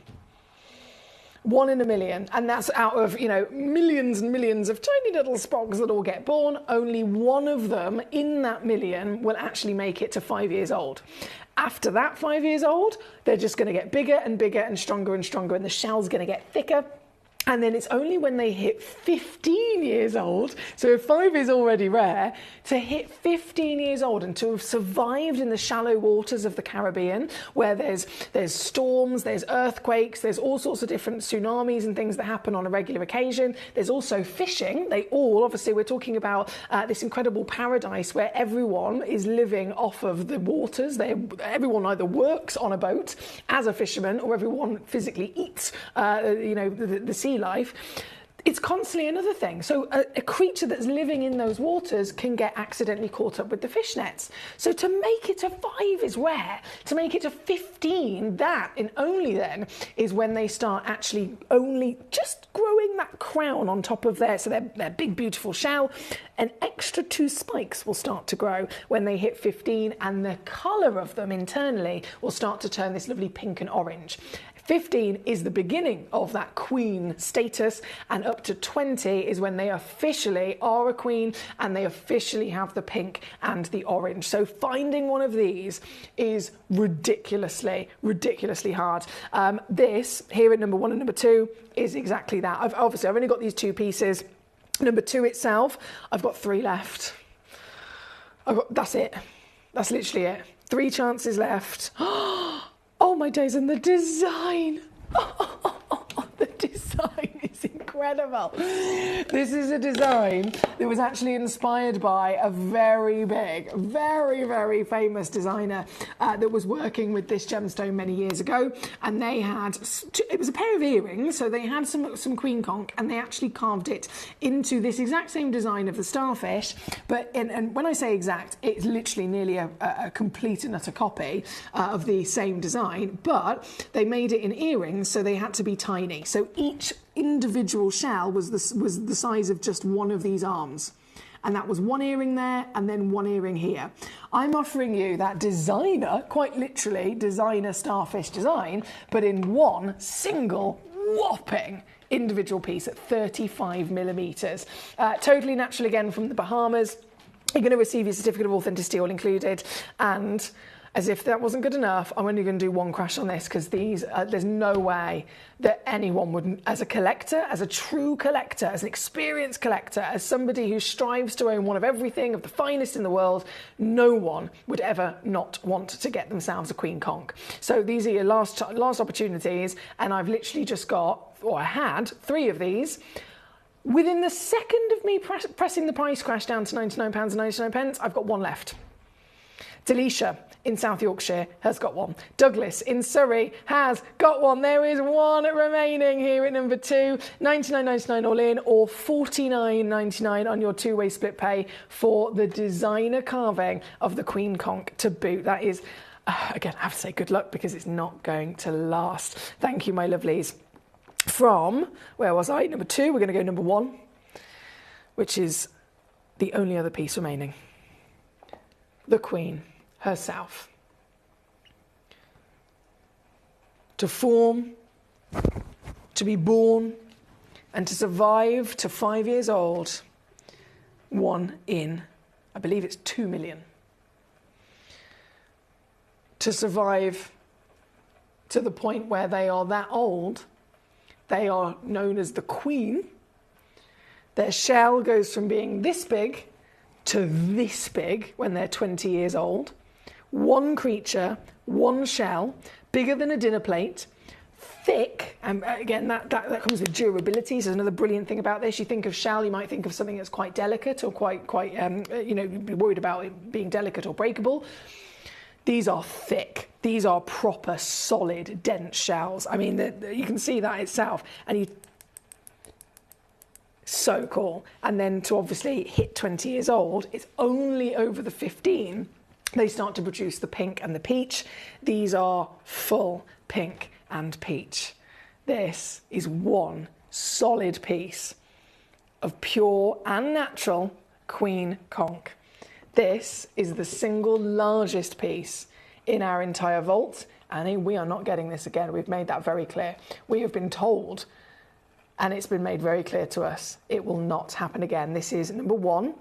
1 in a million, and that's out of, millions and millions of tiny little sprogs that all get born. Only 1 of them in that million will actually make it to 5 years old. After that 5 years old, they're just going to get bigger and bigger and stronger, and the shell's going to get thicker. And then it's only when they hit 15 years old, so if 5 is already rare, to hit 15 years old and to have survived in the shallow waters of the Caribbean, where there's storms, there's earthquakes, there's all sorts of different tsunamis and things that happen on a regular occasion. There's also fishing. Obviously we're talking about this incredible paradise where everyone is living off of the waters. Everyone either works on a boat as a fisherman, or everyone physically eats, the sea life. it's constantly another thing. So a creature that's living in those waters can get accidentally caught up with the fish nets. So to make it to 5 is rare. To make it to 15, that and only then is when they start actually only just growing that crown on top of their big beautiful shell. An extra 2 spikes will start to grow when they hit 15, and the colour of them internally will start to turn this lovely pink and orange. 15 is the beginning of that queen status, and up to 20 is when they officially are a queen and they officially have the pink and the orange. So finding one of these is ridiculously hard. This here at number 1 and number 2 is exactly that. I've only got these 2 pieces. Number 2 itself, I've got 3 left. That's it. That's literally it. 3 chances left. Oh my days, and the design. The design is incredible. This is a design that was actually inspired by a very big, very famous designer that was working with this gemstone many years ago. And they had, it was a pair of earrings, so they had some queen conch, and they actually carved it into this exact same design of the starfish. But and when I say exact, it's literally nearly a complete and utter copy of the same design, but they made it in earrings, so they had to be tiny. So each individual shell was the size of just one of these arms. And that was 1 earring there and then 1 earring here. I'm offering you that designer, quite literally designer starfish design, but in one single whopping individual piece at 35 millimeters. Totally natural again from the Bahamas. You're going to receive your certificate of authenticity all included, and as if that wasn't good enough, I'm only going to do 1 crash on this, because these, there's no way that anyone would, as a collector, as a true collector, as an experienced collector, as somebody who strives to own one of everything of the finest in the world, no one would ever not want to get themselves a queen conch. So these are your last opportunities, and I've literally just got, or I had, 3 of these. Within the second of me pressing the price crash down to £99.99, I've got 1 left. Delisha in South Yorkshire has got 1. Douglas in Surrey has got 1. There is 1 remaining here at number 2. £99.99 all in, or £49.99 on your 2-way split pay for the designer carving of the queen conch to boot. That is, again, I have to say good luck, because it's not going to last. Thank you, my lovelies. From, where was I? Number 2, we're going to go number 1, which is the only other piece remaining. The Queen herself. To form, to be born, and to survive to 5 years old, 1 in, I believe it's 2 million. To survive to the point where they are that old, they are known as the Queen. Their shell goes from being this big to this big when they're 20 years old. 1 creature, 1 shell, bigger than a dinner plate, thick, and again, that comes with durability. So another brilliant thing about this, you think of shell, you might think of something that's quite delicate or quite be worried about it being delicate or breakable. These are thick. These are proper, solid, dense shells. I mean, you can see that itself. And so cool. And then to obviously hit 20 years old, it's only over the 15 they start to produce the pink and the peach. These are full pink and peach. This is 1 solid piece of pure and natural queen conch. This is the single largest piece in our entire vault, and we are not getting this again. We've made that very clear. We have been told, and it's been made very clear to us, it will not happen again. This is number 1,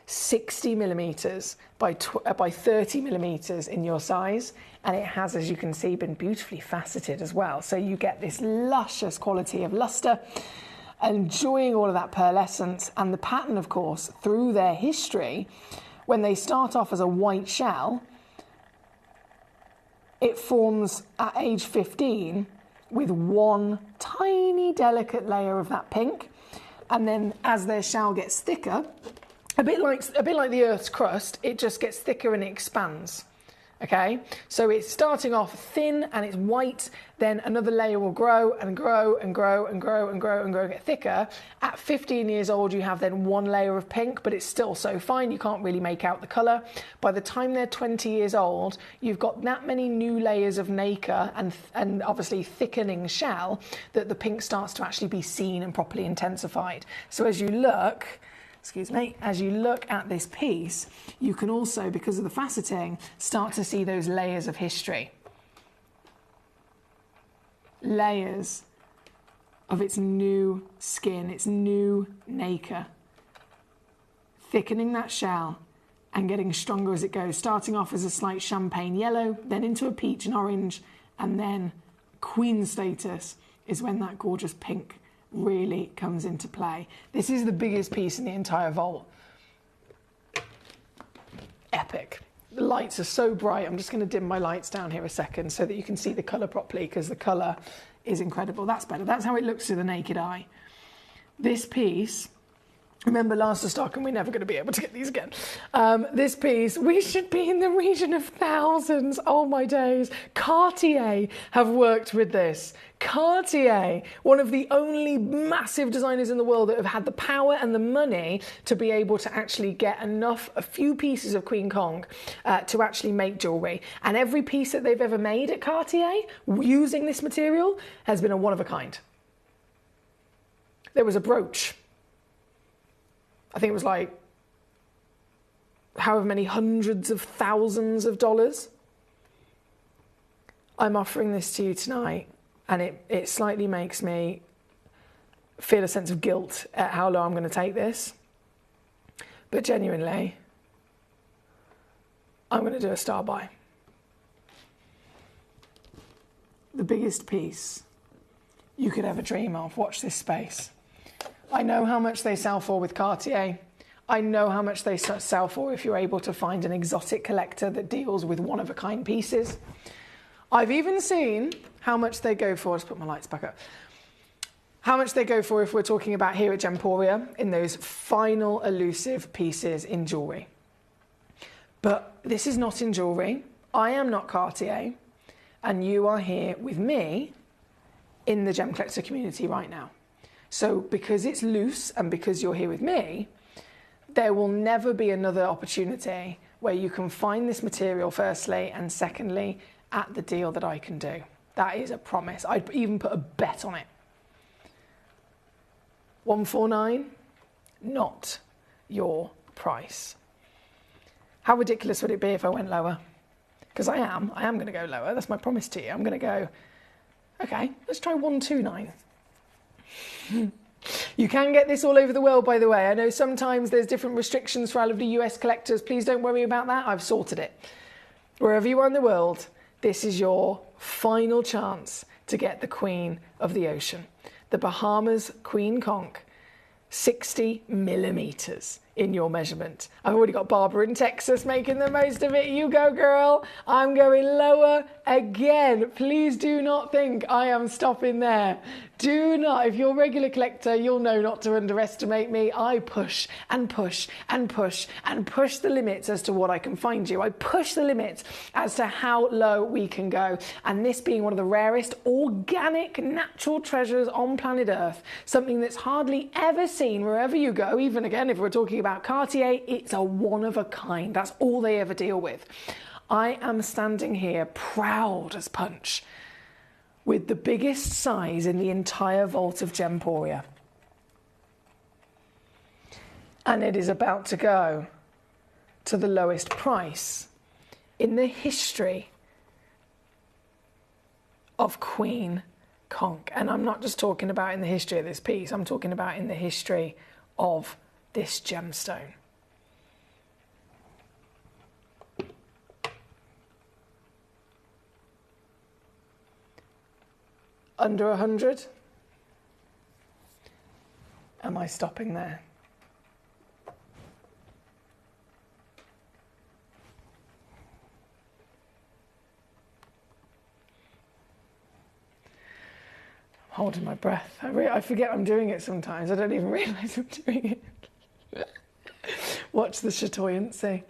60 millimeters by 30 millimeters in your size, and it has, as you can see, been beautifully faceted as well. So you get this luscious quality of luster, enjoying all of that pearlescence, and the pattern, of course, through their history, when they start off as a white shell, it forms at age 15 with 1 tiny delicate layer of that pink, and then as their shell gets thicker, a bit like the Earth's crust, it just gets thicker and it expands. Okay, so it's starting off thin and it's white, then another layer will grow and grow and grow and grow and grow and grow and get thicker. At 15 years old, you have then one layer of pink, but it's still so fine, you can't really make out the colour. By the time they're 20 years old, you've got that many new layers of nacre and obviously thickening shell that the pink starts to actually be seen and properly intensified. So as you look, excuse me, as you look at this piece, you can also, because of the faceting, start to see those layers of history. Layers of its new skin, its new nacre. Thickening that shell and getting stronger as it goes, starting off as a slight champagne yellow, then into a peach and orange, and then queen status is when that gorgeous pink really comes into play. This is the biggest piece in the entire vault. Epic. The lights are so bright. I'm just going to dim my lights down here a second so that you can see the colour properly, because the colour is incredible. That's better. That's how it looks to the naked eye. This piece, remember last stock, and we're never going to be able to get these again. This piece, we should be in the region of thousands. Oh my days. Cartier have worked with this. Cartier, one of the only massive designers in the world that have had the power and the money to be able to actually get a few pieces of Queen Kong to actually make jewellery. And every piece that they've ever made at Cartier using this material has been a one of a kind. There was a brooch. I think it was like however many hundreds of thousands of dollars. I'm offering this to you tonight, and it slightly makes me feel a sense of guilt at how low I'm going to take this. But genuinely, I'm going to do a star buy. The biggest piece you could ever dream of. Watch this space. I know how much they sell for with Cartier. I know how much they sell for if you're able to find an exotic collector that deals with one-of-a-kind pieces. I've even seen how much they go for. Let's put my lights back up. How much they go for if we're talking about here at Gemporia in those final elusive pieces in jewellery. But this is not in jewellery. I am not Cartier. And you are here with me in the Gemcollector community right now. So because it's loose and because you're here with me, there will never be another opportunity where you can find this material firstly, and secondly, at the deal that I can do. That is a promise. I'd even put a bet on it. 149, not your price. How ridiculous would it be if I went lower? Because I am going to go lower. That's my promise to you. I'm going to go, okay, let's try 129. You can get this all over the world, by the way. I know sometimes there's different restrictions for all of the US collectors. Please don't worry about that. I've sorted it. Wherever you are in the world, this is your final chance to get the Queen of the Ocean. The Bahamas Queen Conch, 60 millimeters in your measurement. I've already got Barbara in Texas making the most of it. You go, girl. I'm going lower again. Please do not think I am stopping there. Do not. If you're a regular collector, you'll know not to underestimate me. I push and push and push and push the limits as to what I can find you. I push the limits as to how low we can go. And this being one of the rarest organic natural treasures on planet Earth, something that's hardly ever seen wherever you go, even again, if we're talking about Cartier, it's a one of a kind. That's all they ever deal with. I am standing here proud as punch with the biggest size in the entire vault of Gemporia. And it is about to go to the lowest price in the history of Queen Conch. And I'm not just talking about in the history of this piece, I'm talking about in the history of this gemstone. Under 100? Am I stopping there? I'm holding my breath. I forget I'm doing it sometimes. I don't even realise I'm doing it. Watch the chatoyancy.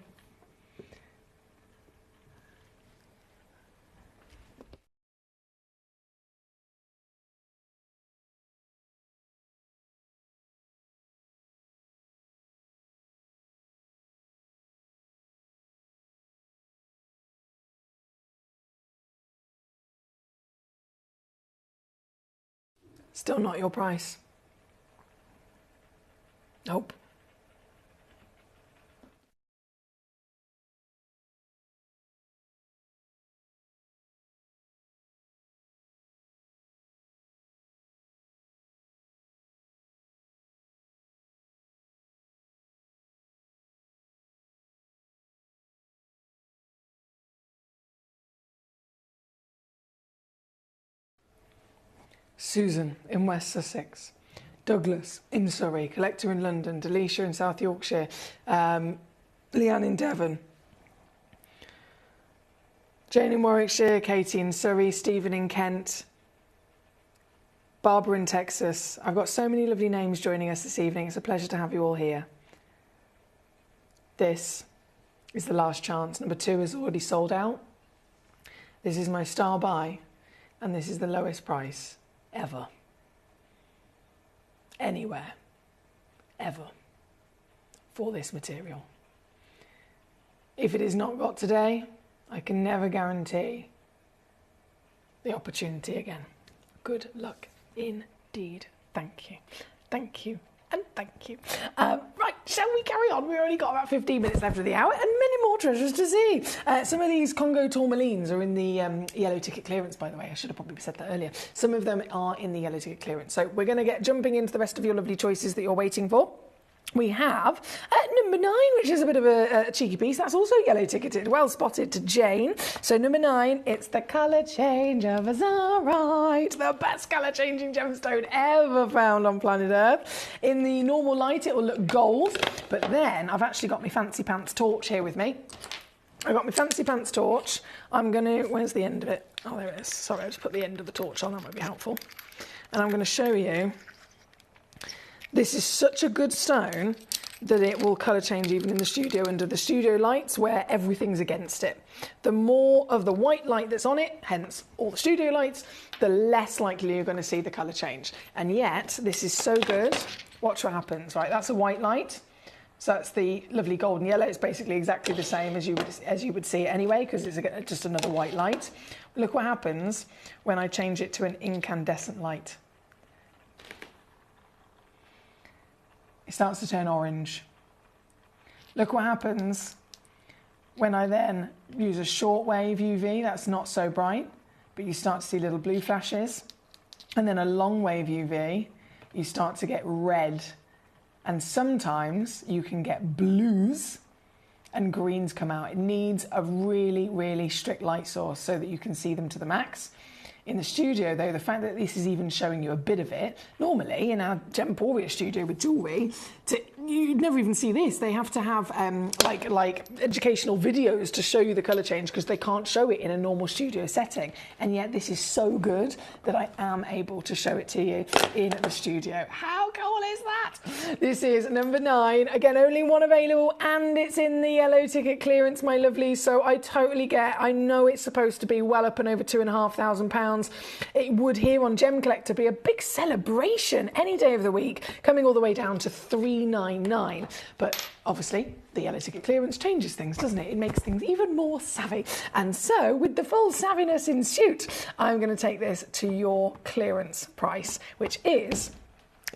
Still not your price. Nope. Susan in West Sussex, Douglas in Surrey, Collector in London, Delisha in South Yorkshire, Leanne in Devon, Jane in Warwickshire, Katie in Surrey, Stephen in Kent, Barbara in Texas. I've got so many lovely names joining us this evening. It's a pleasure to have you all here. This is the last chance. Number 2 is already sold out. This is my star buy, and this is the lowest price ever. Anywhere. Ever. For this material. If it is not got today, I can never guarantee the opportunity again. Good luck indeed. Thank you. Thank you. And thank you. Right, shall we carry on? We've only got about 15 minutes left of the hour and many more treasures to see. Some of these Congo tourmalines are in the yellow ticket clearance, by the way. I should have probably said that earlier. Some of them are in the yellow ticket clearance. So we're going to get jumping into the rest of your lovely choices that you're waiting for. We have number 9, which is a bit of a cheeky piece. That's also yellow ticketed. Well spotted to Jane. So number 9, it's the colour change of Azurite, the best colour changing gemstone ever found on planet Earth. In the normal light, it will look gold, but then I've actually got my fancy pants torch here with me. I've got my fancy pants torch. I'm going to, where's the end of it? Oh, there it is. Sorry, I just put the end of the torch on. That might be helpful. And I'm going to show you. This is such a good stone that it will colour change even in the studio under the studio lights where everything's against it. The more of the white light that's on it, hence all the studio lights, the less likely you're going to see the colour change. And yet, this is so good. Watch what happens, right? That's a white light. So that's the lovely golden yellow. It's basically exactly the same as you would see it anyway, because it's just another white light. Look what happens when I change it to an incandescent light. It starts to turn orange. Look what happens when I then use a shortwave UV. That's not so bright, but you start to see little blue flashes. And then a long wave UV, you start to get red. And sometimes you can get blues and greens come out. It needs a really, really strict light source so that you can see them to the max. In the studio, though, the fact that this is even showing you a bit of it, normally in our Gemporia studio with jewellery, you'd never even see this. They have to have like educational videos to show you the colour change because they can't show it in a normal studio setting. And yet this is so good that I am able to show it to you in the studio. How cool is that? This is number 9. Again, only one available, and it's in the yellow ticket clearance, my lovely. So I totally get, I know it's supposed to be well up and over £2,500. It would here on Gemcollector be a big celebration any day of the week, coming all the way down to $399. But obviously, the yellow ticket clearance changes things, doesn't it? It makes things even more savvy. And so, with the full savviness in suit, I'm going to take this to your clearance price, which is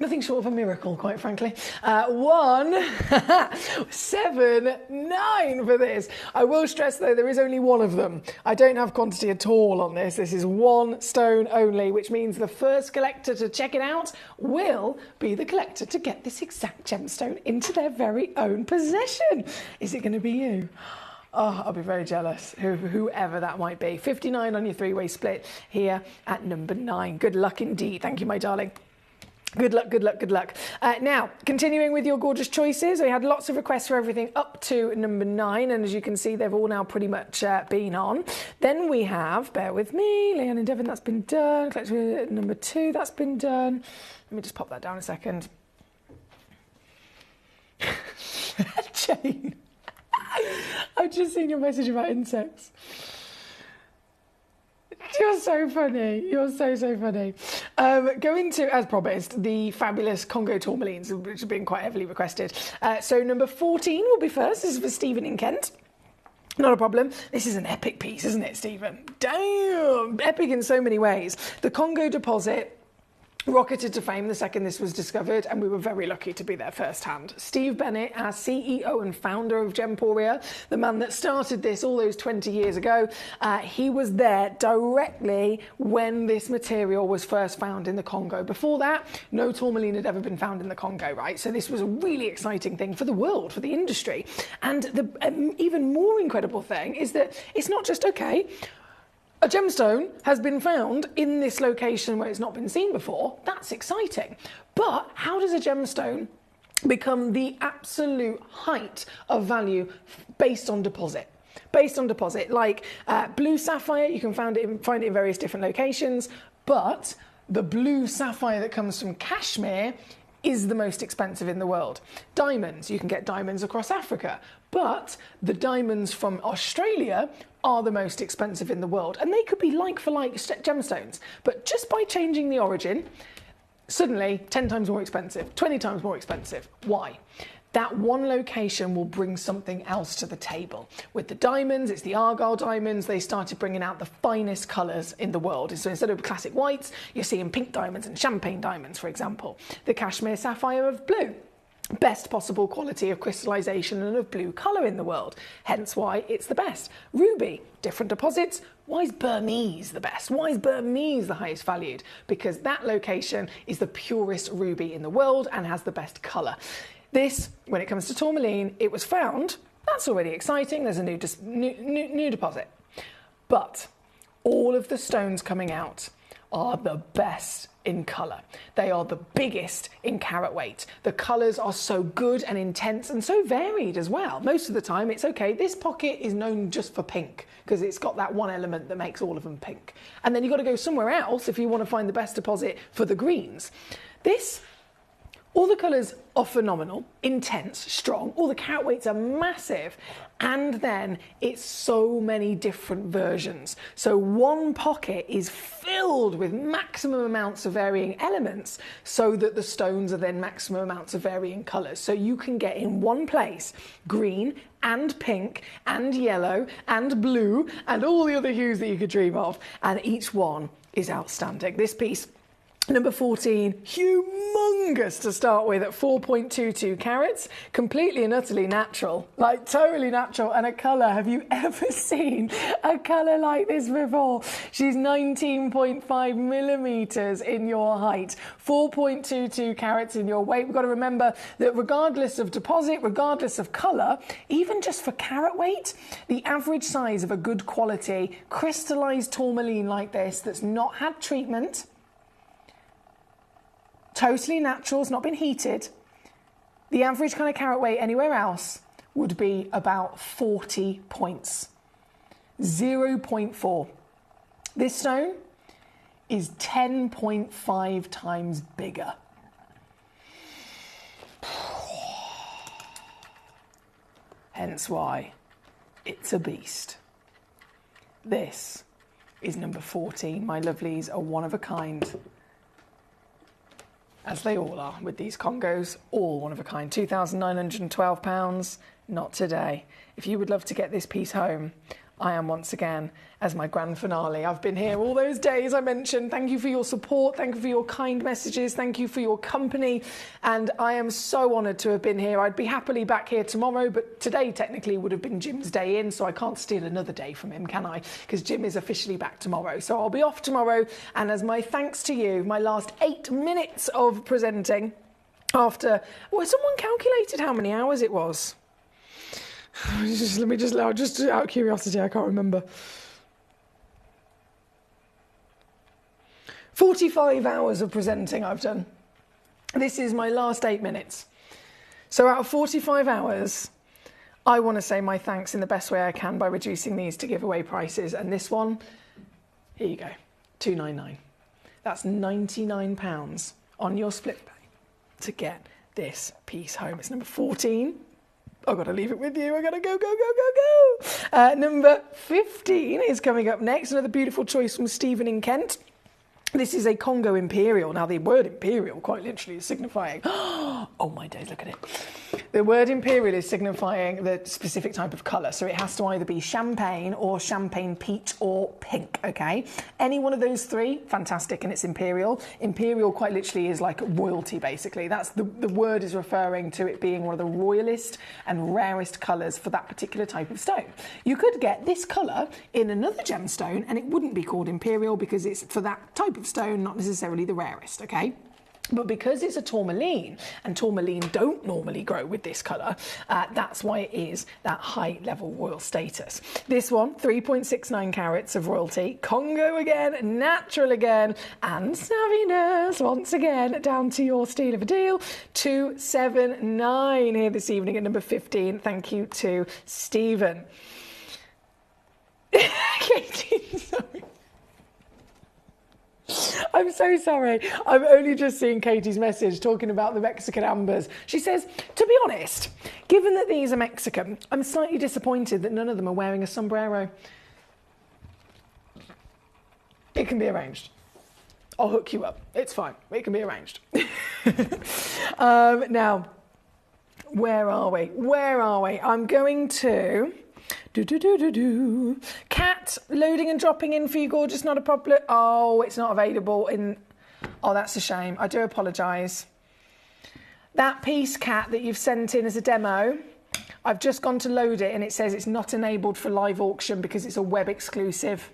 nothing short of a miracle, quite frankly. 179 for this. I will stress, though, there is only one of them. I don't have quantity at all on this. This is one stone only, which means the first collector to check it out will be the collector to get this exact gemstone into their very own possession. Is it going to be you? Oh, I'll be very jealous, whoever that might be. 59 on your 3-way split here at number 9. Good luck indeed. Thank you, my darling. Good luck, good luck, good luck. Now, continuing with your gorgeous choices, we had lots of requests for everything up to number 9, and as you can see, they've all now pretty much been on. Then we have, bear with me, Leanne and Devon, that's been done. Collector number 2, that's been done. Let me just pop that down a second. Jane, I've just seen your message about insects. You're so funny. You're so funny. Going to, as promised, the fabulous Congo tourmalines, which have been quite heavily requested. So number 14 will be first. This is for Stephen in Kent. Not a problem. This is an epic piece, isn't it, Stephen? Damn! Epic in so many ways. The Congo deposit rocketed to fame the second this was discovered, and we were very lucky to be there firsthand. Steve Bennett, our CEO and founder of Gemporia, the man that started this all those 20 years ago, he was there directly when this material was first found in the Congo. Before that, no tourmaline had ever been found in the Congo, right? So this was a really exciting thing for the world, for the industry. And the even more incredible thing is that it's not just, okay, a gemstone has been found in this location where it's not been seen before. That's exciting. But how does a gemstone become the absolute height of value based on deposit? Based on deposit, like blue sapphire, you can find it in various different locations, but the blue sapphire that comes from Kashmir is the most expensive in the world. Diamonds, you can get diamonds across Africa, but the diamonds from Australia are the most expensive in the world, and they could be like for like gemstones, but just by changing the origin, suddenly 10 times more expensive, 20 times more expensive. Why? That one location will bring something else to the table. With the diamonds, it's the Argyle diamonds, they started bringing out the finest colours in the world. So instead of classic whites, you're seeing pink diamonds and champagne diamonds, for example. The Kashmir sapphire of blue. Best possible quality of crystallization and of blue colour in the world, hence why it's the best. Ruby, different deposits. Why is Burmese the best? Why is Burmese the highest valued? Because that location is the purest ruby in the world and has the best colour. This, when it comes to tourmaline, it was found. That's already exciting. There's a new deposit. But all of the stones coming out are the best in colour. They are the biggest in carat weight. The colours are so good and intense and so varied as well. Most of the time it's okay, this pocket is known just for pink because it's got that one element that makes all of them pink. And then you've got to go somewhere else if you want to find the best deposit for the greens. All the colours are phenomenal, intense, strong, all the carat weights are massive, and then it's so many different versions. So one pocket is filled with maximum amounts of varying elements so that the stones are then maximum amounts of varying colours. So you can get in one place green and pink and yellow and blue and all the other hues that you could dream of, and each one is outstanding. This piece, number 14, humongous to start with at 4.22 carats, completely and utterly natural, like totally natural, and a colour. Have you ever seen a colour like this before? She's 19.5 millimetres in your height, 4.22 carats in your weight. We've got to remember that regardless of deposit, regardless of colour, even just for carat weight, the average size of a good quality crystallised tourmaline like this that's not had treatment, totally natural, it's not been heated, the average kind of carat weight anywhere else would be about 40 points. 0.4. This stone is 10.5 times bigger. Hence why it's a beast. This is number 14. My lovelies are one of a kind, as they all are with these Congos, all one of a kind. £2,912, not today. If you would love to get this piece home, I am once again as my grand finale. I've been here all those days I mentioned. Thank you for your support. Thank you for your kind messages. Thank you for your company. And I am so honoured to have been here. I'd be happily back here tomorrow, but today technically would have been Jim's day in, so I can't steal another day from him, can I? Because Jim is officially back tomorrow. So I'll be off tomorrow. And as my thanks to you, my last 8 minutes of presenting after, well, someone calculated how many hours it was. Just out of curiosity, I can't remember. 45 hours of presenting I've done. This is my last 8 minutes. So out of 45 hours, I want to say my thanks in the best way I can by reducing these to giveaway prices. And this one, here you go, £299. That's £99 on your split pay to get this piece home. It's number 14. I've got to leave it with you. I've got to go. Number 15 is coming up next. Another beautiful choice from Stephen in Kent. This is a Congo Imperial. Now, the word Imperial quite literally is signifying, oh my days, look at it. The word Imperial is signifying the specific type of colour. So it has to either be champagne or champagne peach or pink, okay? Any one of those three, fantastic, and it's Imperial. Imperial quite literally is like royalty, basically. That's the word is referring to it being one of the royalist and rarest colours for that particular type of stone. You could get this colour in another gemstone and it wouldn't be called Imperial because it's for that type of stone, not necessarily the rarest, okay? But because it's a tourmaline, and tourmaline don't normally grow with this colour, that's why it is that high level royal status. This one, 3.69 carats of royalty, Congo again, natural again, and savviness once again, down to your steal of a deal, 279 here this evening at number 15. Thank you to Stephen. Katie, sorry. I'm so sorry. I'm only just seeing Katie's message talking about the Mexican ambers. She says, to be honest, given that these are Mexican, I'm slightly disappointed that none of them are wearing a sombrero. It can be arranged. I'll hook you up. It's fine. It can be arranged. Now, where are we? Where are we? I'm going to... Cat loading and dropping in for you, gorgeous. Not a problem. Oh, it's not available in. Oh, that's a shame. I do apologise. That piece, Cat, that you've sent in as a demo, I've just gone to load it and it says it's not enabled for live auction because it's a web exclusive.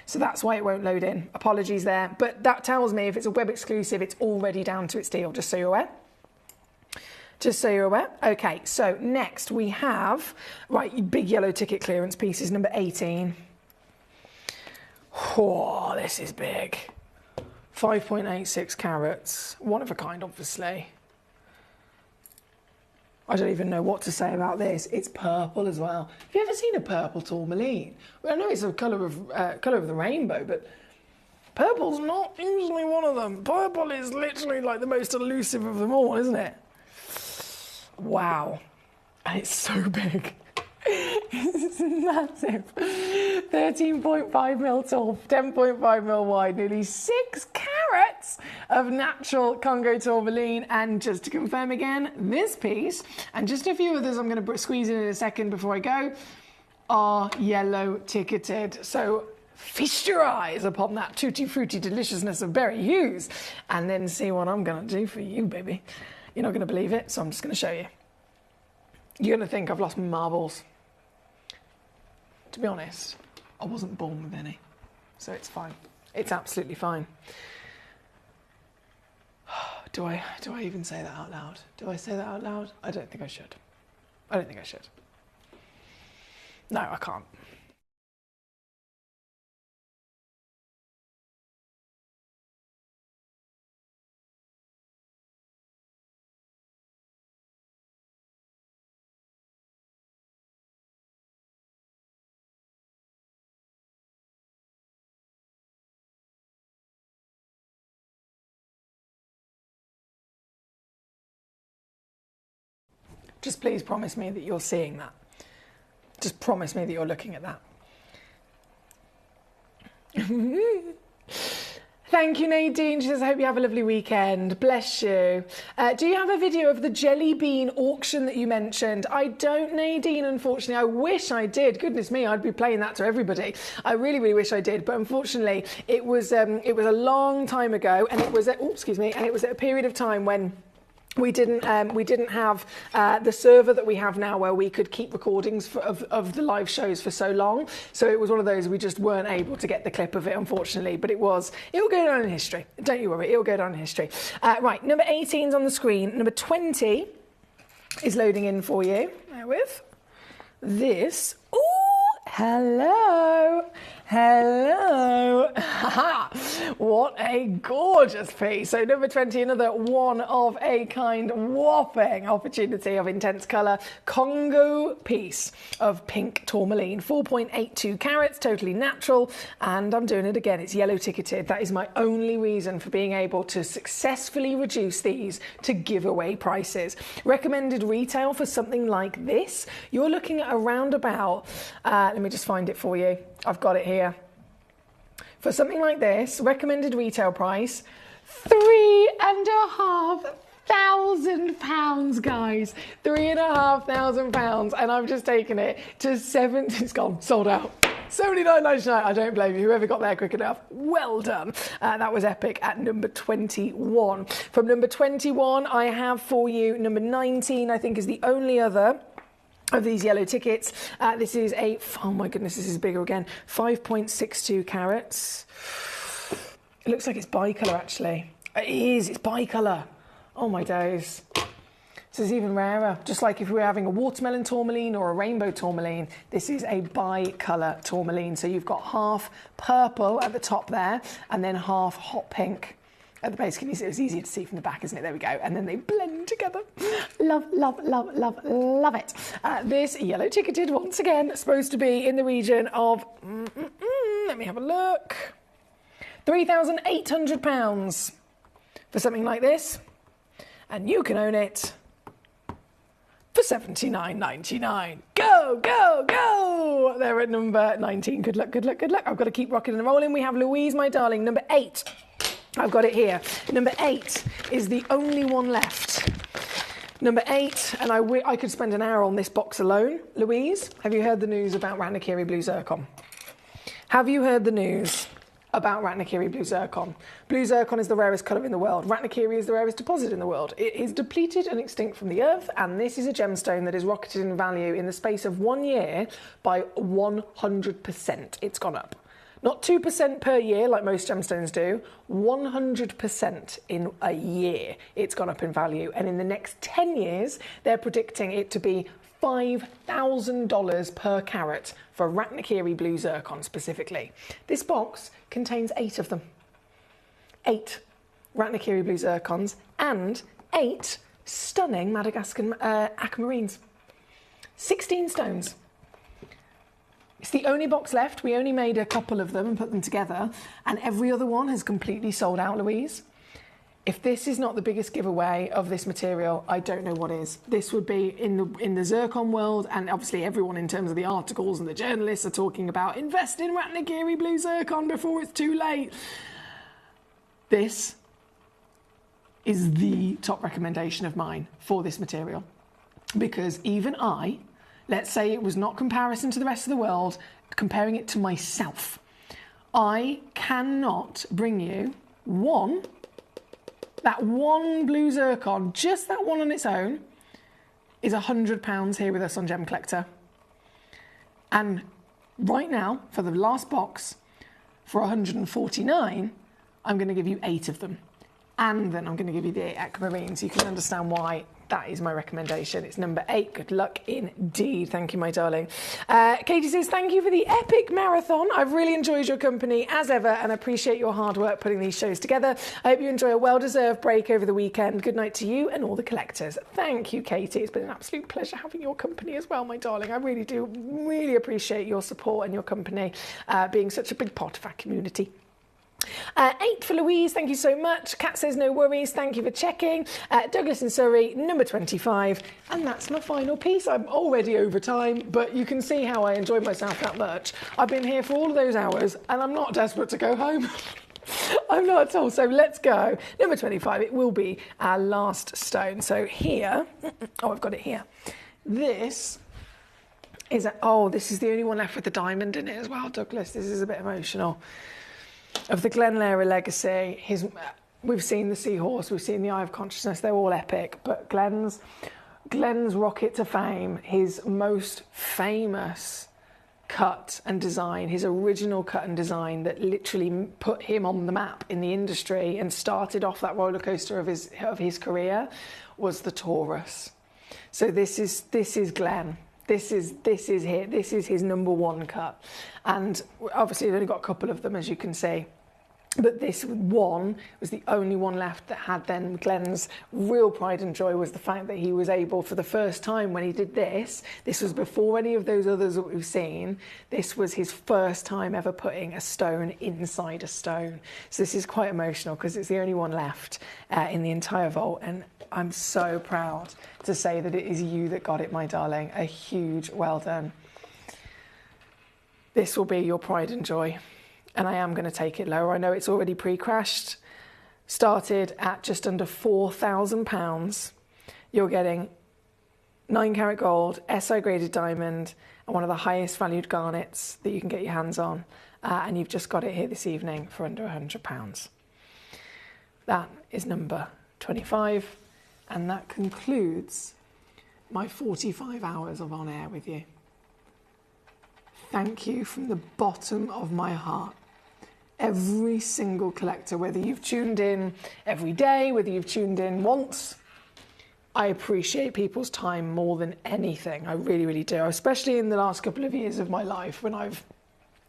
So that's why it won't load in. Apologies there. But that tells me if it's a web exclusive, it's already down to its deal, just so you're aware. Just so you're aware. Okay, so next we have, right, big yellow ticket clearance pieces, number 18. Oh, this is big. 5.86 carats. One of a kind, obviously. I don't even know what to say about this. It's purple as well. Have you ever seen a purple tourmaline? Well, I know it's a colour of the rainbow, but purple's not usually one of them. Purple is literally like the most elusive of them all, isn't it? Wow, and it's so big. It's massive. 13.5 mil tall, 10.5 mil wide, nearly 6 carats of natural Congo tourmaline. And just to confirm again, this piece, and just a few others I'm going to squeeze in a second before I go, are yellow ticketed. So feast your eyes upon that tutti frutti deliciousness of berry hues, and then see what I'm going to do for you, baby. You're not going to believe it, so I'm just going to show you. You're going to think I've lost my marbles. To be honest, I wasn't born with any, so it's fine. It's absolutely fine. Do I even say that out loud? Do I say that out loud? I don't think I should. I don't think I should. No, I can't. Just please promise me that you're seeing that. Just promise me that you're looking at that. Thank you, Nadine. She says, I hope you have a lovely weekend. Bless you. Do you have a video of the jelly bean auction that you mentioned? I don't, Nadine, unfortunately. I wish I did. Goodness me, I'd be playing that to everybody. I really, really wish I did. But unfortunately, it was a long time ago, and it was at, and it was at a period of time when we didn't have the server that we have now where we could keep recordings of the live shows for so long. So it was one of those, we just weren't able to get the clip of it, unfortunately, but it'll go down in history. Don't you worry, it'll go down in history. Right, number 18's on the screen. Number 20 is loading in for you. There with this. Ooh, hello. Hello. What a gorgeous piece. So number 20, another one of a kind whopping opportunity of intense colour. Congo piece of pink tourmaline, 4.82 carats, totally natural. And I'm doing it again. It's yellow ticketed. That is my only reason for being able to successfully reduce these to giveaway prices. Recommended retail for something like this, you're looking at around about, let me just find it for you. I've got it here. For something like this, recommended retail price, £3,500, guys. £3,500, and I've just taken it to it's gone, sold out. £79.99. I don't blame you. Whoever got there quick enough, well done. That was epic at number 21. From number 21, I have for you number 19, I think is the only other of these yellow tickets. This is oh my goodness, this is bigger again. 5.62 carats. It looks like it's bicolour actually. It is, it's bicolour. Oh my days. This is even rarer. Just like if we were having a watermelon tourmaline or a rainbow tourmaline, this is a bicolour tourmaline. So you've got half purple at the top there and then half hot pink at the base. Can you see? It's easier to see from the back, isn't it? There we go. And then they blend together. Love, love, love, love, love it. This yellow ticketed, once again, supposed to be in the region of, let me have a look, £3,800 for something like this. And you can own it for $79.99. Go, go, go! They're at number 19. Good luck, good luck, good luck. I've got to keep rocking and rolling. We have Louise, my darling, number 8. I've got it here. Number 8 is the only one left. Number 8, and I could spend an hour on this box alone. Louise, have you heard the news about Ratnakiri Blue Zircon? Have you heard the news about Ratnakiri Blue Zircon? Blue Zircon is the rarest colour in the world. Ratnakiri is the rarest deposit in the world. It is depleted and extinct from the earth, and this is a gemstone that is rocketed in value in the space of 1 year by 100%. It's gone up. Not 2% per year like most gemstones do, 100% in a year it's gone up in value. And in the next 10 years, they're predicting it to be $5,000 per carat for Ratnakiri Blue Zircon specifically. This box contains 8 of them. 8 Ratnakiri Blue Zircons and 8 stunning Madagascar aquamarines. 16 stones. It's the only box left. We only made a couple of them and put them together, and every other one has completely sold out, Louise. If this is not the biggest giveaway of this material, I don't know what is. This would be in the zircon world, and obviously everyone in terms of the articles and the journalists are talking about invest in Ratnakiri Blue Zircon before it's too late. This is the top recommendation of mine for this material, because even I, let's say it was not comparison to the rest of the world, comparing it to myself, I cannot bring you that one blue zircon, just that one on its own, is £100 here with us on Gemcollector. And right now, for the last box, for £149, I'm going to give you 8 of them. And then I'm going to give you the 8 aquamarines. You can understand why that is my recommendation. It's number 8. Good luck indeed. Thank you, my darling. Katie says, thank you for the epic marathon. I've really enjoyed your company as ever and appreciate your hard work putting these shows together. I hope you enjoy a well-deserved break over the weekend. Good night to you and all the collectors. Thank you, Katie. It's been an absolute pleasure having your company as well, my darling. I really do really appreciate your support and your company being such a big part of our community. 8 for Louise, thank you so much. Kat says no worries, thank you for checking. Douglas in Surrey, number 25, and that's my final piece. I'm already over time, but you can see how I enjoyed myself that much. I've been here for all of those hours and I'm not desperate to go home. I'm not at all, so let's go. Number 25, it will be our last stone. So here, oh, I've got it here. This is this is the only one left with the diamond in it as well, Douglas. This is a bit emotional. Of the Glen Lehrer legacy, we've seen the Seahorse, we've seen the Eye of Consciousness, they're all epic, but Glen's rocket to fame, his most famous cut and design, his original cut and design that literally put him on the map in the industry and started off that roller coaster of his career, was the Taurus. So this is Glen. This is his number 1 cut, and obviously they've only got a couple of them, as you can see. But this one was the only one left that had then Glen's real pride and joy, was the fact that he was able, for the first time when he did this was before any of those others that we've seen, this was his first time ever putting a stone inside a stone. So this is quite emotional because it's the only one left in the entire vault, and I'm so proud to say that it is you that got it, my darling. A huge well done. This will be your pride and joy. and I am going to take it lower. I know it's already pre-crashed. Started at just under £4,000. You're getting 9 carat gold, SI graded diamond, and one of the highest valued garnets that you can get your hands on. And you've just got it here this evening for under £100. That is number 25, and that concludes my 45 hours of on air with you. Thank you from the bottom of my heart. Every single collector, whether you've tuned in every day, whether you've tuned in once, I appreciate people's time more than anything. I really, really do, especially in the last couple of years of my life when I've,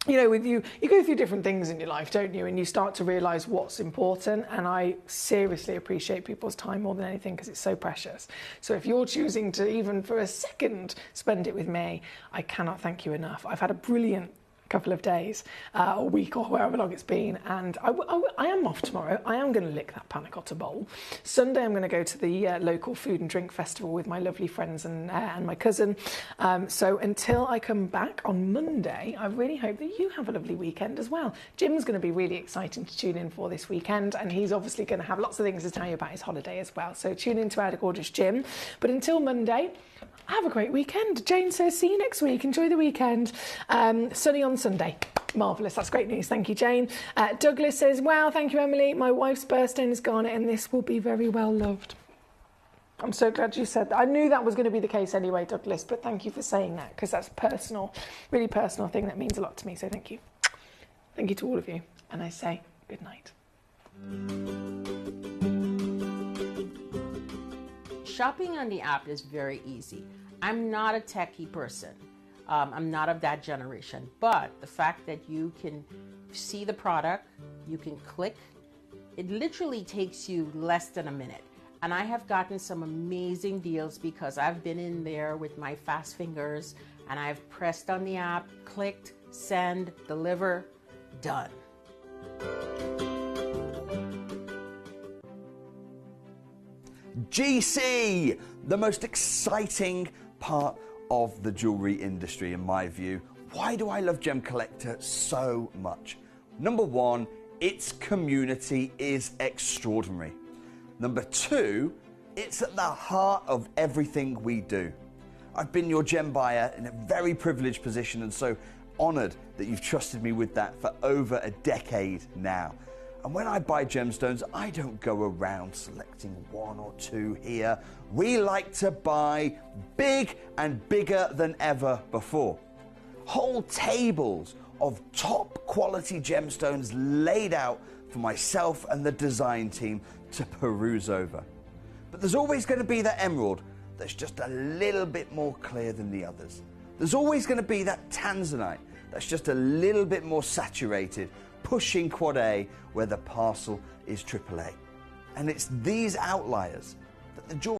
you know, with you go through different things in your life, don't you? And you start to realise what's important. And I seriously appreciate people's time more than anything because it's so precious. So if you're choosing to even for a second spend it with me, I cannot thank you enough. I've had a brilliant couple of days, a week or however long it's been, and I am off tomorrow. I am going to lick that panna cotta bowl. Sunday I'm going to go to the local food and drink festival with my lovely friends and my cousin. So until I come back on Monday, I really hope that you have a lovely weekend as well. Jim's going to be really exciting to tune in for this weekend, and he's obviously going to have lots of things to tell you about his holiday as well. So tune in to our gorgeous Jim. But until Monday, have a great weekend. Jane says, see you next week. Enjoy the weekend. Sunny on Sunday. Marvellous. That's great news. Thank you, Jane. Douglas says, wow, thank you, Emily. My wife's birthstone is garnet and this will be very well loved. I'm so glad you said that. I knew that was going to be the case anyway, Douglas, but thank you for saying that because that's personal, really personal thing that means a lot to me. So thank you. Thank you to all of you. And I say good night. Shopping on the app is very easy. I'm not a techie person. I'm not of that generation. But the fact that you can see the product, you can click, it literally takes you less than a minute. And I have gotten some amazing deals because I've been in there with my fast fingers and I've pressed on the app, clicked, send, deliver, done. GC, the most exciting part of the jewellery industry in my view. Why do I love Gemcollector so much? Number one, its community is extraordinary. Number two, it's at the heart of everything we do. I've been your gem buyer in a very privileged position and so honoured that you've trusted me with that for over a decade now. And when I buy gemstones, I don't go around selecting one or two here. We like to buy big and bigger than ever before. Whole tables of top quality gemstones laid out for myself and the design team to peruse over. But there's always going to be that emerald that's just a little bit more clear than the others. There's always going to be that tanzanite that's just a little bit more saturated, pushing quad A where the parcel is AAA. And it's these outliers that the jewelry